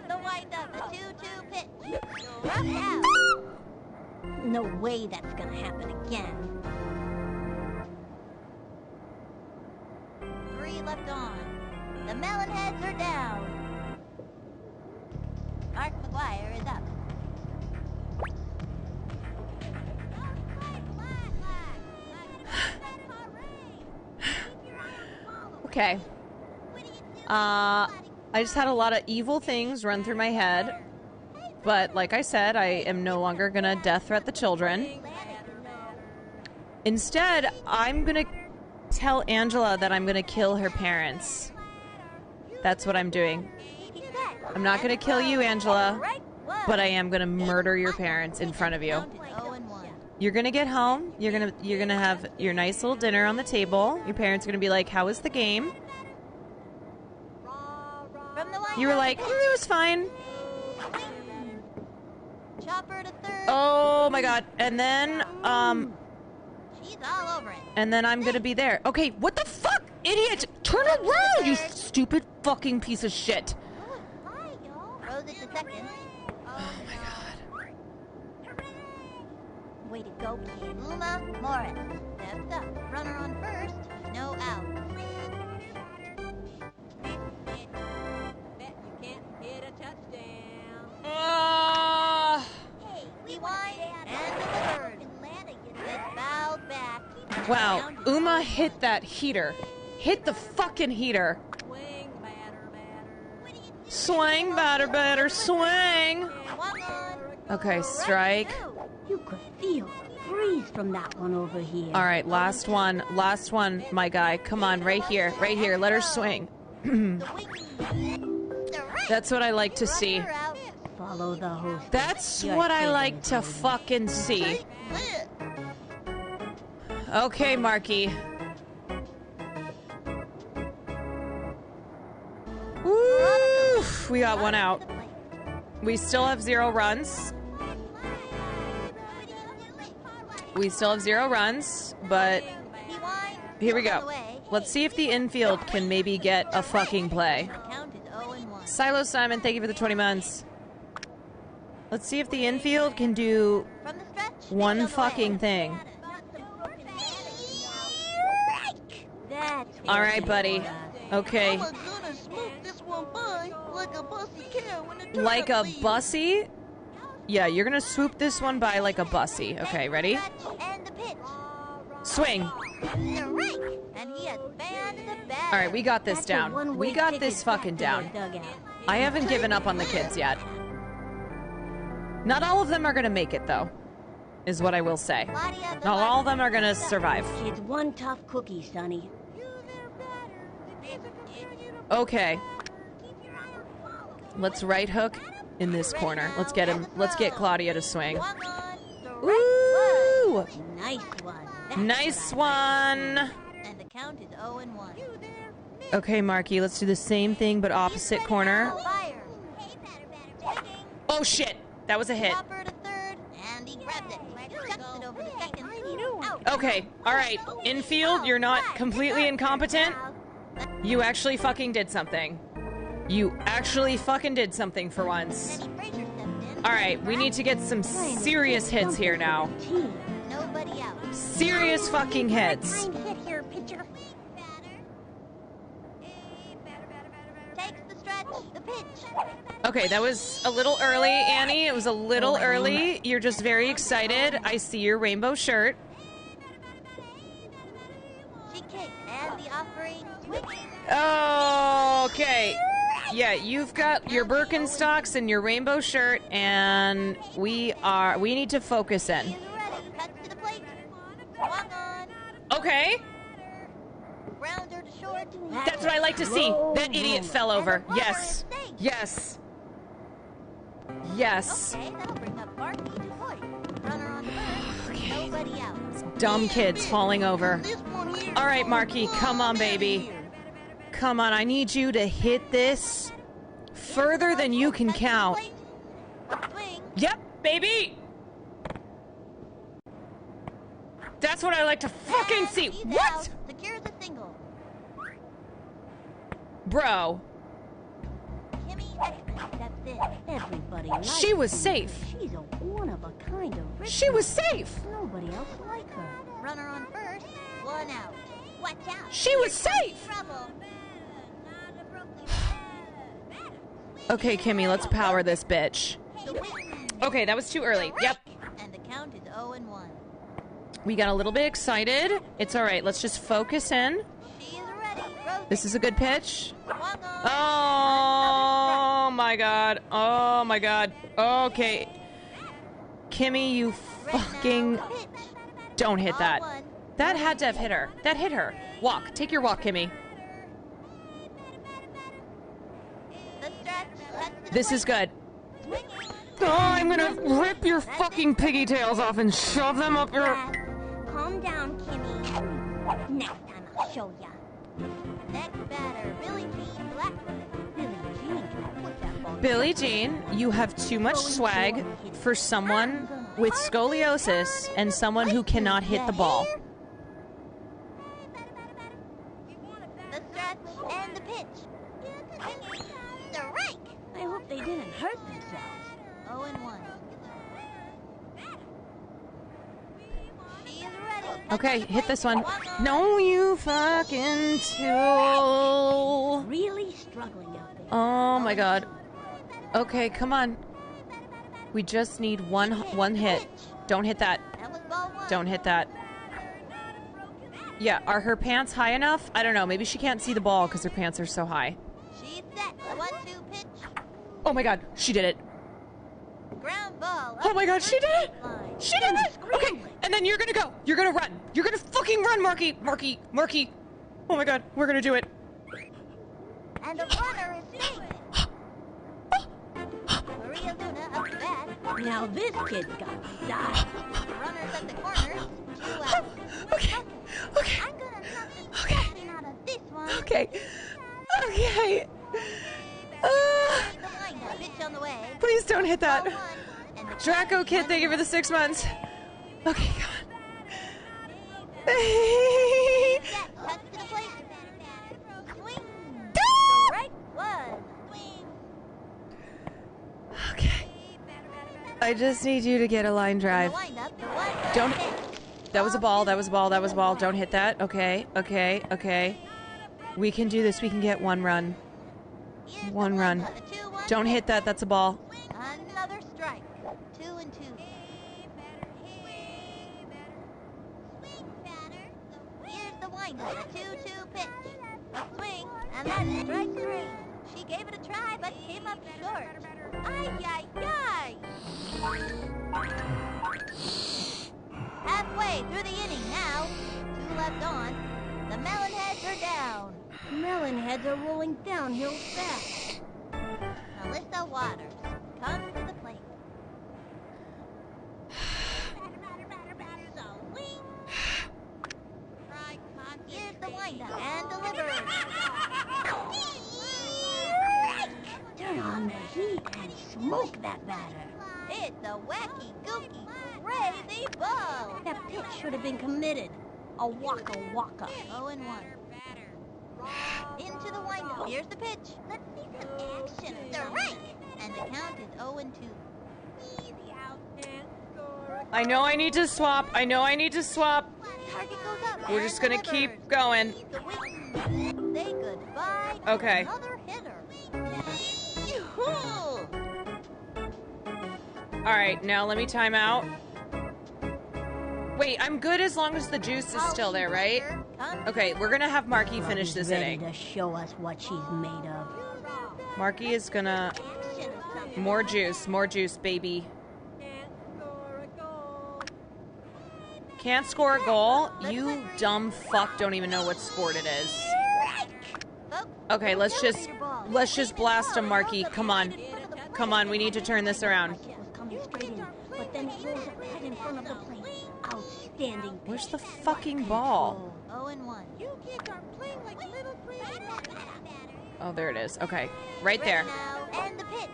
The wind up, the 2-2 pitch. Roughed out. No way that's gonna happen again. 3 left on. The Melonheads are down. Mark McGuire is up. Okay. I just had a lot of evil things run through my head. But like I said, I am no longer gonna death threat the children. Instead, I'm gonna tell Angela that I'm gonna kill her parents. That's what I'm doing. I'm not gonna kill you, Angela, but I am gonna murder your parents in front of you. You're gonna get home. You're gonna have your nice little dinner on the table. Your parents are gonna be like, "How was the game?" You were like, "It was fine." Chopper to third. Oh my god! And then, She's all over it. and then I'm gonna be there. Okay, what the fuck, idiot! Turn around, you stupid fucking piece of shit! Throws it to second. Oh my god. Way to go, kid. Uma Morris. Steps up. Runner on first. No out. Wow, Uma hit that heater. Hit the fucking heater. Swing, batter, batter, swing. Okay, strike. You could feel the breeze from that one over here. All right, last one, my guy. Come on, right here, let her swing. That's what I like to see. Follow the host. That's what I like to fucking see. Okay, Marky. Woo! We got one out. We still have 0 runs. But here we go. Let's see if the infield can maybe get a fucking play. Silo Simon, thank you for the 20 months. Let's see if the infield can do one fucking thing. All right, buddy. Okay. Like a bussy? Yeah, you're gonna swoop this one by like a bussy. Okay, ready? Swing. All right, we got this down. We got this fucking down. I haven't given up on the kids yet. Not all of them are gonna make it, though, is what I will say. Not all of them are gonna survive. It's one tough cookie, Sonny. Okay. Let's right hook in this corner. Let's get him. Let's get Claudia to swing. Woo! Nice one. Nice one. And the count is 0-1. Okay, Marky, let's do the same thing but opposite corner. Oh shit! That was a hit. Okay, alright. Infield, you're not completely incompetent. You actually fucking did something. You actually fucking did something for once. Alright, we need to get some serious hits here now. Serious fucking hits. Okay, that was a little early, Annie. It was a little early. You're just very excited. I see your rainbow shirt. Okay. Yeah, you've got your Birkenstocks and your rainbow shirt, and we need to focus in. Okay. That's what I like to see. That idiot fell over. Yes. Yes. Yes. Dumb kids falling over. All right, Marky, come on, baby. Come on, I need you to hit this further than you can count. Yep, baby. That's what I like to fucking see. What? Bro. She was safe. She's a one of a kind of She was safe. Nobody else like her. Runner on first, one out. Watch out. She was safe. Okay, Kimmy, let's power this bitch. Okay, that was too early. Yep. And the count is 0-1. We got a little bit excited. It's all right. Let's just focus in. This is a good pitch. Oh my god. Oh my god. Okay. Kimmy, you fucking don't hit that. That had to have hit her. That hit her. Walk. Take your walk, Kimmy. This is good. Oh, I'm gonna rip your fucking piggy tails off and shove them up your... Calm down, Kimmy. Next time I'll show ya. Next batter, Billie Jean Blackwood. Billie Jean can put that ball. Billie Jean, you have too much swag for someone with scoliosis and someone who cannot hit the ball. The stretch and the pitch. Strike. I hope they didn't hurt themselves. 0-1. She is ready. Okay, hit this one. No, you fucking tool. Really struggling out there. Oh my god. Okay, come on. We just need one hit. Don't hit that. Don't hit that. Yeah, are her pants high enough? I don't know. Maybe she can't see the ball because her pants are so high. She's set. The 1-2 pitch. Oh my god, she did it. Ground ball. Oh my god, she did it! She did it! Okay, and then you're gonna go. You're gonna run. You're gonna fucking run, Marky. Marky. Marky. Oh my god, we're gonna do it. And the runner is safe. Maria Luna up the bat. Now this kid's got style. Runners at the corners. 2 out. Okay. Okay. I'm gonna knock the stuffing out of this one. Okay. Okay. The windup. Pitch on the way. Please don't hit that. Draco Kid, thank you for the 6 months. Okay, God. Touch to the plate. Swing. Strike one. Okay. I just need you to get a line drive. Don't. That was a ball. That was a ball. That was a ball. Don't hit that. Okay. Okay. Okay. We can do this. We can get 1 run. 1 run. Don't hit that. That's a ball. Another strike. 2 and 2. Here's the windup. A 2-2 pitch. A swing, and that's strike 3. She gave it a try, but came up short. Ay, ay, ay. Halfway through the inning now. 2 left on. The Melonheads are down. Melonheads are rolling downhill fast. Melissa Waters comes to the plate. Here's the windup and delivers. Turn on the heat and smoke that batter. It's a wacky, gooky, crazy ball. That pitch should have been committed. A waka waka. 0-1. Into the windup. Here's the pitch. Let's see some action. Strike. And the count is 0-2. I know I need to swap. I know I need to swap. Target goes up. We're just gonna keep going. Say goodbye to Okay. another hitter. All right, now let me time out. Wait, I'm good as long as the juice is still there, right? Okay, we're gonna have Marky finish this ready inning. to show us what she's made of. Marky is gonna... More juice, baby. Can't score a goal? You dumb fuck don't even know what sport it is. Okay, let's just blast him, Marky. Come on. Come on, we need to turn this around. Coming straight in, but then throws it right in front of the plate. Outstanding. Where's the fucking ball? 0-1. You kids are playing like little Oh, there it is. Okay, right there. And the pitch.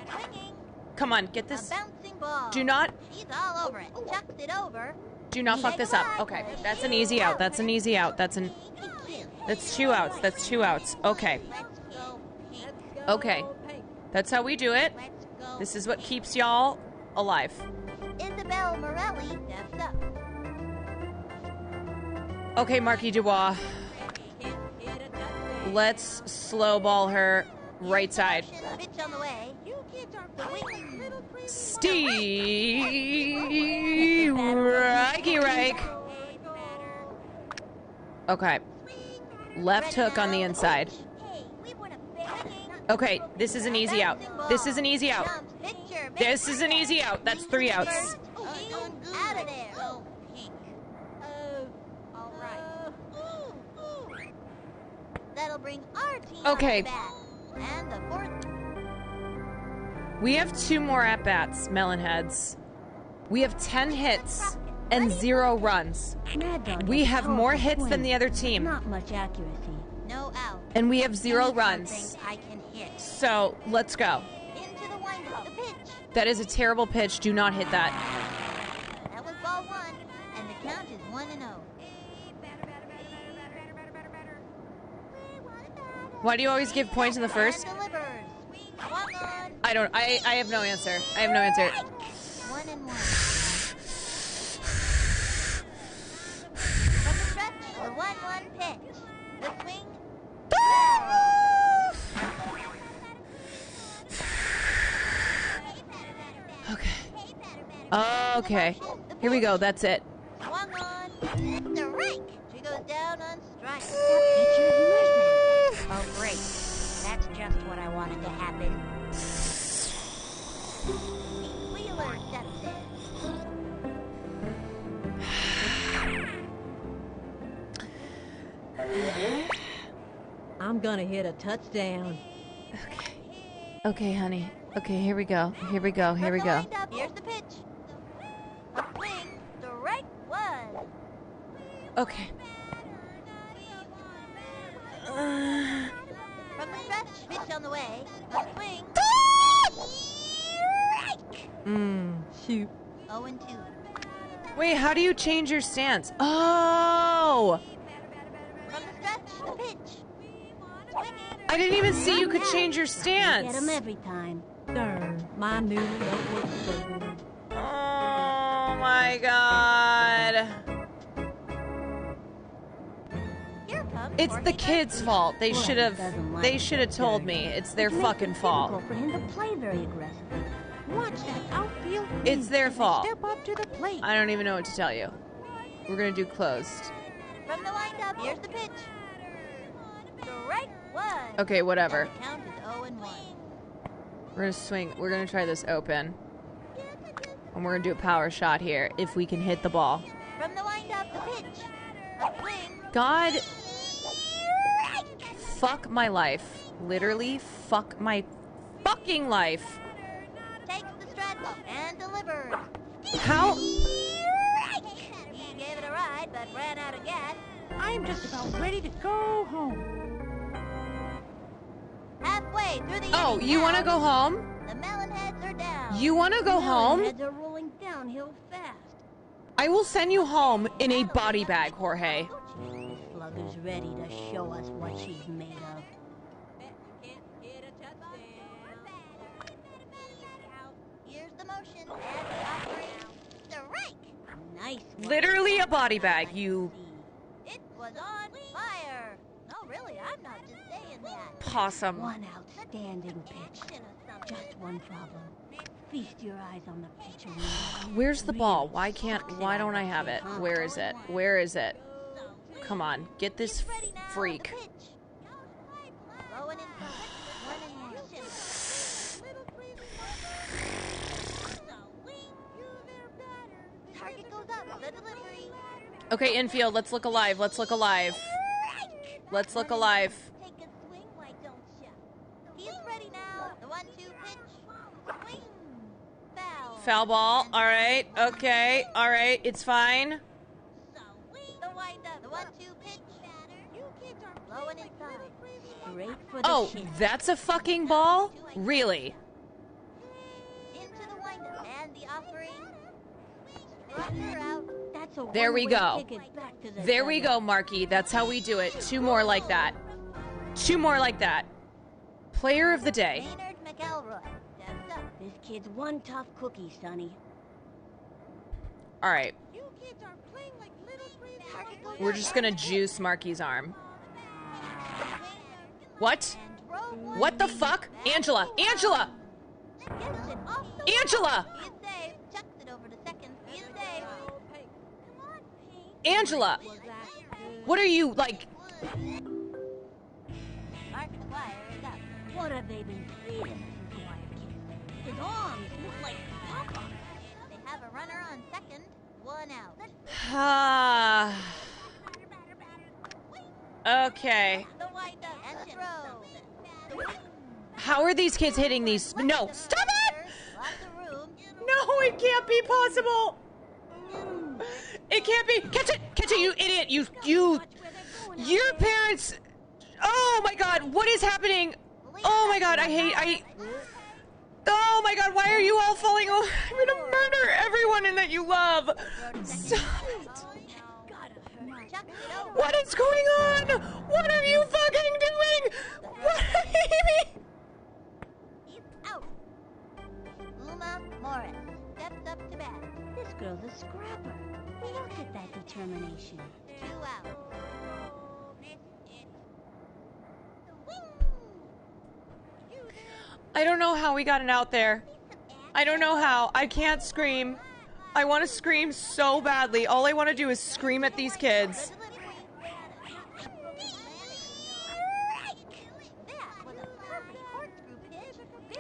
Swinging. Come on, get this. A bouncing ball. Do not. She's all over it. Chucks it over. Do not fuck this up. Okay, that's an easy out. That's an easy out. That's 2 outs. That's 2 outs. Okay. Okay. That's how we do it. This is what keeps y'all alive. Isabel Morelli steps up. Okay, Marky Dubois. Let's slow ball her right side. Pitch on the way. Steve Reich. Okay. Left hook on the inside. Okay, this is an easy out. This is an easy out. This is an easy out. That's 3 outs. Out of there. Oh, pink. All right. That'll bring our team Okay. back. And the 4th. We have 2 more at-bats, Melonheads. We have 10 hits and 0 runs. We have more hits than the other team. Not much accuracy. No out. And we have 0 runs. I can hit. So, let's go. Into the windup. The pitch. That is a terrible pitch. Do not hit that. That was ball 1. And the count is 1-0. Why do you always give points in the first? I don't. I have no answer. I have no answer. 1-1. From the stretch, the 1-1 pitch. The swing. Okay. Okay. Here we go. That's it. Swung on. Strike. right. That picture is missing. Oh, great. That's just what I wanted to happen. Wheeler steps in. I'm gonna hit a touchdown. Okay, honey. Okay, here we go. Here we go. Here we go. Here's the pitch. A swing, strike one. Okay. From the stretch, pitch on the way. A swing. Shoot. 0-2. Wait, how do you change your stance? Oh! From the stretch, a pitch. Swinging. I didn't even see you could change your stance. Get him every time. Darn, my new love was so good. Oh my god. Here comes It's the kids' fault. They should have told me. It's their fucking fault. Difficult for him to play very aggressively. Watch that outfield. It's their fault. Step up to the plate. I don't even know what to tell you. We're gonna do closed. From the windup, here's the pitch. Strike one. Okay, whatever. The count is 0-1. We're gonna swing. We're gonna try this open. And we're gonna do a power shot here if we can hit the ball. From the windup, the pitch. A swing. God. Fuck my life. Literally, fuck my fucking life. Takes the stretch and delivers. How? He gave it a ride, but ran out of gas. I'm just about ready to go home. Halfway through the Oh, inning you now, want to go home? The melon heads are down. You want to go home? Heads are rolling downhill fast. I will send you home in a body bag, Jorge. Slugger's ready to show us what she's made of. Here's the motion and the offering. Strike. Nice one. Literally a body bag, you It was on fire. No, really, I'm not just saying that. possum. One outstanding pitch. Just one problem. Feast your eyes on the pitcher. Where's the ball? Why don't I have it? Where is it? Where is it? Come on, get this freak. Blowing in for one in motion. Target goes up. The delivery. Okay, infield, let's look alive. Let's look alive. Let's look alive. Take a swing, why don't ya? He's ready now. The 1-2 pitch. Swing. Foul. Foul ball. All right. Okay. All right. It's fine. The wind up. The 1-2 pitch. Blowing inside. Great for the Oh, shin. that's a fucking ball? Really? Into the wind up. And the offering. Struck her out. That's a There we one-way go. ticket back to the There we dugout. go, Marky. That's how we do it. Two more like that. Two more like that. Player of the day. Maynard McElroy. Steps up. This kid's one tough cookie, Sonny. All right. You kids are playing like little Target goes We're up. just going to juice Marky's arm. What? And row one. What the fuck? Angela! Angela! Gets it off the Angela! He is safe. Chucks it over to second. He is safe. Come on, Pink. Angela! What are you, like... Mark McGuire is up. What have they been feeding this McGuire kid? His arms look like pom-poms. They have a runner on second. One out. Ah. Okay. The wind up and throw. How are these kids hitting these? No, stop it! Lots of room. No, it can't be possible. It can't be. Catch it, you idiot! Your parents. Oh my God, what is happening? Oh my God, Oh my God, why are you all falling over? I'm gonna murder everyone in that you love. Stop it. What is going on? What are you fucking doing? What are you? He's out. Uma Morris steps up to bat. This girl's a scrapper. Look at that determination. 2 out. I don't know how we got it out there. I don't know how. I can't scream. I want to scream so badly. All I want to do is scream at these kids.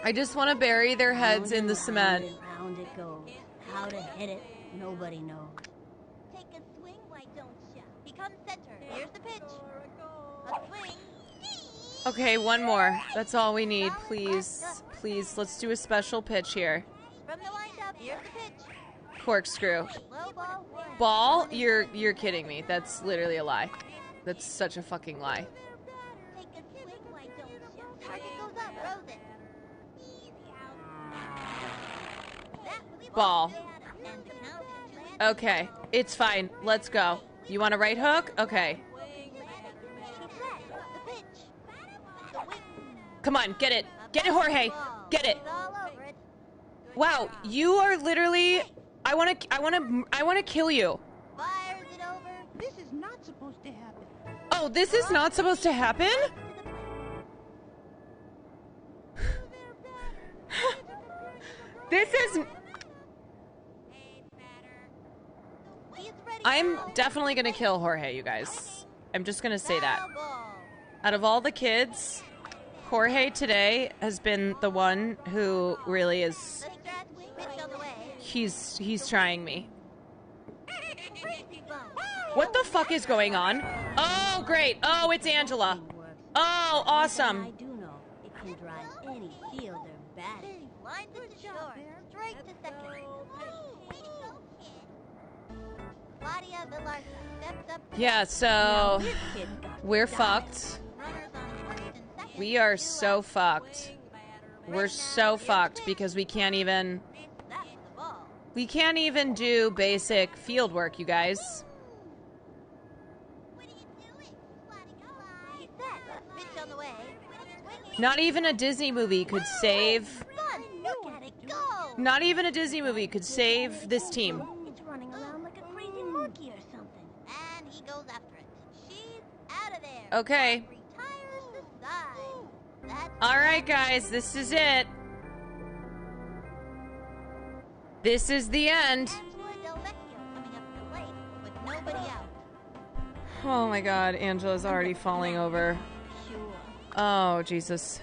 I just want to bury their heads in the cement. Round it goes. How to hit it, nobody knows. Take a swing, why don't ya? Become center. Here's the pitch. A swing. Okay, one more. That's all we need. Please. Please, let's do a special pitch here. From the windup, here's the pitch. Corkscrew. Low ball, one. Ball? You're kidding me. That's literally a lie. That's such a fucking lie. Take a swing, why don't ya? Target goes up, throws it. That was Ball. And the count is 2-2. Okay, it's fine. Let's go. You want a right hook? Okay. Come on, get it. Get it, Jorge. Get it. Wow, you are literally. I want to kill you. Fires it over. This is not supposed to happen. Oh, this is not supposed to happen? This is. I'm definitely gonna kill Jorge, you guys. I'm just gonna say that. Out of all the kids, Jorge today has been the one who really is. He's trying me. What the fuck is going on? Oh, great. Oh, it's Angela. Oh, awesome. I do know it can drive any field or batting. Line to short. Straight to second. Claudia Villarza steps up. Yeah, so we're fucked. We are so fucked. We're so fucked because we can't even do basic field work, you guys. Not even a Disney movie could save. Not even a Disney movie could save this team. It's running around like a crazy monkey or something. And he goes after it. She's out of there. Okay. Retires the side. All right, guys, this is it. This is the end. Oh my God, Angela's already falling over. Oh, Jesus.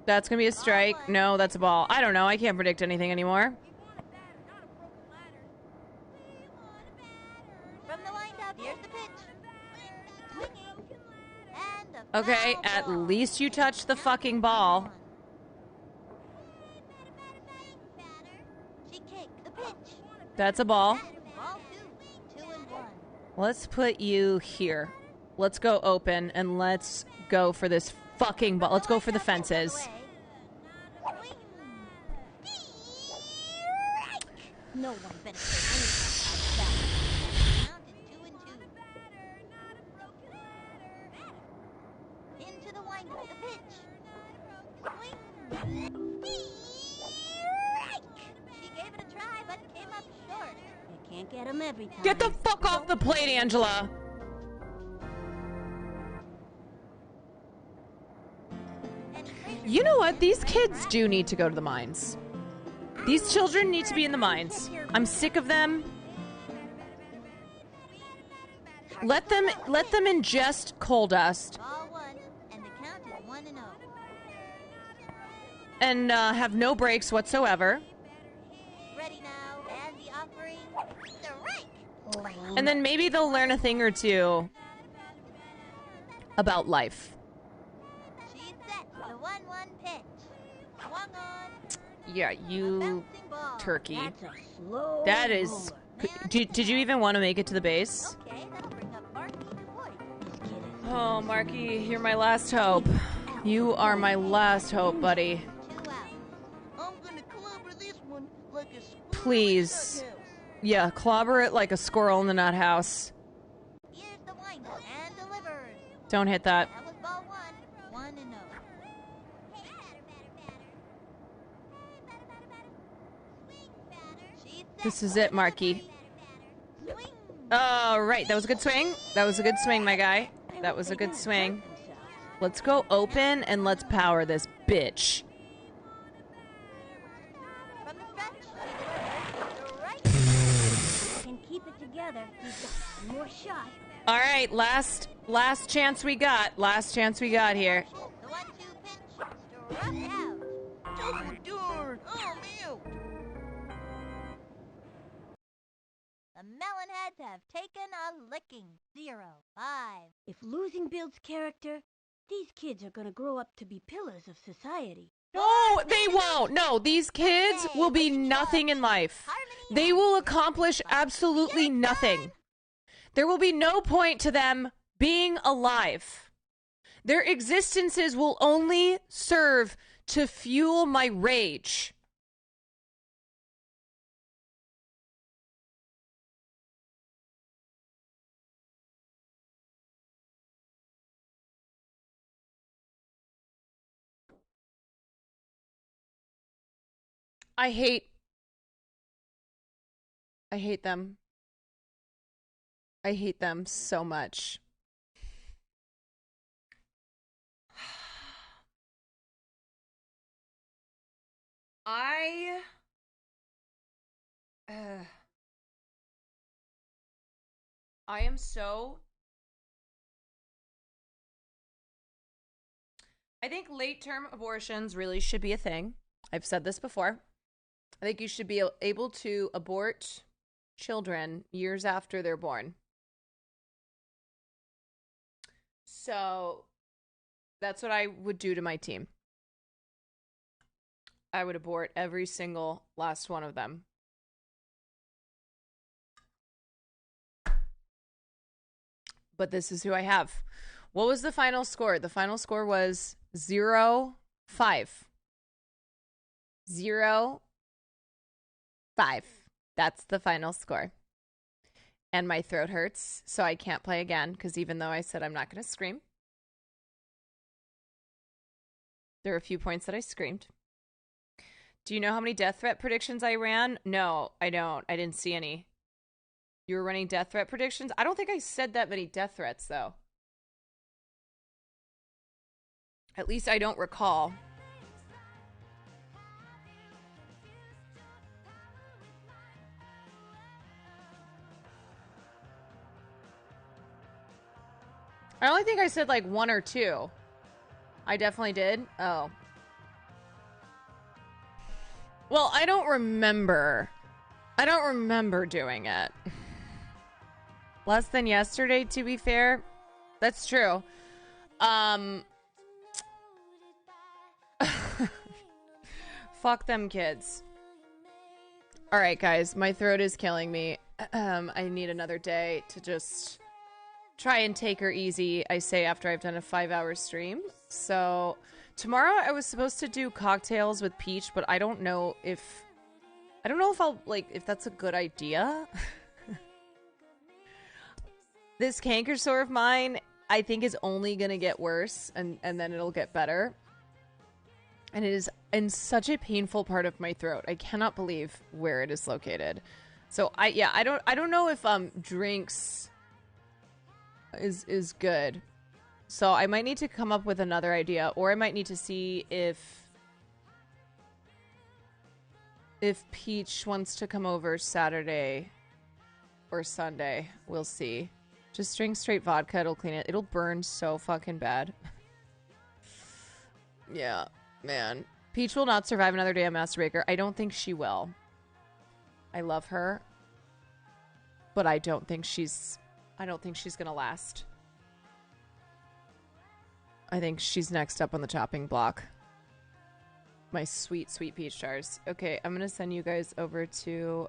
That's gonna be a strike. No, that's a ball. I don't know. I can't predict anything anymore. From the windup, here's the pitch. Okay, at least you touched the fucking ball. She kicked the pitch. That's a ball. Ball 2, 2-1. Let's put you here. Let's go open and let's go for this fucking ball. Let's go for the fences. No one better say anything about that. Into the windup, the pitch. She gave it a try, but came up short. You can't get him every time. Get the fuck off the plate, Angela. You know what? These kids do need to go to the mines. These children need to be in the mines. I'm sick of them. Let them ingest coal dust. Ball 1, and the count is 1-0. And have no breaks whatsoever. Ready now, and the offering, strike. And then maybe they'll learn a thing or two about life. She's set. The 1-1 pitch. Swung on. Yeah, you turkey. That's a slow That is. Did you even want to make it to the base? Okay, that'll bring up Marky to point. Oh, Marky, you're my last hope. You are my last hope, buddy. 2 out. I'm gonna clobber this one like a squirrel. Please. Yeah, clobber it like a squirrel in the nut house. Here's the windup and delivers. Don't hit that. That was ball 1, 1-0. This is it, Marky. Oh, right. That was a good swing. That was a good swing, my guy. That was a good swing. Let's go open and let's power this bitch. Can keep it together, you've got one more shot. All right, last chance we got. Last chance we got here. The 1-2 pinch, struck out. Oh, darn. Oh, man. The Melonheads have taken a licking. 0-5. If losing builds character, these kids are gonna grow up to be pillars of society. No, they won't. No, these kids will be nothing in life. They will accomplish absolutely nothing. There will be no point to them being alive. Their existences will only serve to fuel my rage. I hate them. I hate them so much. I am so... I think late-term abortions really should be a thing. I've said this before. I think you should be able to abort children years after they're born. So that's what I would do to my team. I would abort every single last one of them. But this is who I have. What was the final score? The final score was 0-5. 0-5. That's the final score. And my throat hurts, so I can't play again, because even though I said I'm not going to scream, there are a few points that I screamed. Do you know how many death threat predictions I ran? No, I don't. I didn't see any. You were running death threat predictions? I don't think I said that many death threats, though. At least I don't recall. I only think I said like 1 or 2. I definitely did. Oh. Well, I don't remember. I don't remember doing it. Less than yesterday, to be fair. That's true. Fuck them kids. All right, guys. My throat is killing me. I need another day to just try and take her easy, I say, after I've done a 5-hour stream. So tomorrow I was supposed to do cocktails with Peach, but I don't know if I'll, like, if that's a good idea. This canker sore of mine, I think, is only gonna get worse, and then it'll get better. And it is in such a painful part of my throat. I cannot believe where it is located. So I don't know if drinks is good. So I might need to come up with another idea, or I might need to see if Peach wants to come over Saturday or Sunday. We'll see. Just drink straight vodka, it'll clean it. It'll burn so fucking bad. Yeah, man. Peach will not survive another day on Master Baker. I don't think she will. I love her, but I don't think she's gonna last. I think she's next up on the chopping block. My sweet, sweet peach jars. Okay, I'm gonna send you guys over to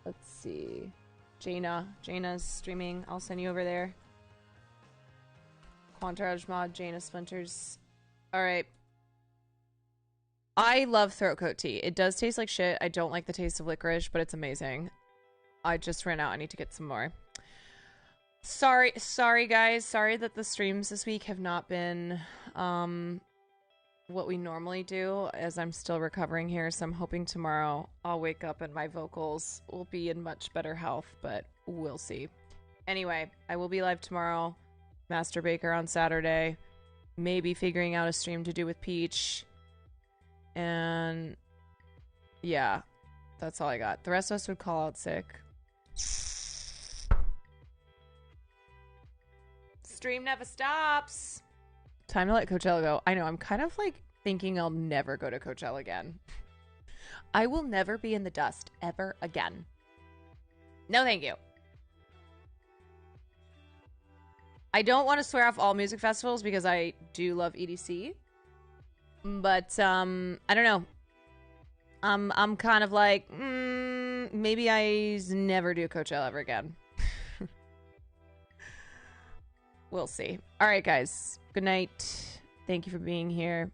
let's see, Jaina. Jaina's streaming. I'll send you over there. Quantarage mod, Jaina Splinters. All right. I love throat coat tea. It does taste like shit. I don't like the taste of licorice, but it's amazing. I just ran out. I need to get some more. Sorry guys. Sorry that the streams this week have not been what we normally do, as I'm still recovering here. So I'm hoping tomorrow I'll wake up and my vocals will be in much better health, but we'll see. Anyway, I will be live tomorrow. Master Baker on Saturday. maybe figuring out a stream to do with Peach. And yeah, that's all I got. The rest of us would call out sick. Stream never stops. Time to let Coachella go. I know, I'm kind of like thinking I'll never go to Coachella again. I will never be in the dust ever again. No, thank you. I don't want to swear off all music festivals because I do love EDC. But I don't know. I'm kind of like, maybe I never do Coachella ever again. We'll see. All right, guys. Good night. Thank you for being here.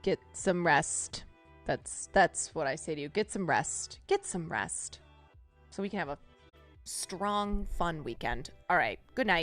Get some rest. That's what I say to you. Get some rest. Get some rest. So we can have a strong, fun weekend. All right. Good night.